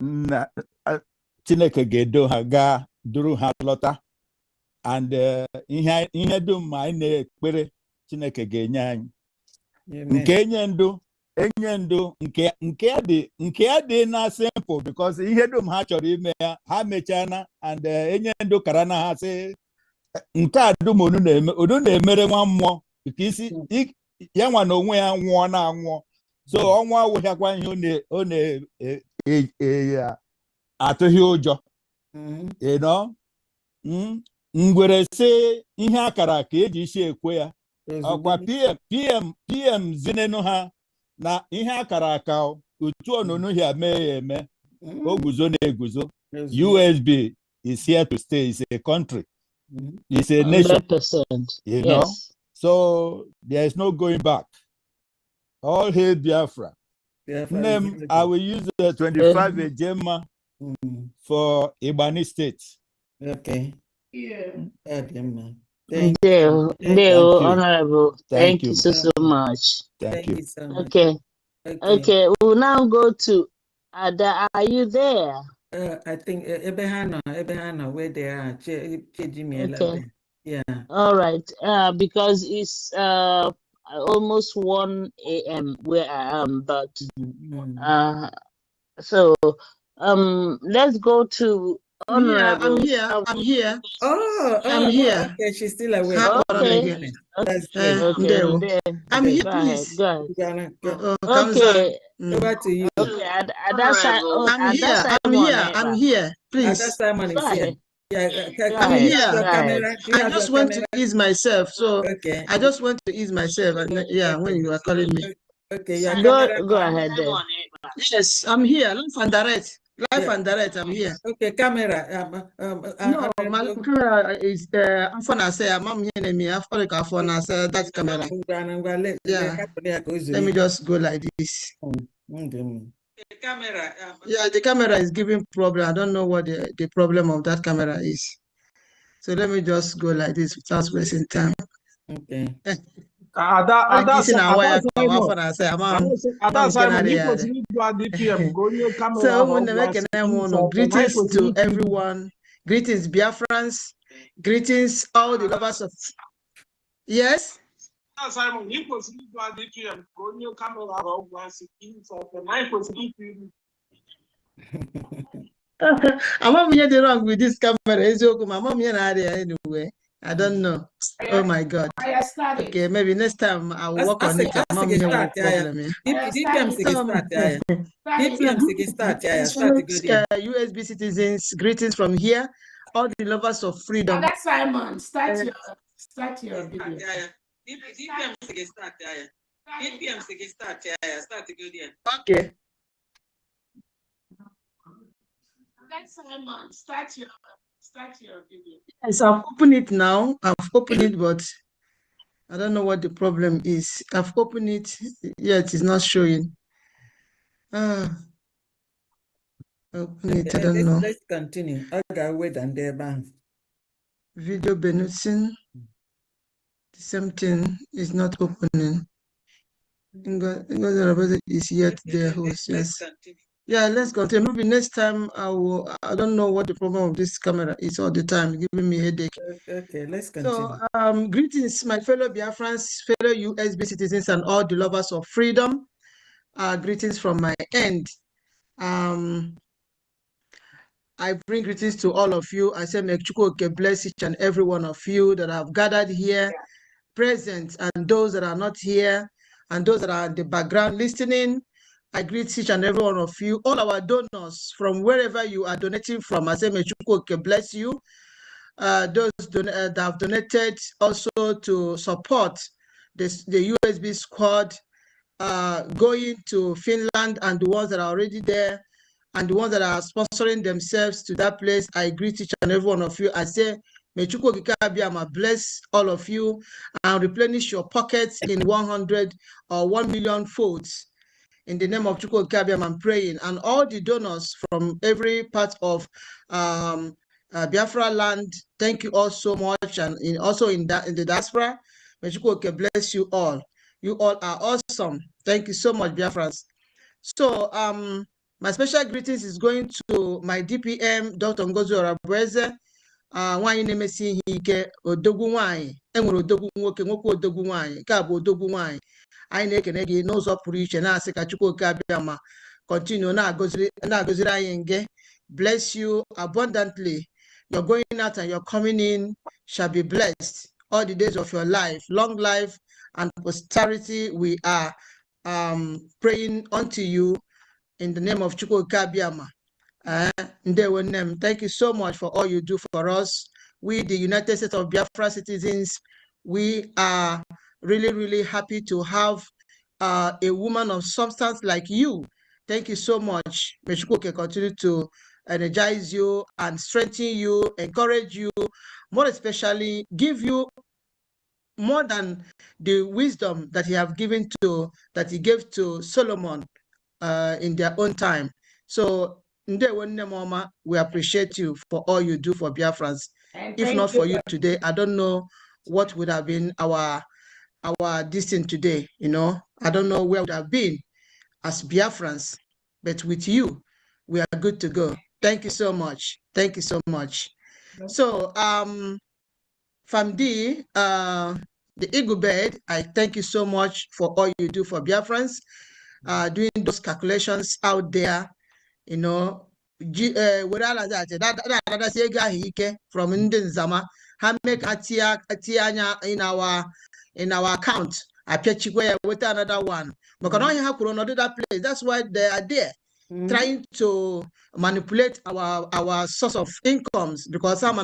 Chineke gedo haga duru halota and ihe dum anyị na-ekpere Chineke ga-enye anyị. Nke enye ndụ enye ndo nke dị na simple because ihe dum ha chọrọ ime ya ha mechana and enye ndo kara na ha sị nke a dum unu na-emere nwa mmụọ nke isi ya nwa na onwe ya nwụọ na anwụọ so ọnwa awụghịakwa ihe ọ na-atụghị ụjọ ngwere sị ihe akara ka eji isi ekwe ya ọkwa PM zinenu ha na ihe akara aka otu onunu ya mee ya eme o guzo na-eguzo USB is here to stay. It's a country. It's a nation. 100%. You know? Yes. So there is no going back. All hail Biafra. Name, I will use the 25 Ejema for Ibani State. Okay. Yeah. Thank you. Honorable. Thank you so much. Thank you. So much. Okay. We'll now go to Ada. Are you there? I think Ebehana, where they are. Okay. Yeah. All right. Because it's almost 1 a.m. where I am, but so let's go to Honorable. I'm here. I'm here. Okay, she's still awake. Okay. That's I'm here, please. Go ahead. Okay. Over to you. Okay. I'm here. Please. Simon is here. I'm here. I just want to ease myself. So I just want to ease myself. And when you are calling me. Okay, go ahead then. Yes, I'm here. Live and direct, I'm here. Okay, camera. No, my camera is I'm gonna say I'm here. Me, I've got a phone. I said that camera. Yeah. Let me just go like this. The camera. Yeah, the camera is giving problem. I don't know what the problem of that camera is. So let me just go like this without wasting time. Okay. Greetings to everyone. Greetings, Biafrans. Greetings, all the lovers of. Yes. Simon, I'm not hearing wrong with this camera. My mom here anyway. I don't know. Oh my God. Okay, maybe next time I will work on it. Mom here no problem. USB citizens, greetings from here. All the lovers of freedom. That's Simon. Start your video. Okay. That's Simon. Start your video. Yes, I've opened it now. I've opened it, but I don't know what the problem is. I've opened it. Yeah, it is not showing. Open it. I don't know. Let's continue. I got wait and there bang. Video Benutzing. The same thing is not opening. Is yet their host. Yes. Yeah, let's continue. Maybe next time I don't know what the problem of this camera is all the time, giving me a headache. Okay, let's continue. So greetings, my fellow Biafrans, fellow USB citizens, and all the lovers of freedom. Greetings from my end. I bring greetings to all of you. I say, may Chukwuka bless each and every one of you that have gathered here, present, and those that are not here, and those that are in the background listening. I greet each and every one of you, all our donors from wherever you are donating from. I say, may Chukwuka bless you. Those that have donated also to support the USB squad going to Finland, and the ones that are already there, and the ones that are sponsoring themselves to that place. I greet each and every one of you. I say, may Chukwuka bless all of you and replenish your pockets in 100 or 1 million folds. In the name of Chukwuka, I'm praying, and all the donors from every part of Biafra land, thank you all so much, and also in the diaspora, may Chukwuka bless you all. You all are awesome. Thank you so much, Biafrans. So my special greetings is going to my DPM, Dr. Ngozi Orabueze, nwaanyị na-emesi ihe ike odogwu nwaanyị enwere odogwu nwoke nwekwa odogwu nwaanyị nke a bụ odogwu nwaanyị anyị na-ekene gị n'ụzọ pụrụ iche na-asị ka Chukwuoke abịa ma continue na-agọziri anyị nge bless you abundantly. You're going out and you're coming in shall be blessed all the days of your life. Long life and posterity we are praying unto you in the name of Chukwuoke Abiyama. Thank you so much for all you do for us. We, the United States of Biafra citizens, we are really, really happy to have a woman of substance like you. Thank you so much. May Chukwuoke continue to energize you and strengthen you, encourage you, more especially give you more than the wisdom that he gave to Solomon in their own time. So we appreciate you for all you do for Biafrans. If not for you today, I don't know what would have been our destiny today. I don't know where we would have been as Biafrans, but with you, we are good to go. Thank you so much. Thank you so much. So, Famdi, the Eagle Bird, I thank you so much for all you do for Biafrans, doing those calculations out there, without that, from Ndenzama, how make Atianya in our account. I pitch with another one. But can only have that place. That's why they are there. Trying to manipulate our source of incomes because some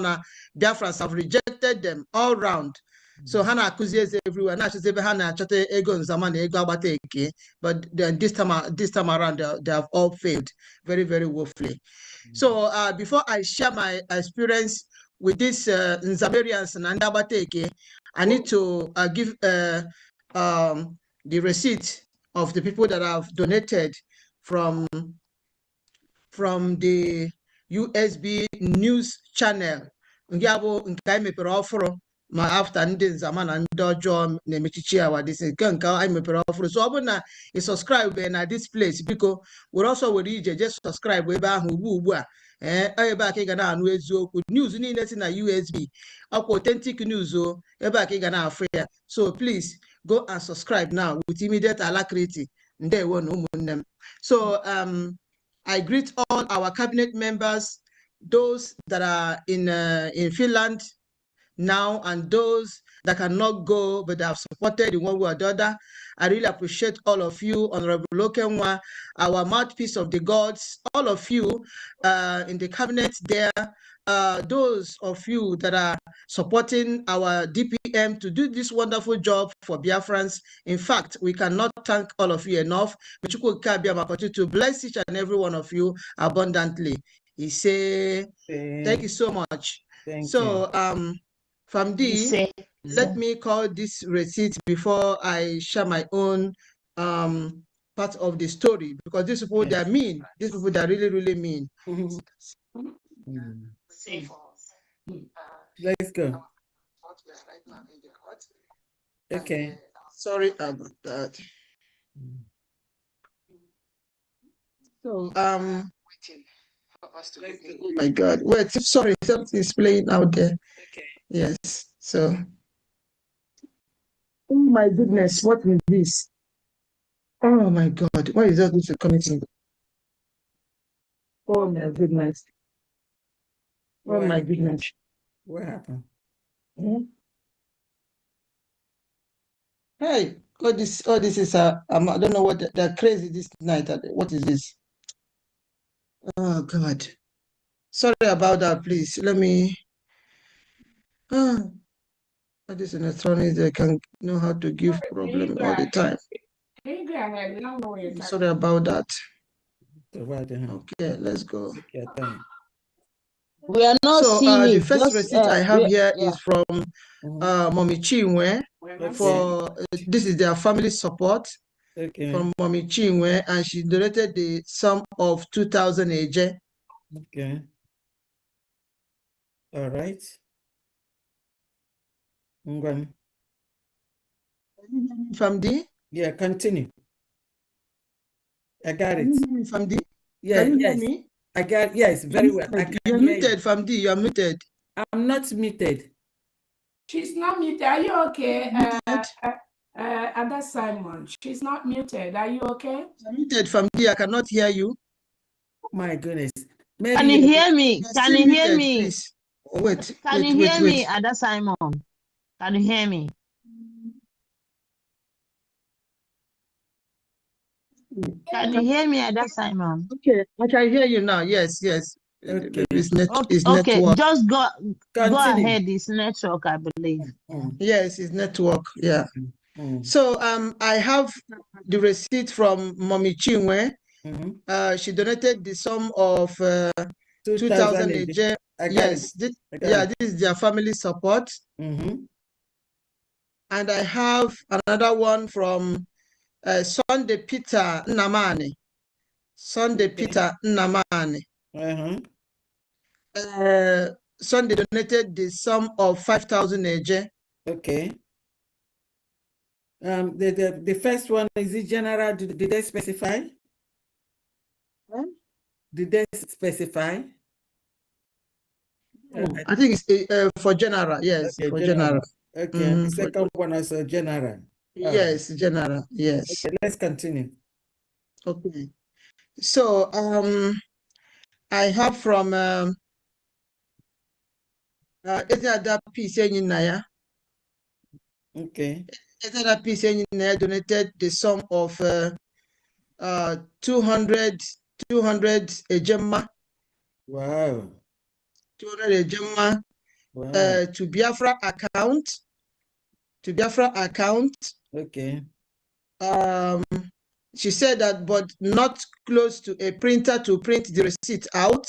Biafrans have rejected them all round. So Hana accuses everywhere. Now she's Hana chate ego zaman ego abateke. But this time around they have all failed very, very woefully. So before I share my experience with these Nzamerians and Andabateke, I need to give the receipt of the people that have donated from the USB news channel. Ma after ndị nzama na ndị ọjọọ na-emechichi awa disi nke anyị mepere ọfụrụ. So ọ bụ na ị subscribe na this place biko were ọsọ were ije just subscribe ebe ahụ ugbu a ebe a ka ị ga na-anụ eziokwu news niile si na USB ọkwa authentic news ebe a ka ị ga na-afụ ya. So please go and subscribe now with immediate alacrity. Ndewo na ụmụnne m. So I greet all our cabinet members, those that are in Finland now and those that cannot go but have supported in one way or the other. I really appreciate all of you, Honorable Lokenwa, our mouthpiece of the gods, all of you in the cabinet there, those of you that are supporting our DPM to do this wonderful job for Biafrans. In fact, we cannot thank all of you enough. But you could continue to bless each and every one of you abundantly. He say, thank you so much. So, Famdi, let me call this receipt before I share my own part of the story, because these people, they are mean. These people, they are really, really mean. Let's go. Okay. Sorry about that. So, oh my God. Wait, sorry, something is playing out there. Okay. Yes, so. Oh my goodness, what is this? Oh my God, why is this coming in? Oh my goodness. Oh my goodness. What happened? Hey, all this is I don't know what they're crazy this night. What is this? Oh God. Sorry about that, please. Let me this electronics, they can know how to give problem all the time. Sorry about that. Okay, let's go. We are not seeing the first receipt I have here is from Mommy Chinwe. For this is their family support from Mommy Chinwe, and she donated the sum of 2,000 AJ. Okay. All right. Famdi? Yeah, continue. I got it. Famdi? Yeah, can you yes. hear me? I got, yes, very well. You're muted, Famdi. You're muted. I'm not muted. She's not muted. Are you okay? Ada Simon, she's not muted. Are you okay? I'm muted from here. I cannot hear you. My goodness. Mary, can you hear me? Can you hear me? Please. Wait. Can you hear me, Ada Simon? Can you hear me? Can you hear me, Ada Simon? Okay, I can hear you now. Yes. Okay. It's okay, network. Just go ahead. It's network, I believe. Yes, it's network. Yeah. So I have the receipt from Mommy Chinwe. She donated the sum of 2,000 AJ. Yes, this is their family support. And I have another one from Sunday Peter Nnamani. Peter Nnamani. Sunday donated the sum of 5,000 AJ. Okay. The first one, is it general? Did they specify? Did they specify? I think it's for general. Yes, okay, for general. Okay, the second one is general. Yes, general. Yes. Okay, let's continue. Okay. So I have from Ezada Peace Naya. Okay. Ezada Peace Naya donated the sum of 200 ejema. Wow. 200 ejema. Wow. To Biafra account. Okay. She said that, but not close to a printer to print the receipt out.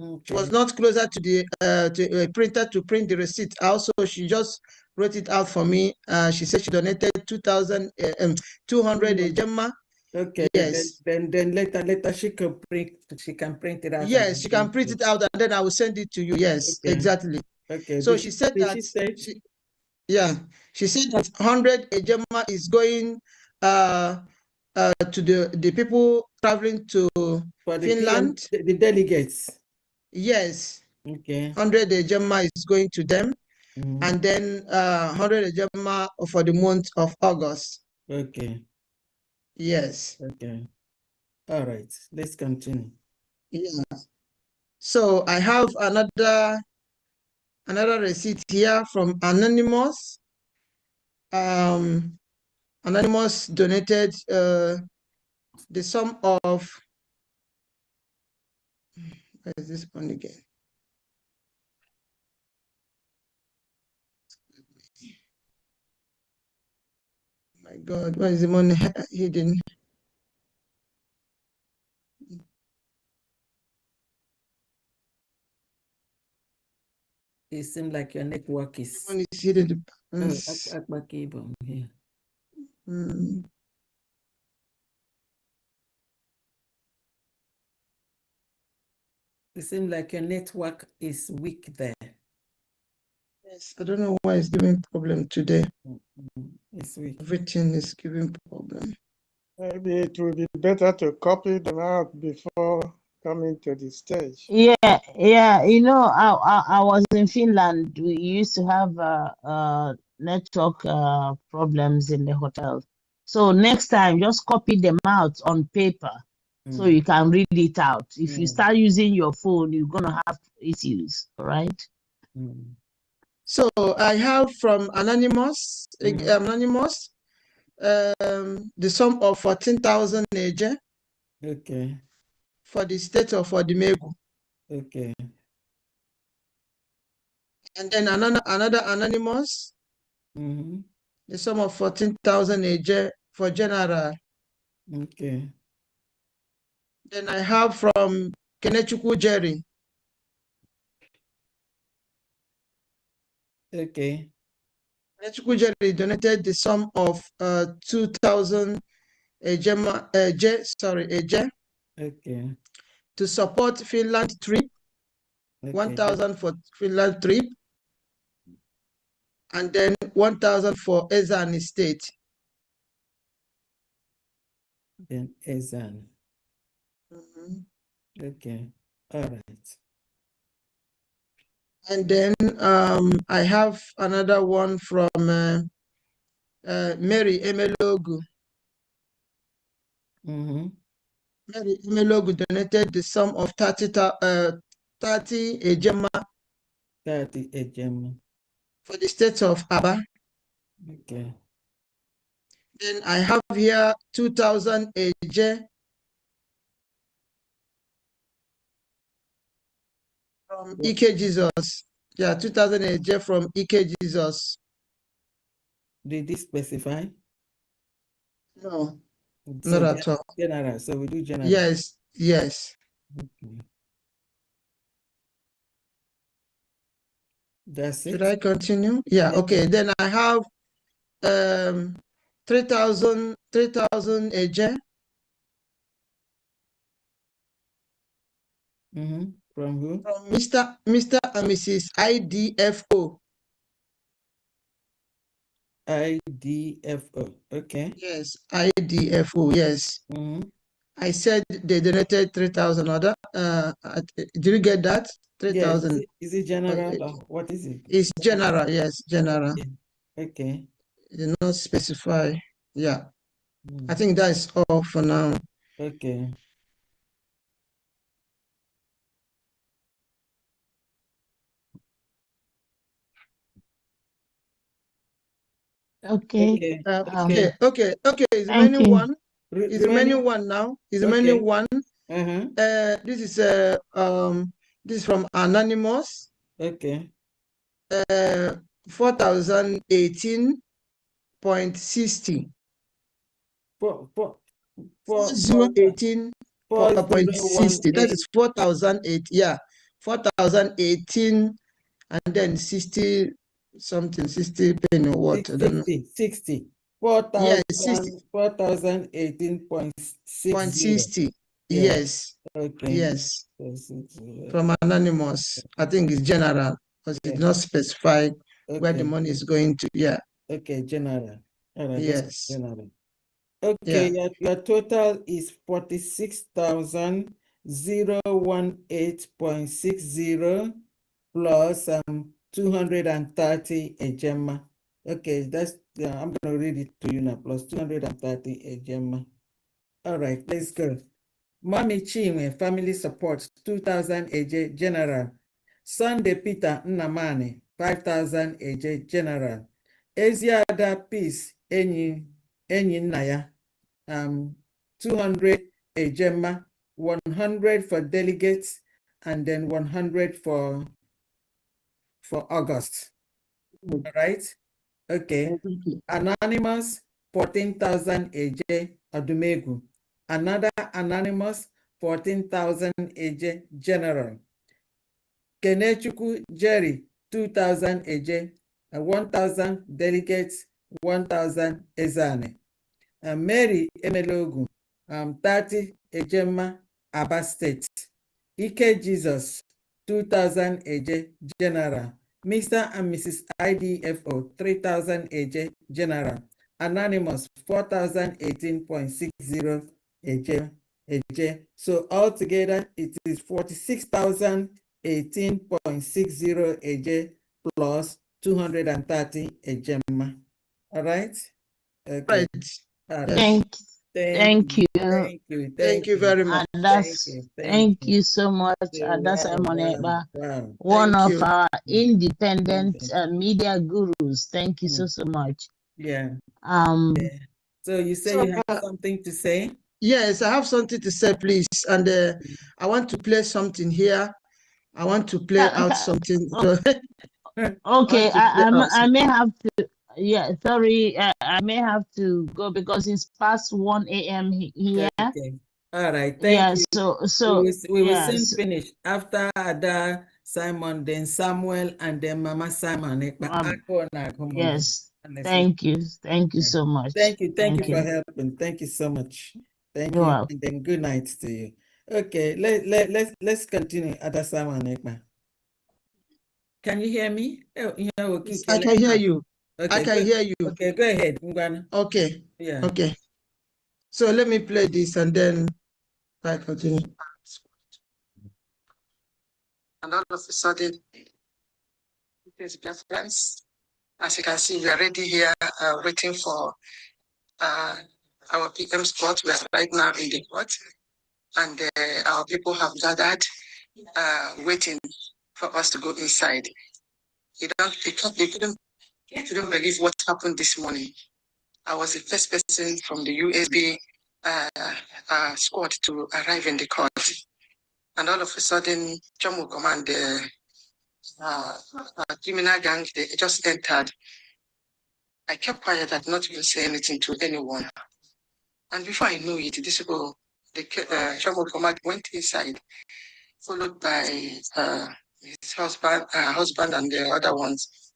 Okay. She was not closer to the to a printer to print the receipt out, so she just wrote it out for me. She said she donated 200 ejema. Okay. Yes. Then later she can print it out. Yes, she can print it out and then I will send it to you. Yes, okay. Exactly. Okay. So she said that. She said that 100 ejema is going to the people traveling to Finland. The delegates. Yes. Okay. 100 ejema is going to them. And then 100 ejema for the month of August. Okay. Yes. Okay. All right. Let's continue. Yeah. So I have another receipt here from Anonymous. Anonymous donated the sum of, where is this one again? My God, where is the money hidden? It seems like your network is. Money is hidden. Here. It seems like your network is weak there. Yes, I don't know why it's giving problem today. It's weak. Everything is giving problem. Maybe it will be better to copy them out before coming to the stage. Yeah. You know, I was in Finland. We used to have network problems in the hotel. So next time, just copy them out on paper so you can read it out. If you start using your phone, you're gonna have issues. All right. So I have from Anonymous, the sum of 14,000 AJ. Okay. For the state of Odimegu. Okay. And then another Anonymous, the sum of 14,000 AJ for general. Okay. Then I have from Kenechukwu Jerry. Okay. Kenechukwu Jerry donated the sum of 2,000 AJ. Okay. To support Finland trip. Okay. 1,000 for Finland trip. And then 1,000 for Ezan State. Then Ezan. Okay. All right. And then I have another one from Mary Emelogu. Mary Emelogu donated the sum of 30 ejema 30 ejema for the state of Aba. Okay. Then I have here 2,000 eje from Ike Jesus. Yeah, 2,000 eje from Ike Jesus. Did this specify? No, So not at all. General. So we do general. Yes, yes. Okay. That's it. Should I continue? Yeah, okay. Then I have 3,000 eje. From who? From Mr. and Mrs. IDFO. IDFO. Okay. Yes, IDFO. Yes. I said they donated 3,000 order. Did you get that? 3,000. Yeah, is it general or what is it? It's general. Yes, general. Okay. It did not specify. Yeah. I think that is all for now. Okay. Okay. Okay. Is the Thank menu you. one? Is the menu one now? Is the menu one? This is this is from Anonymous. Okay. 4,018.60. 4,018.60. That is 4,008. Yeah, 4,018 and then 60 something, 60 penny or what? 60, I don't know. 60. Yes, 60. 4,018.60. Yes. Okay. Yes. From Anonymous. I think it's general because it did not specify where the money is going to. Yeah. Okay, general. All right, yes. General. Okay, your total is 46,018.60 plus 230 ejema. Okay, that's I'm gonna read it to you now. Plus 230 ejema. All right, let's go. Mommy Chinwe, family support, 2,000 AJ general. Sunday Peter Nnamani, 5,000 AJ general. Eziada Peace Enyi Naya, 200 ejema, 100 for delegates, and then 100 for August. All right? Okay. Anonymous, 14,000 AJ Adumegu. Another Anonymous, 14,000 AJ General. Kenechukwu Jerry, 2,000 AJ, 1,000 delegates, 1,000 Ezane. Mary Emelogu, 30 Ejema, Aba State. Ike Jesus, 2,000 AJ General. Mr. and Mrs. IDFO, 3,000 AJ General. Anonymous, 4,018.60 AJ. So altogether, it is 46,018.60 AJ plus 230 AJ. All right? Okay. Right. Thank you. Thank you very much. Thank you so much. That's Wow. one Thank of you. our independent media gurus. Thank you so much. Yeah. Yeah. So you say you have something to say? Yes, I have something to say, please. And I want to play something here. I want to play out something. Okay, I may have to. Yeah, sorry, I may have to go because it's past 1 a.m. here. Okay. All right. Thank you. We will soon finish after Ada Simon, then Samuel, and then Mama Simon. Yes. Thank you. Thank you so much. Thank you for helping. Thank you so much. Thank you. And then good night to you. Okay, let's continue. Ada Simon. Can you hear me? I can hear you. Okay, I can hear you. Okay, go ahead. Okay. Yeah. Okay. So let me play this and then I continue. And all of a sudden, Yes, Biafrans. As you can see, we are already here waiting for our PM spot. We are right now in the court, and our people have gathered, waiting for us to go inside. You couldn't believe what happened this morning. I was the first person from the USB squad to arrive in the court, and all of a sudden, Jomo Command, the criminal gang, they just entered. I kept quiet. I did not even say anything to anyone. And before I knew it, this people, the Jomo Command went inside, followed by his husband and the other ones.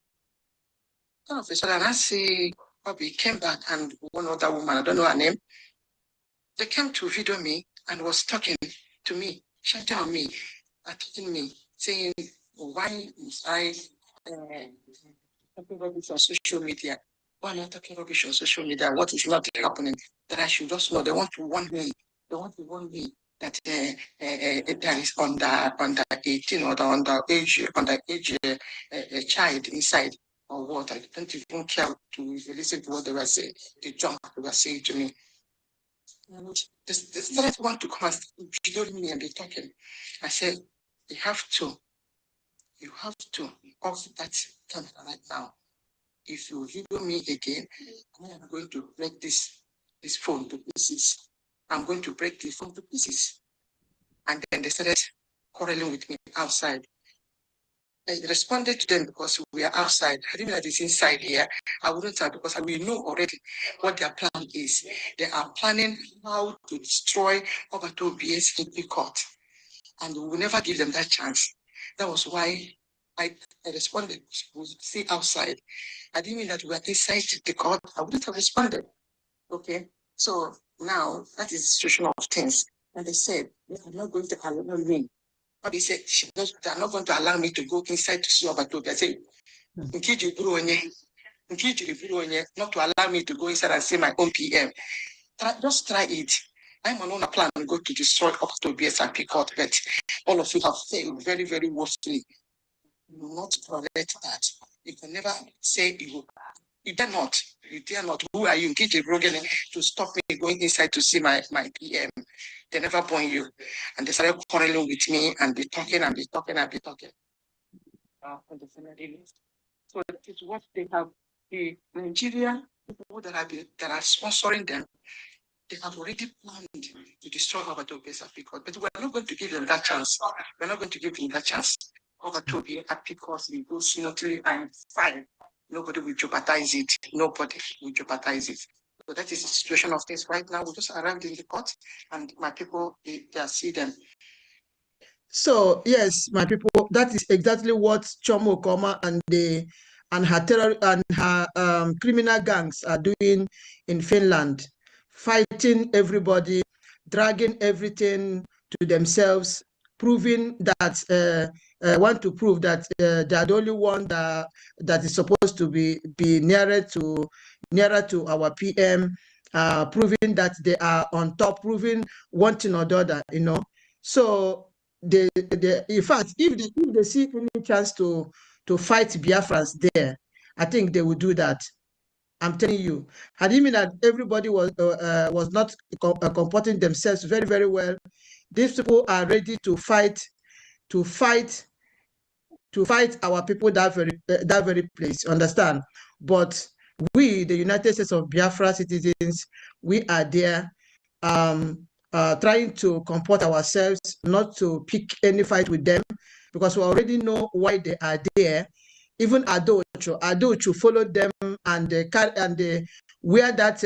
All of a sudden, I see Bobby came back and one other woman, I don't know her name, they came to video me and was talking to me, shouting on me, attacking me, saying, why must I talking rubbish on social media? Why am I talking rubbish on social media? What is not happening? That I should just know. They want to warn me. They want to warn me that there is under 18 or the underage child inside or what. I don't even care to listen to what they were saying. The junk they were saying to me. And they started want to come and video me and be talking. I said, you have to off that camera right now. If you video me again, I'm going to break this phone to pieces. I'm going to break the phone to pieces. And then they started quarreling with me outside. I responded to them because we are outside. I didn't know that it's inside here. I wouldn't have, because we know already what their plan is. They are planning how to destroy Obato BS court. And we will never give them that chance. That was why I responded. We see outside. I didn't mean that we were inside the court. I wouldn't have responded. Okay. So now that is the situation of things. And they said, they are not going to allow me. But they said, they are not going to allow me to go inside to see Obatobi. I said, not to allow me to go inside and see my own PM. Just try it. I'm on a plan to go to destroy Obatobi SRP court, but all of you have failed very, very woefully. You will not tolerate that. You can never say you will. You dare not. You dare not. Who are you? To stop me going inside to see my PM. They never born you. And they started quarreling with me and be talking and be talking and be talking. So that is what they have. The Nigerian people that are sponsoring them, they have already planned to destroy Obatobi because, but we're not going to give them that chance. We're not going to give them that chance. Obatobi because we go smoothly and fine. Nobody will jeopardize it. Nobody will jeopardize it. So that is the situation of things right now. We just arrived in the court, and my people, they are see them. So yes, my people, that is exactly what Chomo Koma and her criminal gangs are doing in Finland, fighting everybody, dragging everything to themselves, proving that want to prove that they are the only one that is supposed to be nearer to our PM, proving that they are on top, proving one thing or the other, you know. So in fact, if they see any chance to fight Biafrans there, I think they will do that. I'm telling you. Had it been that everybody was not comporting themselves very, very well, these people are ready to fight our people that very place. Understand? But we, the United States of Biafra citizens, we are there. Trying to comport ourselves, not to pick any fight with them, because we already know why they are there. Even Adochu followed them and wear that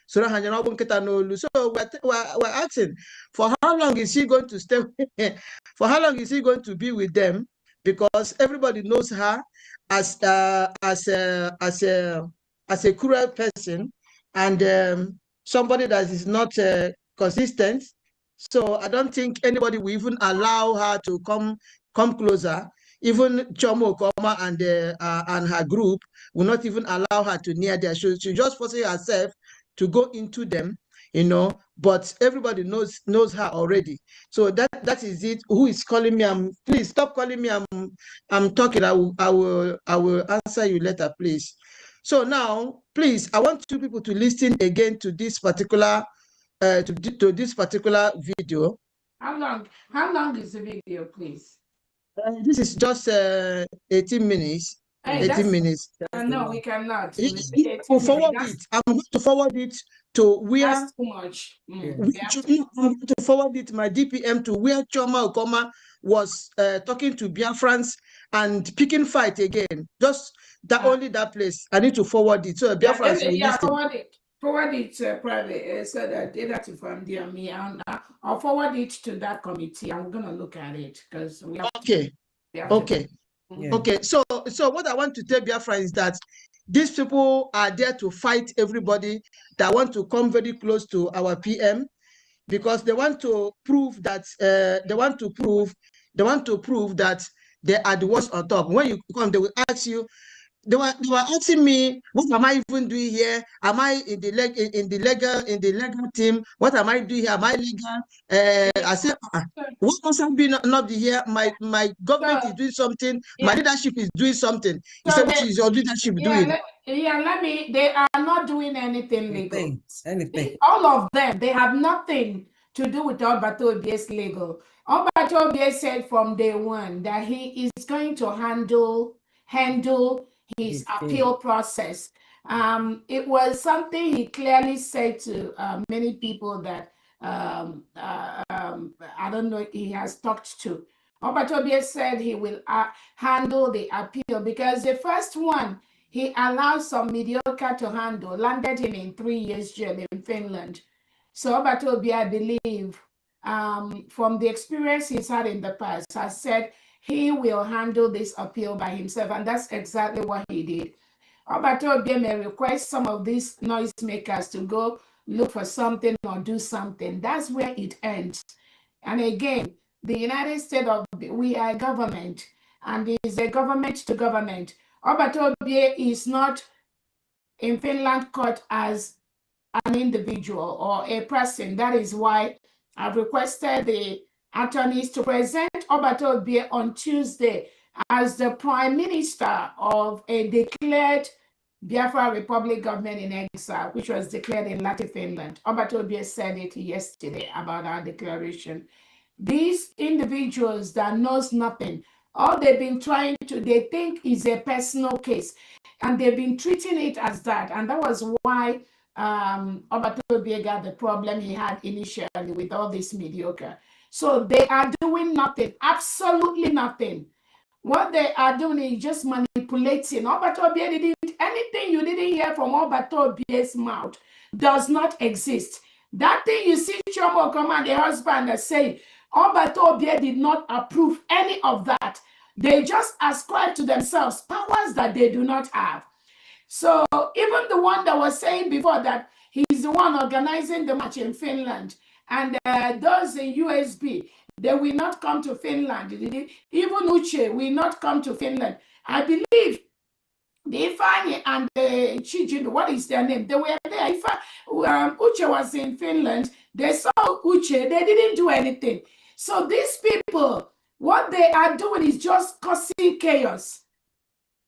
so we're asking, for how long is he going to stay? For how long is he going to be with them? Because everybody knows her as a cruel person and somebody that is not consistent. So I don't think anybody will even allow her to come closer. Even Chomo Koma and her group will not even allow her to near there. She just forcing herself to go into them. you know, but everybody knows her already. So that is it. Who is calling me? Please stop calling me. I'm talking. I will answer you later, please. So now, please, I want two people to listen again to this particular to this particular video. How long is the video, please? This is just 18 minutes. Hey, 18 minutes. No, we cannot. We'll forward it. I'm going to forward it to where. That's too much. I'm going to forward it my DPM to where Choma Okoma was talking to Biafrans and picking fight again. Just that only that place. I need to forward it. So Biafrans will listen. Forward it private so that data to from me, and I'll forward it to that committee. I'm gonna look at it because we have Okay. So what I want to tell Biafra is that these people are there to fight everybody that want to come very close to our PM, because they want to prove that they want to prove that they are the ones on top. When you come, they will ask you. They were asking me, what am I even doing here? Am I in the legal team? What am I doing here? Am I legal? I said, what must I be not be here? My government is doing something. My leadership is doing something. He said, what is your leadership doing? They are not doing anything legal. Anything. All of them, they have nothing to do with Alberto Obie's legal. Alberto Obie said from day one that he is going to handle his appeal process. It was something he clearly said to many people that I don't know he has talked to. Obatobie said he will handle the appeal because the first one he allowed some mediocre to handle, landed him in 3 years jail in Finland. So Obatobie, I believe, from the experience he's had in the past, has said he will handle this appeal by himself, and that's exactly what he did. Obatobie may request some of these noisemakers to go look for something or do something. That's where it ends. And again, the United States we are government, and it is a government to government. Obatobie is not in Finland court as an individual or a person. That is why I've requested the attorneys to present Obatobie on Tuesday as the prime minister of a declared Biafra Republic government in exile, which was declared in Latin Finland. Obatobie said it yesterday about our declaration. These individuals that knows nothing, all they've been trying to, they think is a personal case, and they've been treating it as that. And that was why Obatobie got the problem he had initially with all this mediocre. So they are doing nothing, absolutely nothing. What they are doing is just manipulating. Obatobie didn't, anything you didn't hear from Obatobie's mouth does not exist. That thing you see Chomo come and the husband that say, Obatobie did not approve any of that. They just ascribe to themselves powers that they do not have. So even the one that was saying before that he's the one organizing the march in Finland, and those in USB, they will not come to Finland. Even Uche will not come to Finland. I believe the Ifani and the Chijin, what is their name? They were there. Uche was in Finland. They saw Uche. They didn't do anything. So these people, what they are doing is just causing chaos.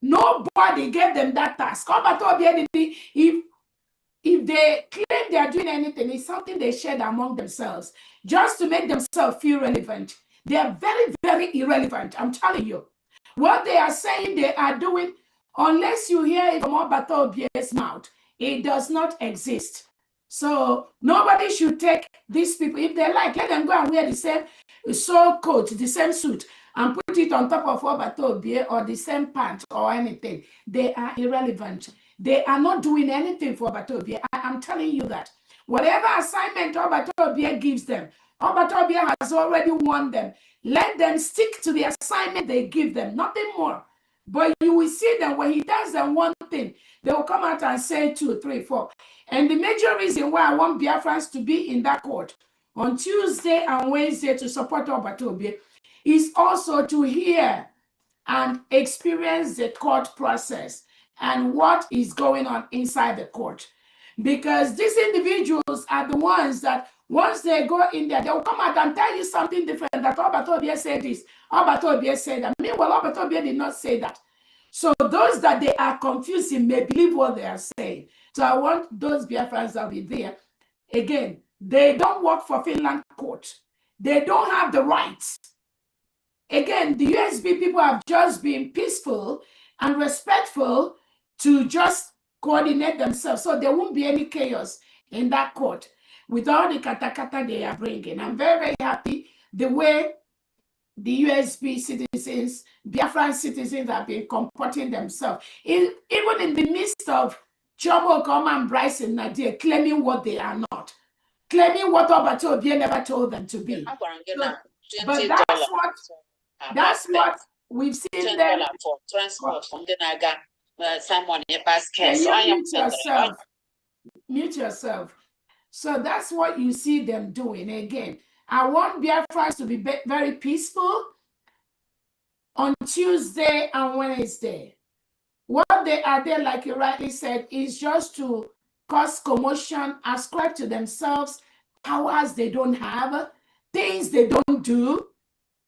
Nobody gave them that task. If they claim they are doing anything, it's something they shared among themselves just to make themselves feel relevant. They are very, very irrelevant. I'm telling you. What they are saying they are doing, unless you hear it from Obatobie's mouth, it does not exist. So nobody should take these people. If they like, let them go and wear the same coat, the same suit, and put it on top of Obatobie or the same pants or anything. They are irrelevant. They are not doing anything for Obatobie. I'm telling you that. Whatever assignment Obatobie gives them, Obatobie has already won them. Let them stick to the assignment they give them, nothing more. But you will see that when he does them one thing, they will come out and say 2, 3, 4. And the major reason why I want Biafrans to be in that court on Tuesday and Wednesday to support Obatobie is also to hear and experience the court process and what is going on inside the court. because these individuals are the ones that once they go in there, they'll come out and tell you something different, that Obatobia said this, Obatobia said that. Meanwhile, Obatobia did not say that. So those that they are confusing may believe what they are saying. So I want those Biafrans that will be there. Again, they don't work for Finland court. They don't have the rights. Again, the USB people have just been peaceful and respectful to just coordinate themselves, so there won't be any chaos in that court with all the katakata they are bringing. I'm very, very happy the way the USB citizens, Biafran citizens have been comporting themselves. Even in the midst of Jomo, Koma, and Bryson Nadia claiming what they are not, claiming what Obato Obie never told them to be. So, but that's what we've seen them for transport from the Naga. Someone Can you mute yourself? Mute yourself. So that's what you see them doing. Again, I want Biafrans to be very peaceful on Tuesday and Wednesday. What they are there, like you rightly said, is just to cause commotion, ascribe to themselves powers they don't have, things they don't do.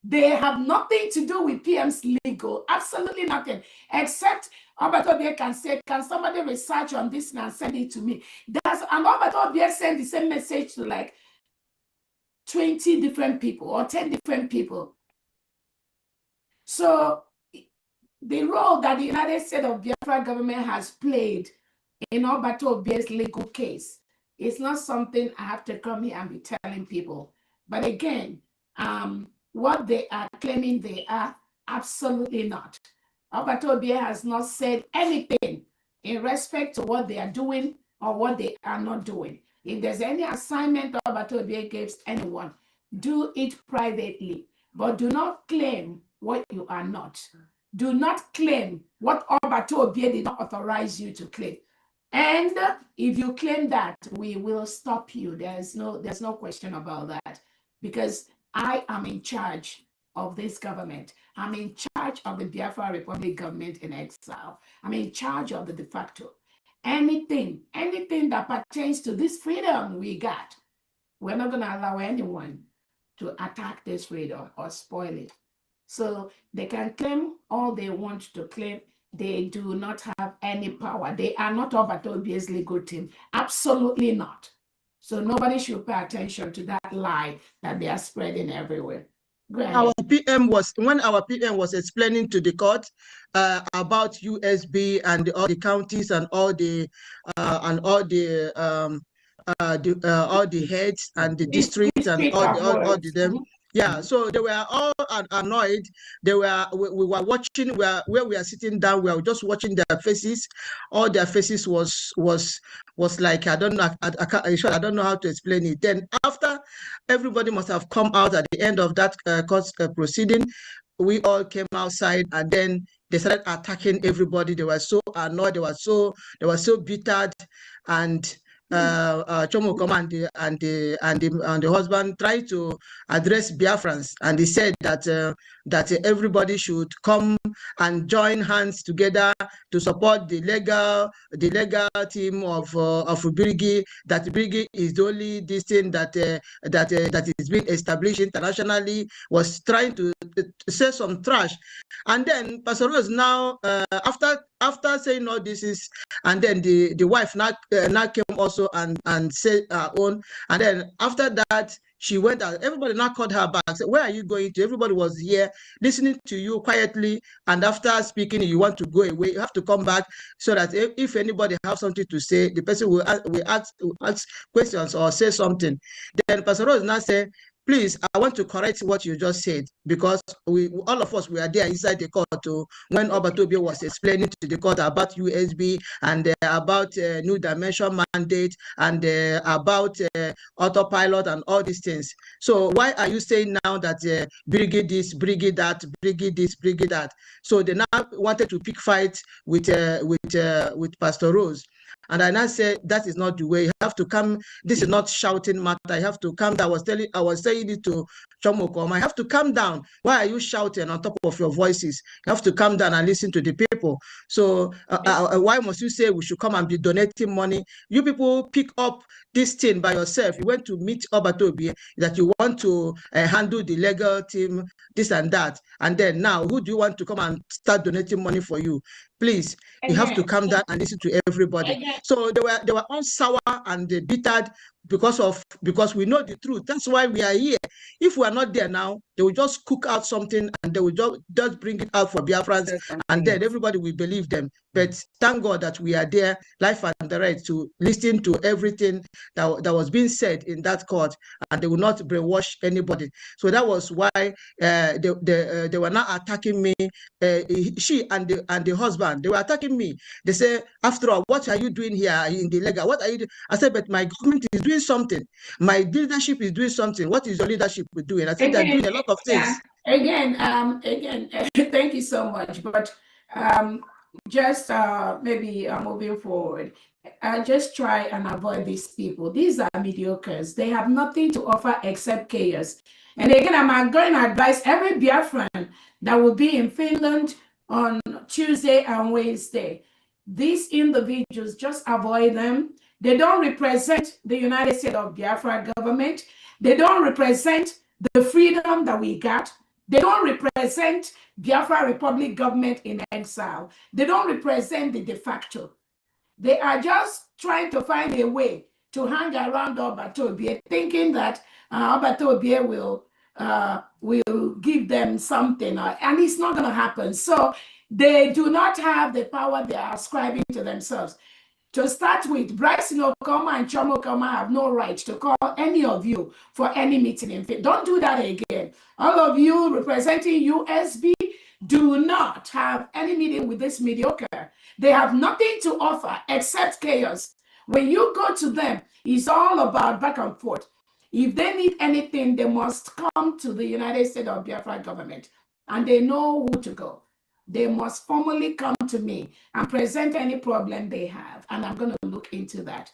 They have nothing to do with PM's legal, absolutely nothing, except Obatobie can say, can somebody research on this and send it to me? And Obatobie send the same message to like 20 different people or 10 different people. So the role that the United States of Biafra government has played in Obatobie's legal case is not something I have to come here and be telling people. But again, what they are claiming they are, absolutely not. Obatobie has not said anything in respect to what they are doing or what they are not doing. If there's any assignment Obatobie gives anyone, do it privately, but do not claim what you are not. Do not claim what Obatobie did not authorize you to claim. And if you claim that, we will stop you. There's no question about that, because I am in charge of this government. I'm in charge of the Biafra Republic government in exile. I'm in charge of the de facto. Anything that pertains to this freedom we got, we're not going to allow anyone to attack this freedom or spoil it. So they can claim all they want to claim. They do not have any power. They are not Obatobie's legal team. Absolutely not. So nobody should pay attention to that lie that they are spreading everywhere. When our PM was explaining to the court about USB and all the counties and all the heads and the districts and all them. Yeah, so they were all annoyed. We were watching where we are sitting down. We were just watching their faces. All their faces was like, I don't know. I don't know how to explain it. Then after everybody must have come out at the end of that court proceeding, we all came outside, and then they started attacking everybody. They were so annoyed. They were so bitter, and Chomo Koma and the husband tried to address Biafrans, and he said that everybody should come and join hands together to support the legal team of Birigi. That Birigi is the only this thing that is being established internationally. Was trying to say some trash, and then Pastor Rose now after saying all this is, and then the wife now came also and said her own, and then after that she went out. Everybody now called her back. Said, where are you going to? Everybody was here listening to you quietly, and after speaking, you want to go away. You have to come back so that if anybody has something to say, the person will ask questions or say something. Then Pastor Rose now said, please, I want to correct what you just said, because all of us were there inside the court when Obatobie was explaining to the court about USB and about New Dimension mandate and about autopilot and all these things. So why are you saying now that Birigi this, Birigi that, Birigi this, Birigi that? So they now wanted to pick fight with Pastor Rose. And I now said that is not the way. You have to come. This is not shouting matter. You have to calm down. I was saying it to Chomo Koma. I have to calm down. Why are you shouting on top of your voices? You have to calm down and listen to the people. people. So why must you say we should come and be donating money? You people pick up this thing by yourself. You went to meet Obatobi that you want to handle the legal team, this and that. And then now, who do you want to come and start donating money for you? Please, you have to calm down and listen to everybody. So they were all sour and bittered because we know the truth. That's why we are here. If we are not there now, they will just cook out something and they will just bring it out for Biafrans, and then everybody will believe them. But thank God that we are there, life and direct, to listen to everything that was being said in that court, and they will not brainwash anybody. So that was why they were not attacking me. She and the husband, they were attacking me. They say, after all, what are you doing here in the legal? What are you doing? I said, but my government is doing something. My leadership is doing something. What is your leadership doing? I said, they're doing a lot of things. Again, thank you so much. But just maybe moving forward, just try and avoid these people. These are mediocres. They have nothing to offer except chaos. And again, I'm going to advise every Biafran that will be in Finland on Tuesday and Wednesday. These individuals, just avoid them. They don't represent the United States of Biafra government. They don't represent the freedom that we got. They don't represent Biafra Republic government in exile. They don't represent the de facto. They are just trying to find a way to hang around Obatobie, thinking that Obatobie will give them something, and it's not going to happen. So they do not have the power they are ascribing to themselves. To start with, Bryce Okoma and Chom Okoma have no right to call any of you for any meeting in Finland. Don't do that again. All of you representing USB do not have any meeting with this mediocre. They have nothing to offer except chaos. When you go to them, it's all about back and forth. If they need anything, they must come to the United States of Biafra government, and they know who to go. They must formally come to me and present any problem they have, and I'm going to look into that.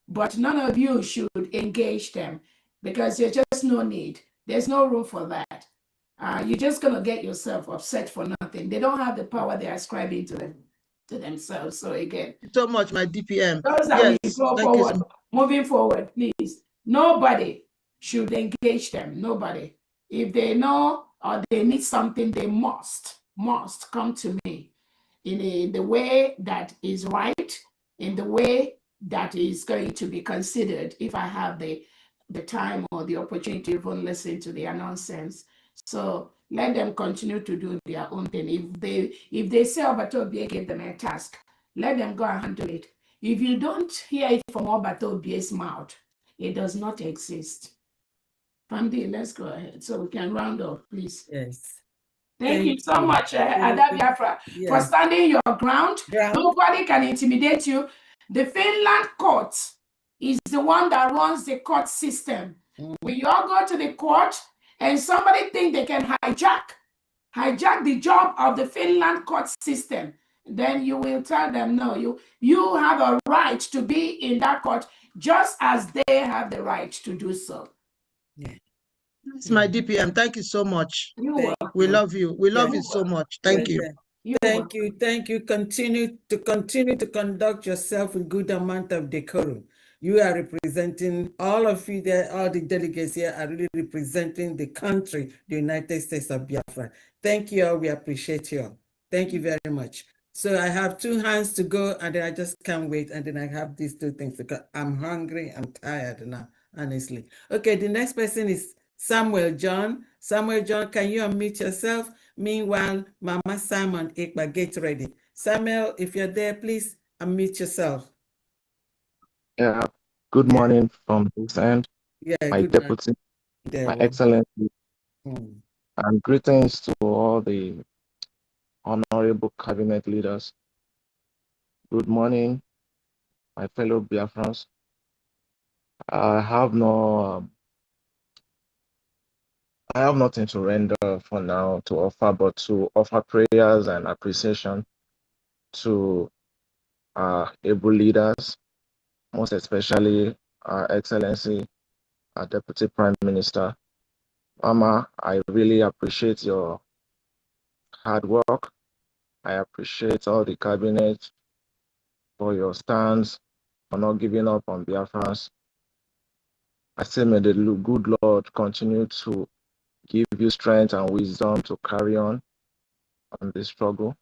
But none of you should engage them because there's just no need. There's no room for that. You're just going to get yourself upset for nothing. They don't have the power they're ascribing to themselves. So again, so much, my DPM. Those that we go forward, moving forward, please. Nobody should engage them. Nobody. If they know or they need something, they must come to me in the way that is right, in the way that is going to be considered if I have the time or the opportunity to even listen to their nonsense. So let them continue to do their own thing. If they say Obatobie gave them a task, let them go and handle it. If you don't hear it from Obatobie's mouth, it does not exist. Famdi, let's go ahead so we can round up, please. Yes. Thank you so much, Ada Biafra, for standing your ground. Nobody can intimidate you. The Finland court is the one that runs the court system. When you all go to the court and somebody think they can hijack the job of the Finland court system, then you will tell them, no, you have a right to be in that court just as they have the right to do so. It's my DPM. Thank you so much. We love you. We love you so much. Thank you. Thank you. Thank you. Continue to conduct yourself with good amount of decorum. You are representing all of you there, all the delegates here are really representing the country, the United States of Biafra. Thank you all. We appreciate you all. Thank you very much. So I have 2 hands to go, and then I just can't wait. And then I have these 2 things because I'm hungry. I'm tired now, honestly. Okay, the next person is Samuel John. Samuel John, can you unmute yourself? Meanwhile, Mama Simon Ikba, get ready. Samuel, if you're there, please unmute yourself. Yeah, good morning from this end. Yeah, my deputy, my excellency, and greetings to all the honorable cabinet leaders. Good morning, my fellow Biafrans. I have nothing to render for now to offer, but to offer prayers and appreciation to our able leaders, most especially our Excellency, our Deputy Prime Minister. Mama, I really appreciate your hard work I appreciate all the cabinet for your stance, for not giving up on Biafrans. I say may the good Lord continue to give you strength and wisdom to carry on this struggle.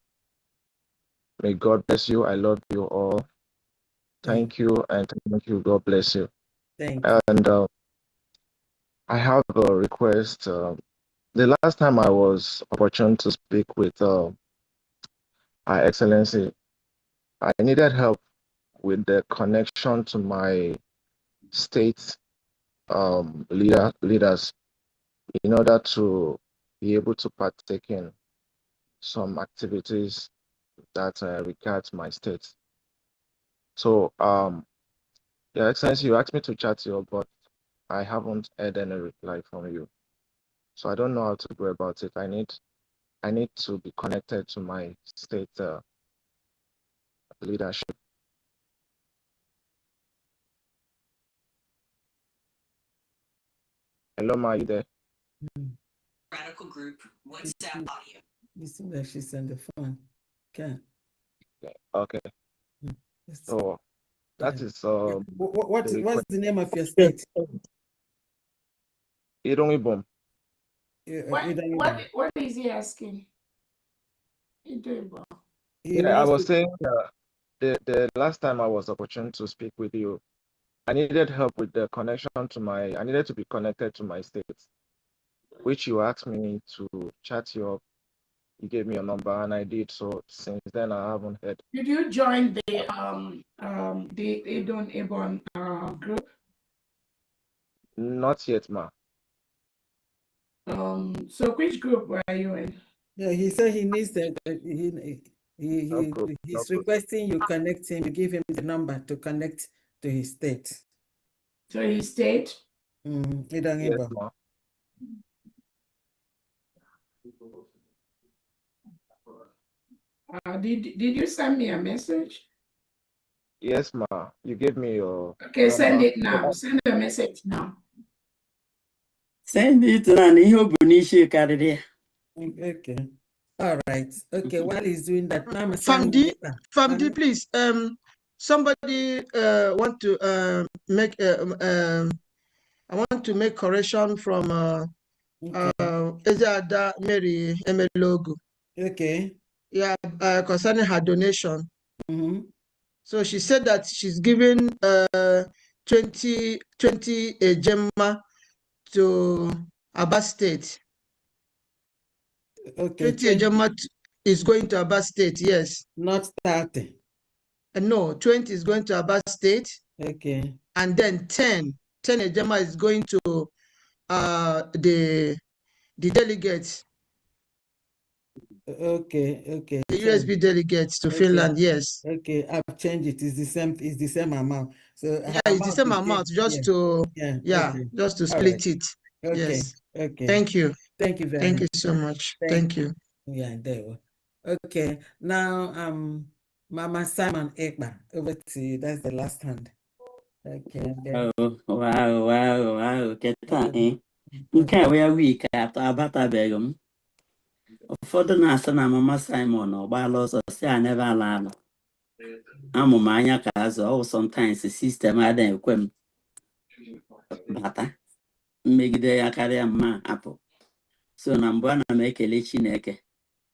May God bless you. I love you all. Thank you, and thank you. God bless you. Thank you. And I have a request. The last time I was opportune to speak with Her Excellency, I needed help with the connection to my state leaders in order to be able to partake in some activities that regard my state. So, Your Excellency, you asked me to chat to you, but I haven't had any reply from you. So I don't know how to go about it. I need to be connected to my state leadership. Hello, Ma, you there? Radical group, WhatsApp audio. You seem like she's on the phone. Okay. Okay. So that is what's the name of your state? Irongibom. What is he asking? Yeah, I was saying the last time I was opportune to speak with you, I needed help with the connection to I needed to be connected to my state, which you asked me to chat you up. You gave me a number and I did. So since then I haven't heard. Did you join the Edon Ebon group? Not yet, Ma. So which group were you in? Yeah, he said he needs that. He's requesting you connect him. You give him the number to connect to his state. To his state? Yes, Ma. Did you send me a message? Yes, Ma. You gave me your Okay, number. send it now. Send a message now. Send it to Nani Okay. All right. Okay, while he's doing that, Famdi, please. Somebody want to make I want to make correction from Ezeada Mary Emelogu. Okay. Yeah, concerning her donation. So she said that she's giving 20 Gemma to Aba State. Okay. 20 Gemma is going to Aba State, yes. Not 30. No, 20 is going to Aba State. Okay. And then 10 Gemma is going to the delegates. Okay. The USB delegates to Finland, yes. Okay, I've changed it. It's the same amount. So yeah, it's the same amount, just to just to split it. Okay. Yes. Okay. Thank you. Thank you very Thank much. you so much. Thank you. Yeah, there we go. Okay. Now Mama Simon Ekba, over to you. That's the last hand. Okay. Wow. Get that, eh? Nke we week after abatabeghị m. Ụfọdụ na-asị na Mama Simon ọgbala ọsọ si a never ala amụ m anya ka azụ sometimes system adịghị ekwe m bata mmegide ya karịa mma apụ so na mbụ ana m ekele Chineke